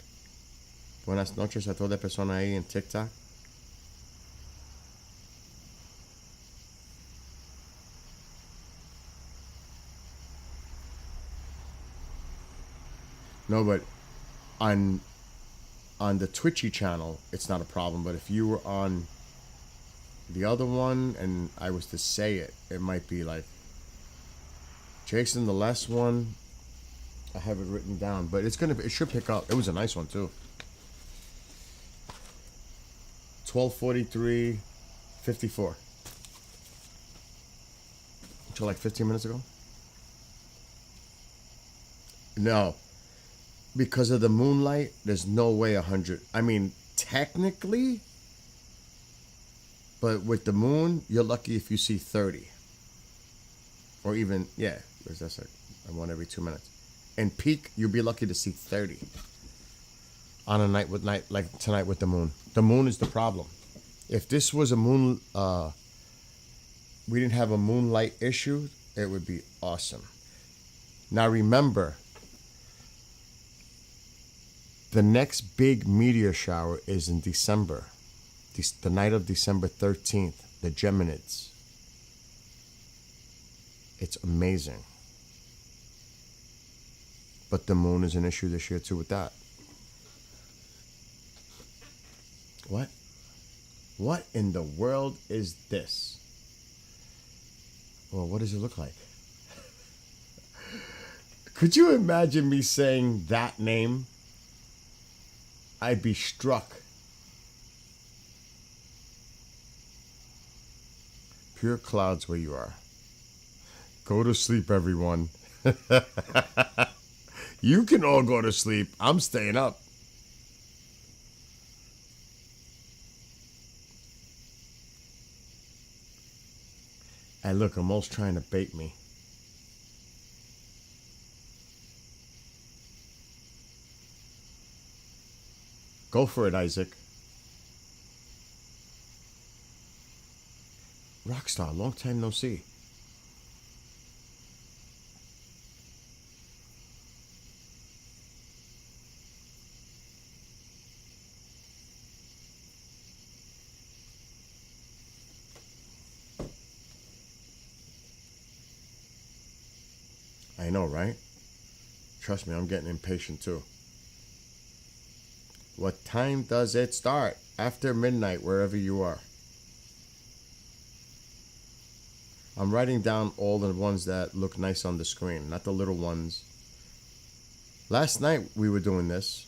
Buenas noches a toda persona ahí en TikTok. No, but on the Twitchy channel, it's not a problem. But if you were on the other one and I was to say it, it might be like, Jason, the last one, I have it written down, but it should pick up. It was a nice one too. 12:43:54. Until like 15 minutes ago. No, because of the moonlight, there's no way 100. I mean, technically, but with the moon, you're lucky if you see 30. Or even, yeah, that's like one every 2 minutes. And peak, you'll be lucky to see 30 on a night like tonight with the moon. The moon is the problem. If this was a moon, we didn't have a moonlight issue, it would be awesome. Now remember, The next big meteor shower is in December. The night of December 13th, the Geminids. It's amazing. But the moon is an issue this year too with that. What? What in the world is this? Well, what does it look like? Could you imagine me saying that name? I'd be struck. Pure clouds where you are. Go to sleep, everyone. You can all go to sleep. I'm staying up. Hey, look, I'm almost trying to bait me. Go for it, Isaac. Rockstar, long time no see. I know, right? Trust me, I'm getting impatient too. What time does it start? After midnight, wherever you are. I'm writing down all the ones that look nice on the screen, not the little ones. Last night we were doing this,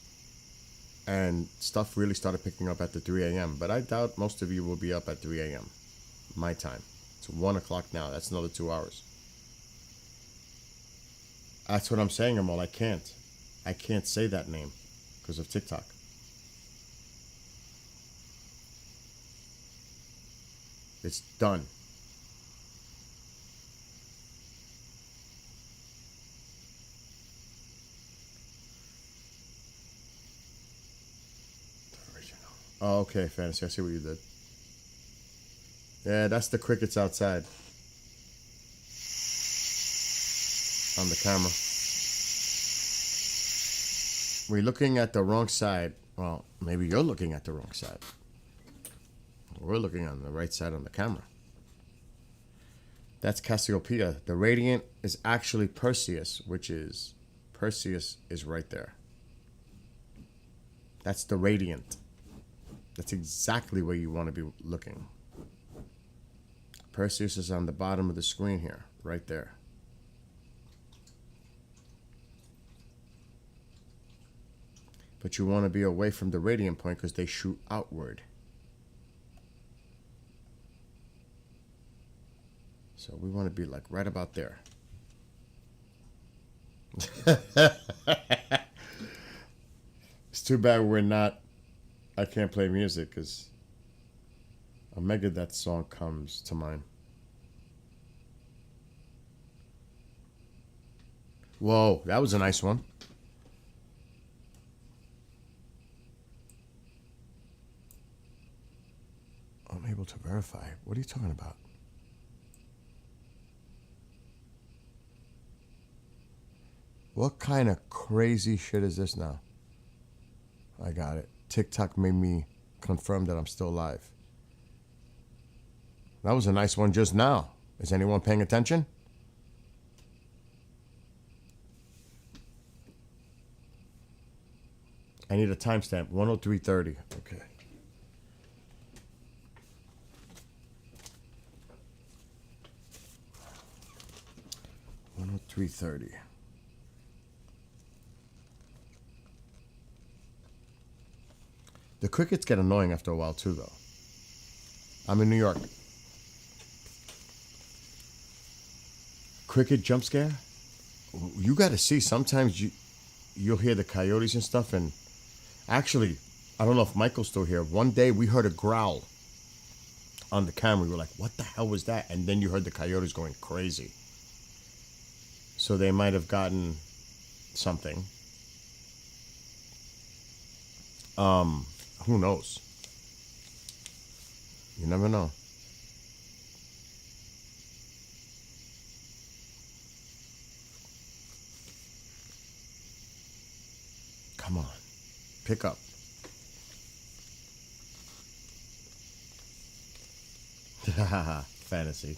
and stuff really started picking up at the 3 a.m. But I doubt most of you will be up at 3 a.m. my time. It's 1 o'clock now. That's another 2 hours. That's what I'm saying, Amal. I can't say that name because of TikTok. It's done. The original. Oh, okay, Fantasy. I see what you did. Yeah, that's the crickets outside. On the camera. We're looking at the wrong side. Well, maybe you're looking at the wrong side. We're looking on the right side on the camera. That's Cassiopeia. The radiant is actually Perseus, Perseus is right there. That's the radiant. That's exactly where you want to be looking. Perseus is on the bottom of the screen here, right there. But you want to be away from the radiant point because they shoot outward. So we want to be like right about there. It's too bad I can't play music because a Megadeth song comes to mind. Whoa, that was a nice one. I'm able to verify. What are you talking about? What kind of crazy shit is this now? I got it. TikTok made me confirm that I'm still alive. That was a nice one just now. Is anyone paying attention? I need a timestamp. 103:30. Okay. 103:30. The crickets get annoying after a while too, though. I'm in New York. Cricket jump scare? You got to see. Sometimes you'll hear the coyotes and stuff. And actually, I don't know if Michael's still here. One day we heard a growl on the camera. We were like, what the hell was that? And then you heard the coyotes going crazy. So they might have gotten something. Who knows? You never know. Come on. pickup. Fantasy.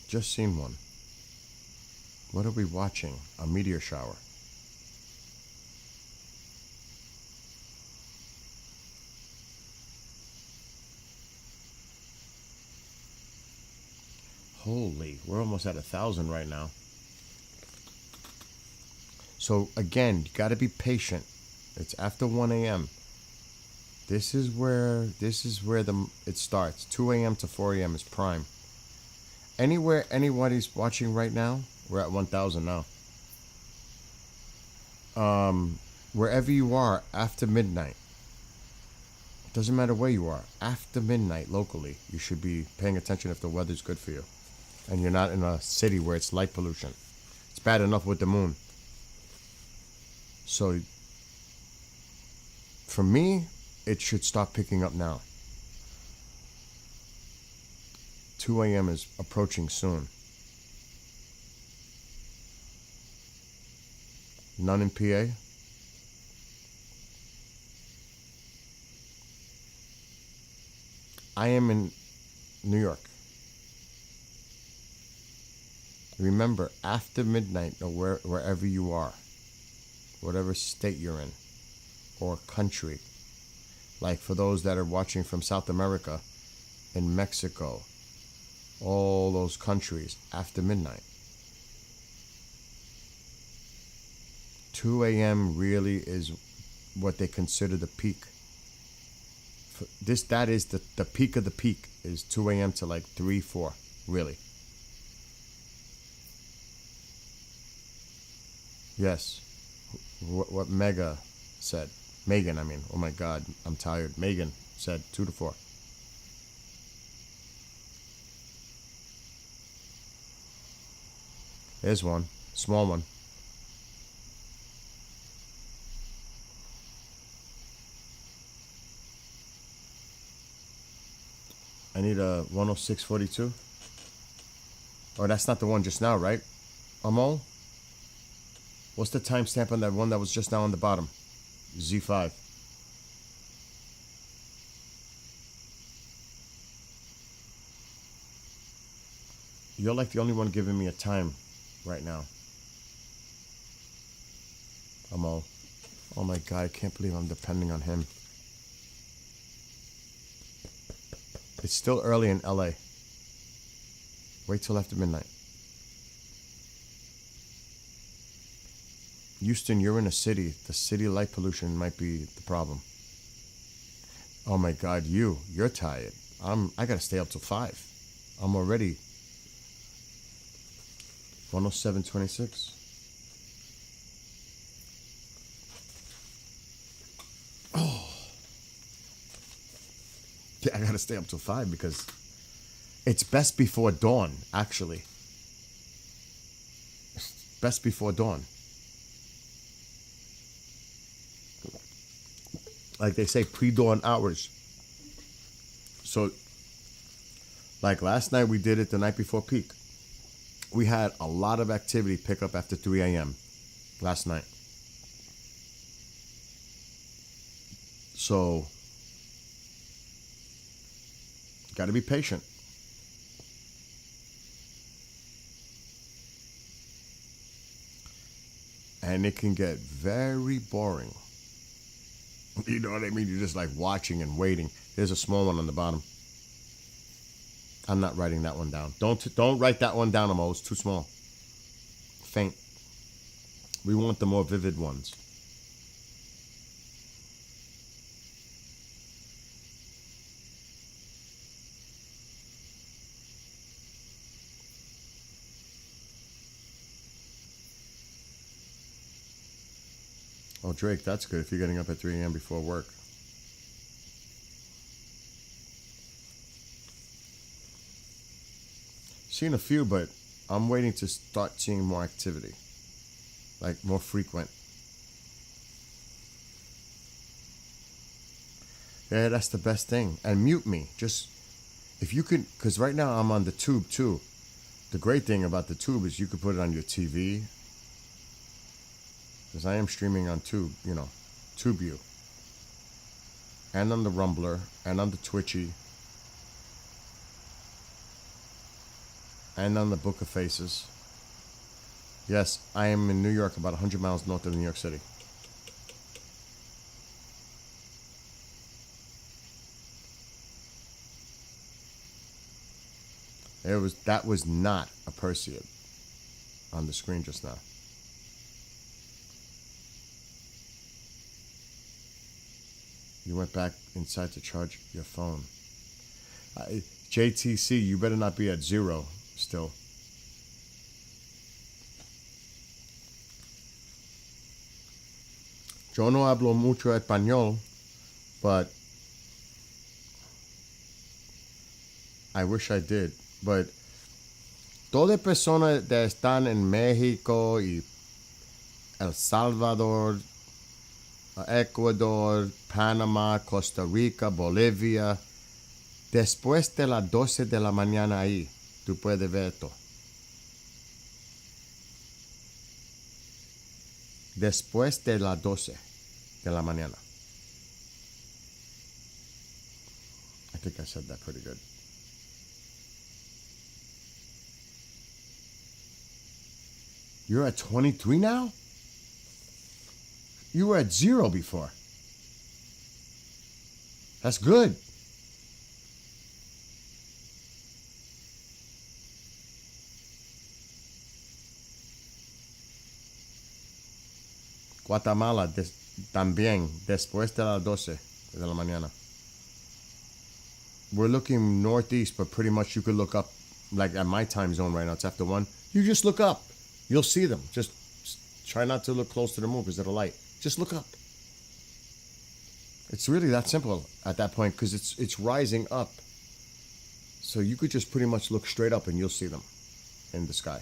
Just seen one. What are we watching? A meteor shower. Holy, we're almost at 1,000 right now. So again, you got to be patient. It's after 1 a.m. This is where it starts. 2 a.m. to 4 a.m. is prime. Anywhere anybody's watching right now, we're at 1,000 now. Wherever you are after midnight, doesn't matter where you are, after midnight locally, you should be paying attention if the weather's good for you. And you're not in a city where it's light pollution. It's bad enough with the moon. So, for me, it should start picking up now. 2 a.m. is approaching soon. None in PA? I am in New York. Remember, after midnight, or wherever you are, whatever state you're in, or country, like for those that are watching from South America, in Mexico, all those countries, after midnight. 2 a.m. really is what they consider the peak. That is the peak of the peak, is 2 a.m. to like 3, 4, really. Yes, what Megan said. Oh my God, I'm tired. Megan said 2 to 4. There's one, small one. I need a 106.42. Oh, that's not the one just now, right, Amol? What's the timestamp on that one that was just now on the bottom? Z5. You're like the only one giving me a time right now. Amol. Oh my God, I can't believe I'm depending on him. It's still early in LA. Wait till after midnight. Houston, you're in a city. The city light pollution might be the problem. Oh my God, you're tired. I gotta stay up till 5. I'm already 107.26. Oh. Yeah, I gotta stay up till 5 because it's best before dawn, actually. It's best before dawn. Like they say, pre-dawn hours. So, like last night, we did it the night before peak. We had a lot of activity pick up after 3 a.m. last night. So, got to be patient. And it can get very boring. You know what I mean? You're just like watching and waiting. There's a small one on the bottom. I'm not writing that one down. Don't write that one down, Amo. It's too small. Faint. We want the more vivid ones. Oh, Drake, that's good if you're getting up at 3 a.m. before work. Seen a few, but I'm waiting to start seeing more activity. Like more frequent. Yeah, that's the best thing. And mute me. Just, if you could, because right now I'm on the tube too. The great thing about the tube is you could put it on your TV. Because I am streaming on tube, TubeView. And on the Rumbler, and on the Twitchy. And on the Book of Faces. Yes, I am in New York, about 100 miles north of New York City. That was not a Perseid on the screen just now. You went back inside to charge your phone. JTC, you better not be at 0 still. Yo no hablo mucho español, but I wish I did. But todas personas que están en México y El Salvador, Ecuador, Panamá, Costa Rica, Bolivia, después de las 12 de la mañana ahí, tú puedes ver esto. Después de las 12 de la mañana. I think I said that pretty good. You're at 23 now? You were at 0 before. That's good. Guatemala también, después de las 12 de la mañana. We're looking northeast, but pretty much you could look up, like at my time zone right now, it's after 1. You just look up. You'll see them. Just try not to look close to the moon because of the light. Just look up. It's really that simple at that point because it's rising up. So you could just pretty much look straight up and you'll see them in the sky.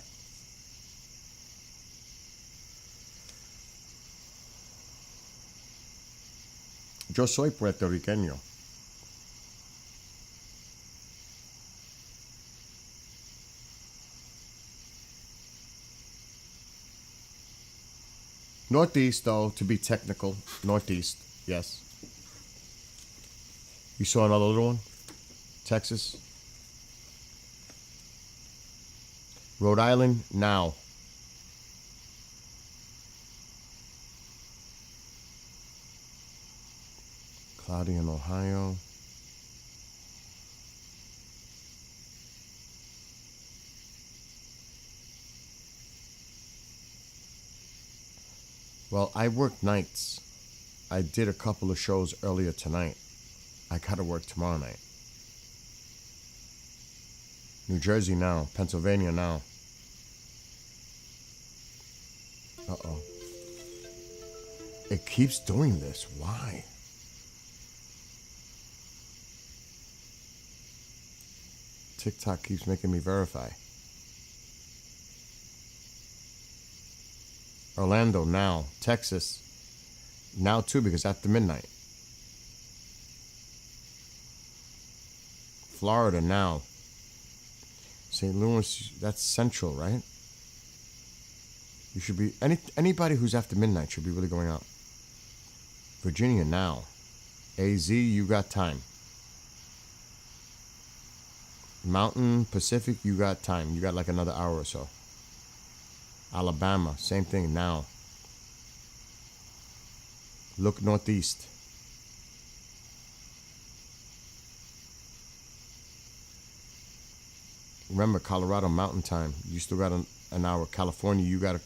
Yo soy puertorriqueño. Northeast, though, to be technical. Northeast, yes. You saw another little one? Texas. Rhode Island, now. Cloudy in Ohio. Well, I work nights. I did a couple of shows earlier tonight. I gotta work tomorrow night. New Jersey now. Pennsylvania now. Uh-oh. It keeps doing this. Why? TikTok keeps making me verify. Orlando now. Texas now too because after midnight. Florida now. St. Louis, that's central, right? You should be anybody who's after midnight should be really going out. Virginia now. AZ, you got time. Mountain, Pacific, you got time. You got like another hour or so. Alabama, same thing now. Look northeast. Remember, Colorado Mountain Time. You still got an hour. California, you got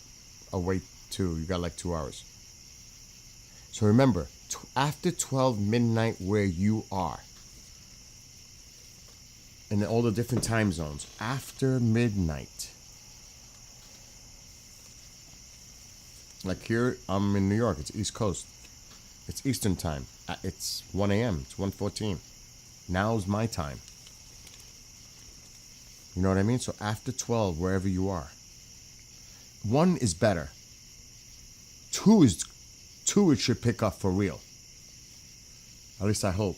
a wait too. You got like 2 hours. So remember, after 12 midnight where you are, in all the different time zones, after midnight, like here, I'm in New York. It's East Coast. It's Eastern time. It's 1 a.m. It's 1:14. Now's my time. You know what I mean? So after 12, wherever you are. 1 is better. 2 it should pick up for real. At least I hope.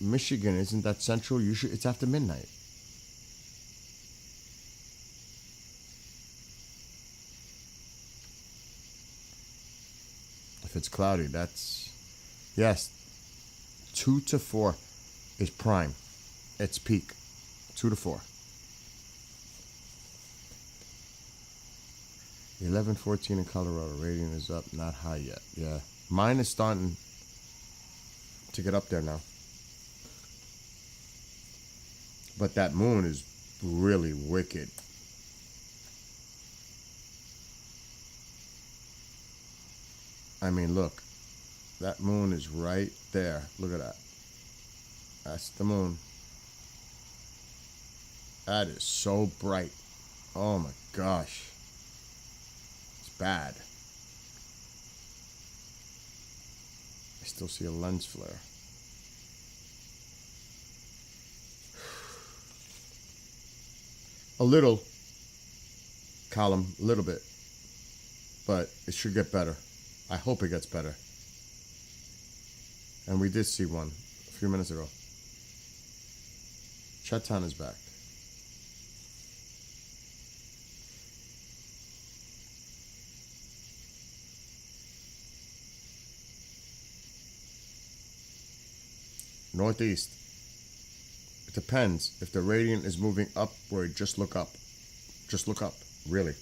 Michigan, isn't that central? It's after midnight. If it's cloudy, that's... Yes, 2 to 4 is prime. It's peak. 2 to 4. 11:14 in Colorado. Radiant is up, not high yet. Yeah. Mine is starting to get up there now. But that moon is really wicked. I mean, look. That moon is right there. Look at that. That's the moon. That is so bright. Oh my gosh. It's bad. I still see a lens flare. A little. Column, a little bit. But it should get better. I hope it gets better. And we did see one a few minutes ago. Chatham is back. Northeast. It depends. If the radiant is moving upward, just look up. Just look up, really.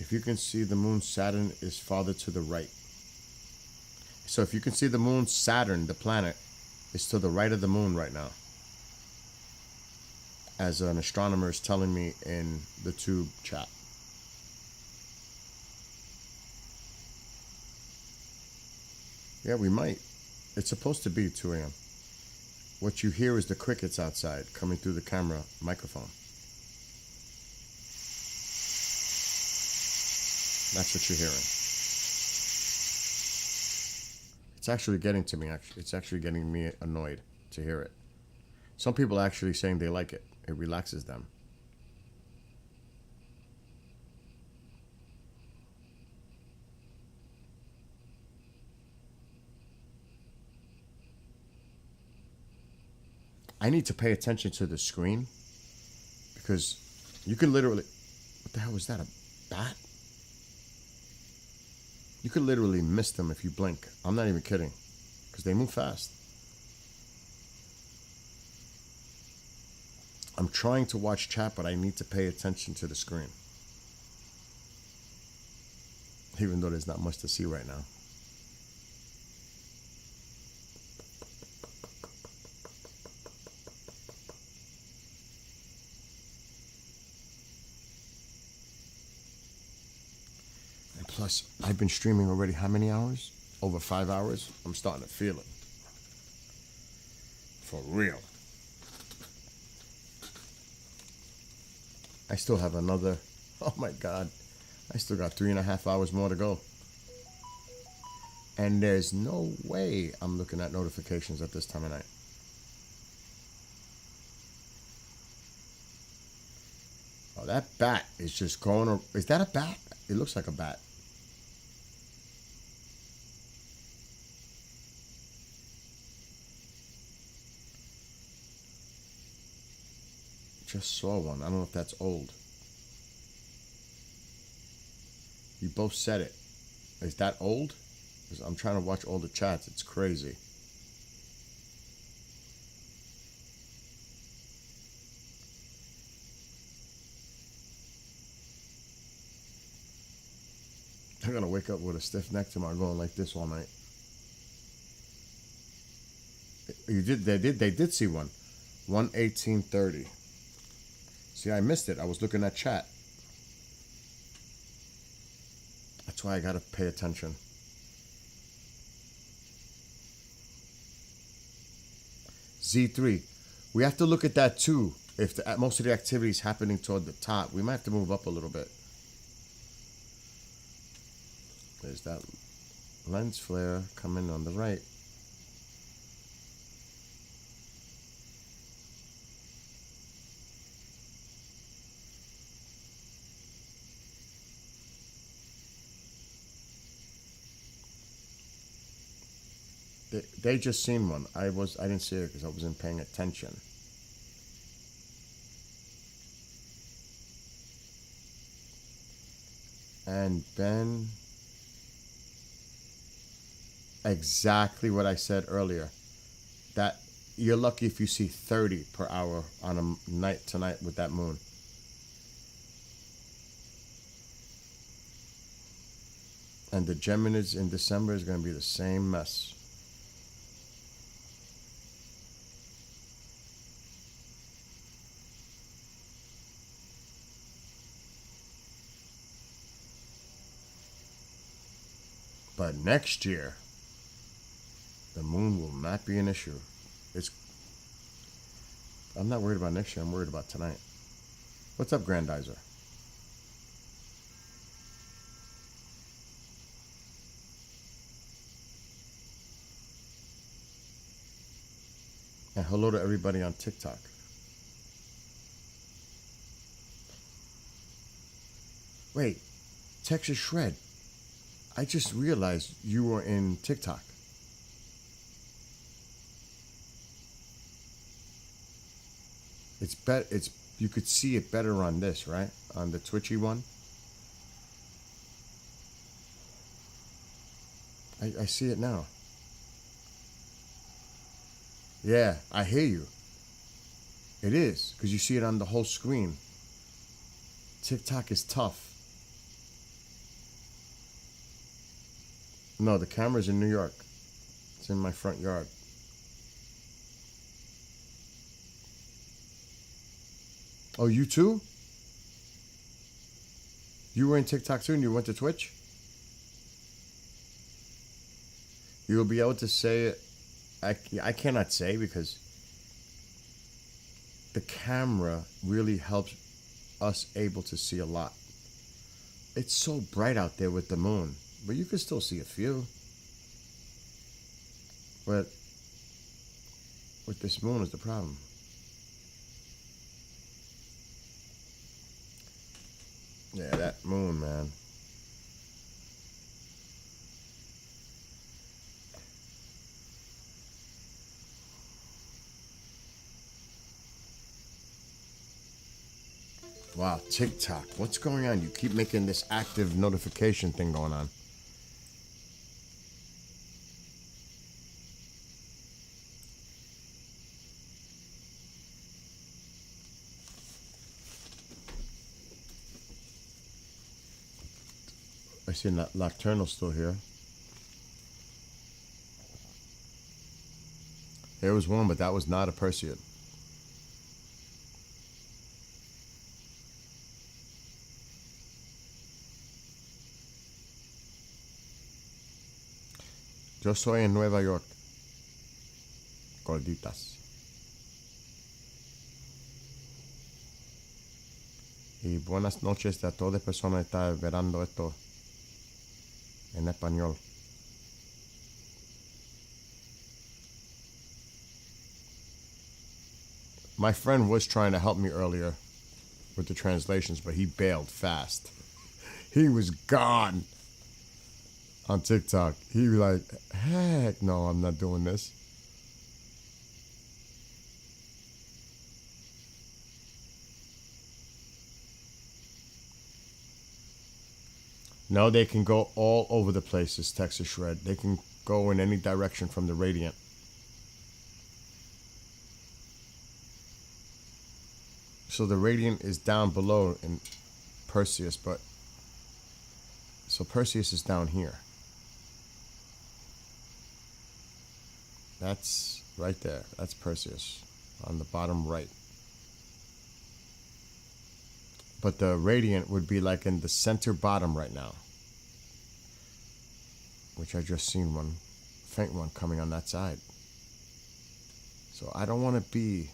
If you can see the moon, Saturn is farther to the right. So if you can see the moon, Saturn, the planet, is to the right of the moon right now. As an astronomer is telling me in the tube chat. Yeah, we might. It's supposed to be 2 a.m. What you hear is the crickets outside coming through the camera microphone. That's what you're hearing. It's actually getting to me. It's actually getting me annoyed to hear it. Some people are actually saying they like it. It relaxes them. I need to pay attention to the screen because you can literally... What the hell was that? A bat? You could literally miss them if you blink. I'm not even kidding. Because they move fast. I'm trying to watch chat, but I need to pay attention to the screen. Even though there's not much to see right now. Plus, I've been streaming already how many hours? Over 5 hours? I'm starting to feel it. For real. I still have another... Oh my God. I still got 3.5 hours more to go. And there's no way I'm looking at notifications at this time of night. Oh, that bat is just going... Is that a bat? It looks like a bat. Just saw one. I don't know if that's old. You both said it. Is that old? Because I'm trying to watch all the chats. It's crazy. I'm gonna wake up with a stiff neck tomorrow, going like this all night. They did see one. 1:18:30. See, I missed it. I was looking at chat. That's why I gotta pay attention. Z3. We have to look at that too. If most of the activity is happening toward the top, we might have to move up a little bit. There's that lens flare coming on the right. They just seen one. I didn't see it because I wasn't paying attention. And Ben, exactly what I said earlier. That you're lucky if you see 30 per hour on a night tonight with that moon. And the Geminis in December is going to be the same mess. But next year, the moon will not be an issue. I'm not worried about next year. I'm worried about tonight. What's up, Grandizer? And hello to everybody on TikTok. Wait, Texas Shred. I just realized you were in TikTok. You could see it better on this, right? On the Twitchy one. I see it now. Yeah, I hear you. It is, because you see it on the whole screen. TikTok is tough. No, the camera's in New York. It's in my front yard. Oh, you too? You were in TikTok too and you went to Twitch? You'll be able to say it. I cannot say because the camera really helps us able to see a lot. It's so bright out there with the moon, but you can still see a few. But with this moon is the problem. Yeah, that moon, man. Wow, TikTok. What's going on? You keep making this active notification thing going on. I see Nocturnal still here. There was one, but that was not a Perseid. Yo soy en Nueva York. Gorditas. Y buenas noches a todas las personas que están verando esto en español. My friend was trying to help me earlier with the translations, but he bailed fast. He was gone on TikTok. He was like, heck no, I'm not doing this. No, they can go all over the places, Texas Shred. They can go in any direction from the radiant. So the radiant is down below in Perseus, but so Perseus is down here. That's right there. That's Perseus on the bottom right. But the radiant would be like in the center bottom right now. Which I just seen one, faint one coming on that side. So I don't want to be,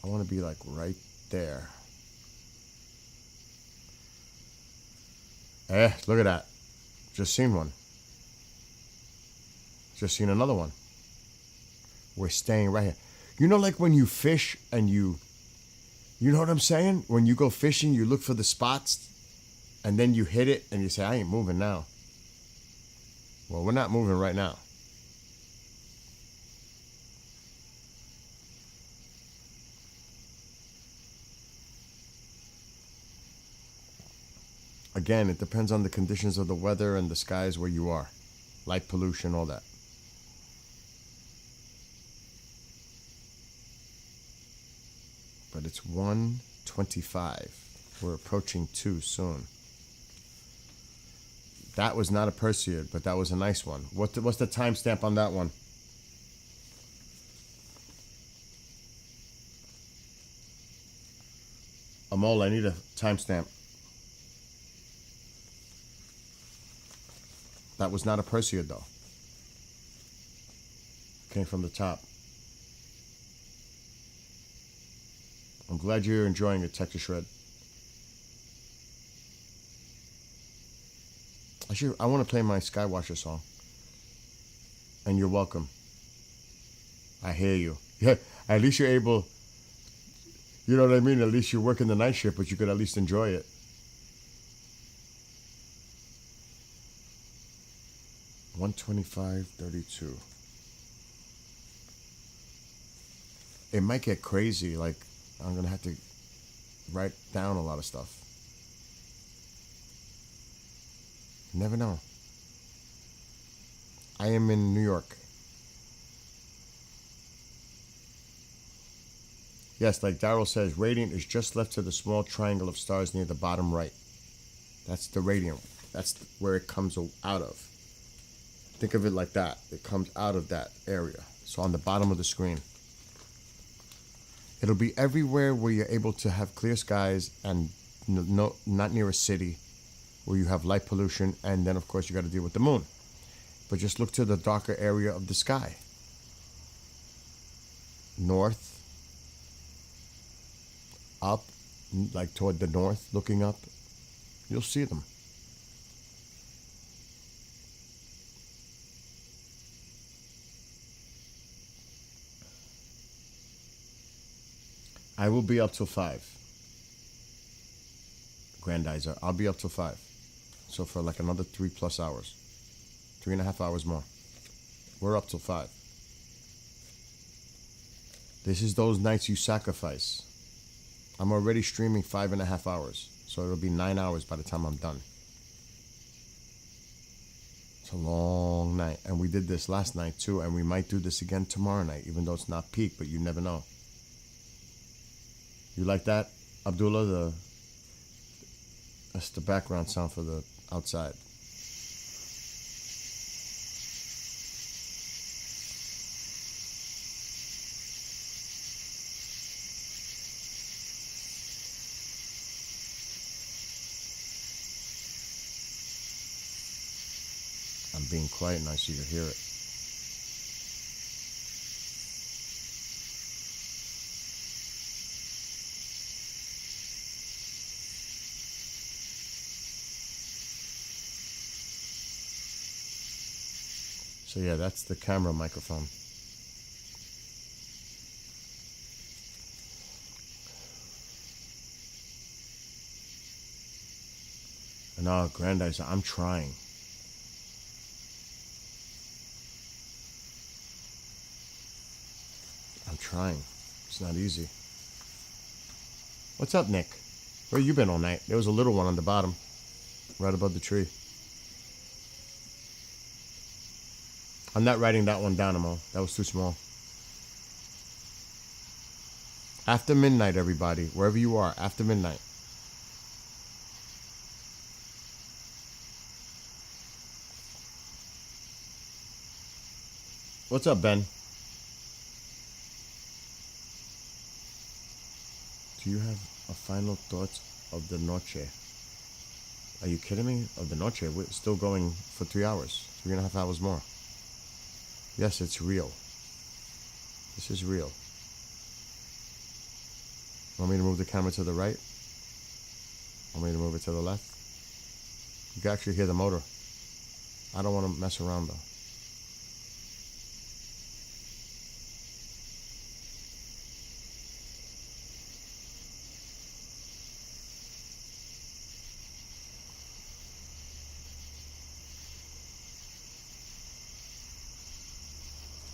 I want to be like right there. Look at that. Just seen one. Just seen another one. We're staying right here. You know, like when you fish and you know what I'm saying? When you go fishing, you look for the spots and then you hit it and you say, I ain't moving now. Well, we're not moving right now. Again, it depends on the conditions of the weather and the skies where you are. Light pollution, all that. But it's 1:25. We're approaching 2 soon. That was not a Perseid, but that was a nice one. What's the timestamp on that one? Amol, I need a timestamp. That was not a Perseid, though. Came from the top. I'm glad you're enjoying it, Texas Shred. I want to play my Skywatcher song. And you're welcome. I hear you. Yeah, at least you're able, you know what I mean? At least you're working the night shift, but you could at least enjoy it. $125.32. It might get crazy. Like, I'm going to have to write down a lot of stuff. You never know. I am in New York. Yes, like Daryl says, radiant is just left to the small triangle of stars near the bottom right. That's the radiant. That's where it comes out of. Think of it like that. It comes out of that area. So on the bottom of the screen. It'll be everywhere where you're able to have clear skies and not near a city where you have light pollution, and then of course you got to deal with the moon. But just look to the darker area of the sky. North, up, like toward the north, looking up, you'll see them. I will be up till 5. Grandizer, I'll be up till 5. So for like another 3+ hours. 3.5 hours more. We're up till 5. This is those nights you sacrifice. I'm already streaming 5.5 hours. So it'll be 9 hours by the time I'm done. It's a long night. And we did this last night too. And we might do this again tomorrow night. Even though it's not peak, but you never know. You like that, Abdullah? That's the background sound for the outside. I'm being quiet now so you can hear it. So yeah, that's the camera microphone. And now, Grandizer, I'm trying. I'm trying. It's not easy. What's up, Nick? Where you been all night? There was a little one on the bottom, right above the tree. I'm not writing that one down, Amo. That was too small. After midnight, everybody. Wherever you are, after midnight. What's up, Ben? Do you have a final thoughts of the noche? Are you kidding me? Of the noche? We're still going for 3 hours. 3.5 hours more. Yes, it's real. This is real. Want me to move the camera to the right? Want me to move it to the left? You can actually hear the motor. I don't want to mess around though.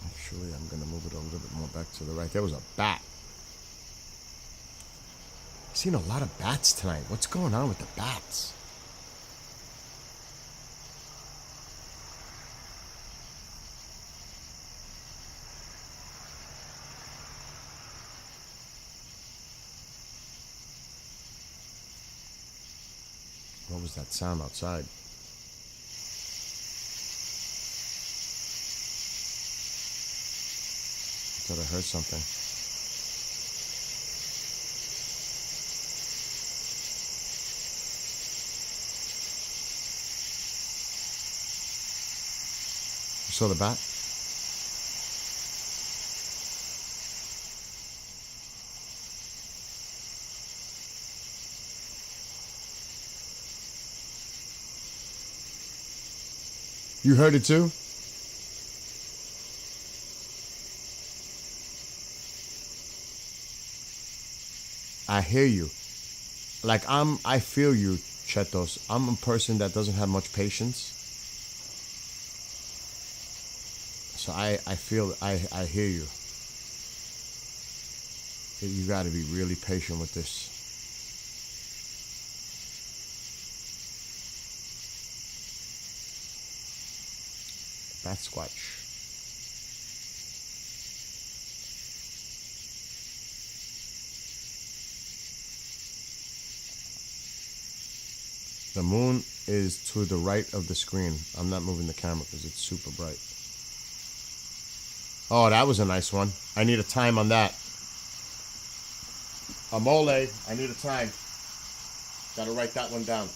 Actually, I'm going to move it a little bit more back to the right. There was a bat. I've seen a lot of bats tonight. What's going on with the bats? What was that sound outside? I thought I heard something. You saw the bat? You heard it too? I hear you. Like I feel you, Chetos. I'm a person that doesn't have much patience. So I hear you. You got to be really patient with this. Bat squatch. The moon is to the right of the screen. I'm not moving the camera because it's super bright. Oh, that was a nice one. I need a time on that. Amole, I need a time. Gotta write that one down.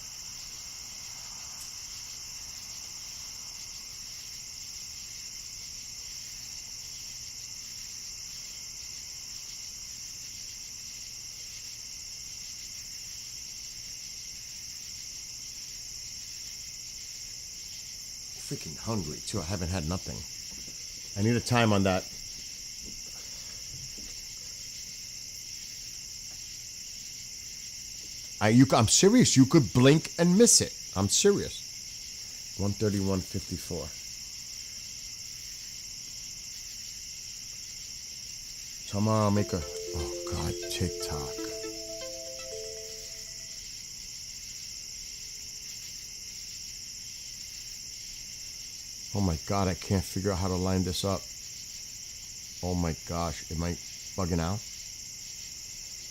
Freaking hungry too. I haven't had nothing. I need a time on that. I'm serious. You could blink and miss it. I'm serious. 131.54. Tomorrow I'll make a... Oh, God, TikTok. Oh, my God, I can't figure out how to line this up. Oh, my gosh. Am I bugging out?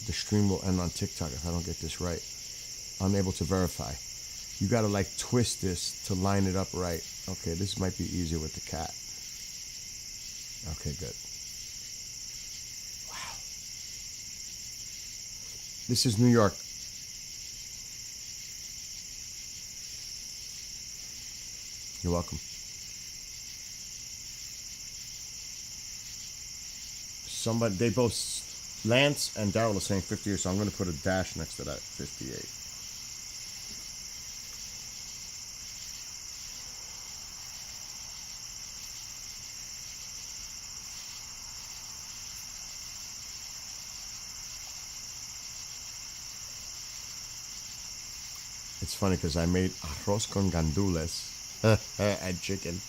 The stream will end on TikTok if I don't get this right. Unable to verify. You gotta like twist this to line it up right. Okay, this might be easier with the cat. Okay, good. Wow. This is New York. You're welcome. Somebody, they both, Lance and Daryl are saying 58, so I'm going to put a dash next to that, 58. It's funny because I made arroz con gandules and chicken.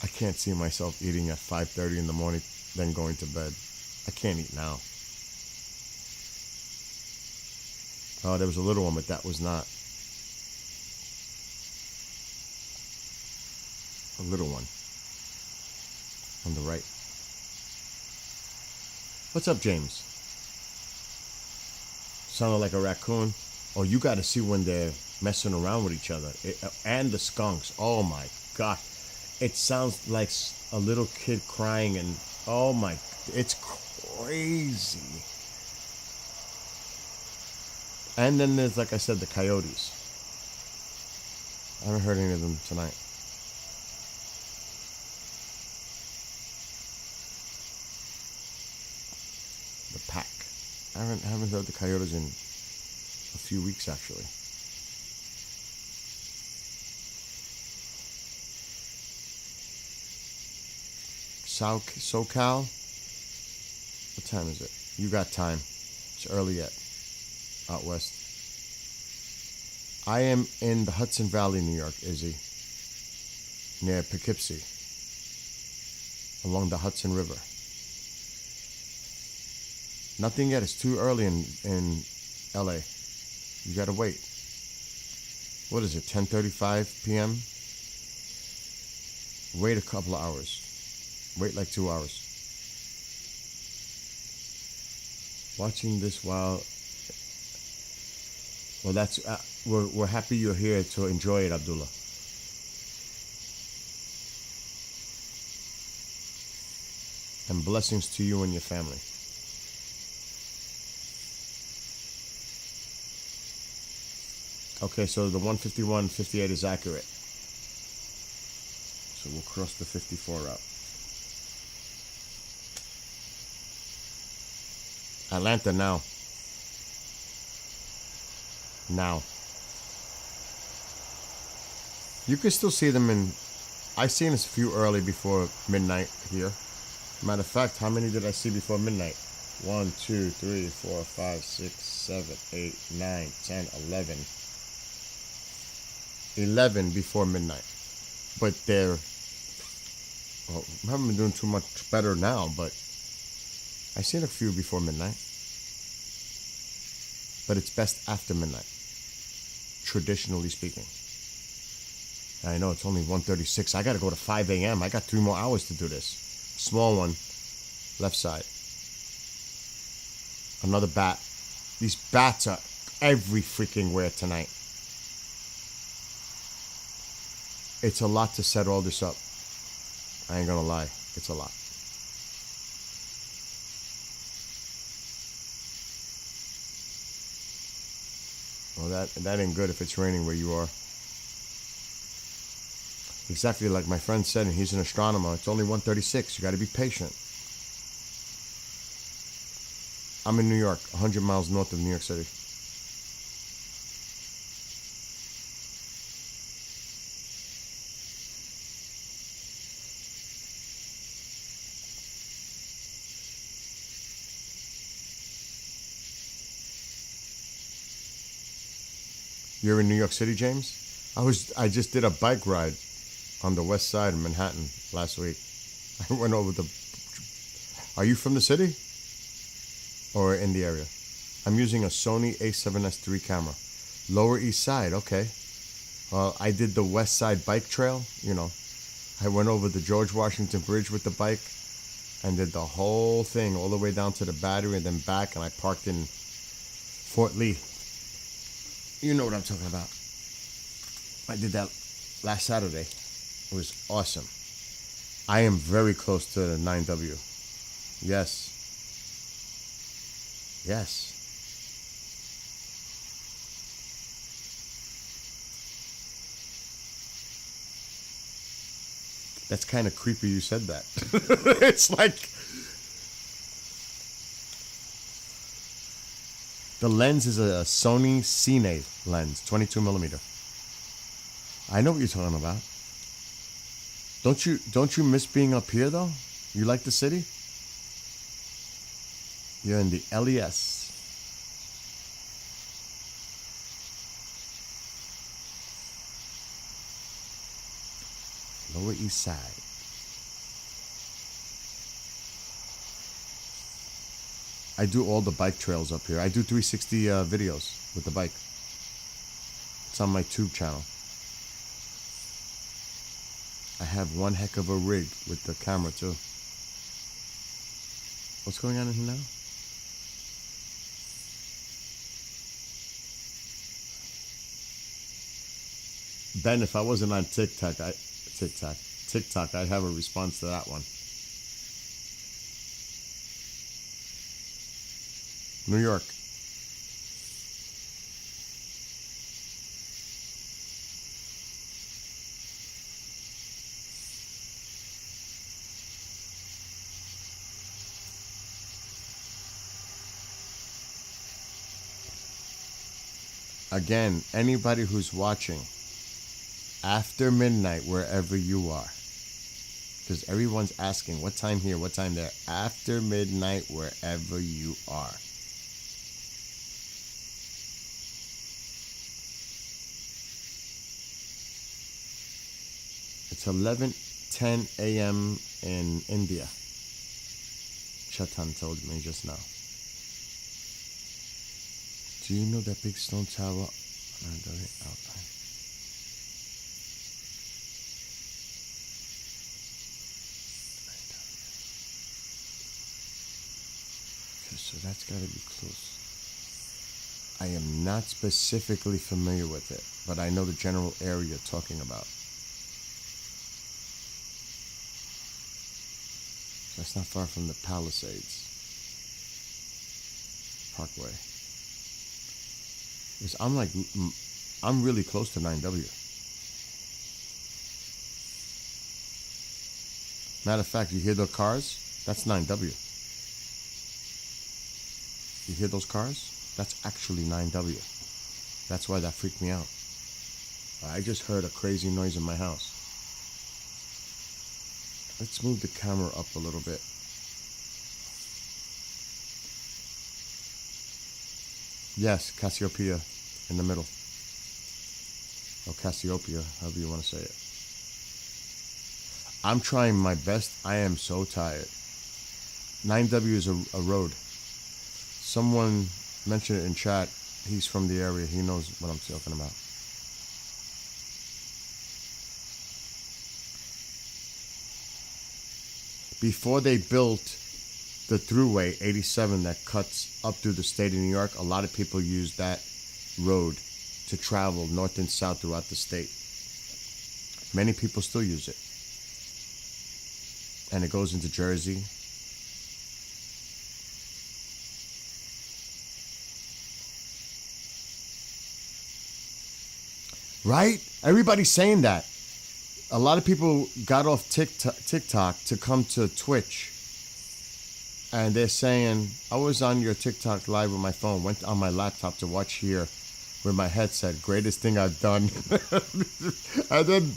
I can't see myself eating at 5:30 in the morning, then going to bed. I can't eat now. Oh, there was a little one, but that was not. A little one. On the right. What's up, James? Sounded like a raccoon. Oh, you got to see when they're messing around with each other. And the skunks. Oh, my God. It sounds like a little kid crying and, oh my, it's crazy. And then there's, like I said, the coyotes. I haven't heard any of them tonight. The pack. I haven't heard the coyotes in a few weeks, actually. SoCal? What time is it? You got time. It's early yet. Out west. I am in the Hudson Valley, New York, Izzy. Near Poughkeepsie. Along the Hudson River. Nothing yet. It's too early in LA. You gotta wait. What is it? 10:35 p.m.? Wait a couple of hours. Wait like 2 hours. Watching this while. Well, that's we're happy you're here to enjoy it, Abdullah. And blessings to you and your family. Okay, so the 151.58 is accurate. So we'll cross the 54 out. Atlanta now. Now. You can still see them in... I seen a few early before midnight here. Matter of fact, how many did I see before midnight? 1, 2, 3, 4, 5, 6, 7, 8, 9, 10, 11. 11 before midnight. But they're... Well, I haven't been doing too much better now, but I seen a few before midnight. But it's best after midnight, traditionally speaking. I know it's only 1:36. I got to go to 5 a.m. I got 3 more hours to do this. Small one, left side. Another bat. These bats are every freaking where tonight. It's a lot to set all this up. I ain't gonna lie. It's a lot. Well, that ain't good if it's raining where you are. Exactly like my friend said, and he's an astronomer. It's only 1:36. You got to be patient. I'm in New York, 100 miles north of New York City. You're in New York City, James? I just did a bike ride on the west side of Manhattan last week. I went over the... Are you from the city? Or in the area? I'm using a Sony a7S III camera. Lower East Side, okay. Well, I did the west side bike trail, you know. I went over the George Washington Bridge with the bike and did the whole thing all the way down to the Battery and then back, and I parked in Fort Lee. You know what I'm talking about. I did that last Saturday. It was awesome. I am very close to the 9W. Yes. Yes. That's kind of creepy you said that. It's like... The lens is a Sony Cine lens, 22 millimeter. I know what you're talking about. Don't you miss being up here though? You like the city? You're in the LES. Lower East Side. I do all the bike trails up here. I do 360 videos with the bike. It's on my tube channel. I have one heck of a rig with the camera too. What's going on in here now? Ben, if I wasn't on TikTok, I'd have a response to that one. New York. Again, anybody who's watching after midnight, wherever you are, because everyone's asking what time here, what time there. After midnight, wherever you are. It's 11:10 a.m. in India. Chatan told me just now. Do you know that big stone tower? Outline. So that's got to be close. I am not specifically familiar with it, but I know the general area you're talking about. That's not far from the Palisades Parkway. Because I'm really close to 9W. Matter of fact, you hear the cars? That's 9W. You hear those cars? That's actually 9W. That's why that freaked me out. I just heard a crazy noise in my house. Let's move the camera up a little bit. Yes, Cassiopeia in the middle. Or Cassiopeia, however you want to say it. I'm trying my best. I am so tired. 9W is a road. Someone mentioned it in chat. He's from the area. He knows what I'm talking about. Before they built the thruway 87 that cuts up through the state of New York, a lot of people used that road to travel north and south throughout the state. Many people still use it. And it goes into Jersey. Right? Everybody's saying that. A lot of people got off TikTok to come to Twitch. And they're saying, I was on your TikTok live with my phone, went on my laptop to watch here with my headset. Greatest thing I've done. And then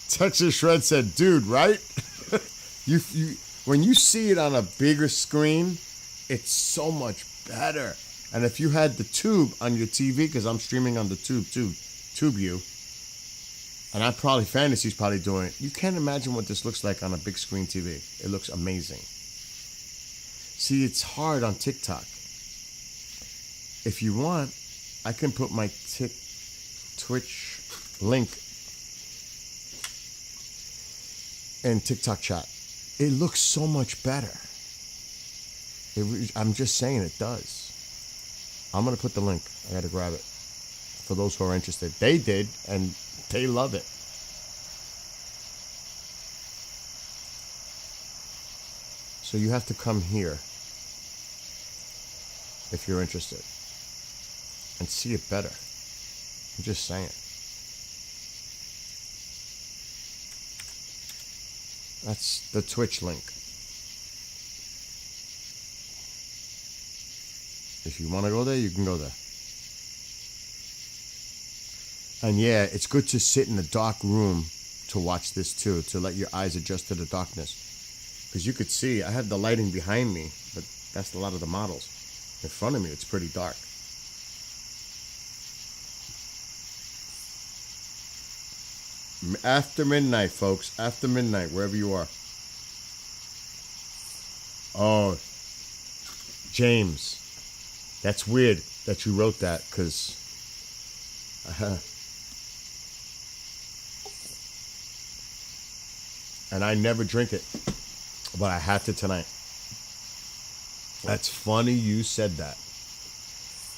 Texas Shred said, dude, right? you when you see it on a bigger screen, it's so much better. And if you had the tube on your TV, because I'm streaming on the TubeView, and I'm probably Fantasy's probably doing it. You can't imagine what this looks like on a big screen TV. It looks amazing. See, it's hard on TikTok. If you want, I can put my Twitch link in TikTok chat. It looks so much better. I'm just saying it does. I'm going to put the link. I got to grab it. For those who are interested. They did, and they love it. So you have to come here if you're interested and see it better. I'm just saying. That's the Twitch link. If you want to go there, you can go there. And yeah, it's good to sit in a dark room to watch this too, to let your eyes adjust to the darkness. Because you could see, I have the lighting behind me, but that's a lot of the models. In front of me, it's pretty dark. After midnight, folks. After midnight, wherever you are. Oh, James. That's weird that you wrote that, because... and I never drink it, but I had to tonight. That's funny you said that,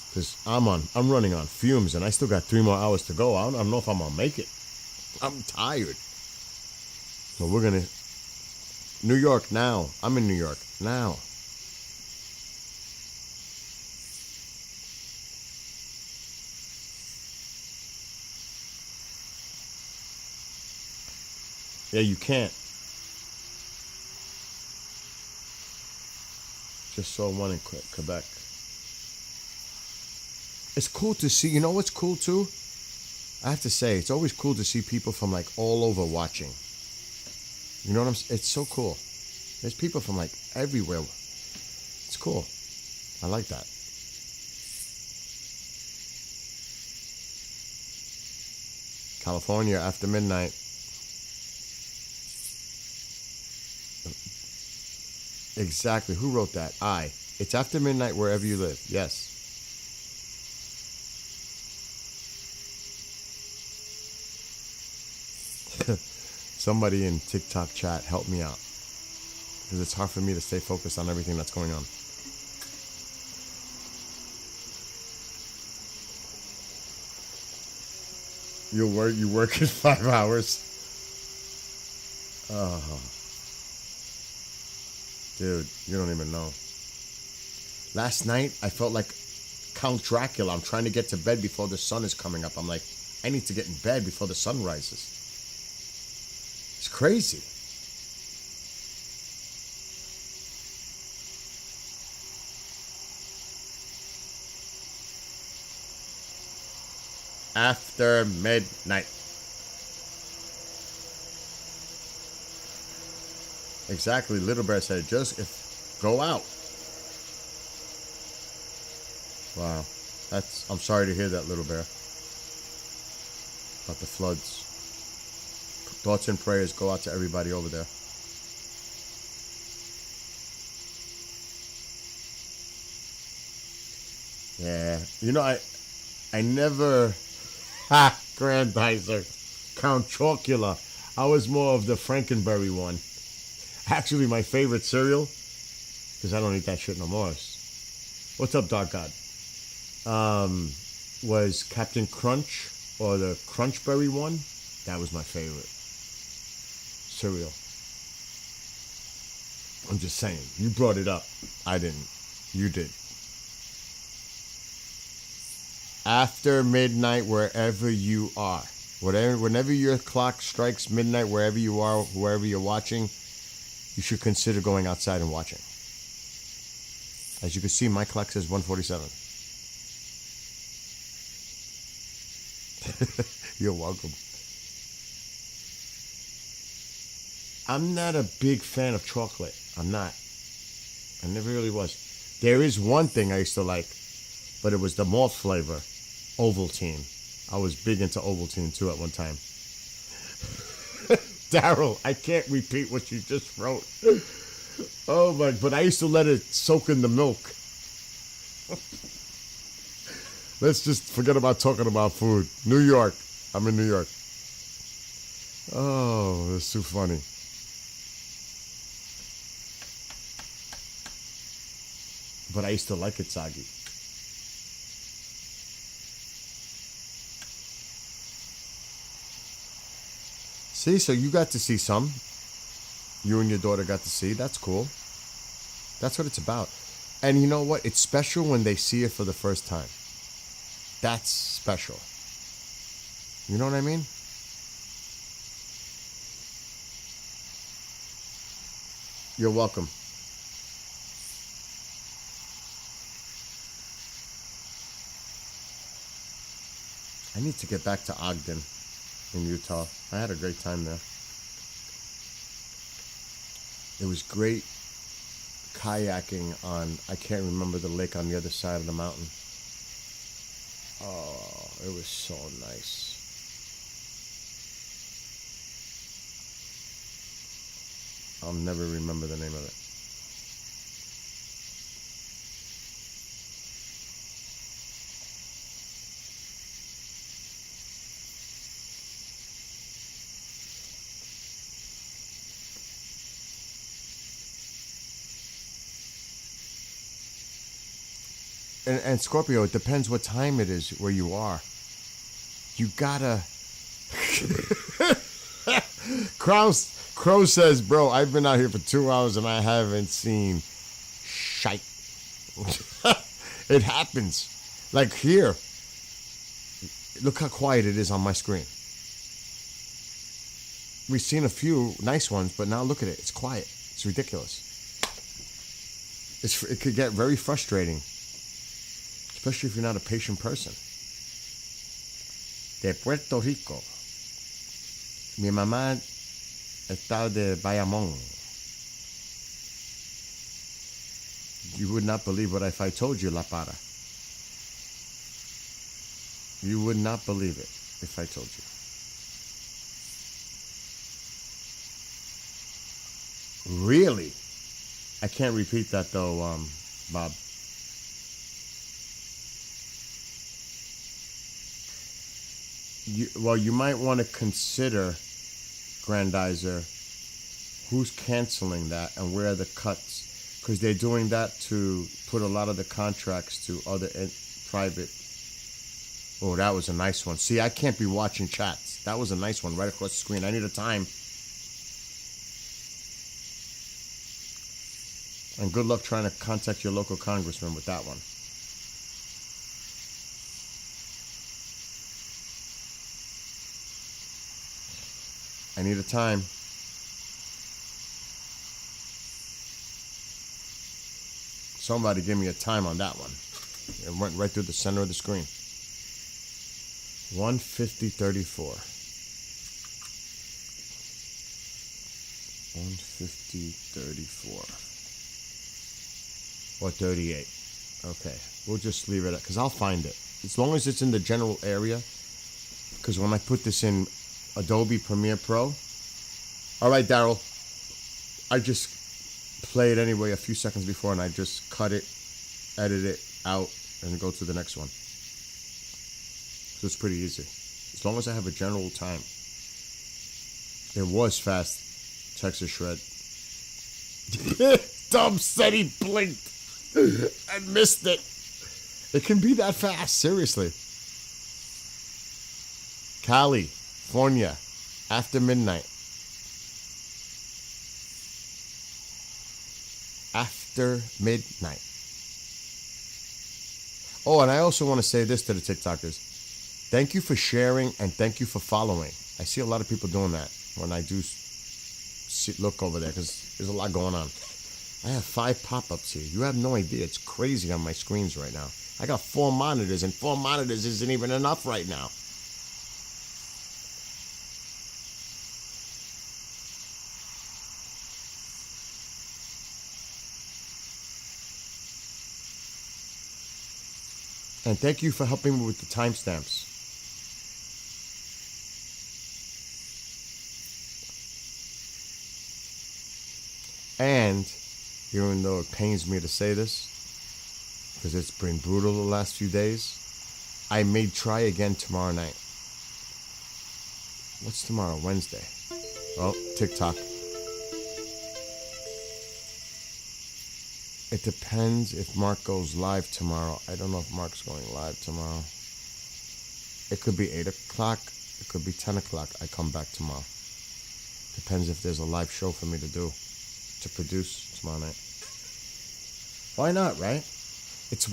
because I'm running on fumes, and I still got 3 more hours to go. I don't know if I'm gonna make it. I'm tired. So we're gonna New York now. I'm in New York now. Yeah, you can't. Just saw one in Quebec. It's cool to see. You know what's cool too? I have to say, it's always cool to see people from like all over watching. You know what I'm saying? It's so cool. There's people from like everywhere. It's cool. I like that. California after midnight. Exactly. Who wrote that? I. It's after midnight wherever you live. Yes. Somebody in TikTok chat help me out, because it's hard for me to stay focused on everything that's going on. You work in 5 hours. Oh, dude, you don't even know. Last night I felt like Count Dracula. I'm trying to get to bed before the sun is coming up. I'm like, I need to get in bed before the sun rises. It's crazy. After midnight. Exactly. Little Bear said, just if go out. Wow. I'm sorry to hear that, Little Bear. About the floods. Thoughts and prayers go out to everybody over there. Yeah. You know, I never... Ha! Grandizer. Count Chocula. I was more of the Frankenberry one. Actually, my favorite cereal, because I don't eat that shit no more. What's up, Dark God? Was Captain Crunch, or the Crunchberry one. That was my favorite cereal. I'm just saying. You brought it up. I didn't. You did. After midnight, wherever you are. Whenever your clock strikes midnight, wherever you are, wherever you're watching, you should consider going outside and watching. As you can see, my clock says 1:47. You're welcome. I'm not a big fan of chocolate. I'm not. I never really was. There is one thing I used to like, but it was the malt flavor, Ovaltine. I was big into Ovaltine too at one time. Daryl, I can't repeat what you just wrote. Oh my, but I used to let it soak in the milk. Let's just forget about talking about food. New York. I'm in New York. Oh, that's too funny. But I used to like it soggy. See, so you got to see some. You and your daughter got to see. That's cool. That's what it's about. And you know what? It's special when they see it for the first time. That's special. You know what I mean? You're welcome. I need to get back to Ogden in Utah. I had a great time there. It was great kayaking on, I can't remember the lake on the other side of the mountain. Oh, it was so nice. I'll never remember the name of it. And Scorpio, it depends what time it is where you are. You gotta... Crow says, bro, I've been out here for 2 hours and I haven't seen shite. It happens. Like here. Look how quiet it is on my screen. We've seen a few nice ones, but now look at it. It's quiet. It's ridiculous. It could get very frustrating. Especially if you're not a patient person. De Puerto Rico. Mi mamá está de Bayamón. You would not believe what if I told you, La Para. You would not believe it if I told you. Really? I can't repeat that though, Bob. You might want to consider, Grandizer, who's canceling that and where are the cuts. Because they're doing that to put a lot of the contracts to other private Oh, that was a nice one. See, I can't be watching chats. That was a nice one right across the screen. I need a time. And good luck trying to contact your local congressman with that one. I need a time. Somebody give me a time on that one. It went right through the center of the screen. 1:50:34. 1:50:34. Or 38. Okay. We'll just leave it at, because I'll find it. As long as it's in the general area. Because when I put this in Adobe Premiere Pro. Alright, Daryl. I just play it anyway a few seconds before and I just cut it, edit it out, and go to the next one. So it's pretty easy. As long as I have a general time. It was fast, Texas Shred. Dub said he blinked and missed it. It can be that fast, seriously. California, after midnight. After midnight. Oh, and I also want to say this to the TikTokers. Thank you for sharing and thank you for following. I see a lot of people doing that when I do look over there because there's a lot going on. I have 5 pop-ups here. You have no idea. It's crazy on my screens right now. I got 4 monitors and 4 monitors isn't even enough right now. And thank you for helping me with the timestamps. And, even though it pains me to say this, because it's been brutal the last few days, I may try again tomorrow night. What's tomorrow? Wednesday. Oh, TikTok. It depends if Mark goes live tomorrow. I don't know if Mark's going live tomorrow. It could be 8 o'clock. It could be 10 o'clock. I come back tomorrow. Depends if there's a live show for me to do, to produce tomorrow night. Why not, right? It's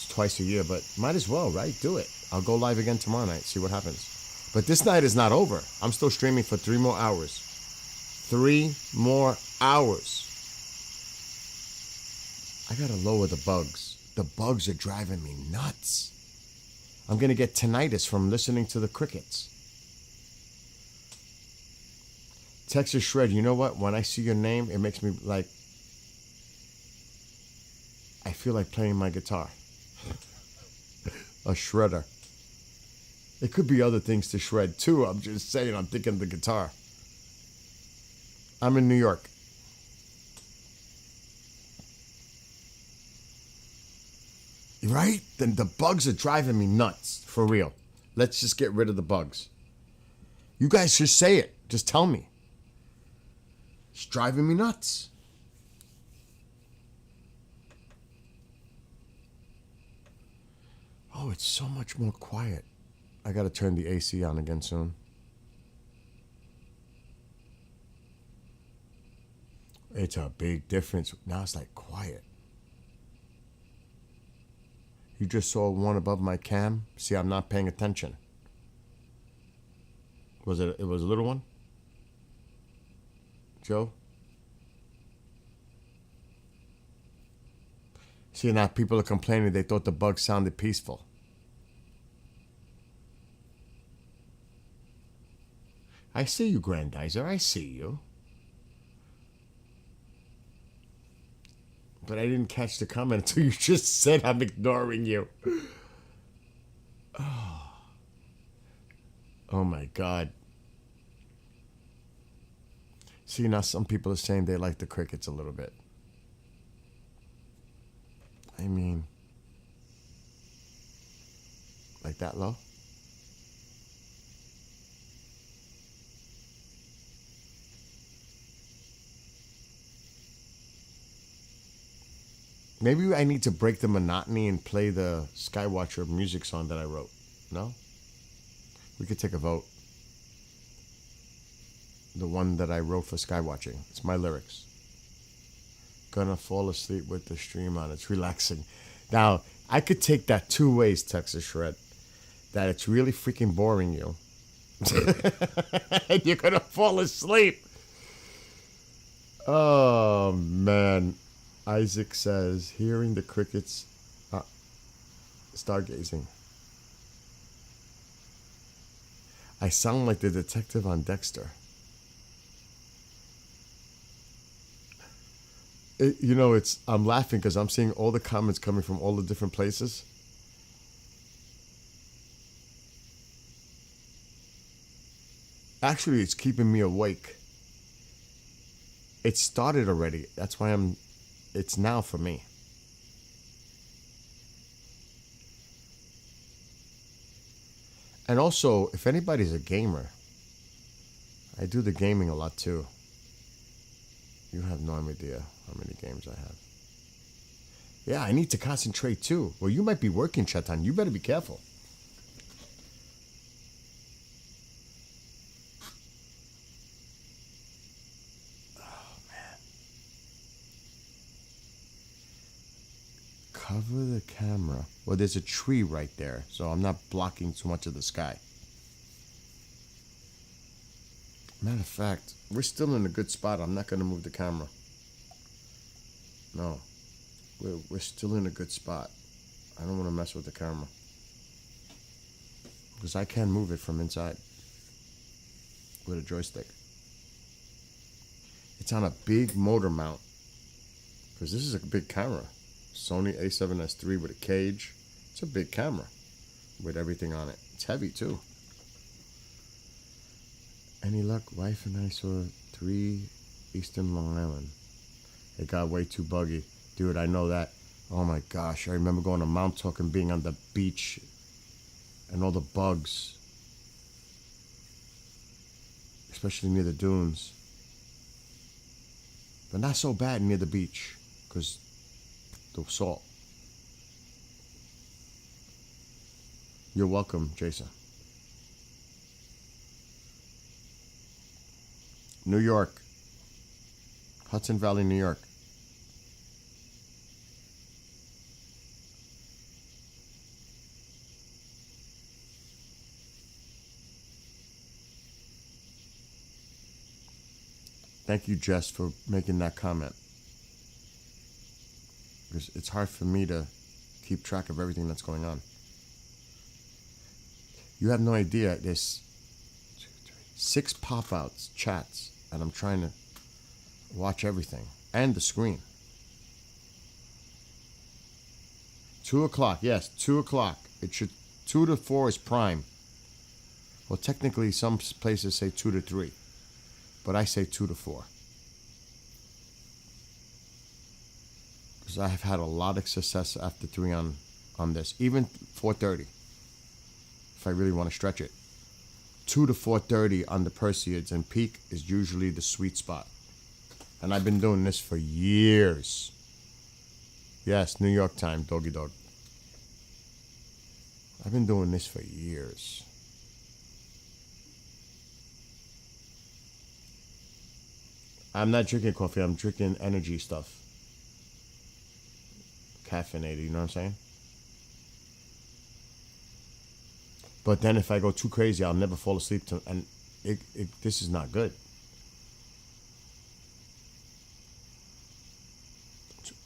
twice a year, but might as well, right? Do it. I'll go live again tomorrow night, see what happens. But this night is not over. I'm still streaming for 3 more hours. 3 more hours. I gotta lower the bugs. The bugs are driving me nuts. I'm gonna get tinnitus from listening to the crickets. Texas Shred, you know what? When I see your name, it makes me like... I feel like playing my guitar. A shredder. It could be other things to shred too. I'm just saying, I'm thinking the guitar. I'm in New York. Right? Then the bugs are driving me nuts. For real. Let's just get rid of the bugs. You guys just say it. Just tell me. It's driving me nuts. Oh, it's so much more quiet. I gotta turn the AC on again soon. It's a big difference. Now it's like quiet. You just saw one above my cam. See, I'm not paying attention. It was a little one? Joe? See, now people are complaining they thought the bug sounded peaceful. I see you, Grandizer. I see you. But I didn't catch the comment until you just said I'm ignoring you. Oh my God. See, now some people are saying they like the crickets a little bit. I mean, like that low? Maybe I need to break the monotony and play the Skywatcher music song that I wrote. No? We could take a vote. The one that I wrote for Skywatching. It's my lyrics. Gonna fall asleep with the stream on. It's relaxing. Now, I could take that two ways, Texas Shred. That it's really freaking boring you. And you're gonna fall asleep. Oh, man. Isaac says, hearing the crickets stargazing. I sound like the detective on Dexter. I'm laughing because I'm seeing all the comments coming from all the different places. Actually, it's keeping me awake. It started already. That's why it's now for me. And also, if anybody's a gamer, I do the gaming a lot too. You have no idea how many games I have. Yeah, I need to concentrate too. Well, you might be working, Chetan. You better be careful. Oh, man. Cover the camera. Well, there's a tree right there, so I'm not blocking too much of the sky. Matter of fact, we're still in a good spot. I'm not going to move the camera. No. We're still in a good spot. I don't want to mess with the camera. Because I can move it from inside. With a joystick. It's on a big motor mount. Because this is a big camera. Sony a7S III with a cage. It's a big camera. With everything on it. It's heavy too. Any luck? Wife and I saw 3 Eastern Long Island. It got way too buggy. Dude, I know that. Oh my gosh. I remember going to Mount Talk and being on the beach. And all the bugs. Especially near the dunes. But not so bad near the beach. Because the salt. You're welcome, Jason. New York. Hudson Valley, New York. Thank you, Jess, for making that comment. Because it's hard for me to keep track of everything that's going on. You have no idea. There's 6 pop-outs, chats, and I'm trying to watch everything. And the screen. 2 o'clock, yes, 2 o'clock. It should, 2 to 4 is prime. Well, technically, some places say 2 to 3. But I say 2 to 4. Because I have had a lot of success after 3 on this. Even 4:30. If I really want to stretch it. 2 to 4:30 on the Perseids, and peak is usually the sweet spot. And I've been doing this for years. Yes, New York time, doggy dog. I've been doing this for years. I'm not drinking coffee, I'm drinking energy stuff. Caffeinated, you know what I'm saying? But then if I go too crazy, I'll never fall asleep. And this is not good.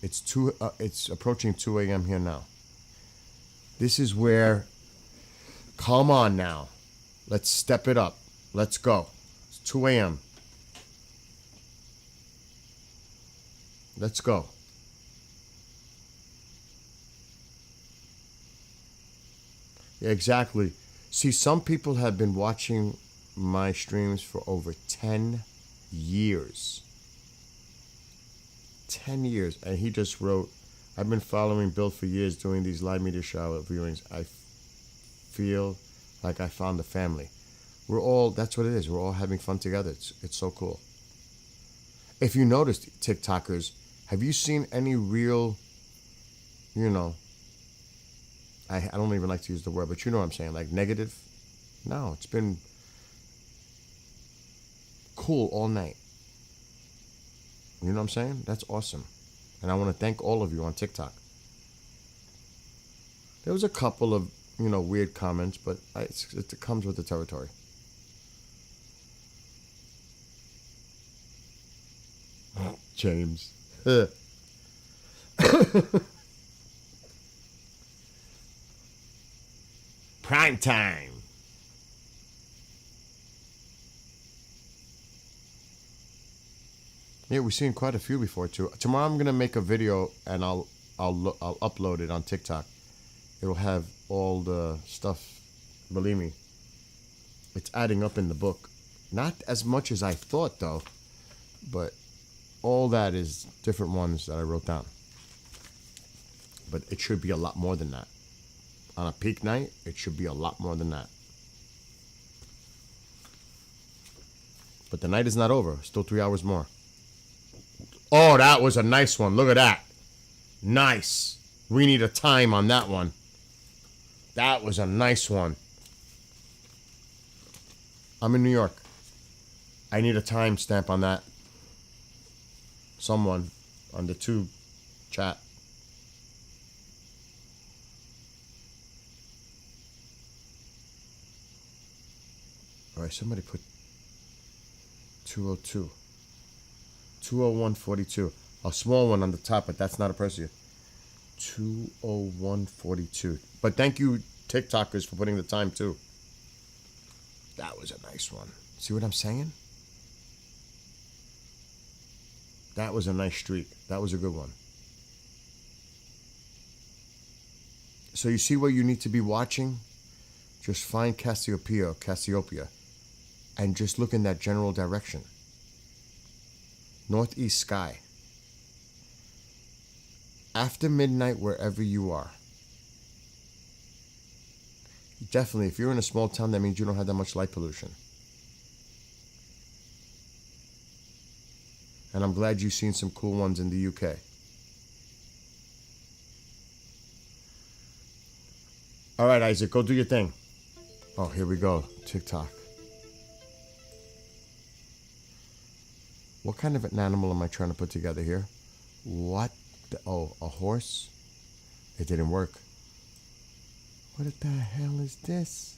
It's approaching 2 a.m. here now. This is where, come on now. Let's step it up. Let's go. It's 2 a.m. Let's go. Yeah, exactly. See, some people have been watching my streams for over 10 years. 10 years. And he just wrote, I've been following Bill for years doing these live meteor shower viewings. I feel like I found a family. We're all, that's what it is. We're all having fun together. It's so cool. If you noticed, TikTokers, have you seen any real, I don't even like to use the word, but you know what I'm saying, like negative. No, it's been cool all night. You know what I'm saying? That's awesome. And I want to thank all of you on TikTok. There was a couple of, weird comments, but it comes with the territory. James. Prime time. Yeah, we've seen quite a few before too. Tomorrow I'm gonna make a video and I'll upload it on TikTok. It'll have all the stuff. Believe me, it's adding up in the book. Not as much as I thought though, but all that is different ones that I wrote down. But it should be a lot more than that. On a peak night, it should be a lot more than that. But the night is not over. Still 3 hours more. Oh, that was a nice one. Look at that. Nice. We need a time on that one. That was a nice one. I'm in New York. I need a time stamp on that. Someone on the tube chat. All right, somebody put 202. 201.42. A small one on the top, but that's not a Perseid. 201.42. But thank you, TikTokers, for putting the time too. That was a nice one. See what I'm saying? That was a nice streak. That was a good one. So you see what you need to be watching? Just find Cassiopeia, and just look in that general direction. Northeast sky. After midnight, wherever you are. Definitely, if you're in a small town, that means you don't have that much light pollution. And I'm glad you've seen some cool ones in the UK. All right, Isaac, go do your thing. Oh, here we go. TikTok. What kind of an animal am I trying to put together here? What? Oh, a horse? It didn't work. What the hell is this?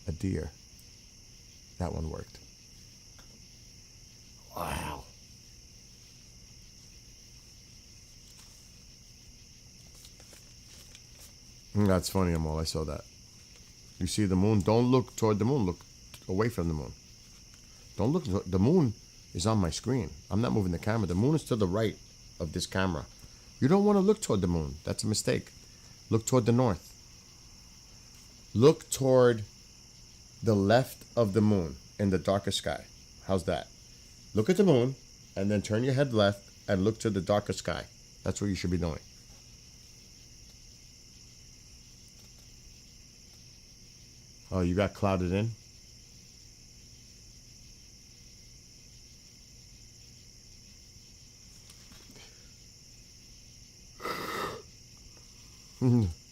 A deer. That one worked. Wow. That's funny, Amal. I saw that. You see the moon? Don't look toward the moon. Look away from the moon. Don't look. The moon is on my screen. I'm not moving the camera. The moon is to the right of this camera. You don't want to look toward the moon. That's a mistake. Look toward the north. Look toward the left of the moon in the darker sky. How's that? Look at the moon and then turn your head left and look to the darker sky. That's what you should be doing. Oh, you got clouded in?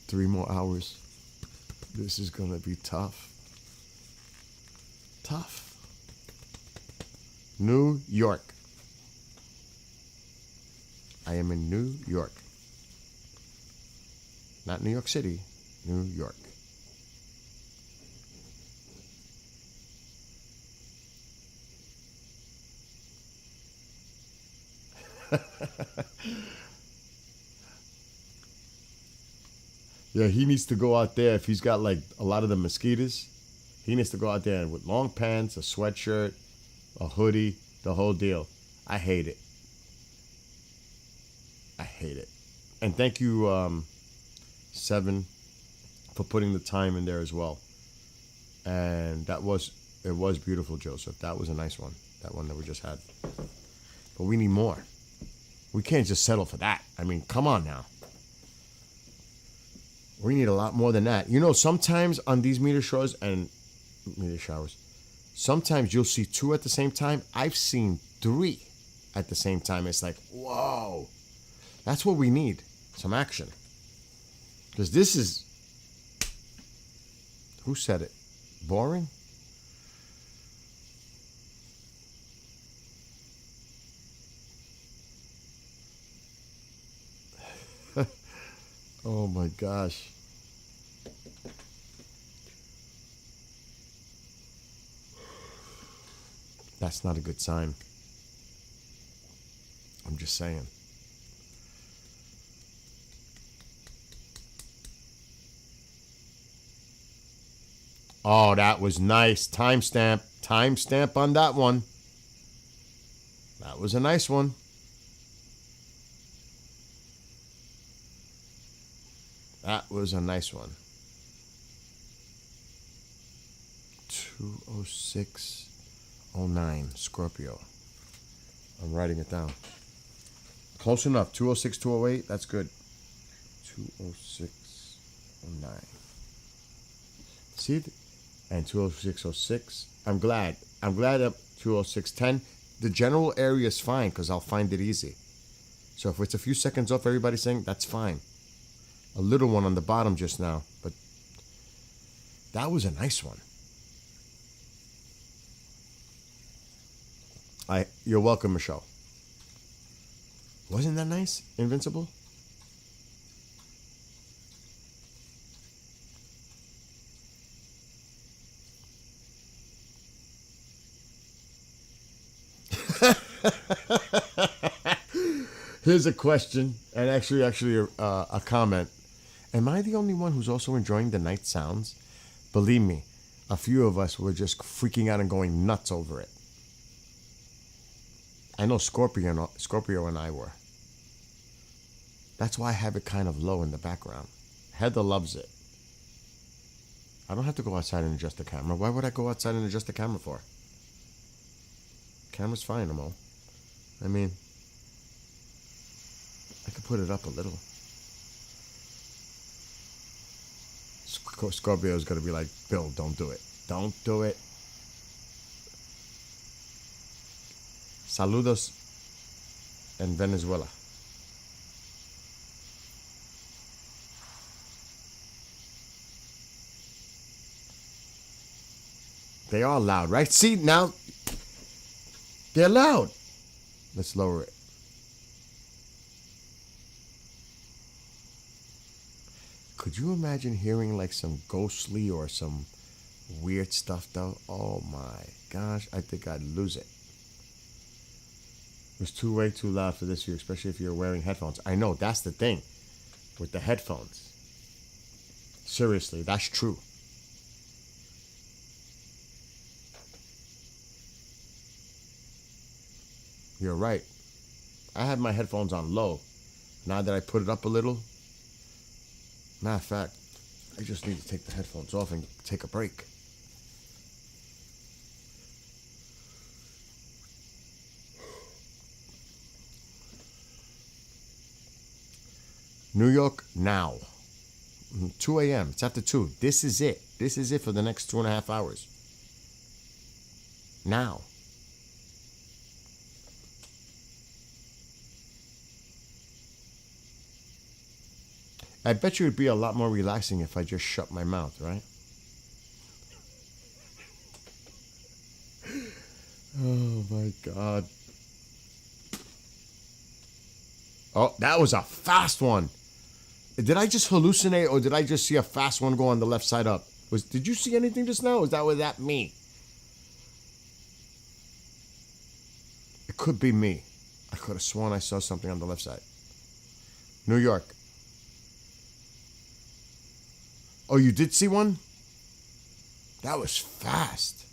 Three more hours. This is gonna be tough. Tough. New York. I am in New York. Not New York City, New York. Yeah, he needs to go out there. If he's got like a lot of the mosquitoes, he needs to go out there with long pants, a sweatshirt, a hoodie, the whole deal. I hate it. I hate it. And thank you, Seven, for putting the time in there as well. And it was beautiful, Joseph. That was a nice one. That one that we just had. But we need more. We can't just settle for that. I mean, come on now. We need a lot more than that. You know, sometimes on these meteor showers, sometimes you'll see two at the same time. I've seen three at the same time. It's like, whoa. That's what we need. Some action. Because this is... Who said it? Boring? Oh my gosh. That's not a good sign. I'm just saying. Oh, that was nice. Timestamp. Timestamp on that one. That was a nice one. That was a nice one. 20609 Scorpio. I'm writing it down. Close enough. 206, 208. That's good. 20609. See? And 20606. I'm glad. I'm glad up 20610. The general area is fine because I'll find it easy. So if it's a few seconds off, everybody's saying that's fine. A little one on the bottom just now, but that was a nice one. You're welcome, Michelle. Wasn't that nice? Invincible? Here's a question, and actually a comment. Am I the only one who's also enjoying the night sounds? Believe me, a few of us were just freaking out and going nuts over it. I know Scorpio and I were. That's why I have it kind of low in the background. Heather loves it. I don't have to go outside and adjust the camera. Why would I go outside and adjust the camera for? Camera's fine, Amo. I mean, I could put it up a little. Scorpio's going to be like, Bill, don't do it. Don't do it. Saludos en Venezuela. They are loud, right? See, now they're loud. Let's lower it. Could you imagine hearing like some ghostly or some weird stuff though? Oh my gosh, I think I'd lose it. It was way too loud for this view, especially if you're wearing headphones. I know, that's the thing with the headphones. Seriously, that's true. You're right. I had my headphones on low. Now that I put it up a little, matter of fact, I just need to take the headphones off and take a break. New York now. 2 a.m. It's after 2. This is it. This is it for the next 2.5 hours. Now. I bet you it'd be a lot more relaxing if I just shut my mouth, right? Oh my God. Oh, that was a fast one. Did I just hallucinate or did I just see a fast one go on the left side up? Did you see anything just now? Was that me? It could be me. I could have sworn I saw something on the left side. New York. Oh, you did see one? That was fast.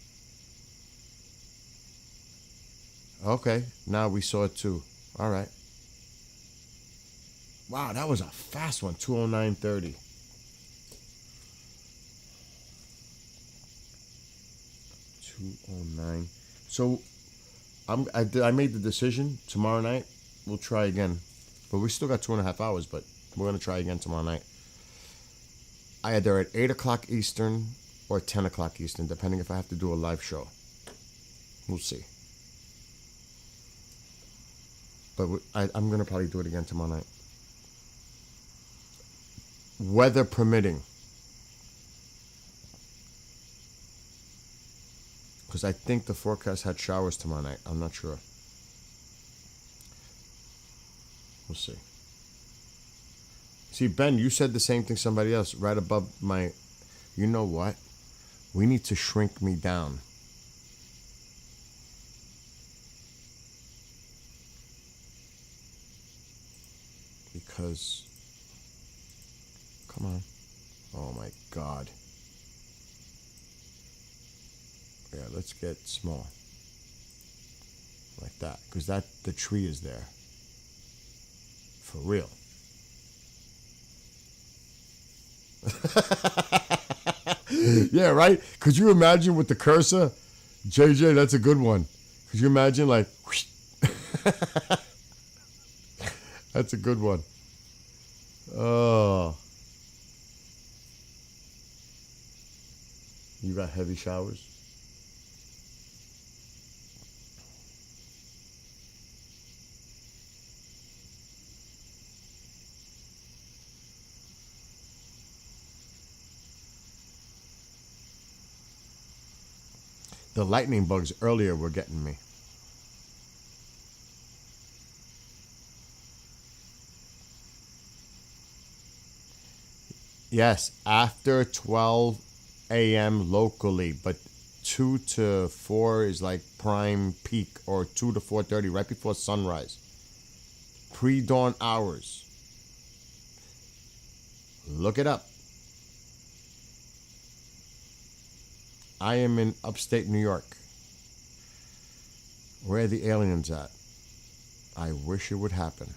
Okay, now we saw it too. All right. Wow, that was a fast one. 209.30. 209. So I made the decision. Tomorrow night we'll try again, but we still got 2.5 hours. But we're gonna try again tomorrow night. Either at 8 o'clock Eastern or 10 o'clock Eastern, depending if I have to do a live show. We'll see. But I'm going to probably do it again tomorrow night. weather permitting. Because I think the forecast had showers tomorrow night. I'm not sure. We'll see. See, Ben, you said the same thing somebody else right above my... You know what? We need to shrink me down. Because... Come on. Oh my God. Yeah, let's get small. Like that. Because the tree is there. For real. Yeah, right? Could you imagine with the cursor? JJ, that's a good one. Could you imagine like... whoosh? That's a good one. Oh. You got heavy showers? The lightning bugs earlier were getting me. Yes, after 12 a.m. locally, but 2 to 4 is like prime peak, or 2 to 4:30, right before sunrise. Pre-dawn hours. Look it up. I am in upstate New York. Where are the aliens at? I wish it would happen.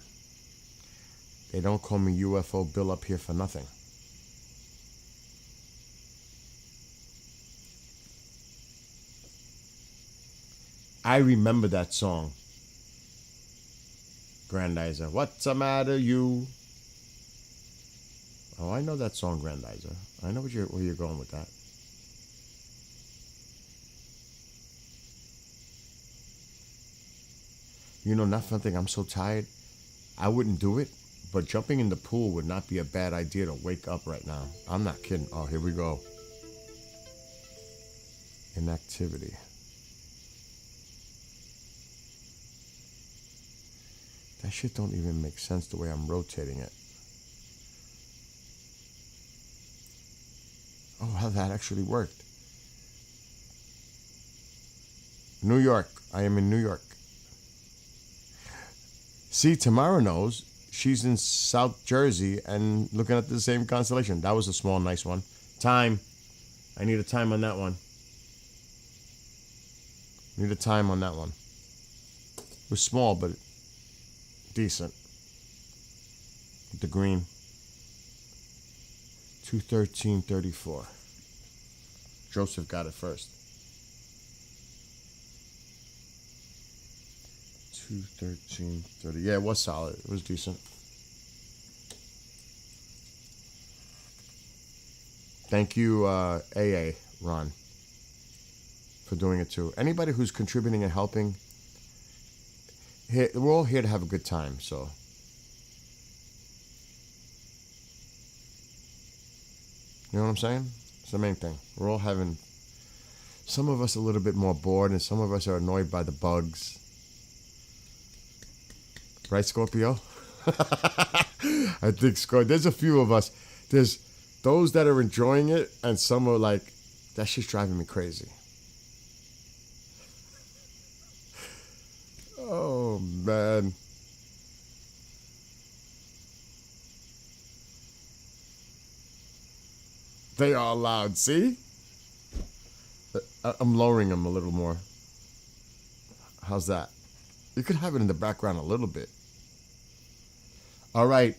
They don't call me UFO Bill up here for nothing. I remember that song. Grandizer. What's the matter, you? Oh, I know that song, Grandizer. I know where you're going with that. You know, not for nothing, I'm so tired. I wouldn't do it, but jumping in the pool would not be a bad idea to wake up right now. I'm not kidding. Oh, here we go. Inactivity. That shit don't even make sense the way I'm rotating it. Oh, how that actually worked. New York. I am in New York. See, Tamara knows. She's in South Jersey and looking at the same constellation. That was a small, nice one. Time. I need a time on that one. Need a time on that one. It was small, but decent. With the green. 2:13:34. Joseph got it first. 2:13:30. Yeah, it was solid. It was decent. Thank you, AA, Ron, for doing it too. Anybody who's contributing and helping, we're all here to have a good time, so. You know what I'm saying? It's the main thing. We're all having, some of us a little bit more bored, and some of us are annoyed by the bugs. Right, Scorpio? I think Scorpio. There's a few of us. There's those that are enjoying it, and some are like, that shit's driving me crazy. Oh, man. They are loud, see? I'm lowering them a little more. How's that? You could have it in the background a little bit. All right.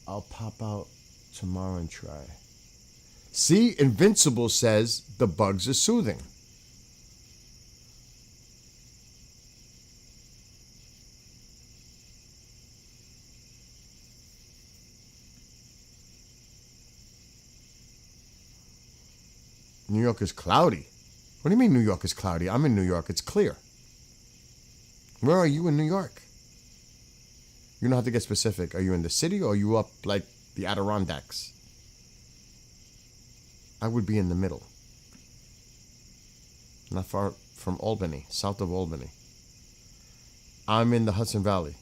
I'll pop out tomorrow and try. See, Invincible says the bugs are soothing. New York is cloudy. What do you mean New York is cloudy? I'm in New York. It's clear. Where are you in New York? You don't have to get specific. Are you in the city or are you up like the Adirondacks? I would be in the middle. Not far from Albany, south of Albany. I'm in the Hudson Valley.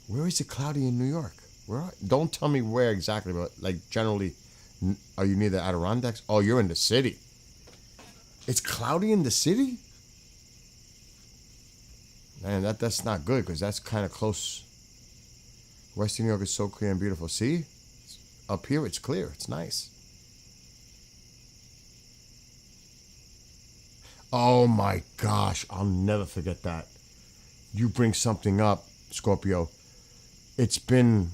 Where is it cloudy in New York? Don't tell me where exactly, but like generally, are you near the Adirondacks? Oh, you're in the city. It's cloudy in the city? Man, that's not good because that's kind of close. Western New York is so clear and beautiful. See? Up here it's clear. It's nice. Oh my gosh, I'll never forget that. You bring something up, Scorpio. It's been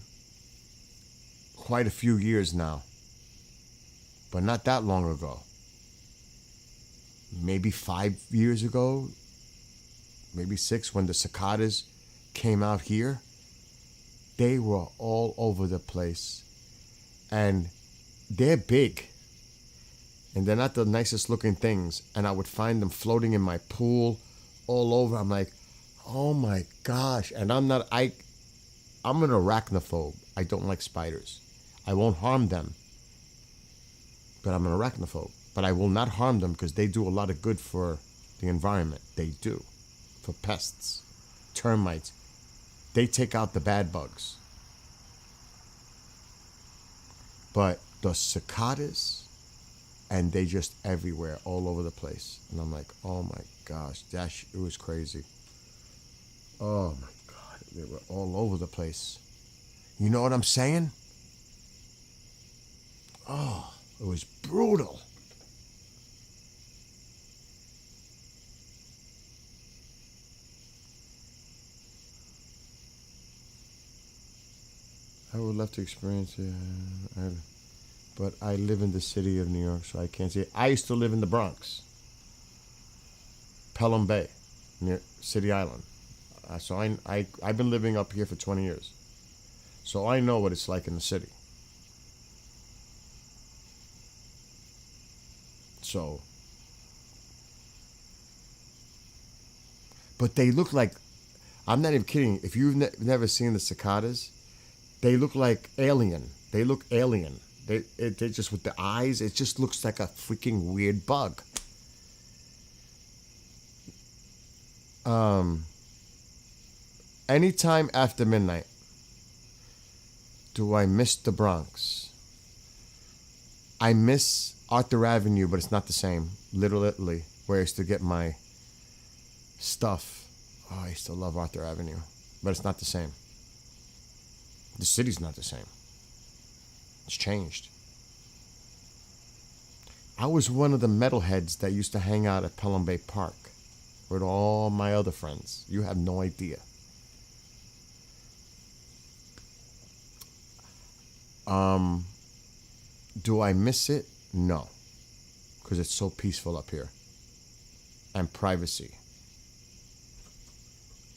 quite a few years now, but not that long ago. Maybe 5 years ago, maybe 6, when the cicadas came out here. They were all over the place, and they're big. And they're not the nicest looking things. And I would find them floating in my pool all over. I'm like, oh my gosh. And I'm an arachnophobe. I don't like spiders. I won't harm them. But I'm an arachnophobe. But I will not harm them because they do a lot of good for the environment. They do. For pests, termites. They take out the bad bugs. But the cicadas, and they just everywhere, all over the place. And I'm like, oh my gosh, it was crazy. Oh my God, they were all over the place. You know what I'm saying? Oh, it was brutal. I would love to experience it. But I live in the city of New York, so I can't see it. I used to live in the Bronx, Pelham Bay, near City Island. So I've been living up here for 20 years. So I know what it's like in the city. So, but they look like, I'm not even kidding. If you've never seen the cicadas, they look like alien. They look alien. They just, with the eyes, it just looks like a freaking weird bug. Anytime after midnight, do I miss the Bronx? I miss Arthur Avenue, but it's not the same. Little Italy, where I used to get my stuff. Oh, I used to love Arthur Avenue, but it's not the same. The city's not the same. It's changed. I was one of the metalheads that used to hang out at Pelham Bay Park with all my other friends. You have no idea. Do I miss it? No. Because it's so peaceful up here. And privacy.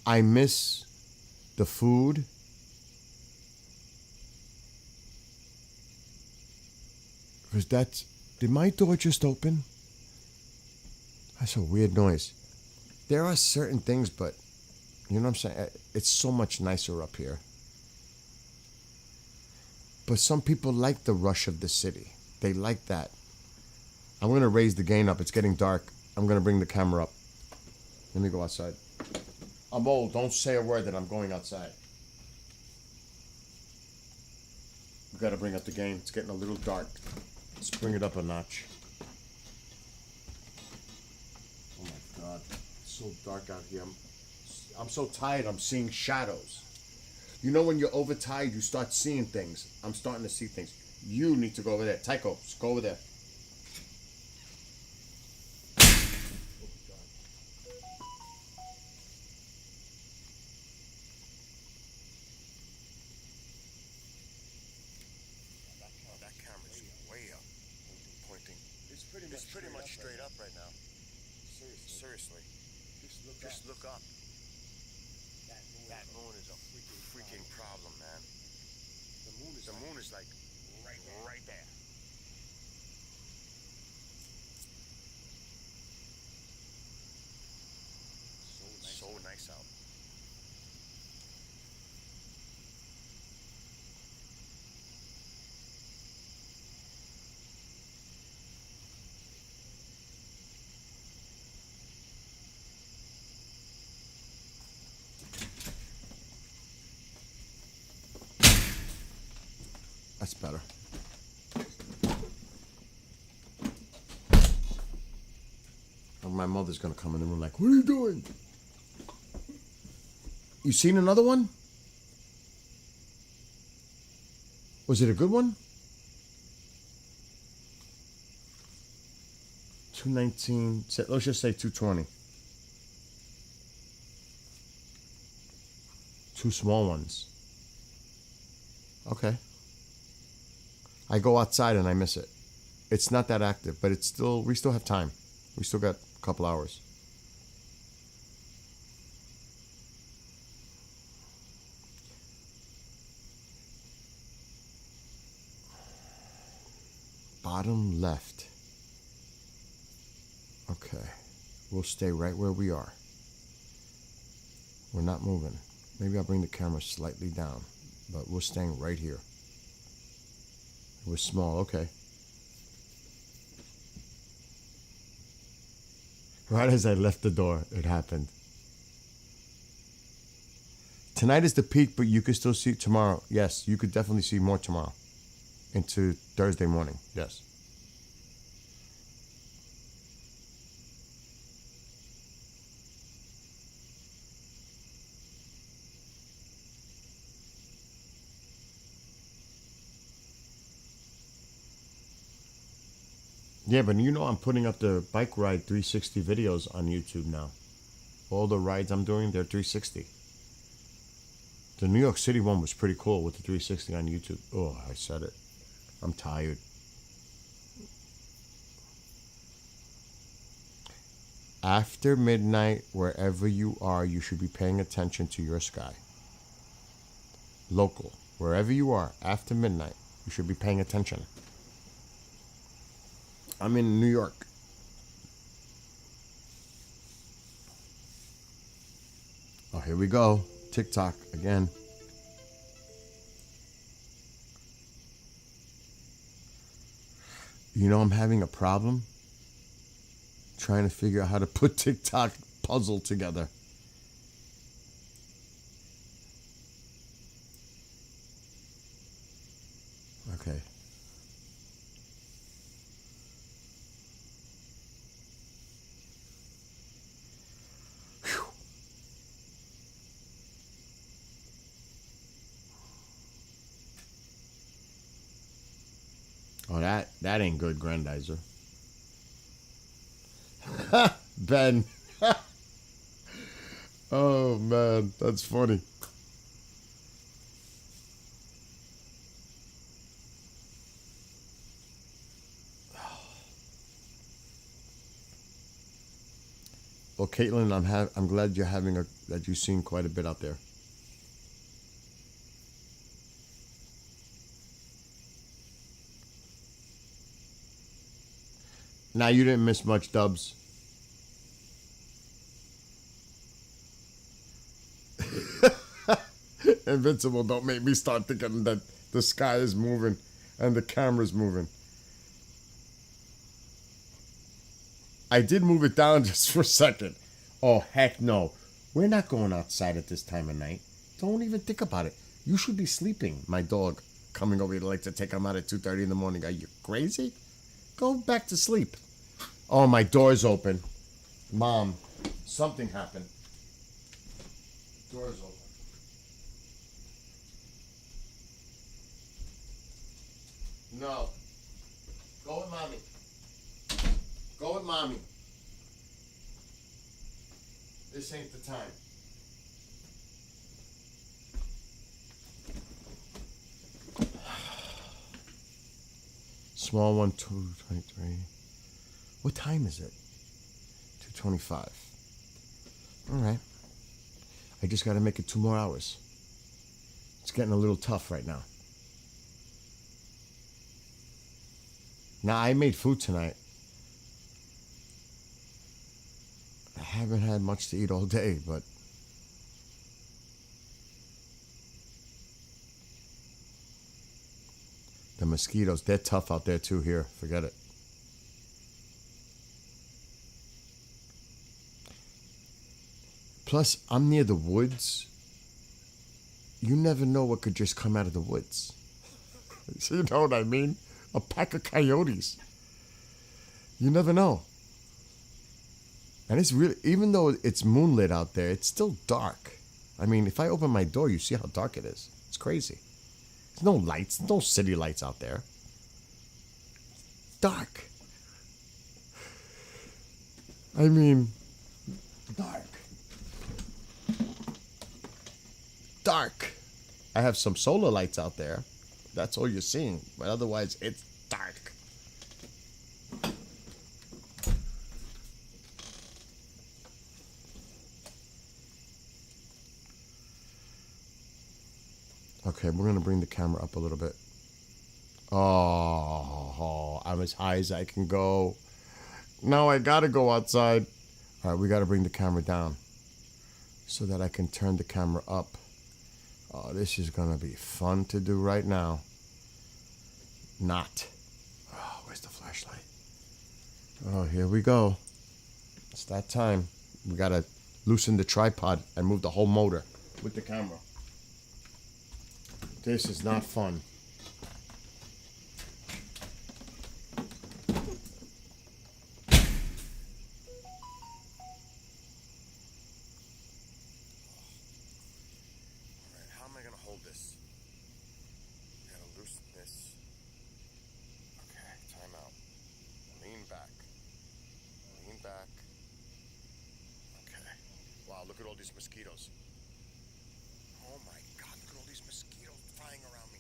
I miss the food. Because did my door just open? That's a weird noise. There are certain things, but you know what I'm saying? It's so much nicer up here. But some people like the rush of the city. They like that. I'm going to raise the gain up. It's getting dark. I'm going to bring the camera up. Let me go outside. I'm old. Don't say a word that I'm going outside. We got to bring up the gain. It's getting a little dark. Let's bring it up a notch. Oh my God. It's so dark out here. I'm so tired. I'm seeing shadows. You know when you're overtired, you start seeing things. I'm starting to see things. You need to go over there. Tycho, just go over there. That camera's way up, pointing. It's pretty much straight up right now. Seriously. Just look up. That moon is a freaking problem, man. The moon is like right there. That's better. And my mother's gonna come in the room like, what are you doing? You seen another one? Was it a good one? 219. Let's just say 220. Two small ones. Okay. I go outside and I miss it. It's not that active, but it's still. We still have time. We still got a couple hours. Bottom left. Okay. We'll stay right where we are. We're not moving. Maybe I'll bring the camera slightly down, but we're staying right here. It was small, okay. Right as I left the door, it happened. Tonight is the peak, but you could still see tomorrow. Yes, you could definitely see more tomorrow. Into Thursday morning, yes. Yeah, but you know I'm putting up the bike ride 360 videos on YouTube now. All the rides I'm doing, they're 360. The New York City one was pretty cool with the 360 on YouTube. Oh, I said it. I'm tired. After midnight, wherever you are, you should be paying attention to your sky. Local, wherever you are, after midnight, you should be paying attention. I'm in New York. Oh, here we go. TikTok again. You know I'm having a problem trying to figure out how to put TikTok puzzle together. Okay. Oh, that ain't good, Grandizer. Ben. Oh, man. That's funny. Well, Caitlin, I'm glad that you've seen quite a bit out there. Now you didn't miss much, Dubs. Invincible, don't make me start thinking that the sky is moving and the camera's moving. I did move it down just for a second. Oh, heck no. We're not going outside at this time of night. Don't even think about it. You should be sleeping. My dog coming over here to like to take him out at 2:30 in the morning. Are you crazy? Go back to sleep. Oh, my door's open. Mom, something happened. Door's open. No. Go with mommy. Go with mommy. This ain't the time. Small one, 2:23. What time is it? 2:25. All right. I just got to make it 2 more hours. It's getting a little tough right now. Now, I made food tonight. I haven't had much to eat all day, but the mosquitoes, they're tough out there too here. Forget it. Plus, I'm near the woods. You never know what could just come out of the woods. You know what I mean? A pack of coyotes. You never know. And it's really, even though it's moonlit out there, it's still dark. I mean, if I open my door, you see how dark it is. It's crazy. There's no lights, no city lights out there. Dark. I mean, dark. Dark. I have some solar lights out there. That's all you're seeing. But otherwise, it's dark. Okay, we're going to bring the camera up a little bit. Oh, I'm as high as I can go. Now I got to go outside. All right, we got to bring the camera down so that I can turn the camera up. Oh, this is going to be fun to do right now. Not. Oh, where's the flashlight? Oh, here we go. It's that time. We got to loosen the tripod and move the whole motor with the camera. This is not fun. Look at all these mosquitoes. Oh my God, look at all these mosquitoes flying around me.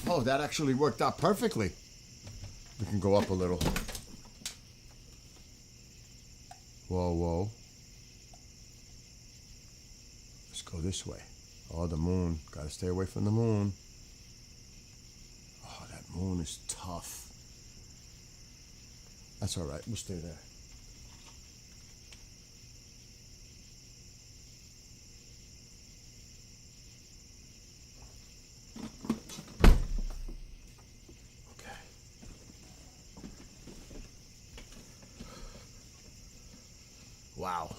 Oh, that actually worked out perfectly. We can go up a little. Whoa, whoa. Let's go this way. Oh, the moon. Gotta stay away from the moon. Oh, that moon is tough. That's all right. We'll stay there. Wow.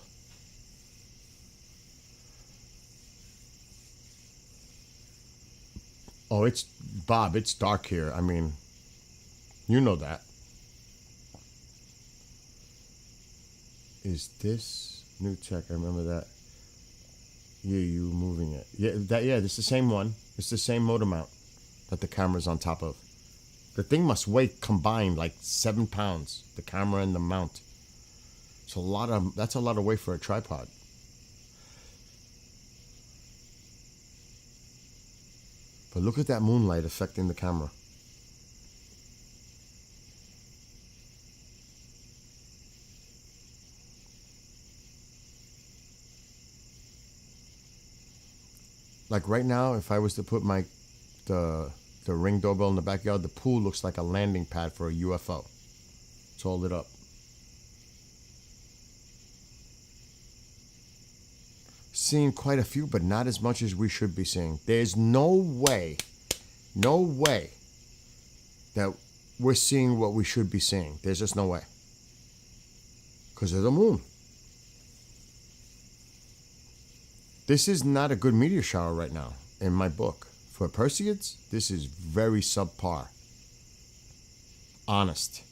Oh, it's Bob, it's dark here. I mean, you know that. Is this new tech? I remember that. Yeah, you moving it. Yeah, it's the same one. It's the same motor mount that the camera's on top of. The thing must weigh combined like 7 pounds, the camera and the mount. That's a lot of weight for a tripod. But look at that moonlight affecting the camera. Like right now, if I was to put the Ring doorbell in the backyard, the pool looks like a landing pad for a UFO. It's all lit up. Seeing quite a few, but not as much as we should be seeing. There's no way that we're seeing what we should be seeing. There's just no way. Because of the moon. This is not a good meteor shower right now, in my book. For Perseids, this is very subpar. Honest.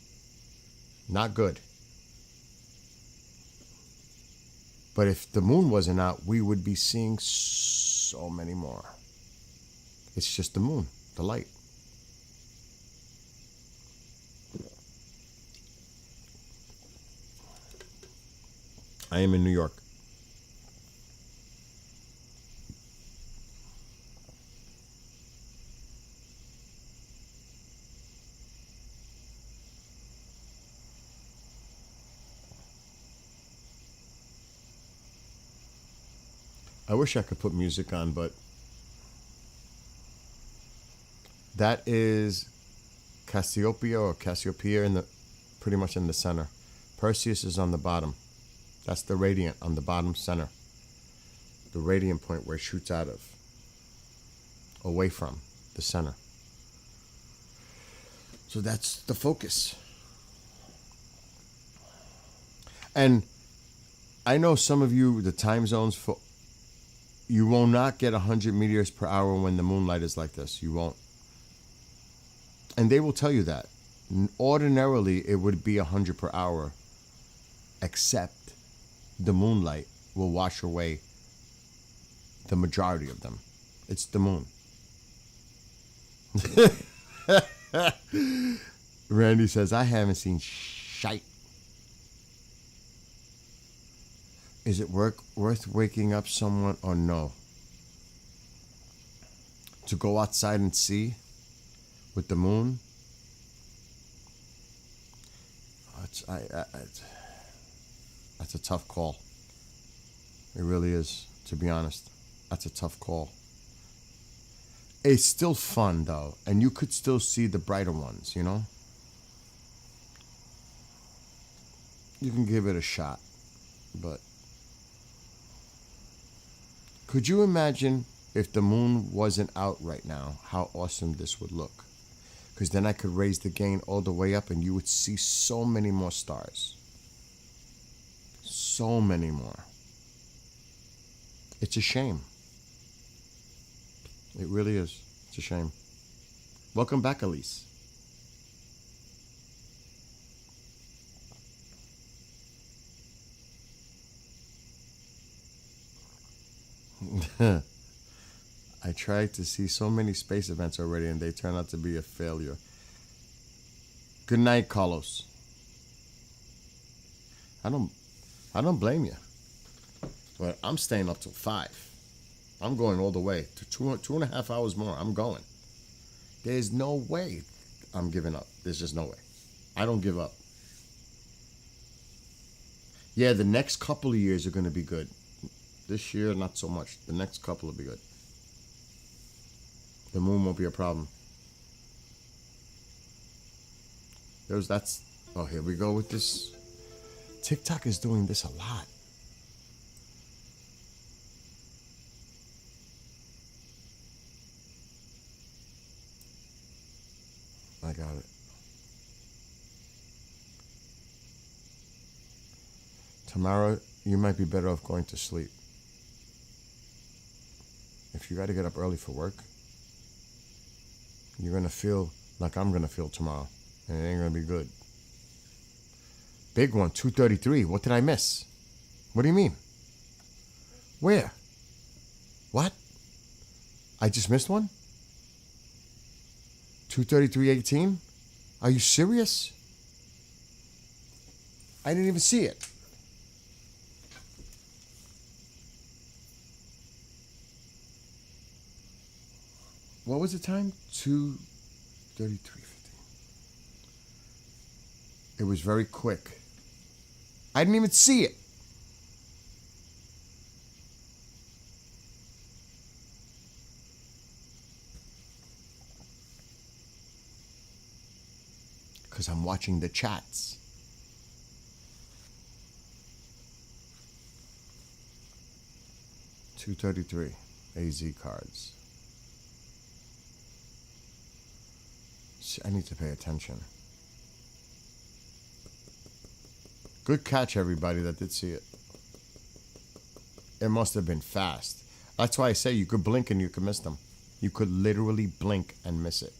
Not good. But if the moon wasn't out, we would be seeing so many more. It's just the moon, the light. I am in New York. I wish I could put music on, but that is Cassiopeia or Cassiopeia pretty much in the center. Perseus is on the bottom. That's the radiant on the bottom center. the radiant point where it shoots out of, away from the center. So that's the focus. And I know some of you, the time zones, for you will not get 100 meteors per hour when the moonlight is like this. You won't. And they will tell you that. Ordinarily, it would be 100 per hour, except the moonlight will wash away the majority of them. It's the moon. Randy says, I haven't seen shite. Is it worth waking up someone or no? To go outside and see with the moon? That's a tough call. It really is, to be honest. That's a tough call. It's still fun, though, and you could still see the brighter ones, you know? You can give it a shot, but could you imagine if the moon wasn't out right now, how awesome this would look? Because then I could raise the gain all the way up and you would see so many more stars. So many more. It's a shame. It really is. It's a shame. Welcome back, Elise. I tried to see so many space events already and they turned out to be a failure. Good night, Carlos. I don't blame you. But I'm staying up till 5. I'm going all the way to 2.5 hours more. I'm going. There's no way I'm giving up. There's just no way. I don't give up. Yeah, the next couple of years are going to be good. This year, not so much. The next couple will be good. The moon won't be a problem. Oh, here we go with this. TikTok is doing this a lot. I got it. Tomorrow, you might be better off going to sleep. If you got to get up early for work, you're going to feel like I'm going to feel tomorrow. And it ain't going to be good. Big one, 2:33. What did I miss? What do you mean? Where? What? I just missed one? 2:33:18? Are you serious? I didn't even see it. What was the time? 2:33:15. It was very quick. I didn't even see it. Because I'm watching the chats. $2.33 AZ cards. I need to pay attention. Good catch, everybody that did see it. It must have been fast. That's why I say you could blink and you could miss them. You could literally blink and miss it.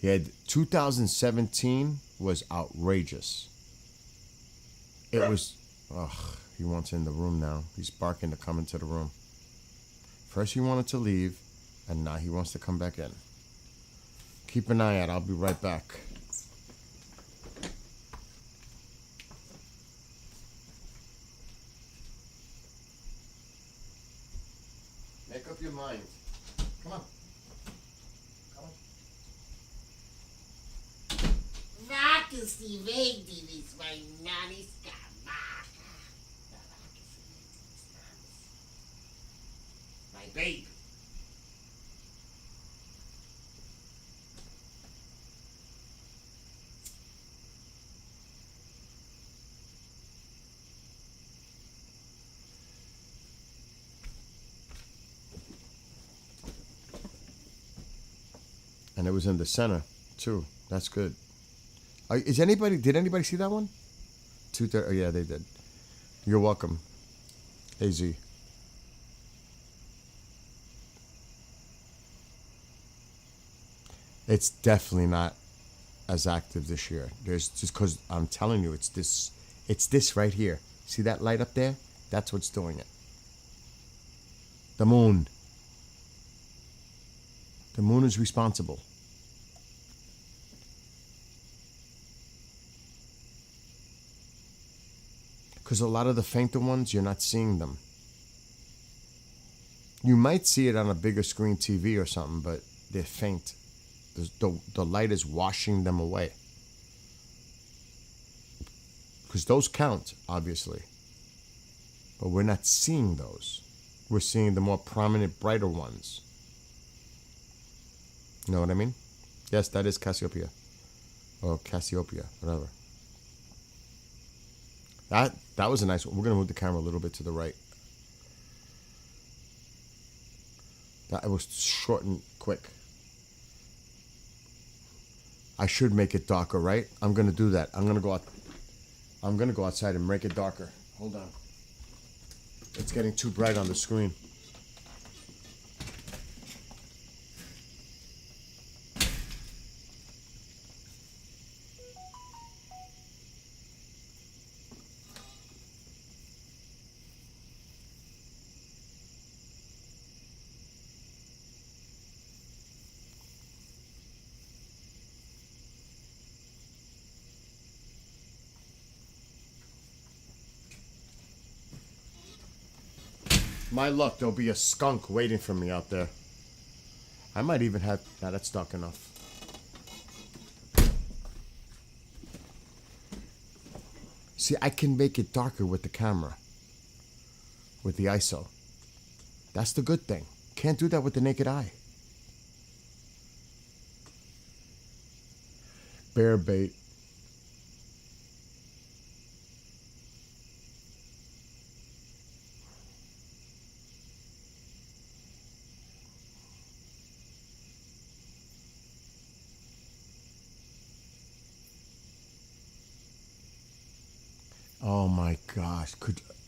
Yeah, 2017 was outrageous. It was... Ugh, he wants in the room now. He's barking to come into the room. First he wanted to leave, and now he wants to come back in. Keep an eye out. I'll be right back. Make up your mind. Come on. Si vedi gli spagnoli scamata. My baby. And it was in the center, too. That's good. Did anybody see that one? 2:30. Oh, yeah, they did. You're welcome. AZ. It's definitely not as active this year. There's just because I'm telling you, it's this right here. See that light up there? That's what's doing it. The moon. The moon is responsible. Because a lot of the fainter ones, you're not seeing them. You might see it on a bigger screen TV or something, but they're faint. The light is washing them away. Because those count, obviously. But we're not seeing those. We're seeing the more prominent, brighter ones. You know what I mean? Yes, that is Cassiopeia. Or Cassiopeia, whatever. That was a nice one. We're going to move the camera a little bit to the right. That was short and quick. I should make it darker, right? I'm going to do that. I'm going to go outside and make it darker. Hold on. It's getting too bright on the screen. My luck, there'll be a skunk waiting for me out there. I might even have... Nah, that's dark enough. See, I can make it darker with the camera. With the ISO. That's the good thing. Can't do that with the naked eye. Bear bait. Oh my gosh.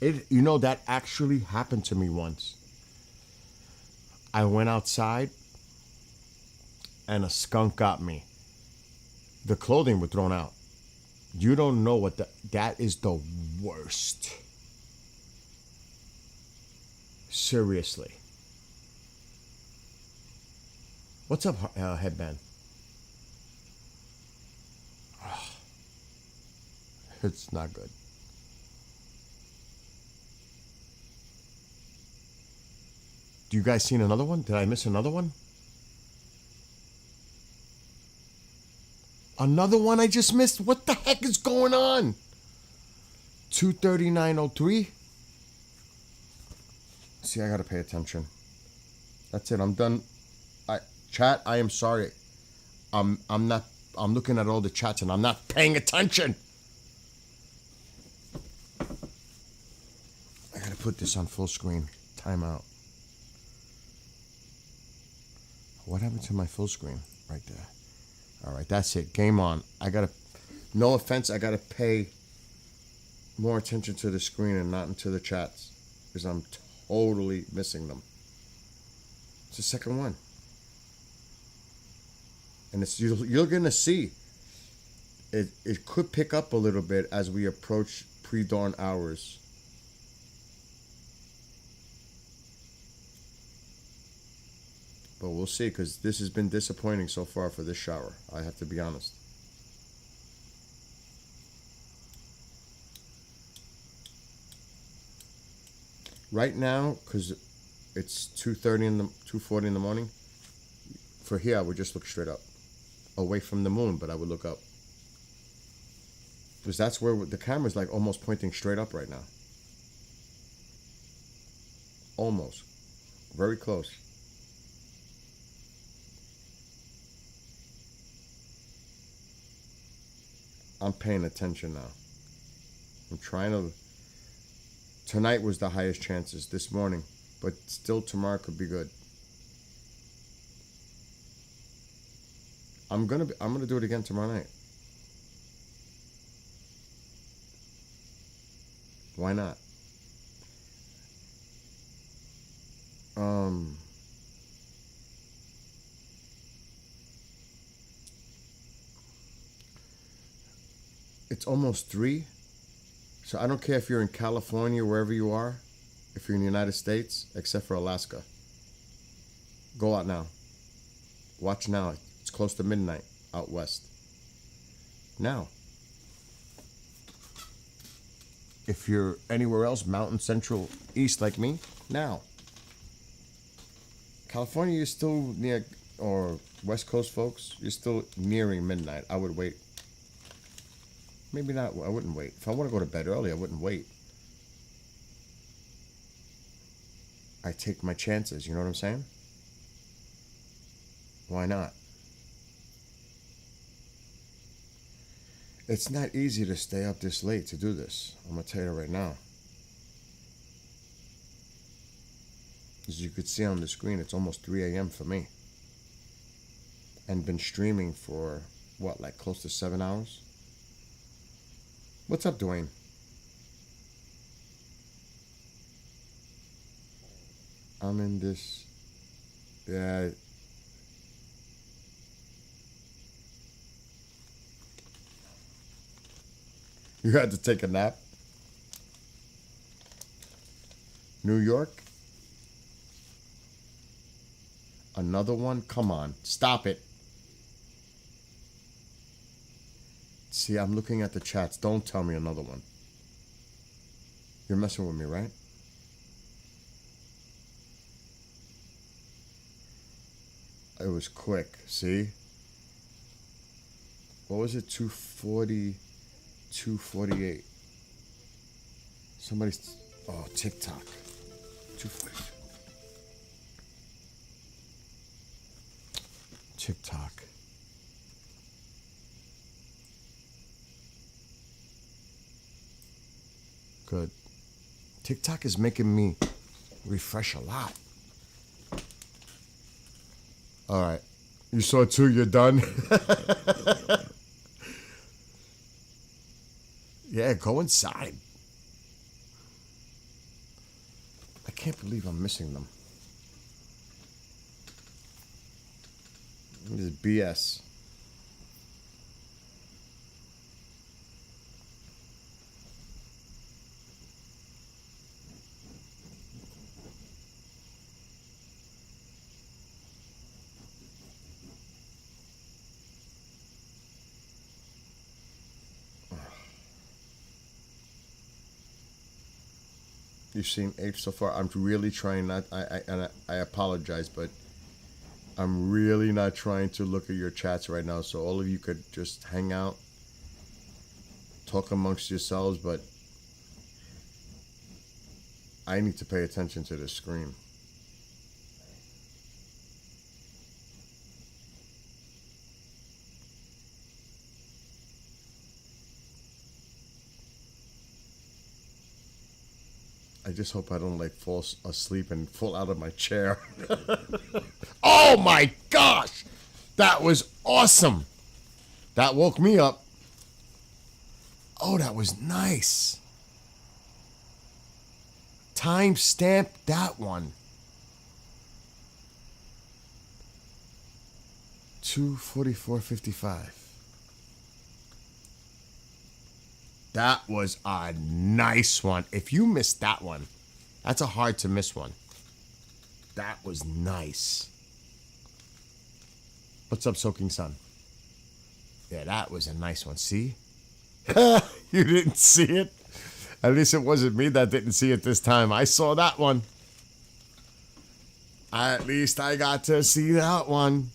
You know, that actually happened to me once. I went outside and a skunk got me. The clothing was thrown out. You don't know what that is the worst. Seriously. What's up, headband? It's not good. Do you guys seen another one? Did I miss another one? Another one I just missed? What the heck is going on? 2:39:03. See, I gotta pay attention. That's it. I'm done. Chat. I am sorry. I'm not. I'm looking at all the chats and I'm not paying attention. I gotta put this on full screen. Time out. What happened to my full screen? Right there. All right, that's it. Game on. No offense, I gotta pay more attention to the screen and not into the chats because I'm totally missing them. It's the second one. And you're gonna see it could pick up a little bit as we approach pre-dawn hours. But we'll see, because this has been disappointing so far for this shower. I have to be honest. Right now, because it's 2:40 in the morning, for here I would just look straight up. Away from the moon, but I would look up. Because that's where the camera's like almost pointing straight up right now. Almost. Very close. I'm paying attention now. I'm trying to... Tonight was the highest chances this morning, but still tomorrow could be good. I'm gonna do it again tomorrow night. Why not? It's almost 3, so I don't care if you're in California, wherever you are, if you're in the United States, except for Alaska. Go out now. Watch now. It's close to midnight out west. Now. If you're anywhere else, mountain, central, east like me, now. California, you're still near, or West Coast folks, you're still nearing midnight. I would wait. Maybe not. I wouldn't wait. If I want to go to bed early, I wouldn't wait. I take my chances. You know what I'm saying? Why not? It's not easy to stay up this late to do this. I'm going to tell you right now. As you could see on the screen, it's almost 3 a.m. for me. And been streaming for, what, like close to 7 hours? What's up, Dwayne? I'm in this. Yeah. You had to take a nap? New York? Another one? Come on. Stop it. See, I'm looking at the chats. Don't tell me another one. You're messing with me, right? It was quick. See? What was it? 240, 248. Somebody's... Oh, TikTok. 240. TikTok. Good. TikTok is making me refresh a lot. All right. You saw 2, you're done? Yeah, go inside. I can't believe I'm missing them. This is BS. You've seen 8 so far. I'm really trying not. I apologize, but I'm really not trying to look at your chats right now. So all of you could just hang out, talk amongst yourselves. But I need to pay attention to the screen. I just hope I don't like fall asleep and fall out of my chair. Oh my gosh! That was awesome! That woke me up. Oh, that was nice. Timestamp that one. 2:44:55. That was a nice one. If you missed that one, that's a hard to miss one. That was nice. What's up, Soaking Sun? Yeah, that was a nice one. See? You didn't see it? At least it wasn't me that didn't see it this time. I saw that one. At least I got to see that one.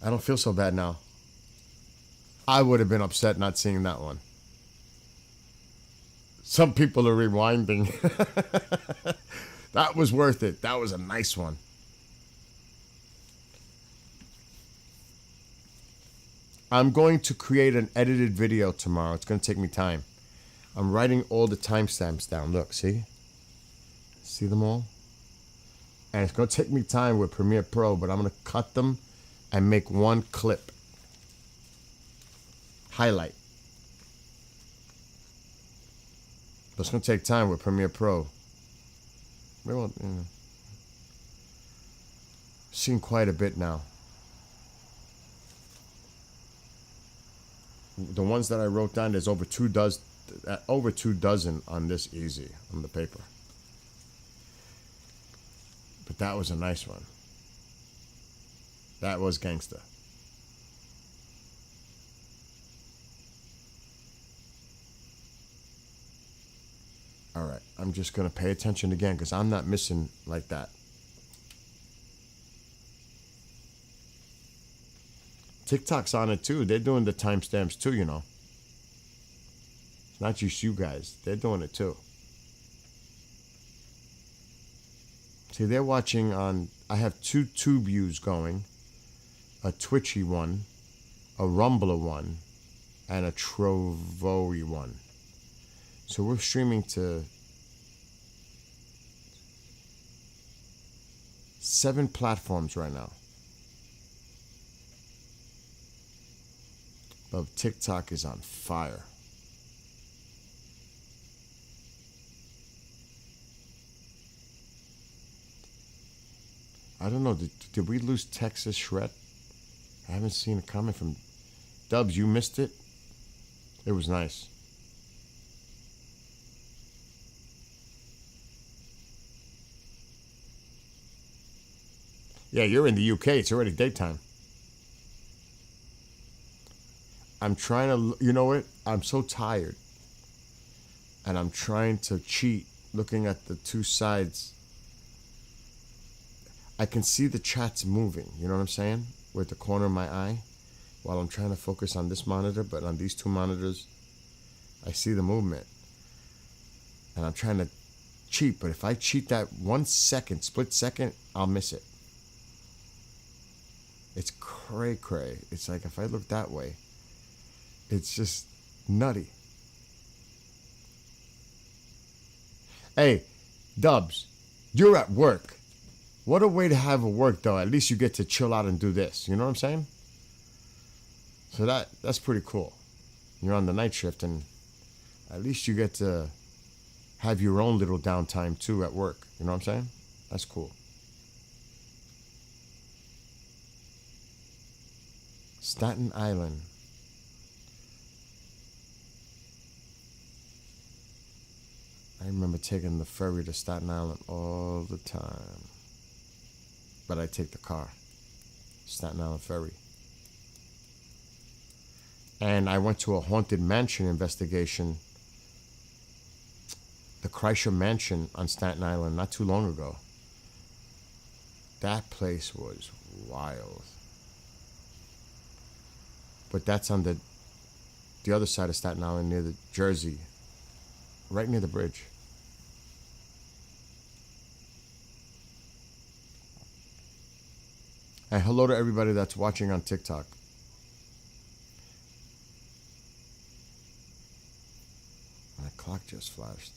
I don't feel so bad now. I would have been upset not seeing that one. Some people are rewinding. That was worth it. That was a nice one. I'm going to create an edited video tomorrow. It's going to take me time. I'm writing all the timestamps down. Look, see? See them all? And it's going to take me time with Premiere Pro, but I'm going to cut them and make one clip. Highlight. But it's going to take time with Premiere Pro. We won't, seen quite a bit now. The ones that I wrote down, there's over two dozen on this easy on the paper. But that was a nice one. That was gangsta. All right, I'm just gonna pay attention again because I'm not missing like that. TikTok's on it too. They're doing the timestamps too, you know. It's not just you guys. They're doing it too. See, they're watching on... I have 2 tube views going. A Twitchy one, a Rumbler one, and a Trovoy one. So we're streaming to 7 platforms right now. But TikTok is on fire. I don't know, did we lose Texas Shred? I haven't seen a comment from Dubs. You missed it? It was nice. Yeah, you're in the UK. It's already daytime. I'm trying to, you know what? I'm so tired. And I'm trying to cheat, looking at the 2 sides. I can see the chats moving, you know what I'm saying? With the corner of my eye. While I'm trying to focus on this monitor, but on these 2 monitors, I see the movement. And I'm trying to cheat, but if I cheat that 1 second, split second, I'll miss it. It's cray-cray. It's like if I look that way, it's just nutty. Hey, Dubs, you're at work. What a way to have a work, though. At least you get to chill out and do this. You know what I'm saying? So that's pretty cool. You're on the night shift, and at least you get to have your own little downtime, too, at work. You know what I'm saying? That's cool. Staten Island. I remember taking the ferry to Staten Island all the time. But I take the car. Staten Island ferry. And I went to a haunted mansion investigation. The Kreischer Mansion on Staten Island not too long ago. That place was wild. But that's on the other side of Staten Island near the Jersey. Right near the bridge. And hello to everybody that's watching on TikTok. My clock just flashed.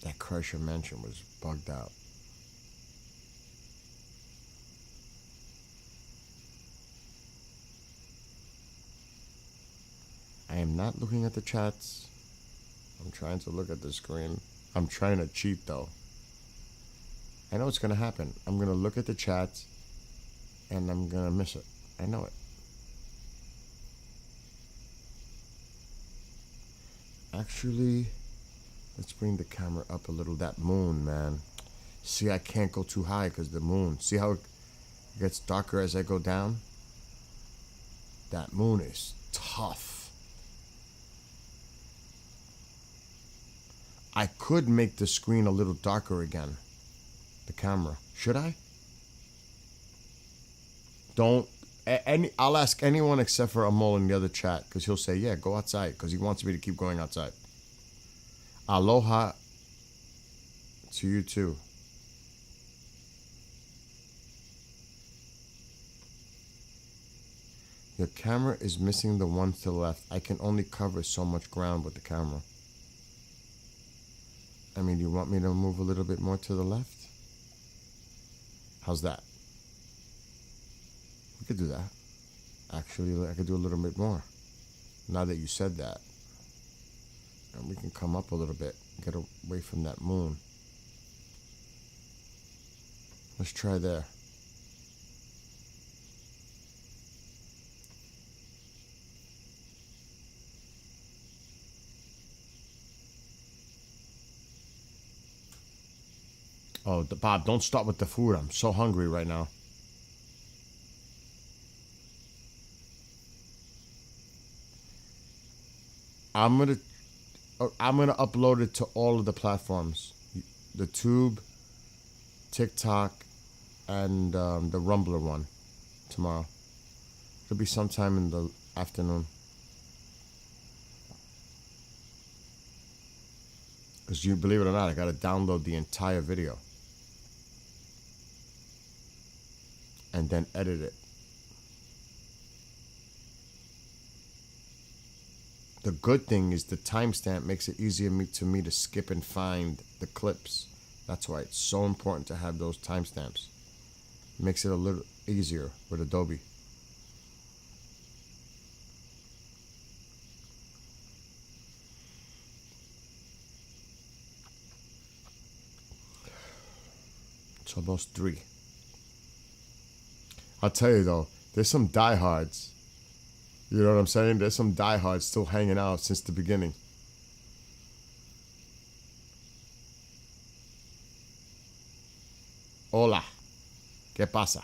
That Kreischer Mansion was bugged out. I am not looking at the chats. I'm trying to look at the screen. I'm trying to cheat, though. I know what's going to happen. I'm going to look at the chats, and I'm going to miss it. I know it. Actually, let's bring the camera up a little. That moon, man. See, I can't go too high because the moon. See how it gets darker as I go down? That moon is tough. I could make the screen a little darker again. The camera. Should I? Don't. I'll ask anyone except for Amol in the other chat, because he'll say, yeah, go outside, because he wants me to keep going outside. Aloha to you too. The camera is missing the one to the left. I can only cover so much ground with the camera. I mean, you want me to move a little bit more to the left? How's that? We could do that. Actually, I could do a little bit more. Now that you said that. And we can come up a little bit. Get away from that moon. Let's try there. Oh, Bob, don't start with the food. I'm so hungry right now. I'm gonna upload it to all of the platforms, the Tube, TikTok, and the Rumbler one tomorrow. It'll be sometime in the afternoon. Because you believe it or not, I gotta download the entire video and then edit it. The good thing is the timestamp makes it easier to me to skip and find the clips. That's why it's so important to have those timestamps. Makes it a little easier with Adobe. So those three. I'll tell you though, there's some diehards. You know what I'm saying? There's some diehards still hanging out since the beginning. Hola. ¿Qué pasa?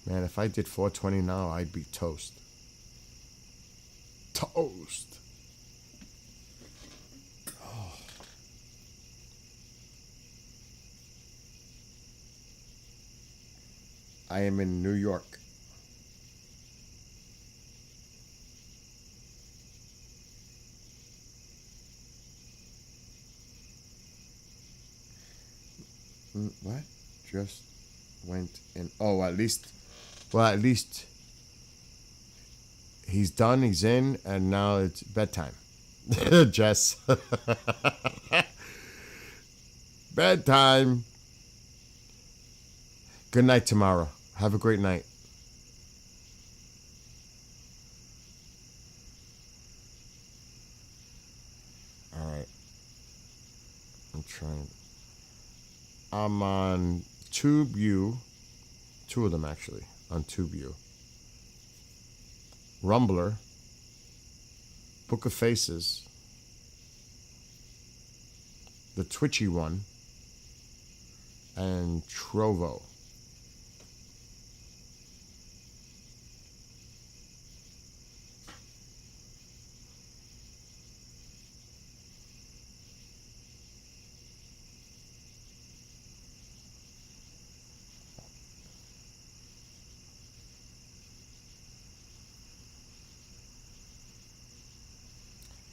Man, if I did 420 now, I'd be toast. Toast. Oh. I am in New York. What? Just went in. Oh, at least. Well, at least he's done, he's in, and now it's bedtime. Jess. Bedtime. Good night tomorrow. Have a great night. All right. I'm trying. I'm on TubeU. Two of them, actually, on TubeU. Rumbler. Book of Faces. The Twitchy one. And Trovo.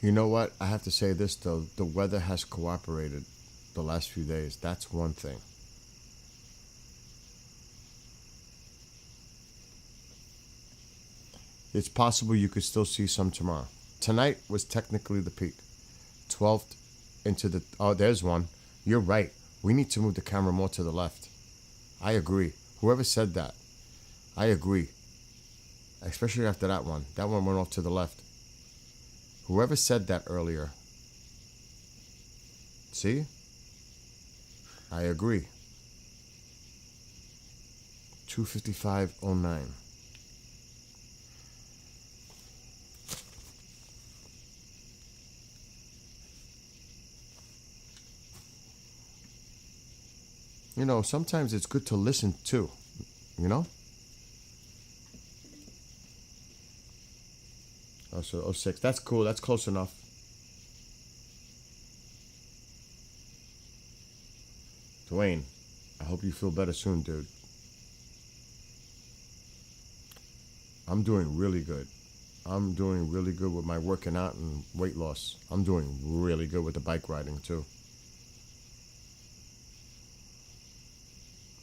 You know what? I have to say this, though. The weather has cooperated the last few days. That's one thing. It's possible you could still see some tomorrow. Tonight was technically the peak. 12th into the... Oh, there's one. You're right. We need to move the camera more to the left. I agree. Whoever said that, I agree. Especially after that one. That one went off to the left. Whoever said that earlier. See? I agree. 2:55:09. You know, sometimes it's good to listen too. You know? Oh, so 06. That's cool. That's close enough. Dwayne, I hope you feel better soon, dude. I'm doing really good. I'm doing really good with my working out and weight loss. I'm doing really good with the bike riding, too.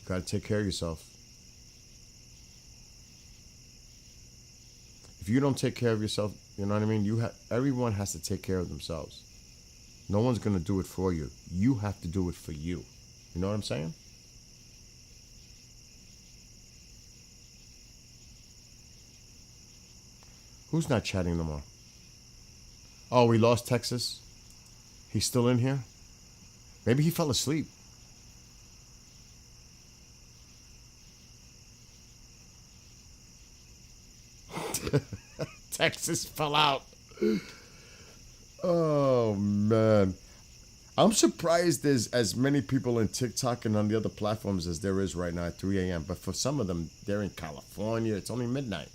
You gotta take care of yourself. If you don't take care of yourself, you know what I mean? Everyone has to take care of themselves. No one's gonna do it for you. You have to do it for you. You know what I'm saying? Who's not chatting no more? Oh, we lost Texas. He's still in here? Maybe he fell asleep. Texas fell out. Oh, man. I'm surprised there's as many people in TikTok and on the other platforms as there is right now at 3 a.m. But for some of them, they're in California. It's only midnight.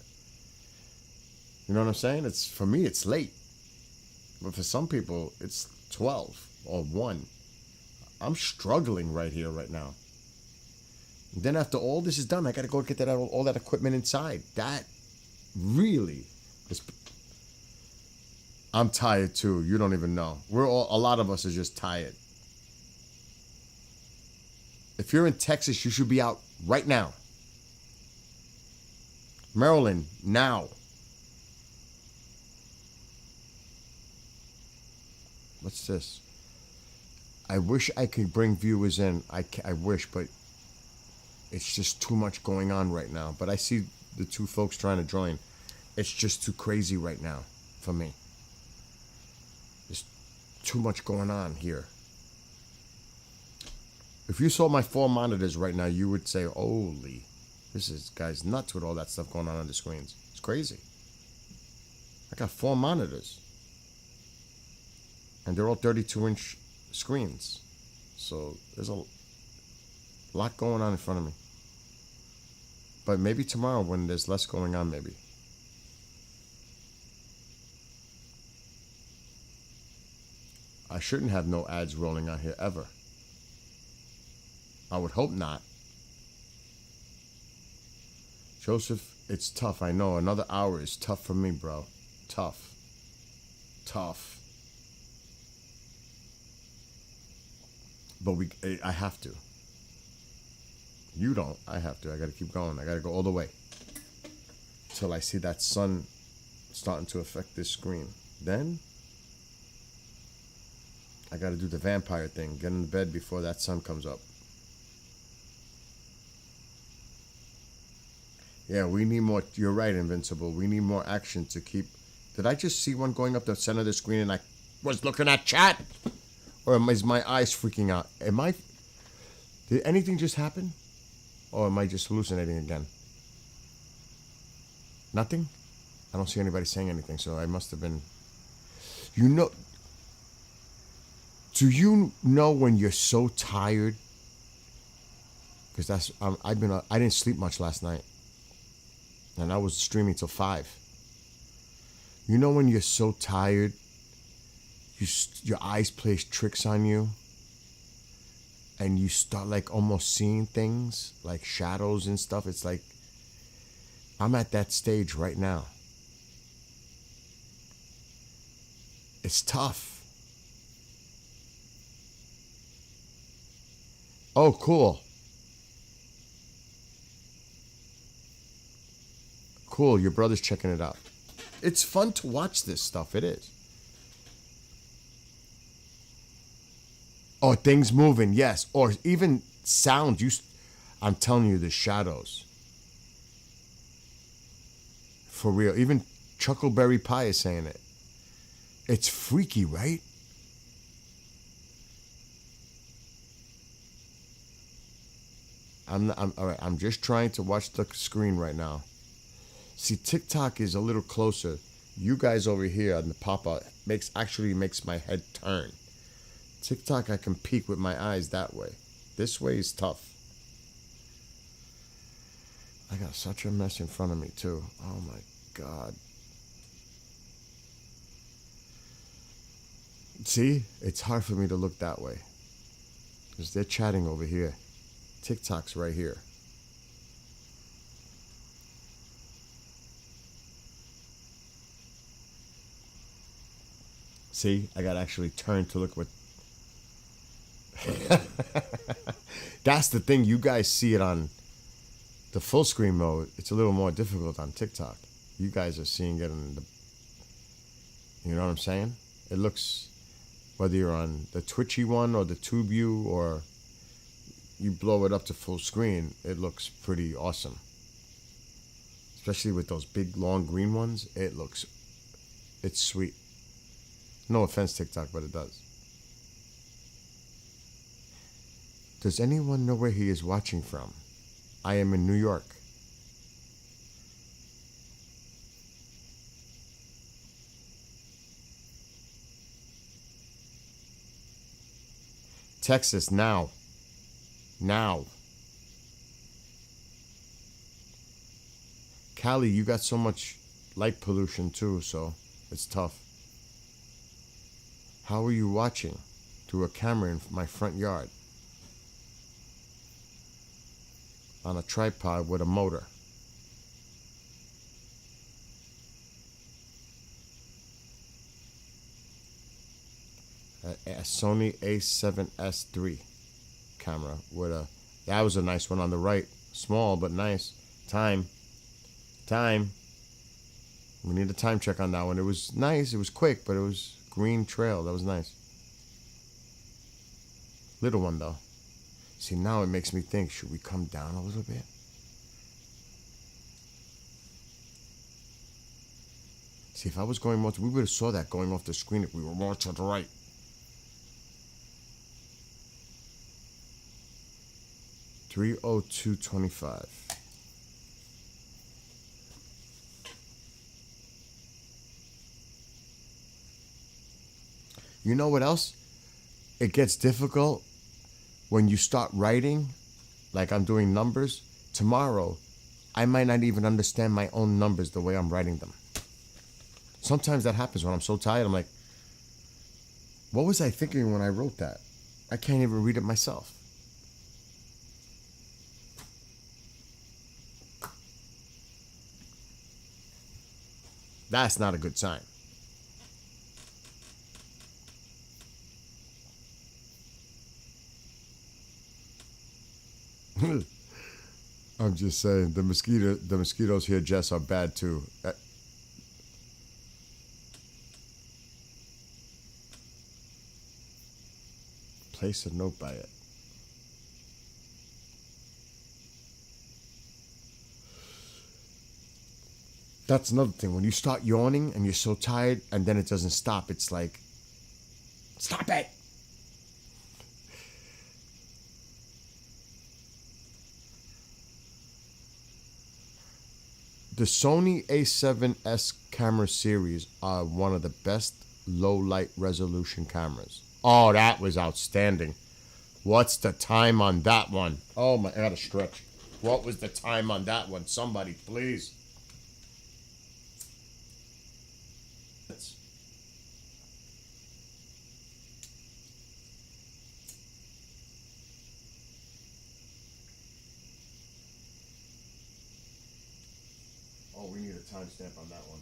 You know what I'm saying? For me, it's late. But for some people, it's 12 or 1. I'm struggling right here, right now. And then after all this is done, I got to go get all that equipment inside. That really is... I'm tired too. You don't even know. A lot of us are just tired. If you're in Texas, you should be out right now. Maryland, now. What's this? I wish I could bring viewers in. I wish, but it's just too much going on right now. But I see the 2 folks trying to join. It's just too crazy right now for me. There's too much going on here. If you saw my 4 monitors right now, you would say, holy, this guy's nuts with all that stuff going on the screens. It's crazy. I got 4 monitors. And they're all 32-inch screens. So there's a lot going on in front of me. But maybe tomorrow when there's less going on, maybe. I shouldn't have no ads rolling out here ever. I would hope not. Joseph, it's tough. I know. Another hour is tough for me, bro. Tough. Tough. But I have to. You don't. I have to. I got to keep going. I got to go all the way. Till I see that sun starting to affect this screen. Then, I got to do the vampire thing. Get in bed before that sun comes up. Yeah, we need more. You're right, Invincible. We need more action to keep. Did I just see one going up the center of the screen and I was looking at chat? Or is my eyes freaking out? Did anything just happen? Or am I just hallucinating again? Nothing? I don't see anybody saying anything, so I must have been... Do you know when you're so tired? Because I didn't sleep much last night. And I was streaming till 5. You know when you're so tired, your eyes play tricks on you, and you start like almost seeing things, like shadows and stuff. It's like, I'm at that stage right now. It's tough. Oh, cool. Cool, your brother's checking it out. It's fun to watch this stuff, it is. Or things moving, yes. Or even sound. I'm telling you, the shadows. For real. Even Chuckleberry Pie is saying it. It's freaky, right? All right, I'm just trying to watch the screen right now. See, TikTok is a little closer. You guys over here on the pop-up actually makes my head turn. TikTok, I can peek with my eyes that way. This way is tough. I got such a mess in front of me, too. Oh, my God. See? It's hard for me to look that way. Because they're chatting over here. TikTok's right here. See? I got to actually turn to look what... That's the thing. You guys see it on the full screen mode. It's a little more difficult on TikTok. You guys are seeing it in the. You know what I'm saying? It looks, whether you're on the twitchy one or the tube view or you blow it up to full screen, it looks pretty awesome. Especially with those big long green ones, it's sweet. No offense, TikTok, but it does. Does anyone know where he is watching from? I am in New York. Texas, now. Now. Cali, you got so much light pollution too, so it's tough. How are you watching? Through a camera in my front yard. On a tripod with a motor. A Sony A7S III camera with that was a nice one on the right. Small but nice. Time. We need a time check on that one. It was nice, it was quick, but it was green trail. That was nice. Little one though. See, now it makes me think, should we come down a little bit? See, if I was going more we would have saw that going off the screen if we were more to the right. $302.25. You know what else? It gets difficult when you start writing, like I'm doing numbers. Tomorrow, I might not even understand my own numbers the way I'm writing them. Sometimes that happens when I'm so tired. I'm like, what was I thinking when I wrote that? I can't even read it myself. That's not a good sign. I'm just saying, the mosquitoes here, Jess, are bad too. Place a note by it. That's another thing. When you start yawning and you're so tired and then it doesn't stop, it's like, stop it! The Sony A7S camera series are one of the best low light resolution cameras. Oh, that was outstanding. What's the time on that one? Oh my, I gotta stretch. What was the time on that one? Somebody, please. Oh, we need a timestamp on that one.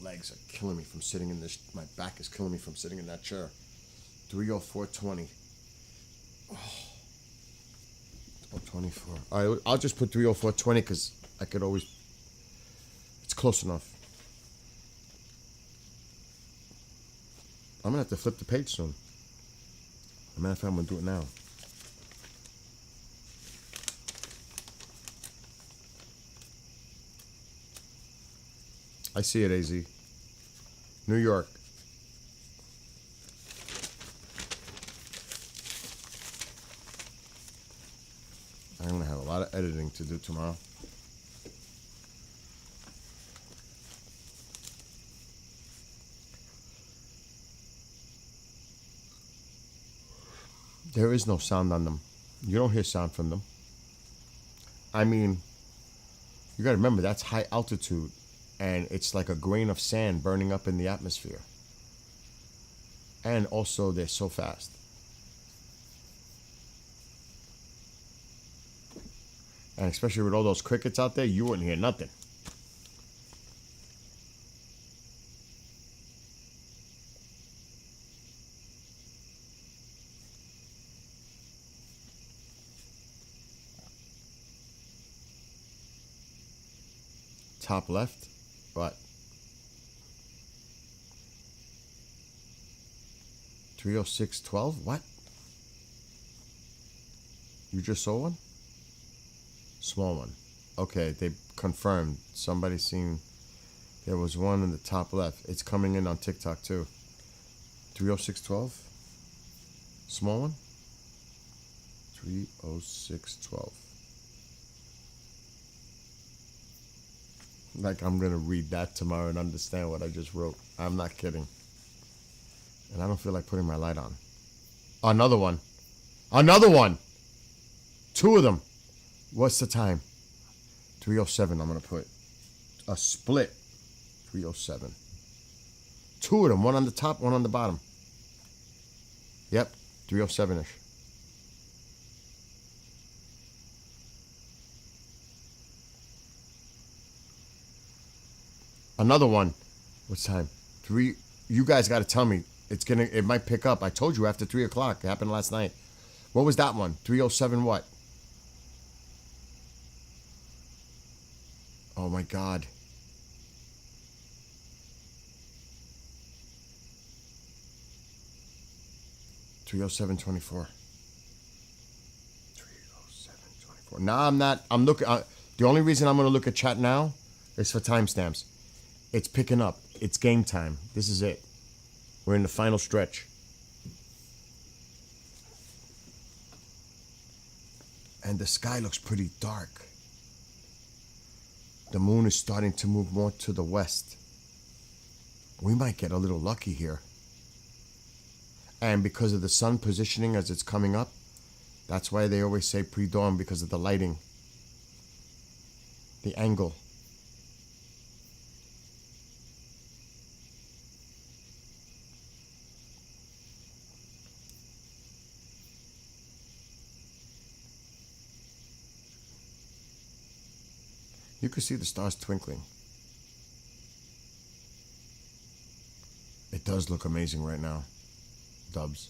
My legs are killing me from sitting in this. My back is killing me from sitting in that chair. 304.20. Oh, 24. All right, I'll just put 304.20 because I could always. It's close enough. I'm gonna have to flip the page soon. As a matter of fact, I'm gonna do it now. I see it, AZ. New York. I'm going to have a lot of editing to do tomorrow. There is no sound on them. You don't hear sound from them. I mean, you got to remember, that's high altitude. And it's like a grain of sand burning up in the atmosphere. And also, they're so fast. And especially with all those crickets out there, you wouldn't hear nothing. top left. What? 30612? What? You just saw one? Small one. Okay, they confirmed. Somebody seen there was one in the top left. It's coming in on TikTok too. 30612? Small one? 30612. Like I'm gonna read that tomorrow and understand what I just wrote. I'm not kidding. And I don't feel like putting my light on. Another one. Another one! 2 of them. What's the time? 307 I'm gonna put. A split. 307. 2 of them. One on the top, one on the bottom. Yep. 307-ish. Another one. What's time? 3. You guys got to tell me. It might pick up. I told you after 3 o'clock. It happened last night. What was that one? 307 what? Oh my God. $307.24. 307.24. Nah, I'm not. I'm looking. The only reason I'm gonna look at chat now is for timestamps. It's picking up. It's game time. This is it. We're in the final stretch. And the sky looks pretty dark. The moon is starting to move more to the west. We might get a little lucky here. And because of the sun positioning as it's coming up, that's why they always say pre-dawn, because of the lighting. The angle. You can see the stars twinkling. It does look amazing right now, Dubs.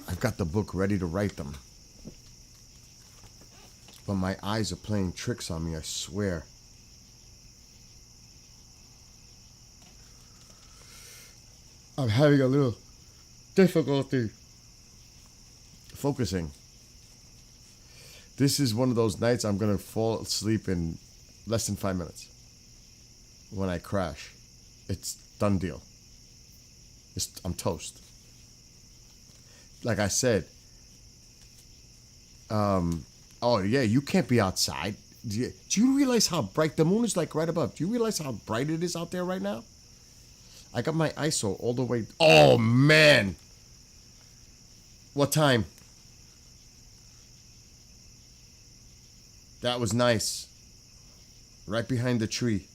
I've got the book ready to write them. But my eyes are playing tricks on me, I swear. I'm having a little difficulty focusing. This is one of those nights I'm going to fall asleep in less than 5 minutes. When I crash, it's done deal. I'm toast. Like I said, oh yeah, you can't be outside. Do you realize how bright the moon is? Like right above. Do you realize how bright it is out there right now? I got my ISO all the way. Oh man. What time? That was nice. Right behind the tree.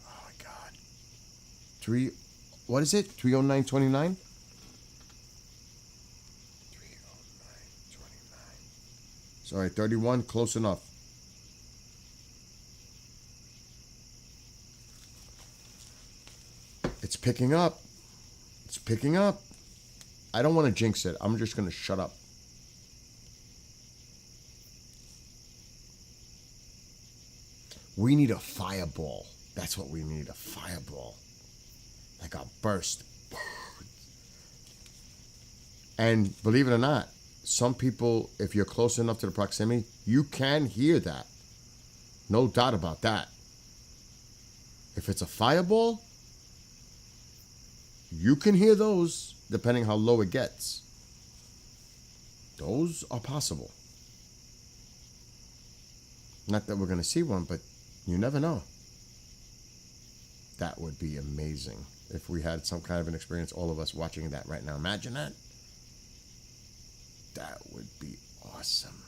Oh my God. What is it? 309.29? 309.29. Sorry, 31, close enough. It's picking up. It's picking up. I don't want to jinx it. I'm just going to shut up. We need a fireball. That's what we need, a fireball. Like a burst. And believe it or not, some people, if you're close enough to the proximity, you can hear that. No doubt about that. If it's a fireball, you can hear those depending how low it gets. Those are possible. Not that we're going to see one, but you never know. That would be amazing if we had some kind of an experience, all of us watching that right now. Imagine that. That would be awesome.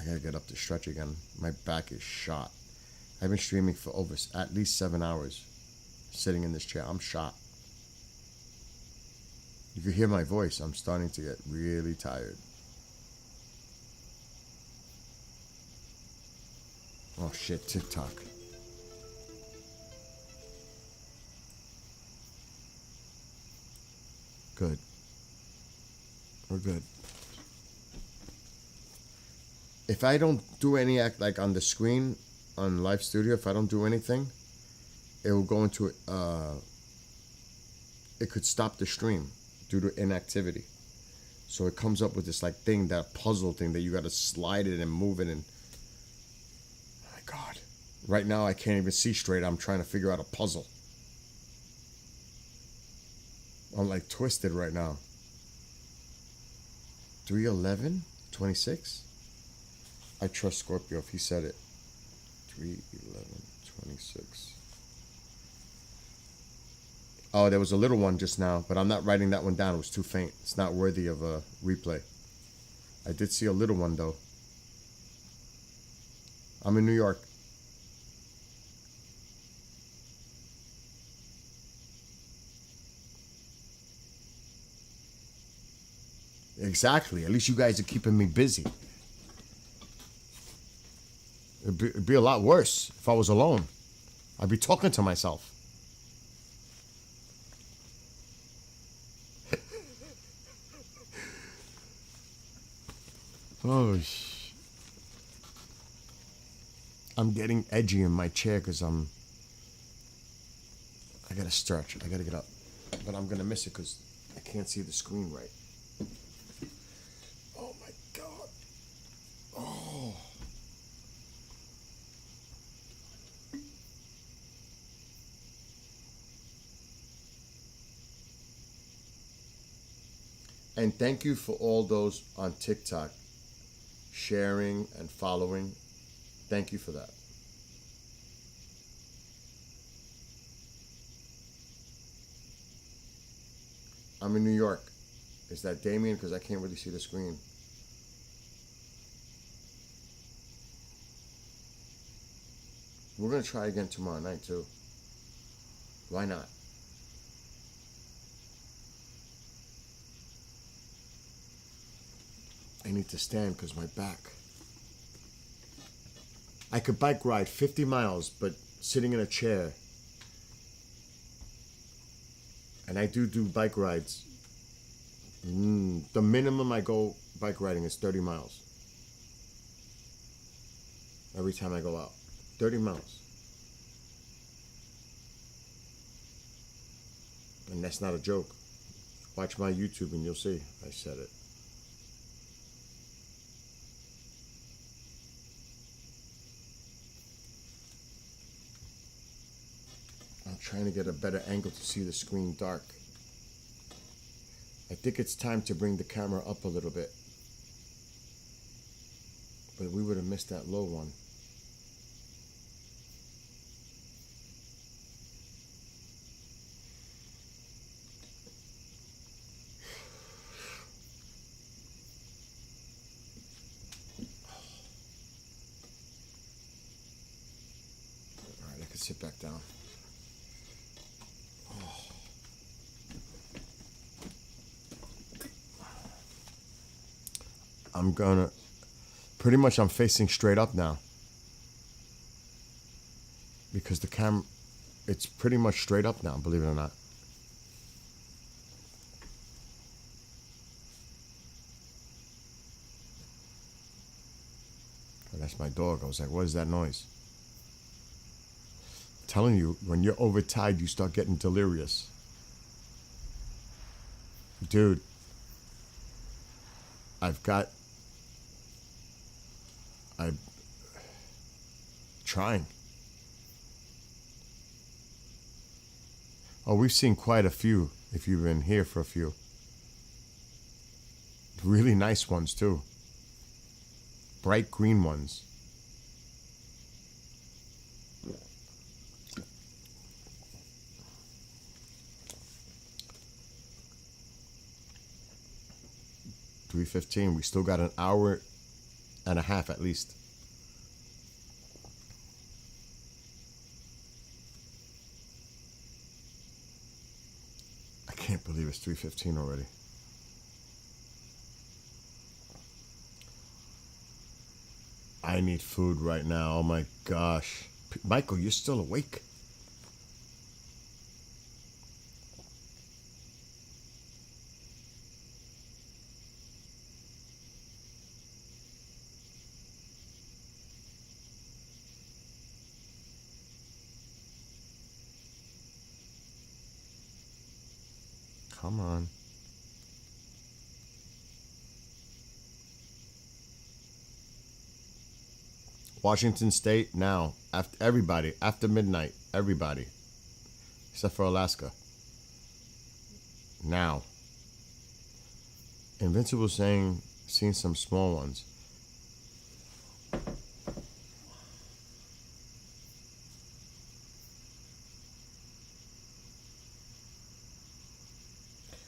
I gotta get up to stretch again. My back is shot. I've been streaming for over at least 7 hours, sitting in this chair. I'm shot. You can hear my voice. I'm starting to get really tired. Oh shit, TikTok. Good. We're good. If I don't do any act like on the screen on Live Studio, if I don't do anything, it will go into it could stop the stream due to inactivity. So it comes up with this like thing, that puzzle thing that you got to slide it and move it, and my God, right now I can't even see straight. I'm trying to figure out a puzzle. I'm like twisted right now. 3/11/26. I trust Scorpio if he said it. 3/11/26. Oh, there was a little one just now, but I'm not writing that one down. It was too faint. It's not worthy of a replay. I did see a little one though. I'm in New York. Exactly. At least you guys are keeping me busy. It'd be a lot worse if I was alone. I'd be talking to myself. Oh, I'm getting edgy in my chair because I gotta stretch. I gotta get up. But I'm gonna miss it because I can't see the screen right. Oh my God. Oh. And thank you for all those on TikTok sharing and following. Thank you for that. I'm in New York. Is that Damien? Because I can't really see the screen. We're going to try again tomorrow night too. Why not? I need to stand because my back. I could bike ride 50 miles, but sitting in a chair. And I do bike rides. The minimum I go bike riding is 30 miles. Every time I go out. 30 miles. And that's not a joke. Watch my YouTube and you'll see I said it. I'm trying to get a better angle to see the screen dark. I think it's time to bring the camera up a little bit. But we would have missed that low one. All right, I can sit back down. I'm gonna, pretty much I'm facing straight up now. Because the camera, it's pretty much straight up now, believe it or not. Oh, that's my dog. I was like, what is that noise? I'm telling you, when you're overtired, you start getting delirious. Dude, I'm trying. Oh, we've seen quite a few, if you've been here for a few. Really nice ones, too. Bright green ones. $3:15. We still got an hour and a half at least. I can't believe it's 3:15 already. I need food right now. Oh my gosh. Michael, you're still awake? Come on. Washington State now. After everybody. After midnight. Everybody. Except for Alaska. Now. Invincible saying seen some small ones.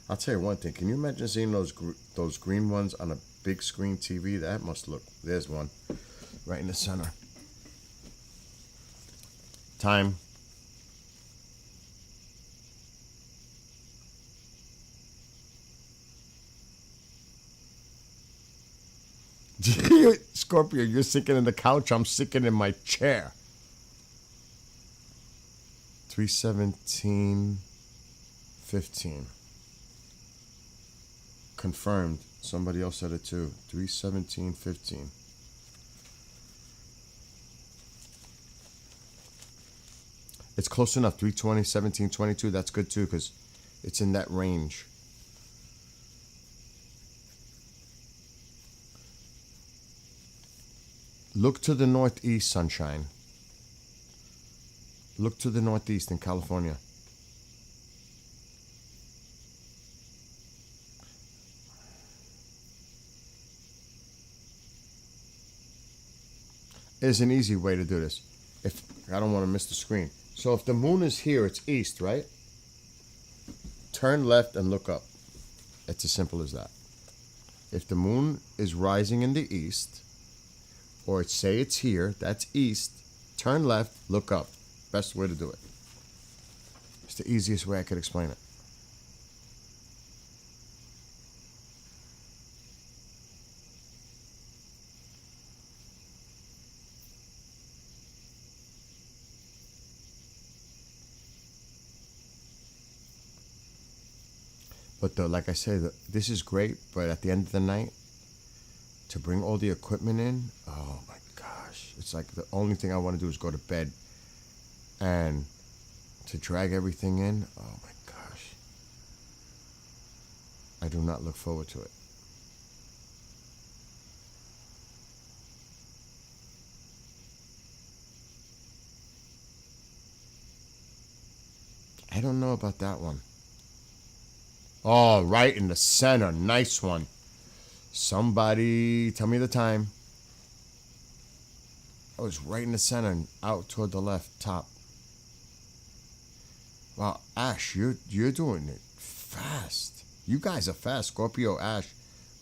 I'll tell you one thing. Can you imagine seeing those green ones on a big screen TV? That must look. There's one, right in the center. Time. Scorpio, you're sitting in the couch. I'm sitting in my chair. 3:17:15. Confirmed. Somebody else said it too. 3:17:15. It's close enough. 3:20:17:22. That's good too, because it's in that range. Look to the northeast, sunshine. Look to the northeast in California. There's an easy way to do this. If I don't want to miss the screen. So if the moon is here, it's east, right? Turn left and look up. It's as simple as that. If the moon is rising in the east, or say it's here, that's east, turn left, look up. Best way to do it. It's the easiest way I could explain it. But like I say, this is great, but at the end of the night, to bring all the equipment in, oh my gosh. It's like the only thing I want to do is go to bed. And to drag everything in, oh my gosh. I do not look forward to it. I don't know about that one. Oh, right in the center. Nice one. Somebody, tell me the time. I was right in the center and out toward the left, top. Wow, Ash, you're doing it fast. You guys are fast. Scorpio, Ash,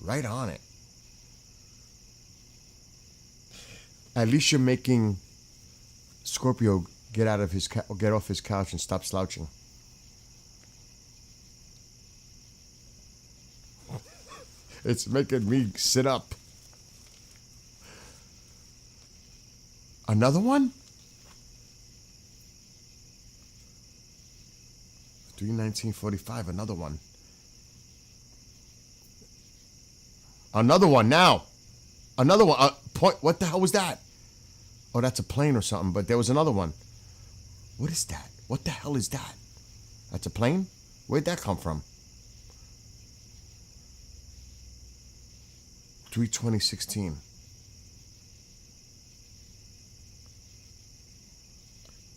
right on it. At least you're making Scorpio get off his couch and stop slouching. It's making me sit up. Another one? 3:19:45. Another one. Another one now. Another one. Point. What the hell was that? Oh, that's a plane or something. But there was another one. What is that? What the hell is that? That's a plane? Where'd that come from? 3:20:16.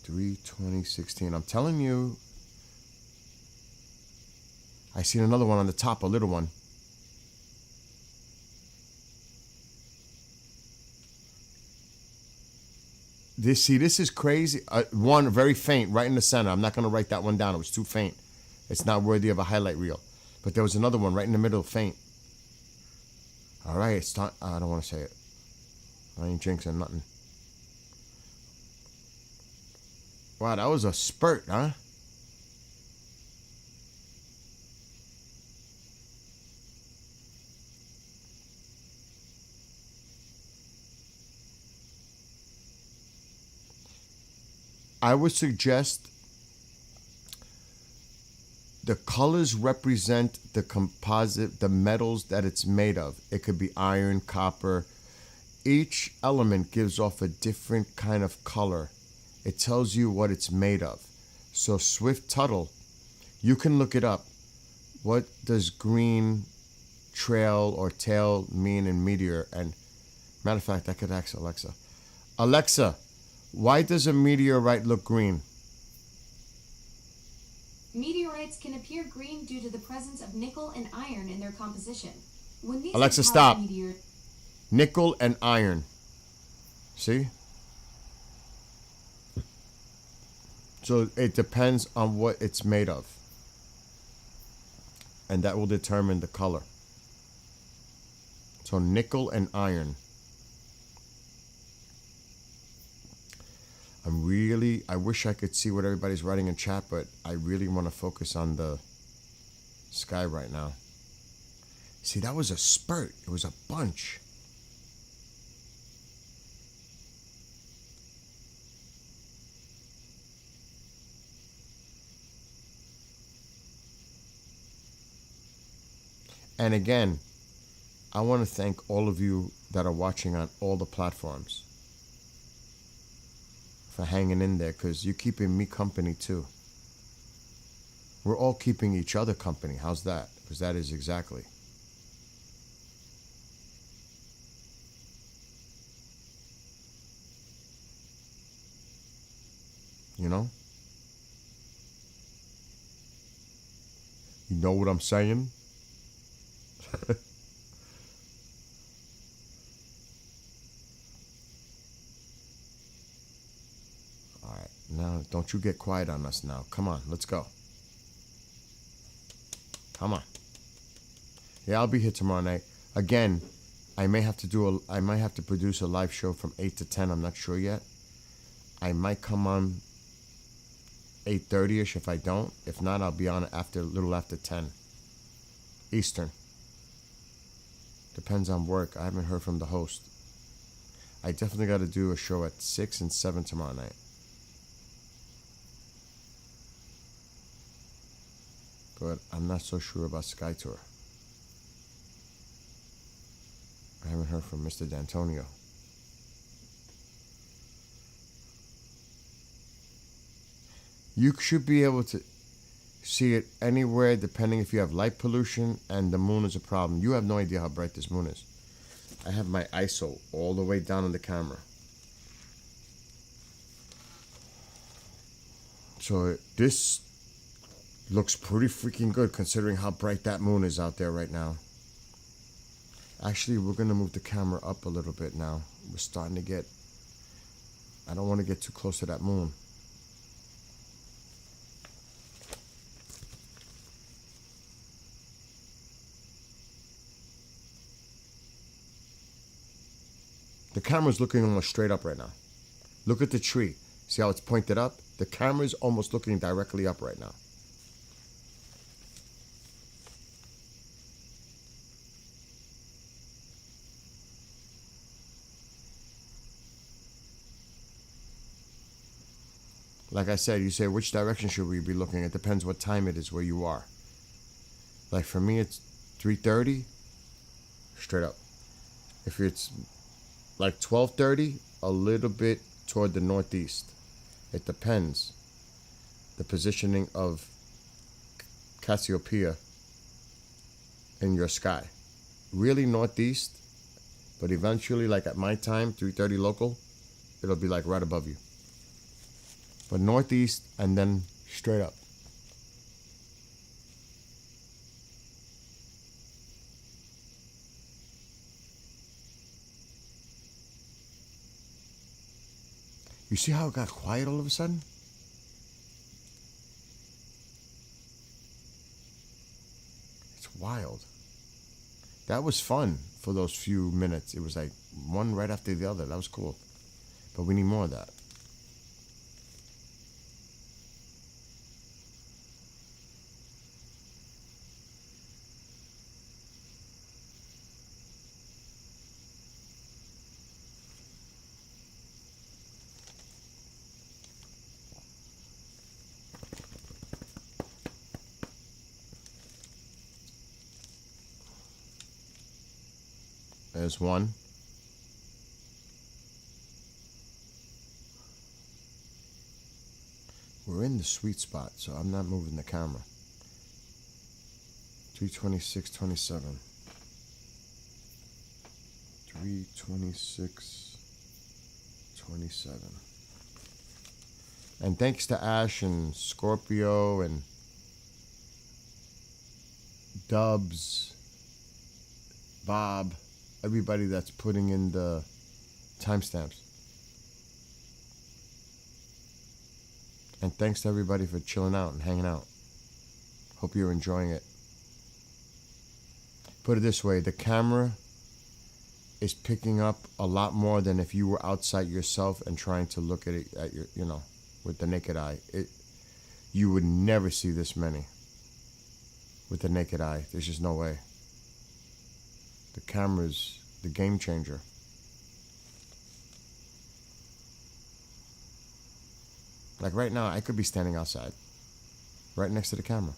3:20:16. I'm telling you. I seen another one on the top, a little one. This is crazy. One very faint, right in the center. I'm not going to write that one down. It was too faint. It's not worthy of a highlight reel. But there was another one right in the middle, faint. All right, it's time. I don't want to say it. I ain't jinxing nothing. Wow, that was a spurt, huh? I would suggest the colors represent the composite, the metals that it's made of. It could be iron, copper. Each element gives off a different kind of color. It tells you what it's made of. So Swift Tuttle, you can look it up. what does green trail or tail mean in meteor? And matter of fact, I could ask Alexa. Alexa, why does a meteorite look green? Meteorites can appear green due to the presence of nickel and iron in their composition. When these Alexa, metallic stop. Nickel and iron. See? So it depends on what it's made of. And that will determine the color. So nickel and iron. I wish I could see what everybody's writing in chat, but I really want to focus on the sky right now. See, that was a spurt. It was a bunch. And again, I want to thank all of you that are watching on all the platforms for hanging in there, because you're keeping me company too. We're all keeping each other company. How's that? Because that is exactly. You know? You know what I'm saying? All right, now don't you get quiet on us now. Come on, let's go. Come on. Yeah, I'll be here tomorrow night. Again, I might have to produce a live show from 8 to 10. I'm not sure yet. I might come on 8:30ish if I don't. If not, I'll be on a little after 10 Eastern. Depends on work. I haven't heard from the host. I definitely got to do a show at 6 and 7 tomorrow night. But I'm not so sure about Sky Tour. I haven't heard from Mr. D'Antonio. You should be able to see it anywhere, depending if you have light pollution and the moon is a problem. You have no idea how bright this moon is. I have my ISO all the way down on the camera. So this looks pretty freaking good considering how bright that moon is out there right now. Actually, we're going to move the camera up a little bit now. We're starting to get... I don't want to get too close to that moon. The camera's looking almost straight up right now. Look at the tree. See how it's pointed up? The camera's almost looking directly up right now. Like I said, you say, which direction should we be looking? It depends what time it is where you are. Like for me, it's 3:30, straight up. If it's like 12:30, a little bit toward the northeast. It depends. The positioning of Cassiopeia in your sky. Really northeast, but eventually, like at my time, 3:30 local, it'll be like right above you. But northeast and then straight up. You see how it got quiet all of a sudden? It's wild. That was fun for those few minutes. It was like one right after the other. That was cool. But we need more of that. There's one. We're in the sweet spot, so I'm not moving the camera. 3:26:27. 3:26:27. And thanks to Ash and Scorpio and Dubs, Bob, everybody that's putting in the timestamps. And thanks to everybody for chilling out and hanging out. Hope you're enjoying it. Put it this way, the camera is picking up a lot more than if you were outside yourself and trying to look at it at your, with the naked eye. You would never see this many with the naked eye. There's just no way. The camera's the game changer. Like right now, I could be standing outside, right next to the camera.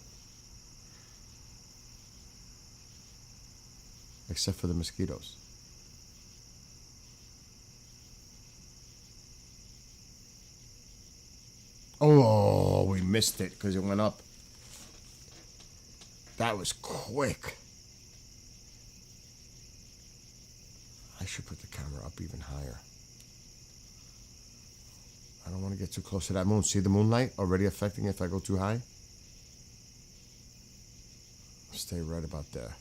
Except for the mosquitoes. Oh, we missed it because it went up. That was quick. I should put the camera up even higher. I don't want to get too close to that moon. See the moonlight already affecting if I go too high? Stay right about there.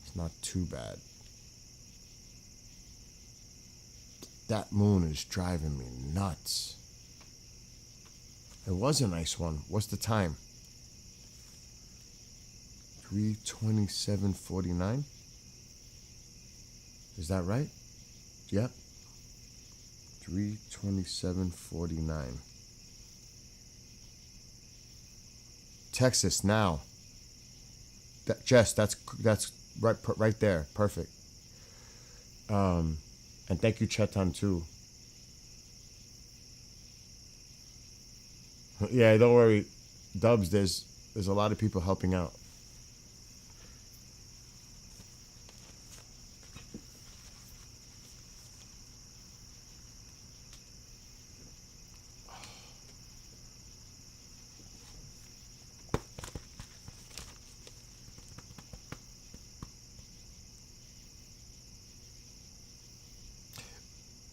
It's not too bad. That moon is driving me nuts. It was a nice one. What's the time? 3:27:49. Is that right? Yep. 3:27:49. Texas now. Jess, that's right there. Perfect. And thank you, Chetan, too. Yeah, don't worry, Dubs. There's a lot of people helping out.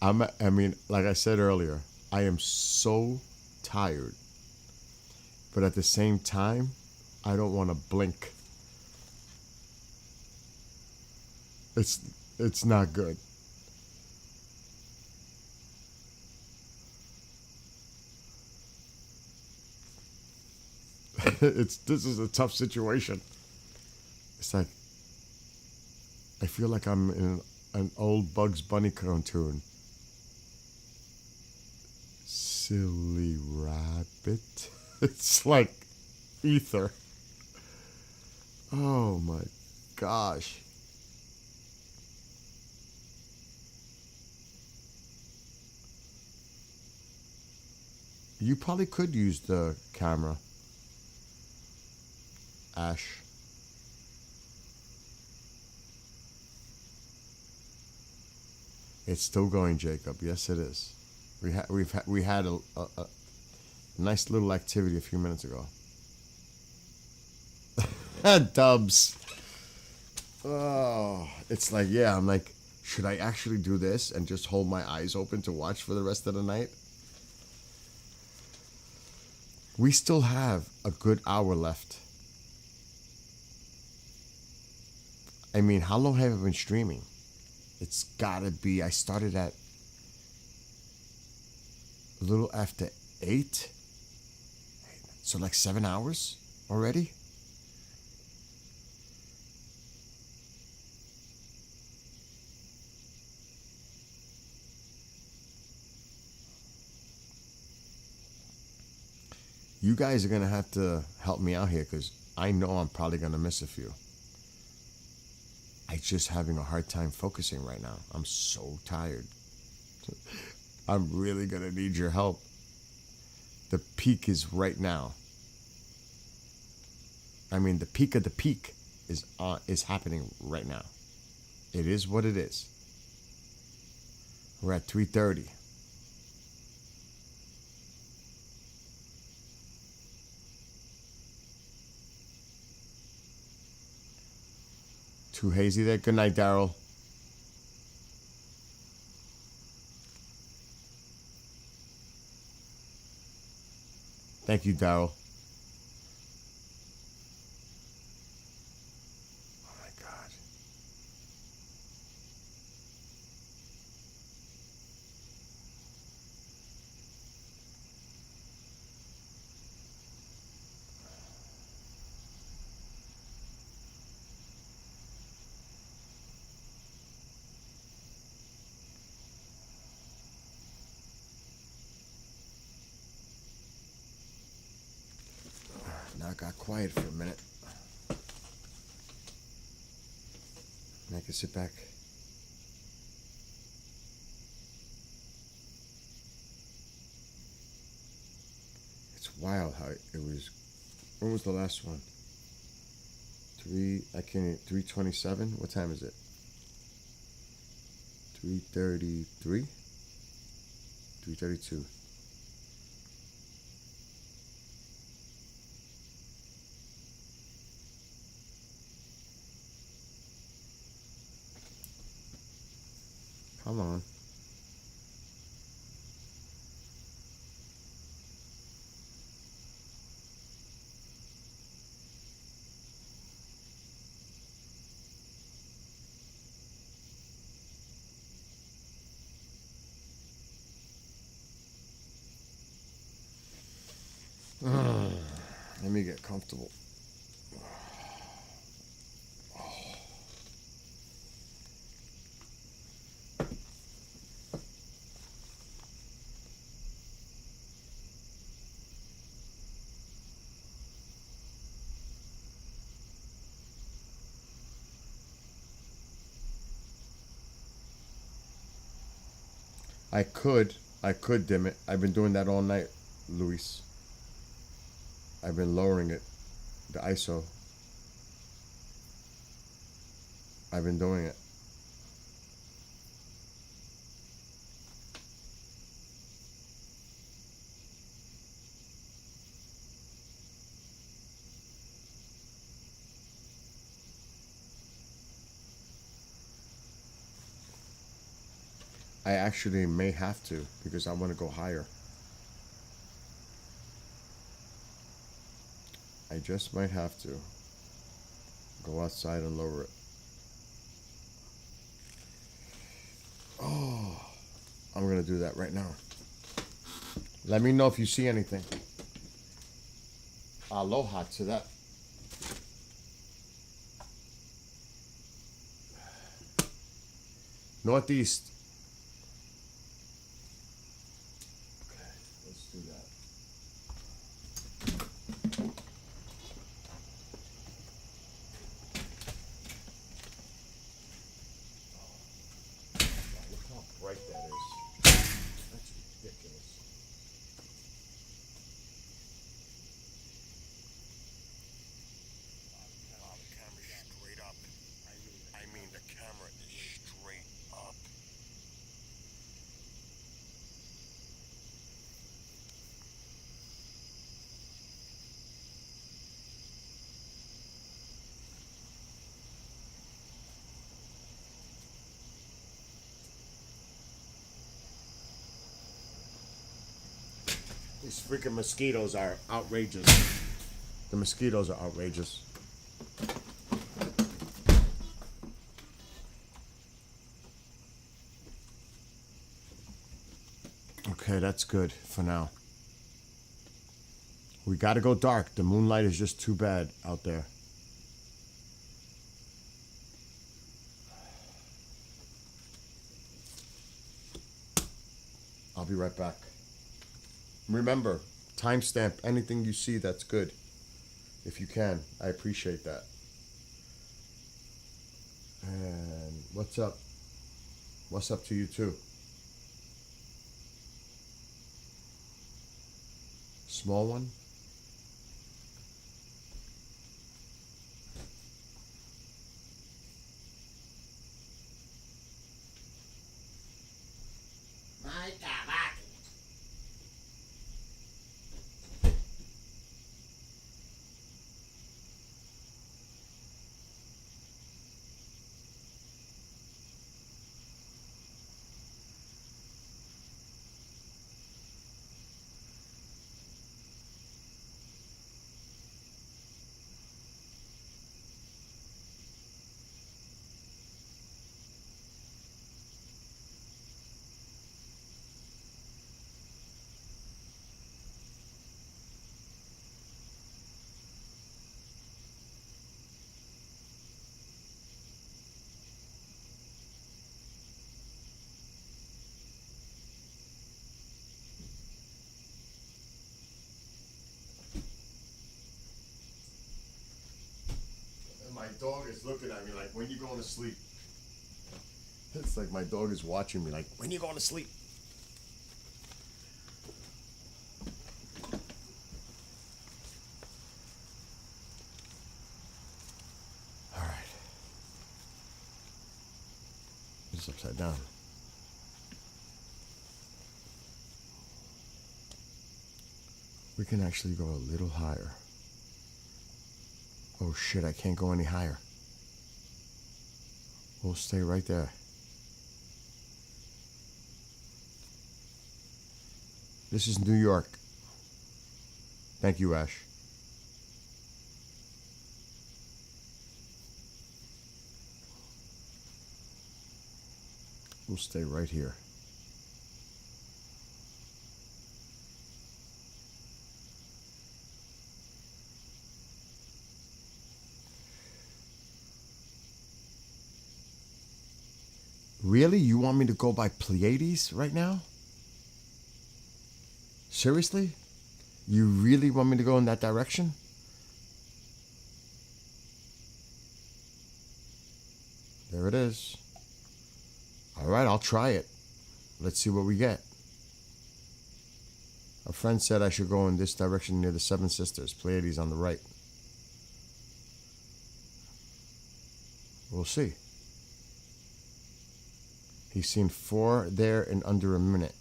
I mean, like I said earlier, I am so tired. But at the same time, I don't want to blink. It's not good. This is a tough situation. It's like I feel like I'm in an old Bugs Bunny cartoon. Silly rabbit. It's like ether. Oh my gosh. You probably could use the camera, Ash. It's still going, Jacob. Yes, it is. We had a nice little activity a few minutes ago. Dubs. Oh, it's like, yeah, I'm like, should I actually do this and just hold my eyes open to watch for the rest of the night? We still have a good hour left. I mean, how long have I been streaming? It's gotta be, I started at a little after 8. So like 7 hours already? You guys are going to have to help me out here because I know I'm probably going to miss a few. I'm just having a hard time focusing right now. I'm so tired. I'm really going to need your help. The peak is right now. I mean, the peak of the peak is happening right now. It is what it is. We're at 3:30. Too hazy there. Good night, Daryl. Thank you, Daryl. Oh my God. Now it got quiet for a minute. And I can sit back. It's wild how it was. When was the last one? 3:27? What time is it? 3:33? 3:32. Come on. Let me get comfortable. I could dim it. I've been doing that all night, Luis. I've been lowering it, the ISO. I've been doing it. I actually may have to because I want to go higher. I just might have to go outside and lower it. Oh, I'm gonna do that right now. Let me know if you see anything. Aloha to that. Northeast. Okay, let's do that. Look how bright that is. That's ridiculous. Wow, the camera's straight up. I mean, the camera is straight up. These freaking mosquitoes are outrageous. The mosquitoes are outrageous. Okay, that's good for now. We gotta go dark. The moonlight is just too bad out there. I'll be right back. Remember, timestamp anything you see that's good. If you can, I appreciate that. And what's up? What's up to you too? Small one? My tabaco. dog is looking at me like, when you going to sleep? It's like my dog is watching me like, when you going to sleep? All right. It's upside down. We can actually go a little higher. Oh shit, I can't go any higher. We'll stay right there. This is New York. Thank you, Ash. We'll stay right here. Really? You want me to go by Pleiades right now? Seriously? You really want me to go in that direction? There it is. All right, I'll try it. Let's see what we get. A friend said I should go in this direction near the Seven Sisters. Pleiades on the right. We'll see. He's seen 4 there in under a minute.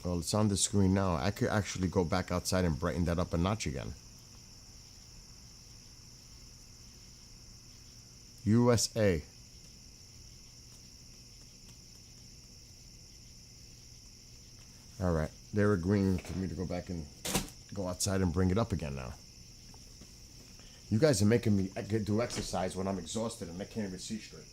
Well, it's on the screen now. I could actually go back outside and brighten that up a notch again. USA. All right. They're agreeing for me to go back and go outside and bring it up again now. You guys are making me do exercise when I'm exhausted and I can't even see straight.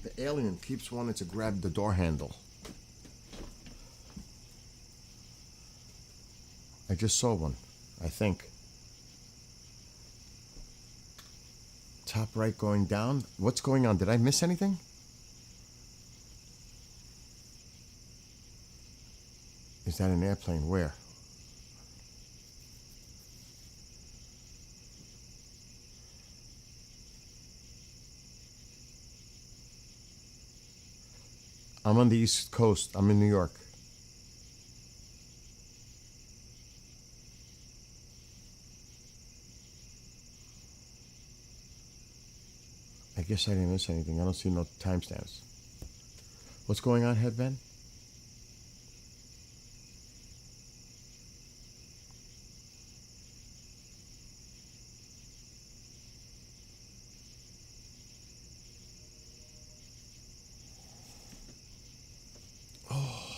The alien keeps wanting to grab the door handle. I just saw one, I think. Top right going down. What's going on? Did I miss anything? Is that an airplane? Where? I'm on the East Coast. I'm in New York. I guess I didn't miss anything. I don't see no timestamps. What's going on, Headband? Oh.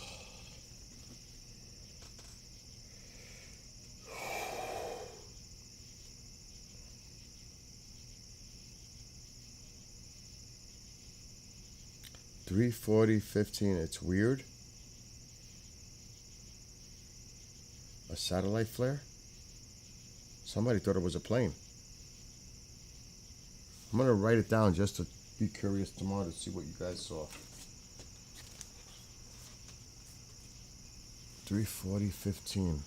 3:40:15. It's weird. A satellite flare? Somebody thought it was a plane. I'm gonna write it down just to be curious tomorrow to see what you guys saw. 3:40:15.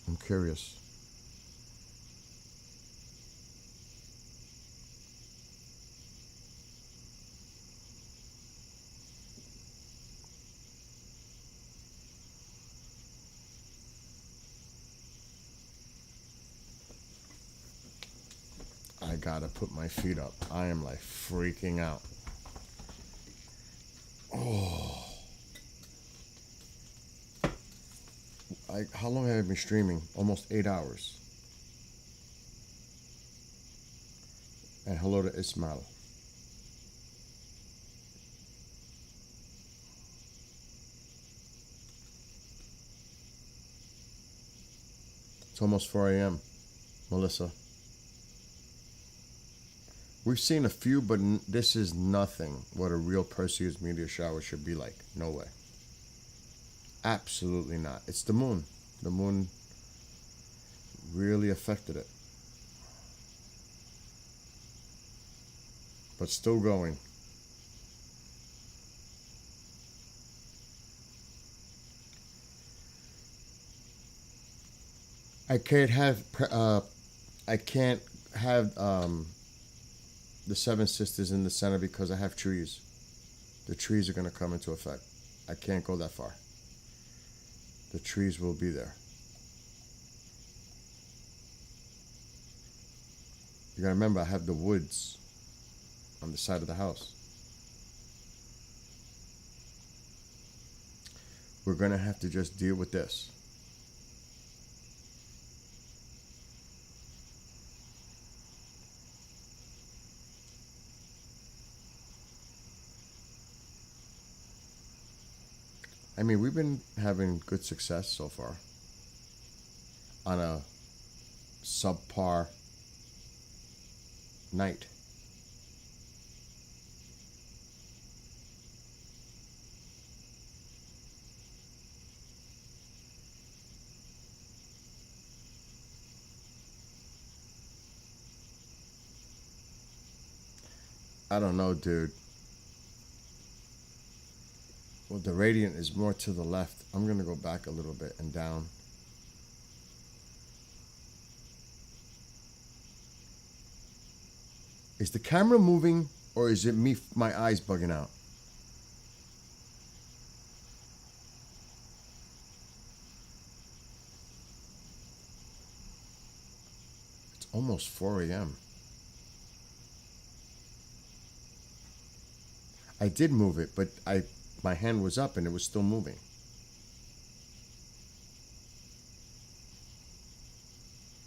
I'm curious. I gotta put my feet up. I am like freaking out. Oh. How long have I been streaming? Almost 8 hours. And hello to Ismail. It's almost 4 a.m. Melissa. We've seen a few, but this is nothing what a real Perseids meteor shower should be like. No way. Absolutely not. It's the moon. The moon really affected it. But still going. I can't have the Seven Sisters in the center because I have trees. The trees are going to come into effect. I can't go that far. The trees will be there. You got to remember, I have the woods on the side of the house. We're going to have to just deal with this. I mean, we've been having good success so far on a subpar night. I don't know, dude. Well, the radiant is more to the left. I'm going to go back a little bit and down. Is the camera moving or is it me, my eyes bugging out? It's almost 4 a.m. I did move it, but my hand was up and it was still moving.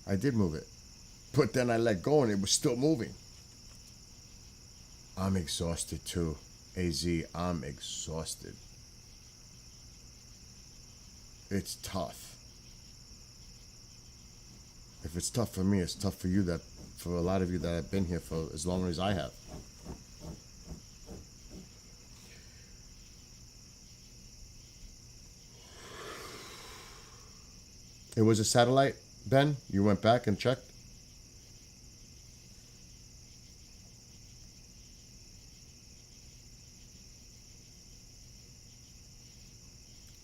I did move it. But then I let go and it was still moving. I'm exhausted too. AZ, I'm exhausted. It's tough. If it's tough for me, it's tough for you, for a lot of you that have been here for as long as I have. It was a satellite, Ben? You went back and checked?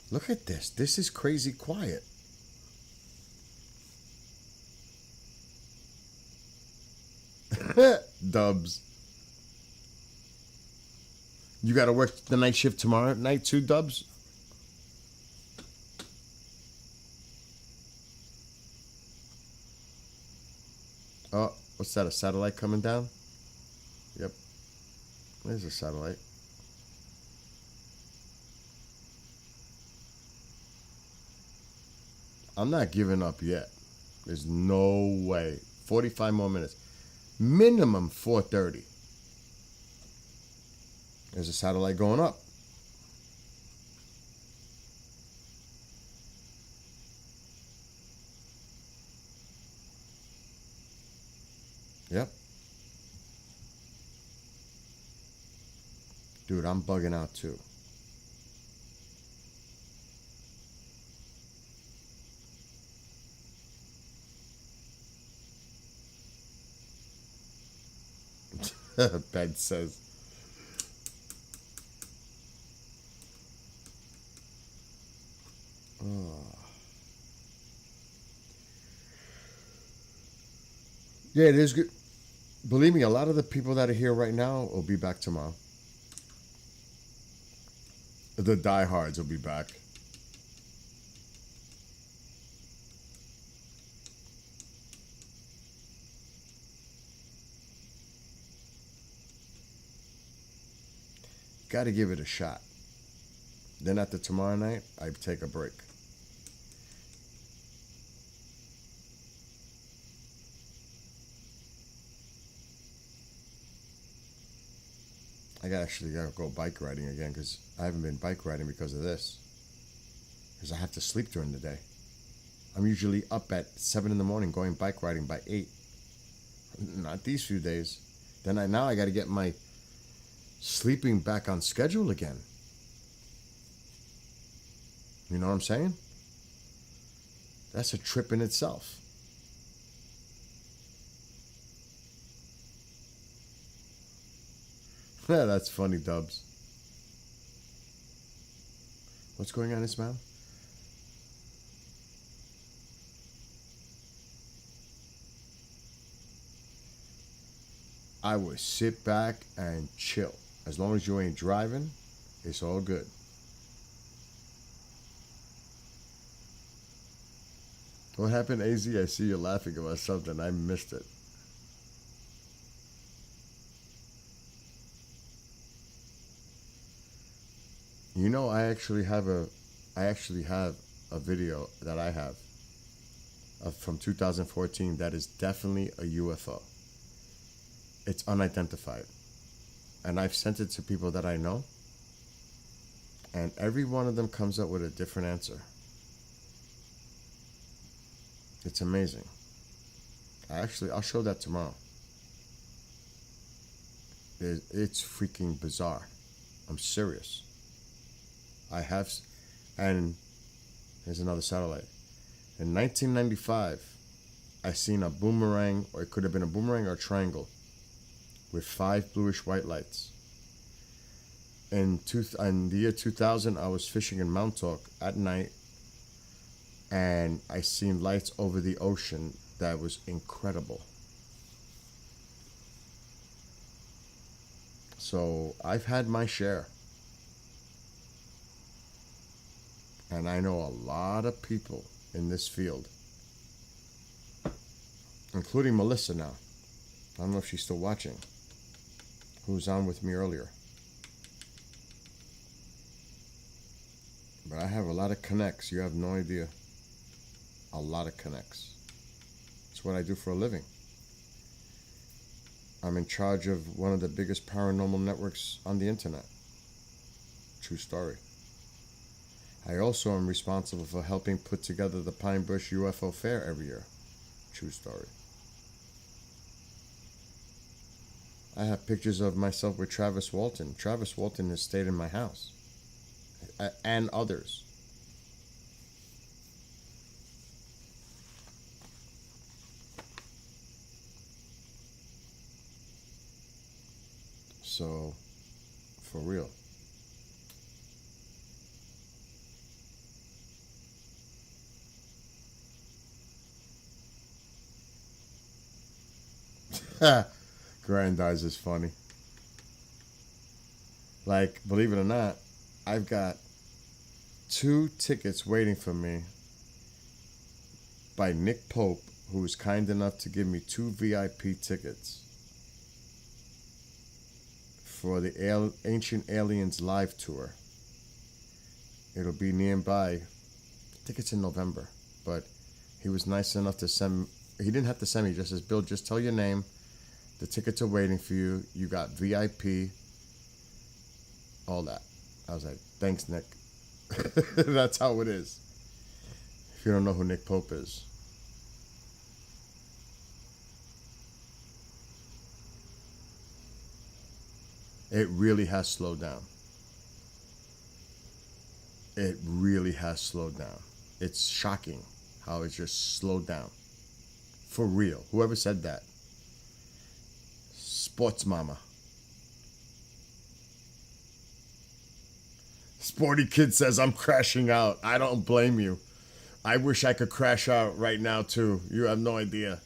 Look at this. This is crazy quiet. Dubs. You got to work the night shift tomorrow night too, Dubs? Oh, what's that? A satellite coming down? Yep. There's a satellite. I'm not giving up yet. There's no way. 45 more minutes. Minimum 4:30. There's a satellite going up. Yep. Dude, I'm bugging out too. Ben says. Oh. Yeah, it is good. Believe me, a lot of the people that are here right now will be back tomorrow. The diehards will be back. got to give it a shot. Then after tomorrow night, I take a break. I actually gotta go bike riding again because I haven't been bike riding because of this. Because I have to sleep during the day. I'm usually up at 7 in the morning going bike riding by 8. Not these few days. Now I gotta get my sleeping back on schedule again. You know what I'm saying? That's a trip in itself. Yeah, that's funny, Dubs. What's going on, Ismail? I would sit back and chill. As long as you ain't driving, it's all good. What happened, AZ? I see you laughing about something. I missed it. You know, I actually have a video that I have from 2014 that is definitely a UFO. It's unidentified. And I've sent it to people that I know. And every one of them comes up with a different answer. It's amazing. I'll show that tomorrow. It's freaking bizarre. I'm serious. And here's another satellite. In 1995, I seen a boomerang, or it could have been a boomerang or a triangle, with 5 bluish white lights. In the year 2000, I was fishing in Mount Talk at night, and I seen lights over the ocean that was incredible. So I've had my share. And I know a lot of people in this field, including Melissa now. I don't know if she's still watching, who was on with me earlier. But I have a lot of connects. You have no idea. A lot of connects. It's what I do for a living. I'm in charge of one of the biggest paranormal networks on the internet. True story. I also am responsible for helping put together the Pine Bush UFO Fair every year. True story. I have pictures of myself with Travis Walton. Travis Walton has stayed in my house. And others. So, for real. Grandize is funny. Like, believe it or not, I've got 2 tickets waiting for me by Nick Pope, who was kind enough to give me 2 VIP tickets for the Ancient Aliens live tour. It'll be nearby. I think it's in November, but he was nice enough to send. He didn't have to send me. He just says, Bill, just tell your name. The tickets are waiting for you. You got VIP. All that. I was like, thanks, Nick. That's how it is. If you don't know who Nick Pope is. It really has slowed down. It really has slowed down. It's shocking how it's just slowed down. For real. Whoever said that. Sports mama. Sporty Kid says, I'm crashing out. I don't blame you. I wish I could crash out right now, too. You have no idea.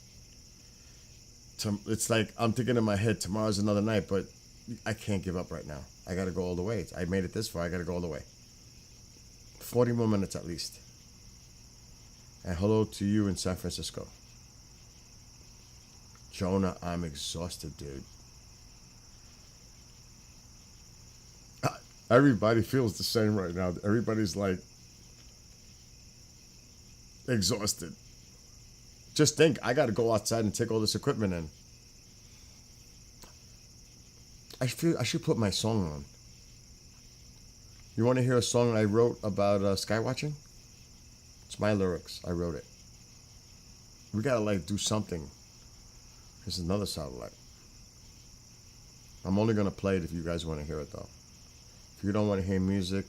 It's like, I'm thinking in my head, tomorrow's another night, but I can't give up right now. I got to go all the way. I made it this far. I got to go all the way. 40 more minutes at least. And hello to you in San Francisco. Jonah, I'm exhausted, dude. Everybody feels the same right now. Everybody's like exhausted. Just think, I got to go outside and take all this equipment in. I feel I should put my song on. You want to hear a song I wrote about sky watching? It's my lyrics. I wrote it. We gotta like do something. This is another satellite. I'm only gonna play it if you guys want to hear it though. If you don't want to hear music,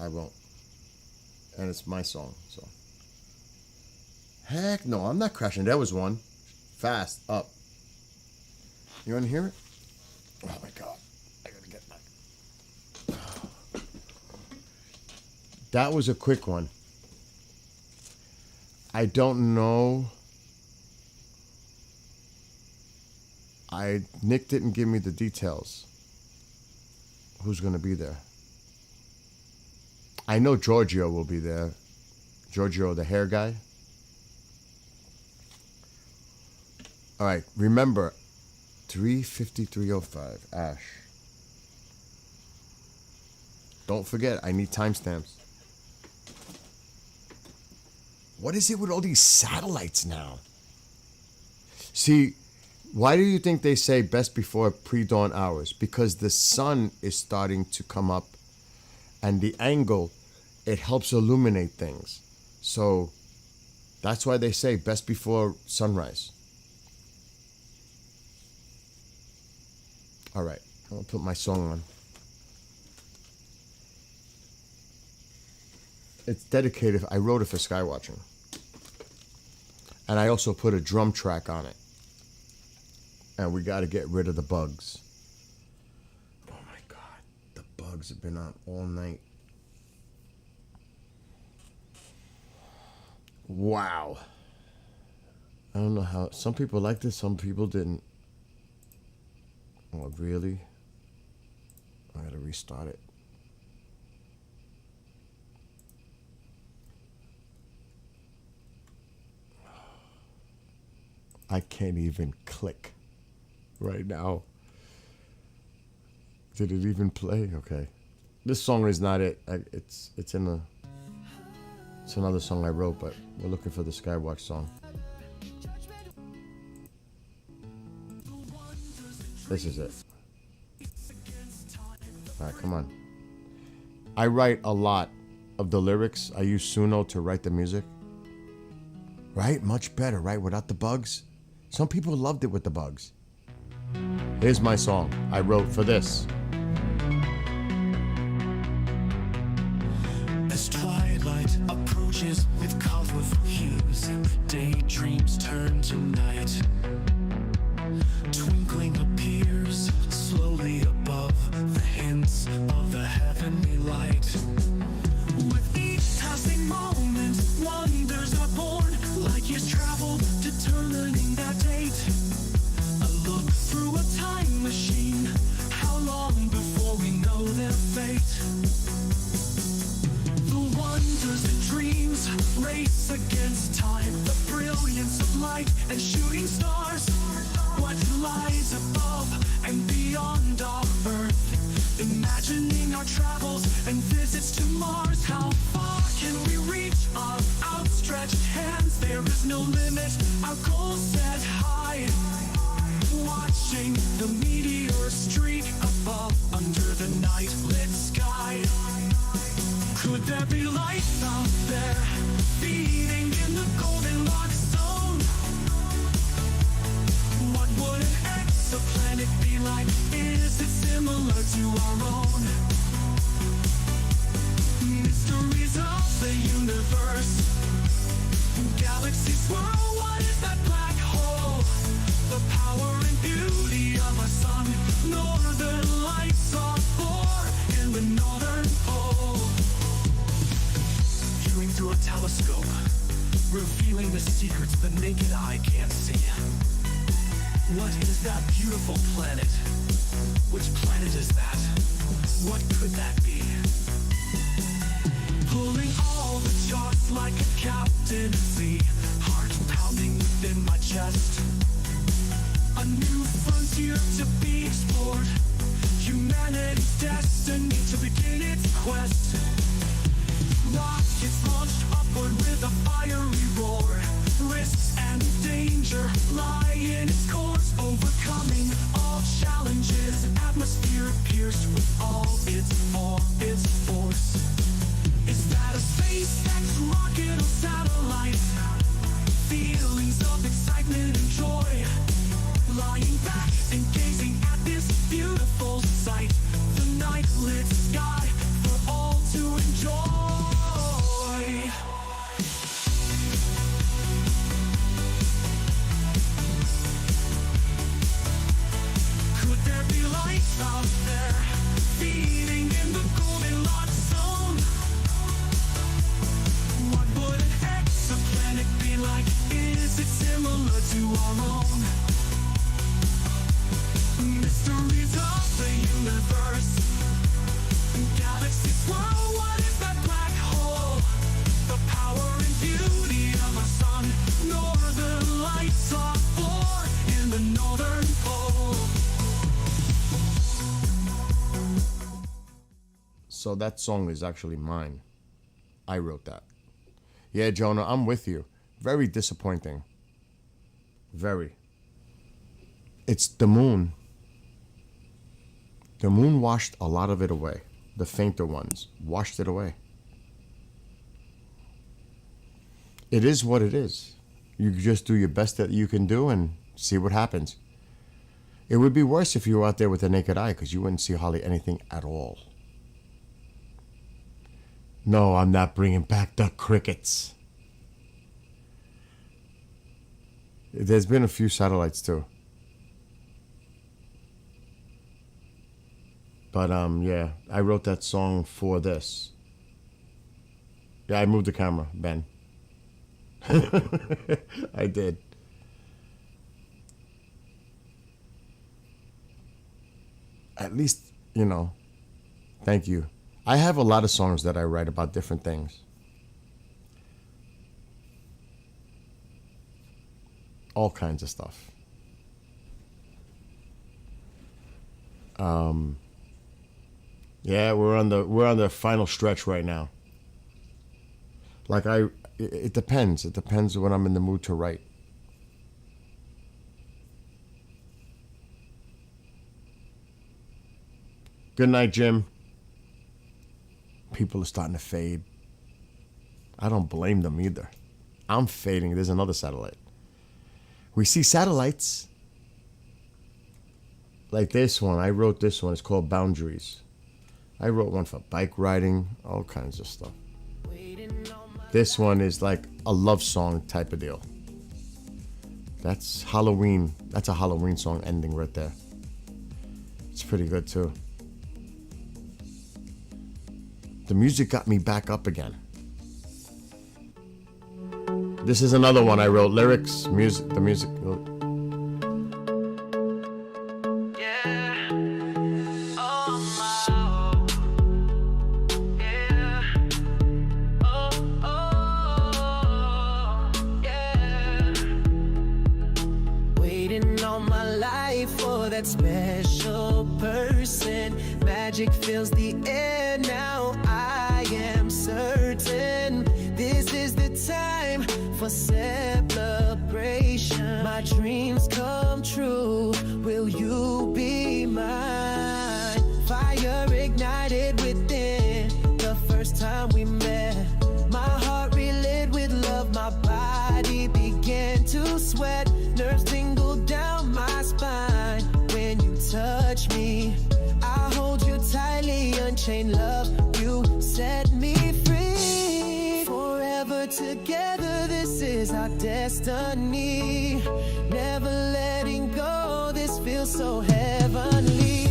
I won't. And it's my song, so. Heck no, I'm not crashing. There was one. Fast, up. You want to hear it? Oh my God. I gotta get back. That was a quick one. I don't know. Nick didn't give me the details. Who's going to be there? I know Giorgio will be there. Giorgio, the hair guy. All right, remember, 3:53:05, Ash. Don't forget, I need timestamps. What is it with all these satellites now? See, why do you think they say best before pre-dawn hours? Because the sun is starting to come up, and the angle, it helps illuminate things. So that's why they say best before sunrise. All right, I'll put my song on. It's dedicated, I wrote it for skywatching. And I also put a drum track on it. And we got to get rid of the bugs. Oh my God, the bugs have been on all night. Wow. I don't know how, some people liked it, some people didn't. Oh, really? I got to restart it. I can't even click right now. Did it even play? Okay. This song is not it. It's another song I wrote, but we're looking for the Skywatch song. This is it. All right, come on. I write a lot of the lyrics. I use Suno to write the music. Right? Much better, right? Without the bugs. Some people loved it with the bugs. Here's my song I wrote for this. As twilight approaches with colorful hues, daydreams turn to night. Twinkling appears slowly above the hints of the heavenly light. With each passing moment, wonders are born, like years travel, determining that date. A look through a time machine, how long before we know their fate? The wonders and dreams race against time, the brilliance of light and shooting stars. What lies above and beyond our Earth, imagining our travels and visits to Mars. How far can we reach our outstretched hands? There is no limit, our goals set high. Watching the meteors streak above under the night lit sky. Could there be life out there, feeding in the golden rock zone? What would an exoplanet be like? Is it similar to our own? Mysteries of the universe, galaxies swirl, what is that black hole? The power and beauty of our sun, northern lights are born in the northern pole. Viewing through a telescope, revealing the secrets the naked eye can't see. What is that beautiful planet? Which planet is that? What could that be? Pulling all the charts like a captain at sea, heart pounding within my chest. A new frontier to be explored, Humanity's destiny to begin its quest. Rockets launched upward with a fiery roar. Risks and danger lie in its course, overcoming all challenges. Atmosphere pierced with all its force. Is that a SpaceX rocket or satellite? Feelings of excitement and joy, lying back and gazing at this beautiful sight. The night lit sky for all to enjoy. Could there be life out there, feeding in the Goldilocks zone? What would an exoplanet be like? Is it similar to our own? Mysteries of the universe, galaxies swirl. What is that black hole? The power and beauty of our sun. Northern lights are born in the northern pole. So that song is actually mine. I wrote that. Yeah, Jonah, I'm with you. Very disappointing. Very. It's the moon. The moon washed a lot of it away. The fainter ones washed it away. It is what it is. You just do your best that you can do and see what happens. It would be worse if you were out there with the naked eye, because you wouldn't see hardly anything at all. No, I'm not bringing back the crickets. There's been a few satellites too. But yeah, I wrote that song for this. Yeah, I moved the camera, Ben. I did. At least, you know, thank you. I have a lot of songs that I write about different things. All kinds of stuff. Yeah, we're on the final stretch right now. Like it depends. It depends when I'm in the mood to write. Good night, Jim. People are starting to fade. I don't blame them either. I'm fading. There's another satellite. We see satellites. Like this one. I wrote this one. It's called Boundaries. I wrote one for bike riding. All kinds of stuff. This one is like a love song type of deal. That's Halloween. That's a Halloween song ending right there. It's pretty good too. The music got me back up again. This is another one I wrote. Lyrics, music, the music. Waiting all my life for that special person. Magic fills the air now. I am certain this is the time for celebration. My dreams come true. Will you be mine? Fire ignited within the first time we met. My heart relit with love. My body began to sweat. Nerves tingled down my spine when you touch me. I hold you tightly, unchained love. You set me free. Forever together, this is our destiny. Never letting go, this feels so heavenly.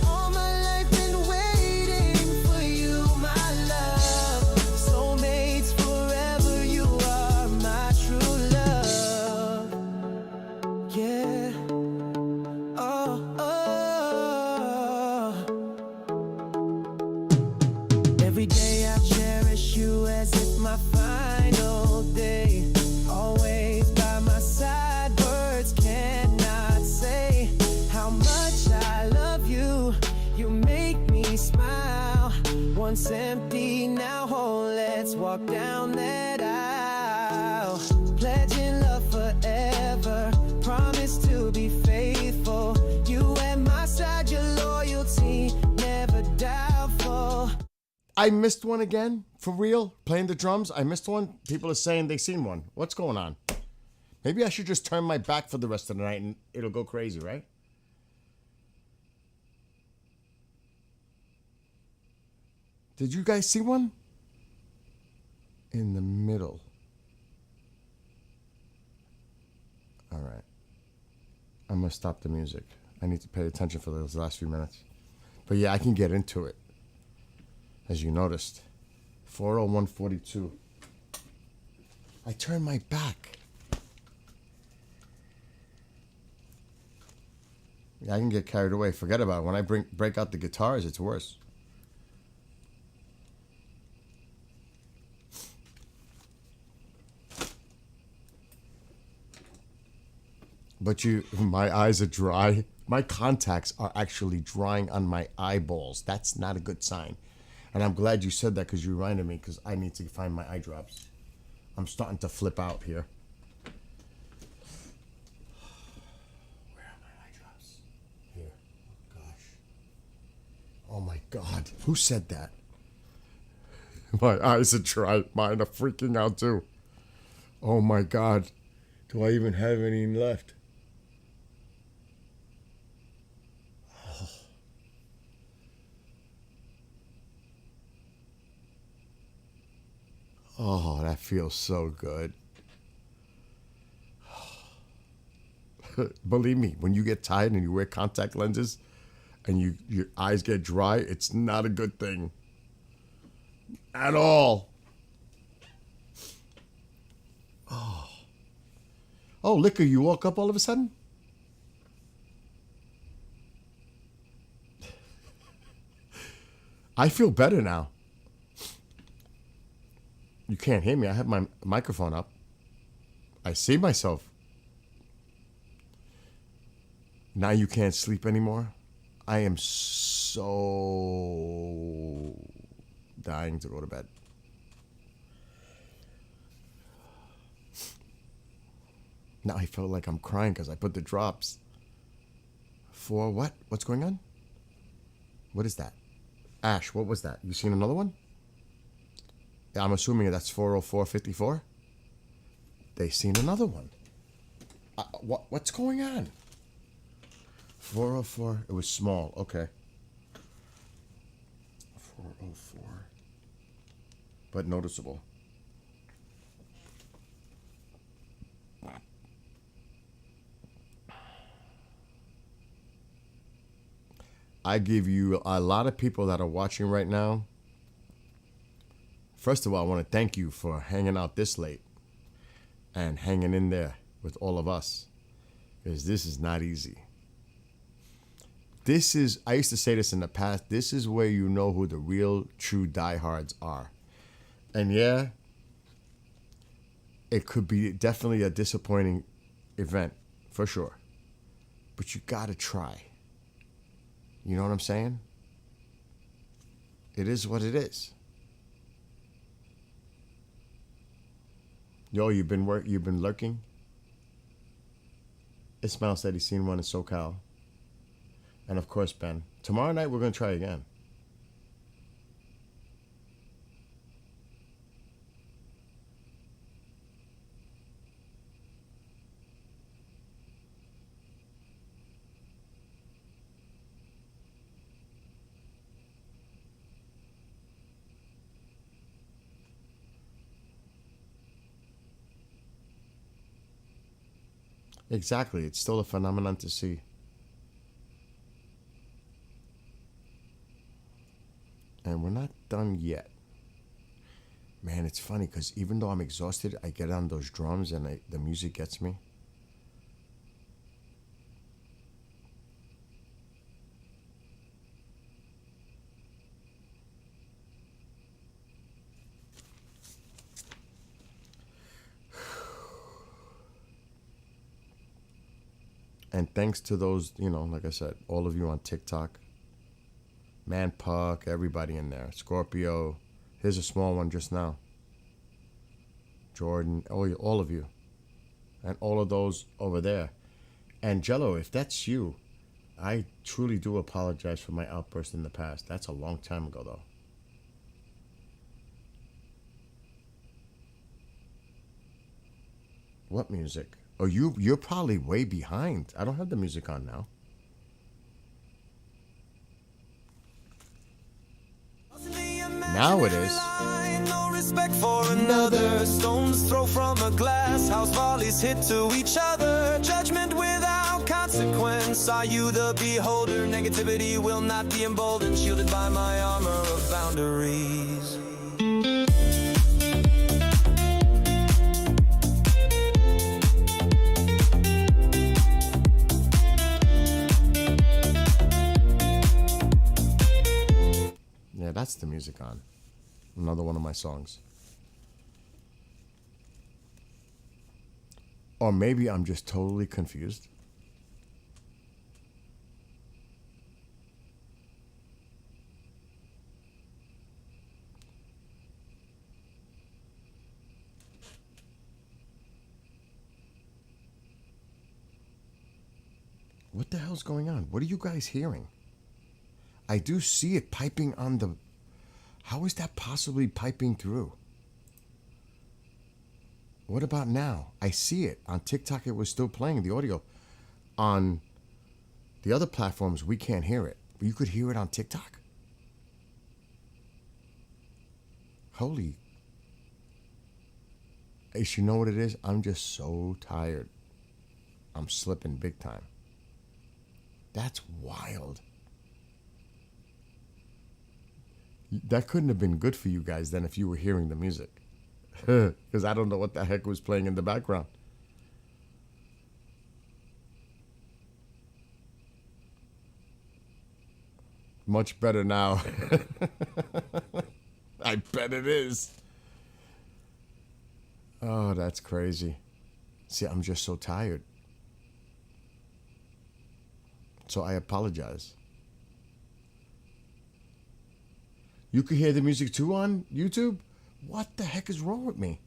All my life been waiting for you, my love. Soulmates forever, you are my true love. Yeah. Oh, oh. Every day I cherish you as if my final day. Always by my side, words cannot say how much I love you. once empty, now whole. Let's walk down that aisle, pledging love forever, promise to be faithful. You at my side, your loyalty never doubtful. I missed one again? For real? Playing the drums? I missed one? People are saying they seen one. What's going on? Maybe I should just turn my back for the rest of the night and it'll go crazy, right? Did you guys see one? In the middle. All right. I'm going to stop the music. I need to pay attention for those last few minutes. But yeah, I can get into it. As you noticed. 40142. I turned my back. Yeah, I can get carried away. Forget about it. When I break out the guitars, it's worse. But my eyes are dry. My contacts are actually drying on my eyeballs. That's not a good sign. And I'm glad you said that because you reminded me because I need to find my eye drops. I'm starting to flip out here. Where are my eye drops? Here. Oh, gosh. Oh, my God. Who said that? My eyes are dry. Mine are freaking out, too. Oh, my God. Do I even have any left? Oh, that feels so good. Believe me, when you get tired and you wear contact lenses and your eyes get dry, it's not a good thing. At all. Oh, Liquor, you woke up all of a sudden? I feel better now. You can't hear me. I have my microphone up. I see myself. Now you can't sleep anymore. I am so dying to go to bed. Now I feel like I'm crying because I put the drops. For what? What's going on? What is that? Ash, what was that? You seen another one? I'm assuming that's 40454. They seen another one. What's going on? 404. It was small. Okay. 404. But noticeable. I give you a lot of people that are watching right now. First of all, I want to thank you for hanging out this late and hanging in there with all of us, because this is not easy. I used to say this in the past, this is where you know who the real, true diehards are. And yeah, it could be definitely a disappointing event, for sure. But you gotta try. You know what I'm saying? It is what it is. Yo, you've been lurking? Ismail said he's seen one in SoCal. And of course, Ben. Tomorrow night, we're going to try again. Exactly. It's still a phenomenon to see. And we're not done yet. Man, it's funny because even though I'm exhausted, I get on those drums and the music gets me. And thanks to those, like I said, all of you on TikTok. Man Puck, everybody in there. Scorpio. Here's a small one just now. Jordan, all of you. And all of those over there. And Jello, if that's you, I truly do apologize for my outburst in the past. That's a long time ago, though. What music? Oh, you're probably way behind. I don't have the music on now. Now it is. No respect for another. Stones throw from a glass house. Volleys hit to each other. Judgment without consequence. Are you the beholder? Negativity will not be emboldened. Shielded by my armor of boundaries. Yeah, that's the music on. Another one of my songs. Or maybe I'm just totally confused. What the hell's going on? What are you guys hearing? I do see it piping on the... How is that possibly piping through? What about now? I see it. On TikTok, it was still playing the audio. On the other platforms, we can't hear it. But you could hear it on TikTok? Holy... Ace, you know what it is? I'm just so tired. I'm slipping big time. That's wild. That couldn't have been good for you guys then if you were hearing the music. Because I don't know what the heck was playing in the background. Much better now. I bet it is. Oh, that's crazy. See, I'm just so tired. So I apologize. You could hear the music too on YouTube? What the heck is wrong with me?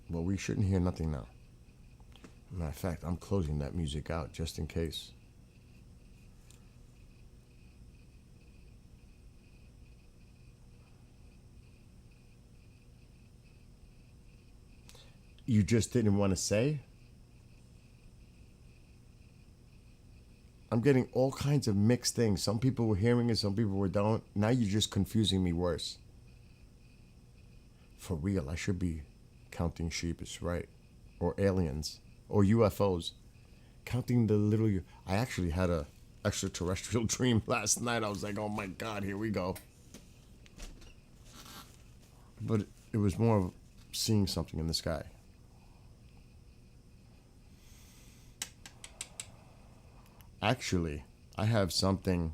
Well, we shouldn't hear nothing now. Matter of fact, I'm closing that music out just in case. You just didn't want to say? I'm getting all kinds of mixed things. Some people were hearing it, some people were don't. Now you're just confusing me worse. For real, I should be counting sheep, is right. Or aliens. Or UFOs. Counting the little... I actually had a extraterrestrial dream last night. I was like, oh my God, here we go. But it was more of seeing something in the sky. Actually, I have something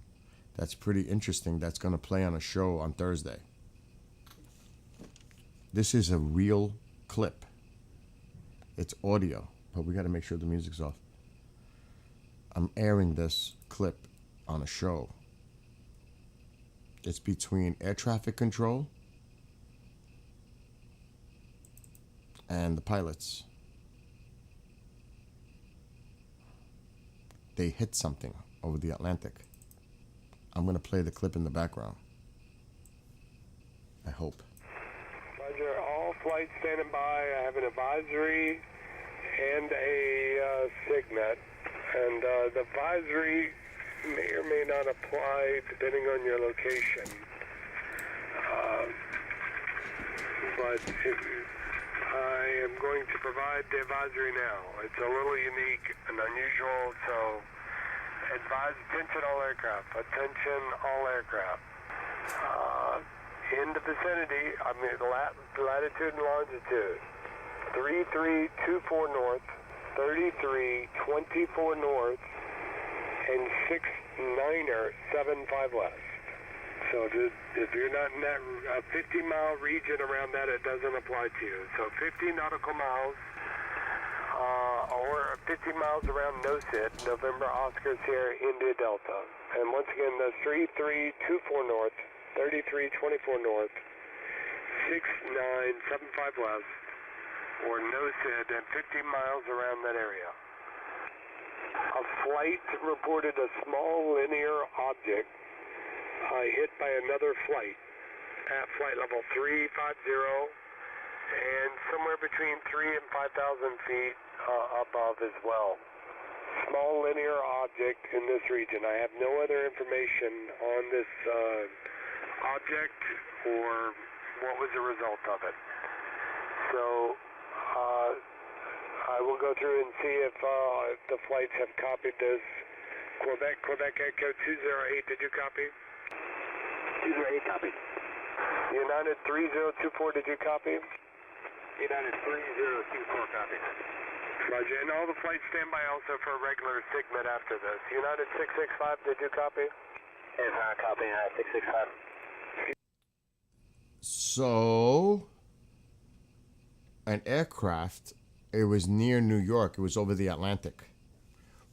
that's pretty interesting that's going to play on a show on Thursday. This is a real clip. It's audio, but we got to make sure the music's off. I'm airing this clip on a show. It's between air traffic control and the pilots. They hit something over the Atlantic. I'm going to play the clip in the background. I hope. Roger, all flights standing by. I have an advisory and a SIGNET. And the advisory may or may not apply depending on your location. But I am going to provide the advisory now. It's a little unique and unusual, so advise attention all aircraft. Attention all aircraft. In the vicinity, I mean latitude and longitude, 3324 north, 3324 north, and 69er 75 west. So if you're not in that 50-mile region around that, it doesn't apply to you. So 50 nautical miles or 50 miles around NOSID, November Oscar Sierra India Delta. And once again, that's 3324 north, 3324 north, 6975 west, or NOSID, and 50 miles around that area. A flight reported a small linear object hit by another flight at flight level 350 and somewhere between 3,000 and 5,000 feet above as well. Small linear object in this region. I have no other information on this object or what was the result of it. So I will go through and see if the flights have copied this. Quebec Echo 208, did you copy? 208 copy. United 3024, did you copy? United 3024 copy. Roger, and all the flights stand by also for a regular SIGMET after this. United 665, did you copy? Yes, I copy, 665. So, an aircraft, it was near New York. It was over the Atlantic.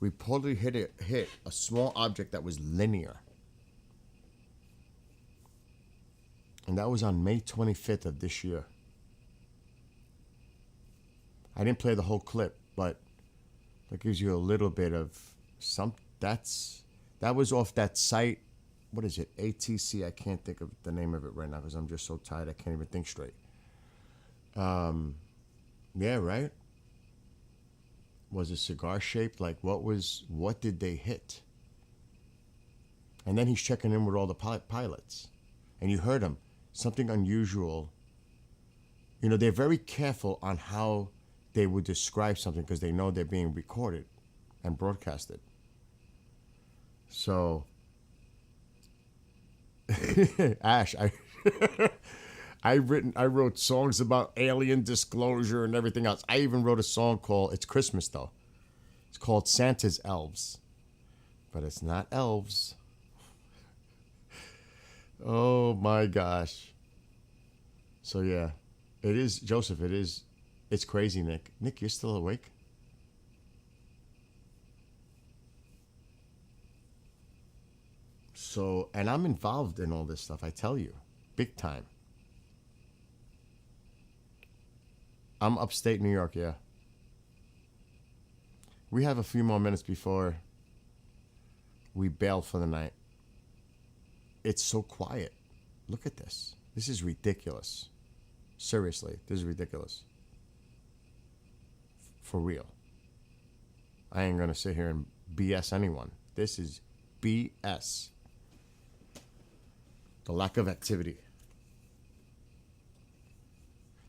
Reportedly hit a small object that was linear. And that was on May 25th of this year. I didn't play the whole clip, but that gives you a little bit of some. That was off that site. What is it? ATC. I can't think of the name of it right now because I'm just so tired. I can't even think straight. Yeah, right. Was it cigar shaped? Like what did they hit? And then he's checking in with all the pilots, and you heard him. Something unusual. You know, they're very careful on how they would describe something because they know they're being recorded and broadcasted. So, Ash, I wrote songs about alien disclosure and everything else. I even wrote a song called, it's Christmas though. It's called Santa's Elves. But it's not elves. Oh my gosh. So yeah, it is, Joseph, it's crazy, Nick. Nick, you're still awake? So, and I'm involved in all this stuff, I tell you, big time. I'm upstate New York, yeah. We have a few more minutes before we bail for the night. It's so quiet. Look at this. This is ridiculous. Seriously, this is ridiculous. For real. I ain't gonna sit here and BS anyone. This is BS. The lack of activity.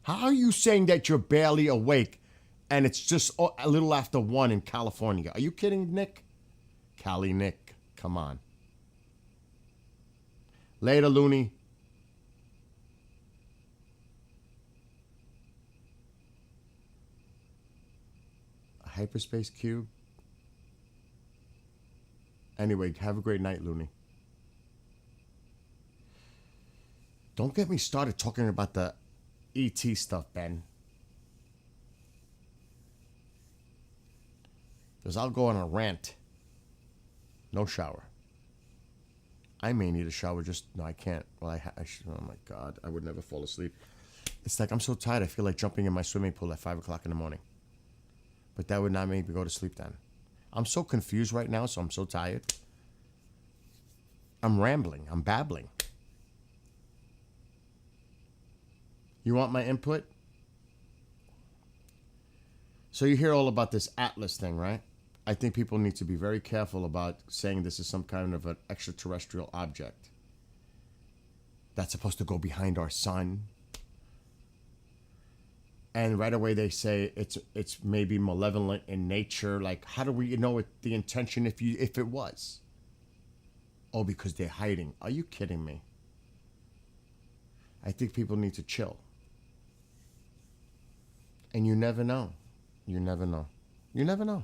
How are you saying that you're barely awake and it's just a little after 1 in California? Are you kidding, Nick? Cali Nick, come on. Later, Looney. A hyperspace cube. Anyway, have a great night, Looney. Don't get me started talking about the ET stuff, Ben. Because I'll go on a rant. No shower. I may need a shower. No, I can't. Well, I should. Oh my God, I would never fall asleep. It's like I'm so tired. I feel like jumping in my swimming pool at 5 o'clock in the morning. But that would not make me go to sleep then. I'm so confused right now, so I'm so tired. I'm rambling. I'm babbling. You want my input? So you hear all about this Atlas thing, right? I think people need to be very careful about saying this is some kind of an extraterrestrial object that's supposed to go behind our sun. And right away they say it's maybe malevolent in nature. Like, how do we know the intention if it was? Oh, because they're hiding. Are you kidding me? I think people need to chill. And you never know. You never know. You never know.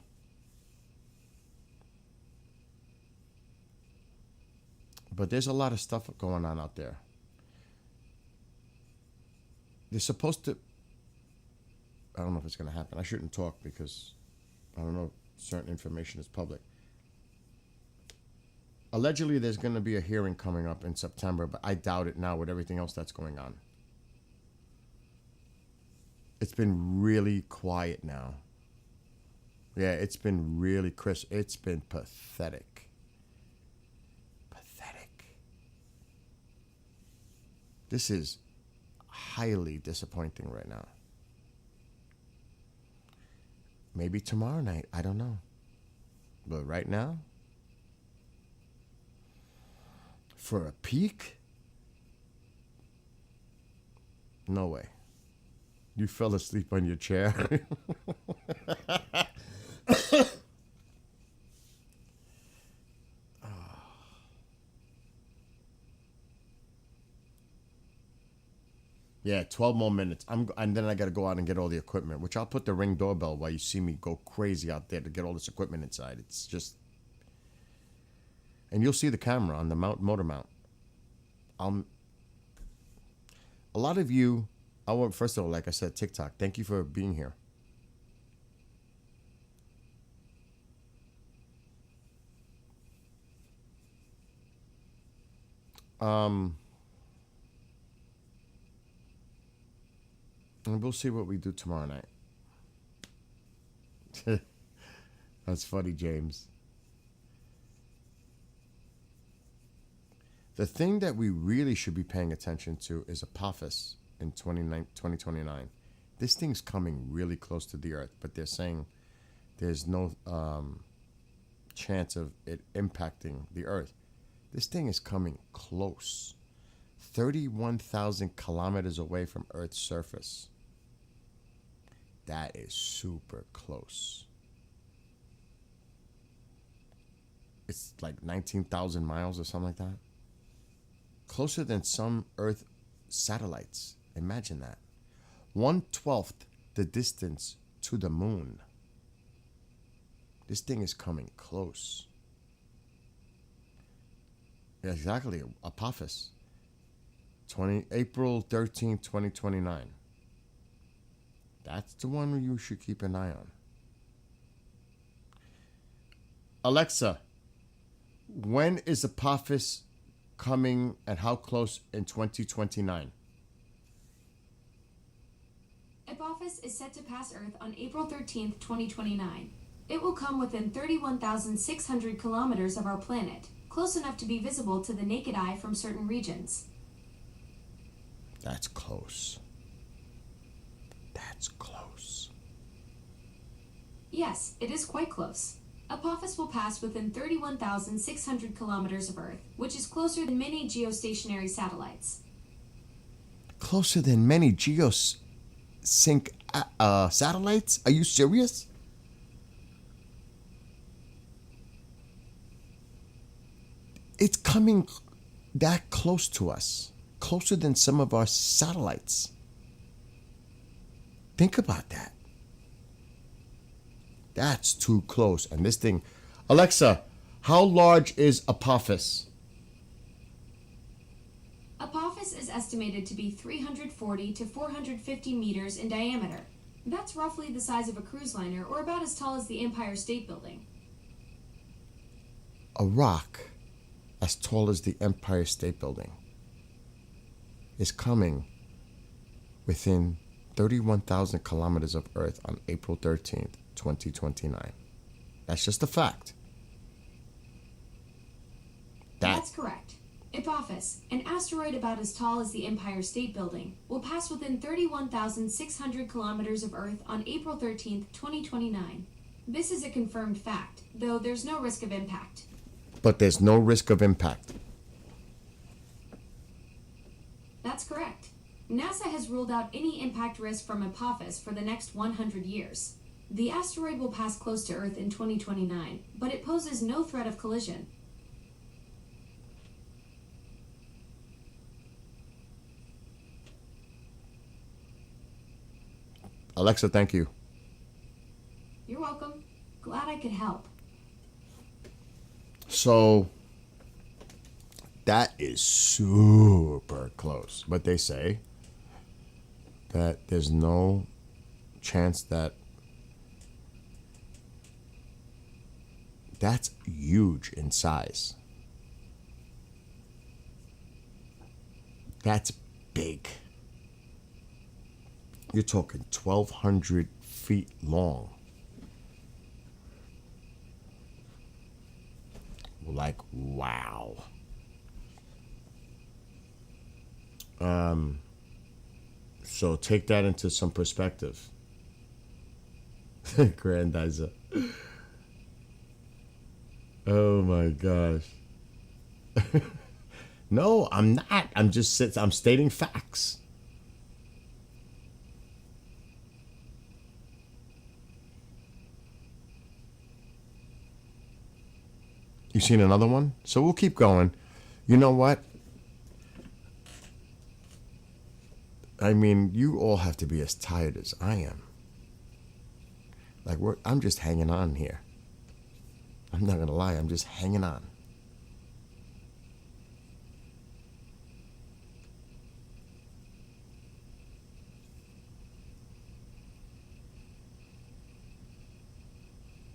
But there's a lot of stuff going on out there. They're supposed to... I don't know if it's going to happen. I shouldn't talk because I don't know if certain information is public. Allegedly, there's going to be a hearing coming up in September, but I doubt it now with everything else that's going on. It's been really quiet now. Yeah, it's been really crisp. It's been pathetic. Pathetic. This is highly disappointing right now. Maybe tomorrow night. I don't know. But right now, for a peek? No way. You fell asleep on your chair. Yeah, 12 more minutes. And then I got to go out and get all the equipment, which I'll put the Ring doorbell while you see me go crazy out there to get all this equipment inside. It's just... And you'll see the camera on the motor mount. A lot of you... First of all, like I said, TikTok, thank you for being here. And we'll see what we do tomorrow night. That's funny, James. The thing that we really should be paying attention to is Apophis in 2029. This thing's coming really close to the Earth, but they're saying there's no chance of it impacting the Earth. This thing is coming close. 31,000 kilometers away from Earth's surface. That is super close. It's like 19,000 miles or something like that. Closer than some Earth satellites. Imagine that. 1/12 the distance to the moon. This thing is coming close. Yeah, exactly. Apophis. April 13th, 2029. That's the one you should keep an eye on. Alexa, when is Apophis coming and how close in 2029? Apophis is set to pass Earth on April 13th, 2029. It will come within 31,600 kilometers of our planet, close enough to be visible to the naked eye from certain regions. That's close. That's close. Yes, it is quite close. Apophis will pass within 31,600 kilometers of Earth, which is closer than many geostationary satellites. Closer than many satellites? Are you serious? It's coming that close to us. Closer than some of our satellites. Think about that. That's too close. And this thing... Alexa, how large is Apophis? Apophis is estimated to be 340 to 450 meters in diameter. That's roughly the size of a cruise liner, or about as tall as the Empire State Building. A rock as tall as the Empire State Building is coming within 31,000 kilometers of Earth on April 13th, 2029. That's just a fact. That's correct. Apophis, an asteroid about as tall as the Empire State Building, will pass within 31,600 kilometers of Earth on April 13th, 2029. This is a confirmed fact, though there's no risk of impact. But there's no risk of impact. That's correct. NASA has ruled out any impact risk from Apophis for the next 100 years. The asteroid will pass close to Earth in 2029, but it poses no threat of collision. Alexa, thank you. You're welcome. Glad I could help. So, that is super close. But they say that there's no chance that that's huge in size. That's big. You're talking 1,200 feet long. Like, wow. So take that into some perspective. Grandizer. Oh my gosh. No, I'm not. I'm stating facts. You seen another one? So we'll keep going. You know what? I mean, you all have to be as tired as I am. Like, I'm just hanging on here. I'm not going to lie. I'm just hanging on.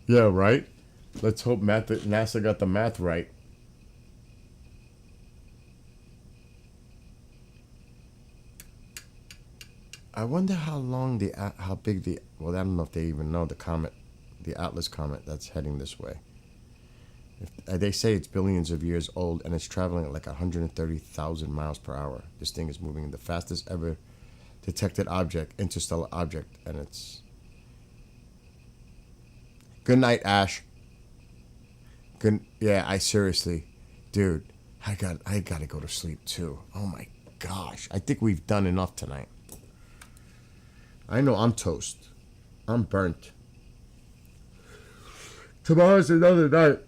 Yeah, right? Let's hope NASA got the math right. I wonder how big well, I don't know if they even know the Atlas comet that's heading this way. They say it's billions of years old and it's traveling at like 130,000 miles per hour. This thing is moving the fastest ever detected interstellar object, and it's... Good night, Ash. Yeah, I seriously, dude, I gotta go to sleep too. Oh my gosh, I think we've done enough tonight. I know I'm toast. I'm burnt. Tomorrow's another night.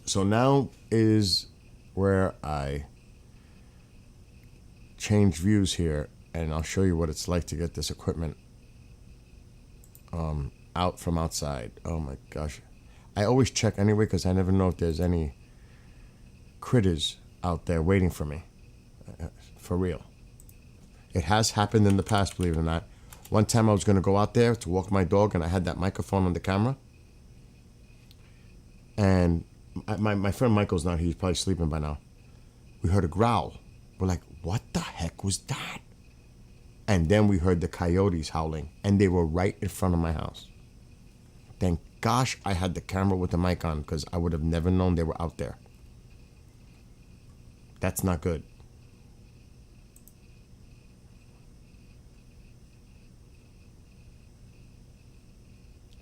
So now is where I change views here, and I'll show you what it's like to get this equipment out from outside. Oh my gosh. I always check anyway because I never know if there's any critters out there waiting for me. For real. It has happened in the past, believe it or not. One time I was going to go out there to walk my dog, and I had that microphone on the camera. And my friend Michael's not here. He's probably sleeping by now. We heard a growl. We're like, what the heck was that? And then we heard the coyotes howling, and they were right in front of my house. Thank gosh I had the camera with the mic on, because I would have never known they were out there. That's not good.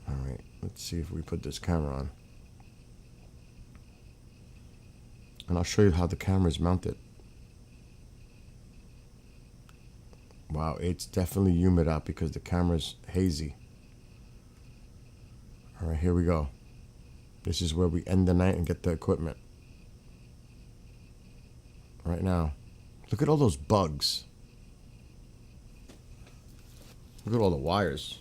All right, let's see if we put this camera on. And I'll show you how the camera is mounted. Wow, it's definitely humid out because the camera's hazy. All right, here we go. This is where we end the night and get the equipment. Right now. Look at all those bugs. Look at all the wires.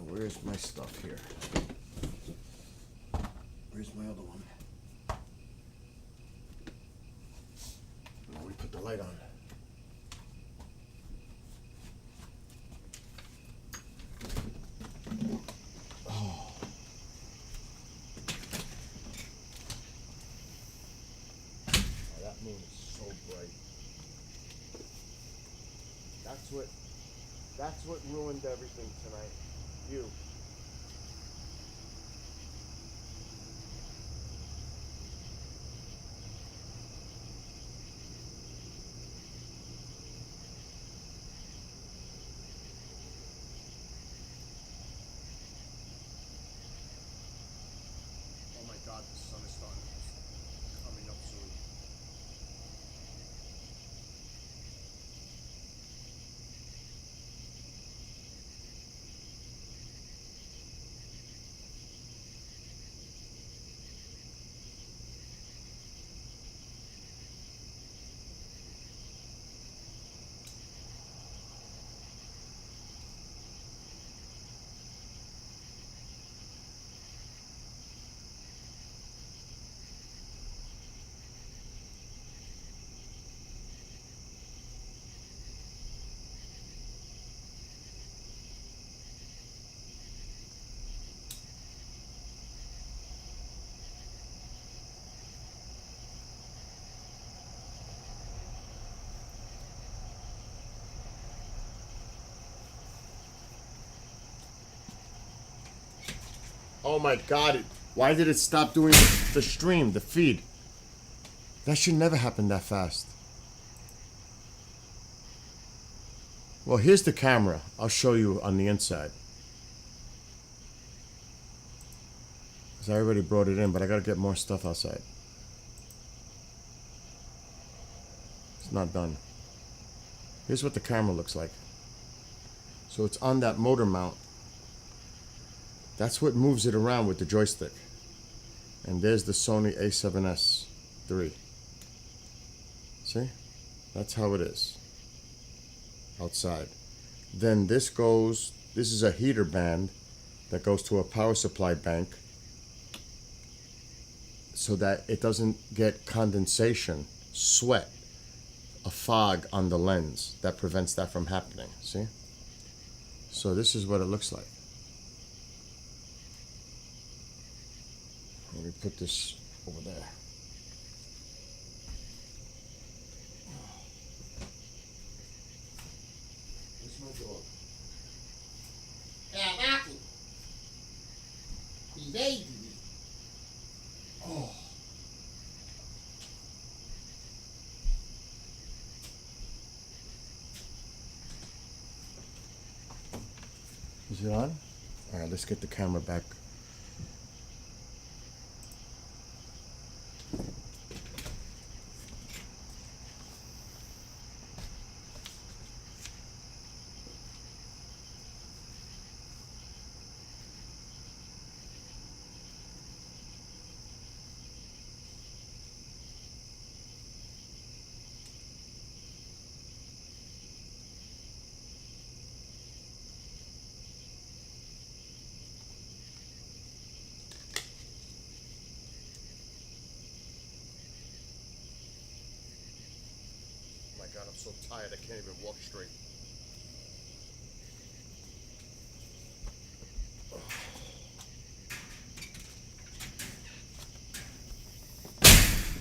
Where's my stuff here? Where's my other one? Now we put the light on. Oh. That moon is so bright. That's what ruined everything tonight. You. Oh my God, the sun is starting coming up soon. Oh my God. Why did it stop doing the stream, the feed? That should never happen that fast. Well, here's the camera. I'll show you on the inside. Because I already brought it in, but I got to get more stuff outside. It's not done. Here's what the camera looks like. So it's on that motor mount. That's what moves it around with the joystick. And there's the Sony A7S III. See? That's how it is. Outside. Then this is a heater band that goes to a power supply bank so that it doesn't get condensation, sweat, a fog on the lens that prevents that from happening. See? So this is what it looks like. Let me put this over there. Where's my dog? Cavaco. Baby. Oh. Is it on? All right, let's get the camera back. God, I'm so tired I can't even walk straight.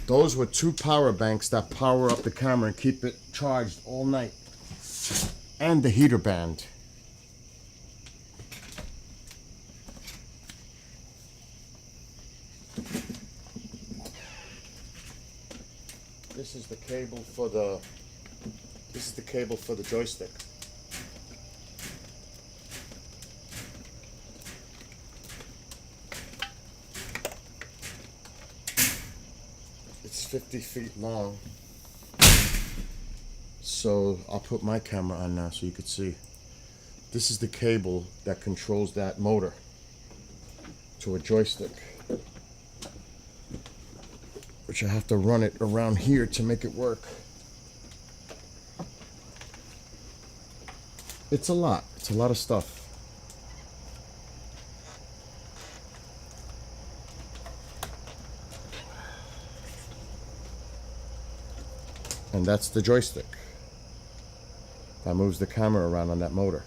Those were 2 power banks that power up the camera and keep it charged all night. And the heater band. This is the cable for the joystick. It's 50 feet long. So I'll put my camera on now so you could see. This is the cable that controls that motor to a joystick, which I have to run it around here to make it work. It's a lot. It's a lot of stuff. And that's the joystick that moves the camera around on that motor.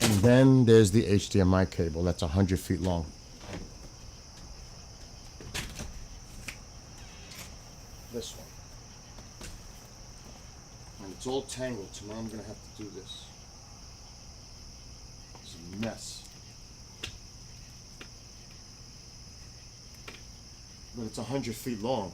And then there's the HDMI cable that's 100 feet long. This one. And it's all tangled. Tomorrow I'm going to have to do this. It's a mess. But it's 100 feet long.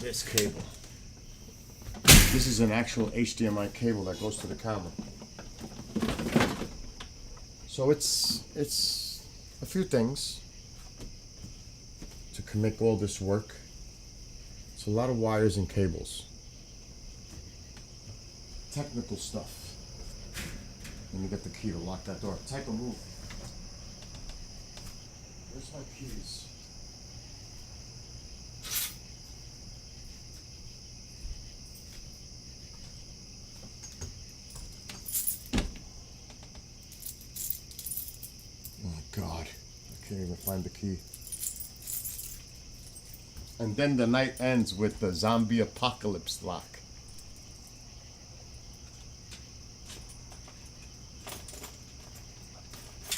This cable. This is an actual HDMI cable that goes to the camera. So it's a few things to make all this work. It's a lot of wires and cables. Technical stuff. Let me get the key to lock that door. Take a move. Where's my keys? God, I can't even find the key. And then the night ends with the zombie apocalypse lock.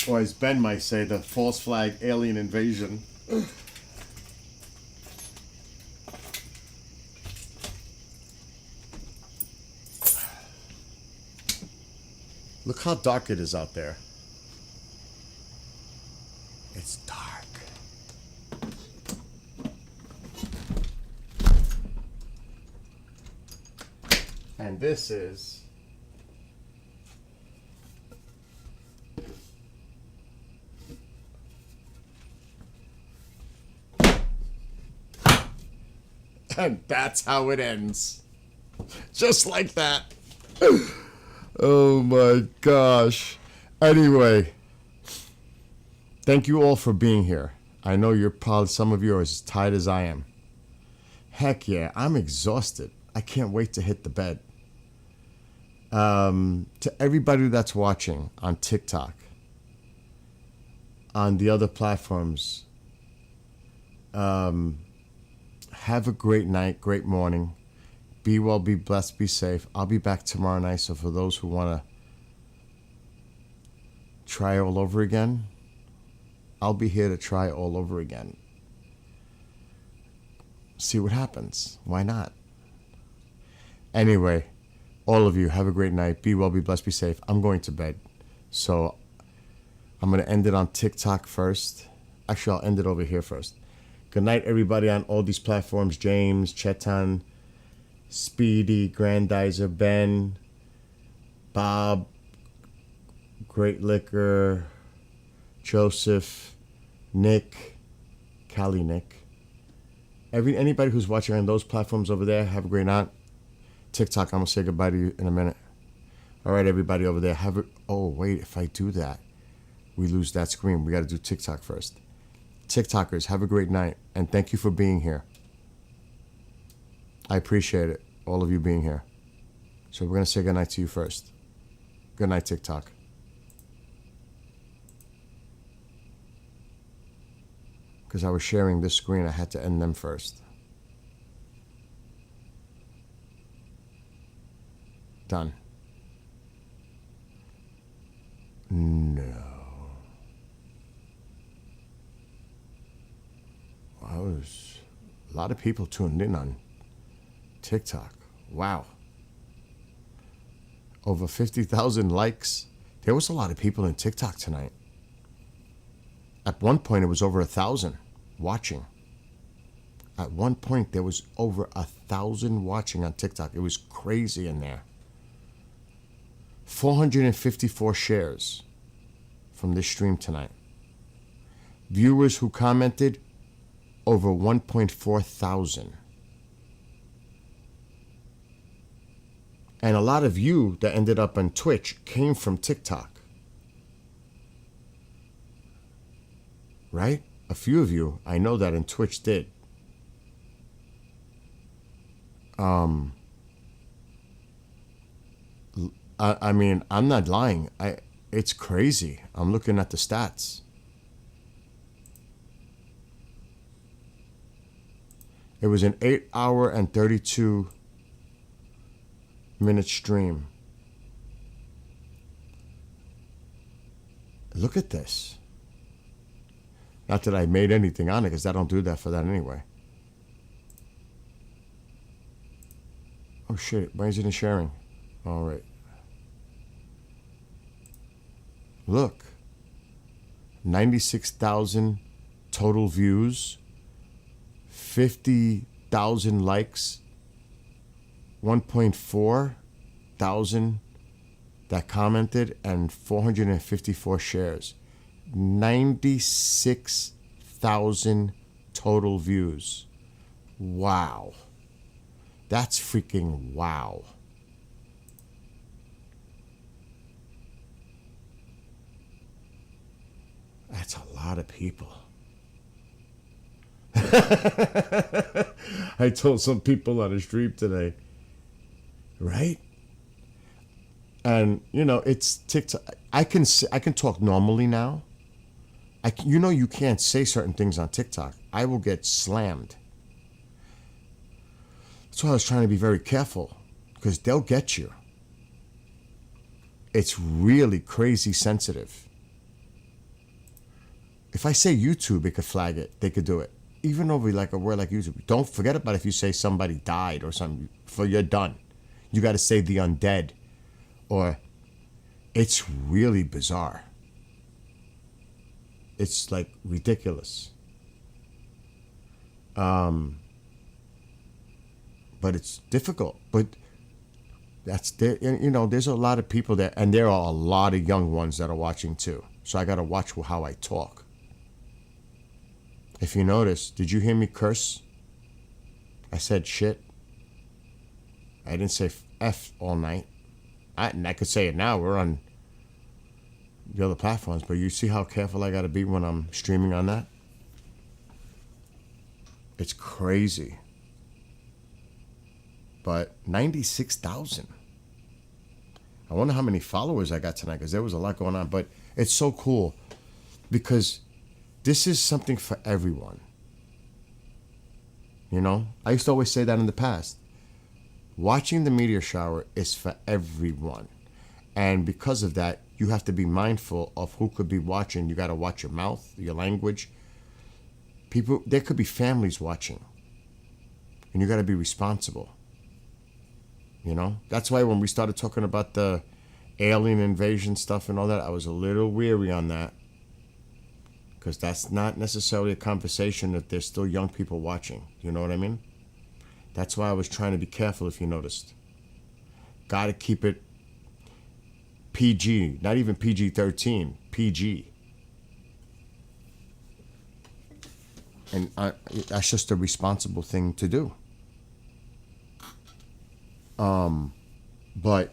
Or as Ben might say, the false flag alien invasion. Look how dark it is out there. It's dark. And this is and that's how it ends. Just like that. Oh my gosh. Anyway, thank you all for being here. I know you're probably, some of you are as tired as I am. Heck yeah, I'm exhausted. I can't wait to hit the bed. To everybody that's watching on TikTok, on the other platforms, have a great night, great morning. Be well, be blessed, be safe. I'll be back tomorrow night, so for those who want to try all over again, I'll be here to try all over again. See what happens. Why not? Anyway, all of you, have a great night. Be well, be blessed, be safe. I'm going to bed. So I'm going to end it on TikTok first. Actually, I'll end it over here first. Good night, everybody on all these platforms. James, Chetan, Speedy, Grandizer, Ben, Bob, Great Liquor, Joseph, Nick, Cali Nick. Anybody who's watching on those platforms over there, have a great night. TikTok, I'm going to say goodbye to you in a minute. All right, everybody over there, oh, wait, if I do that, we lose that screen. We got to do TikTok first. TikTokers, have a great night, and thank you for being here. I appreciate it, all of you being here. So we're going to say goodnight to you first. Good night, TikTok. Because I was sharing this screen, I had to end them first. Done. No. I was a lot of people tuned in on TikTok. Wow. Over 50,000 likes. There was a lot of people in TikTok tonight. At one point, it was over 1,000 watching. At one point, there was over 1,000 watching on TikTok. It was crazy in there. 454 shares from this stream tonight. Viewers who commented, over 1.4 thousand. And a lot of you that ended up on Twitch came from TikTok. Right? A few of you, I know that in Twitch did. I mean, I'm not lying. It's crazy. I'm looking at the stats. It was an 8-hour and 32-minute stream. Look at this. Not that I made anything on it, because I don't do that for that anyway. Oh shit, why is it in sharing? All right. Look. 96,000 total views. 50,000 likes. 1.4 thousand that commented, and 454 shares. 96,000 total views. Wow. That's freaking wow. That's a lot of people. I told some people on the stream today, right? And you know, it's TikTok. I can talk normally now. You can't say certain things on TikTok. I will get slammed. That's why I was trying to be very careful, because they'll get you. It's really crazy sensitive. If I say YouTube, it could flag it. They could do it. Even over like a word like YouTube. Don't forget about if you say somebody died or something. For you're done. You got to say the undead. Or it's really bizarre. It's like ridiculous. But it's difficult. But that's there. You know, there's a lot of people there, and there are a lot of young ones that are watching too. So I got to watch how I talk. If you notice, did you hear me curse? I said shit. I didn't say F all night. I could say it now. We're on the other platforms, but you see how careful I got to be when I'm streaming on that? It's crazy. But 96,000. I wonder how many followers I got tonight because there was a lot going on. But it's so cool because this is something for everyone. You know? I used to always say that in the past. Watching the meteor shower is for everyone. And because of that, you have to be mindful of who could be watching. You got to watch your mouth, your language. People, there could be families watching. And you got to be responsible. You know? That's why when we started talking about the alien invasion stuff and all that, I was a little weary on that. Because that's not necessarily a conversation if there's still young people watching. You know what I mean? That's why I was trying to be careful, if you noticed. Got to keep it PG. Not even PG-13. PG. And that's just a responsible thing to do. But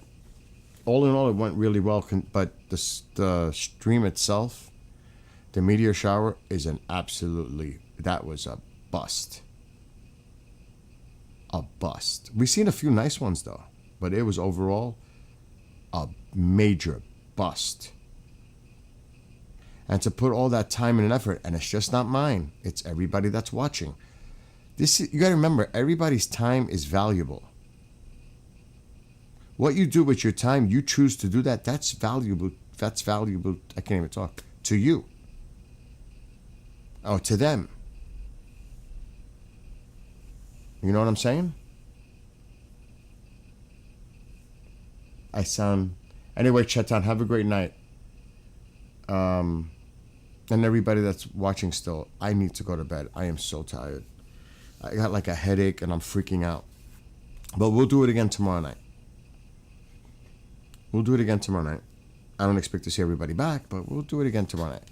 all in all, it went really well. But the stream itself, the meteor shower, is that was a bust. A bust. We've seen a few nice ones though, but it was overall a major bust. And to put all that time and effort, and it's just not mine, it's everybody that's watching. You got to remember, everybody's time is valuable. What you do with your time, you choose to do that, that's valuable. That's valuable, I can't even talk, to you. Or to them. You know what I'm saying? Anyway, Chetan, have a great night. And everybody that's watching still, I need to go to bed. I am so tired. I got like a headache and I'm freaking out. But we'll do it again tomorrow night. I don't expect to see everybody back, but we'll do it again tomorrow night.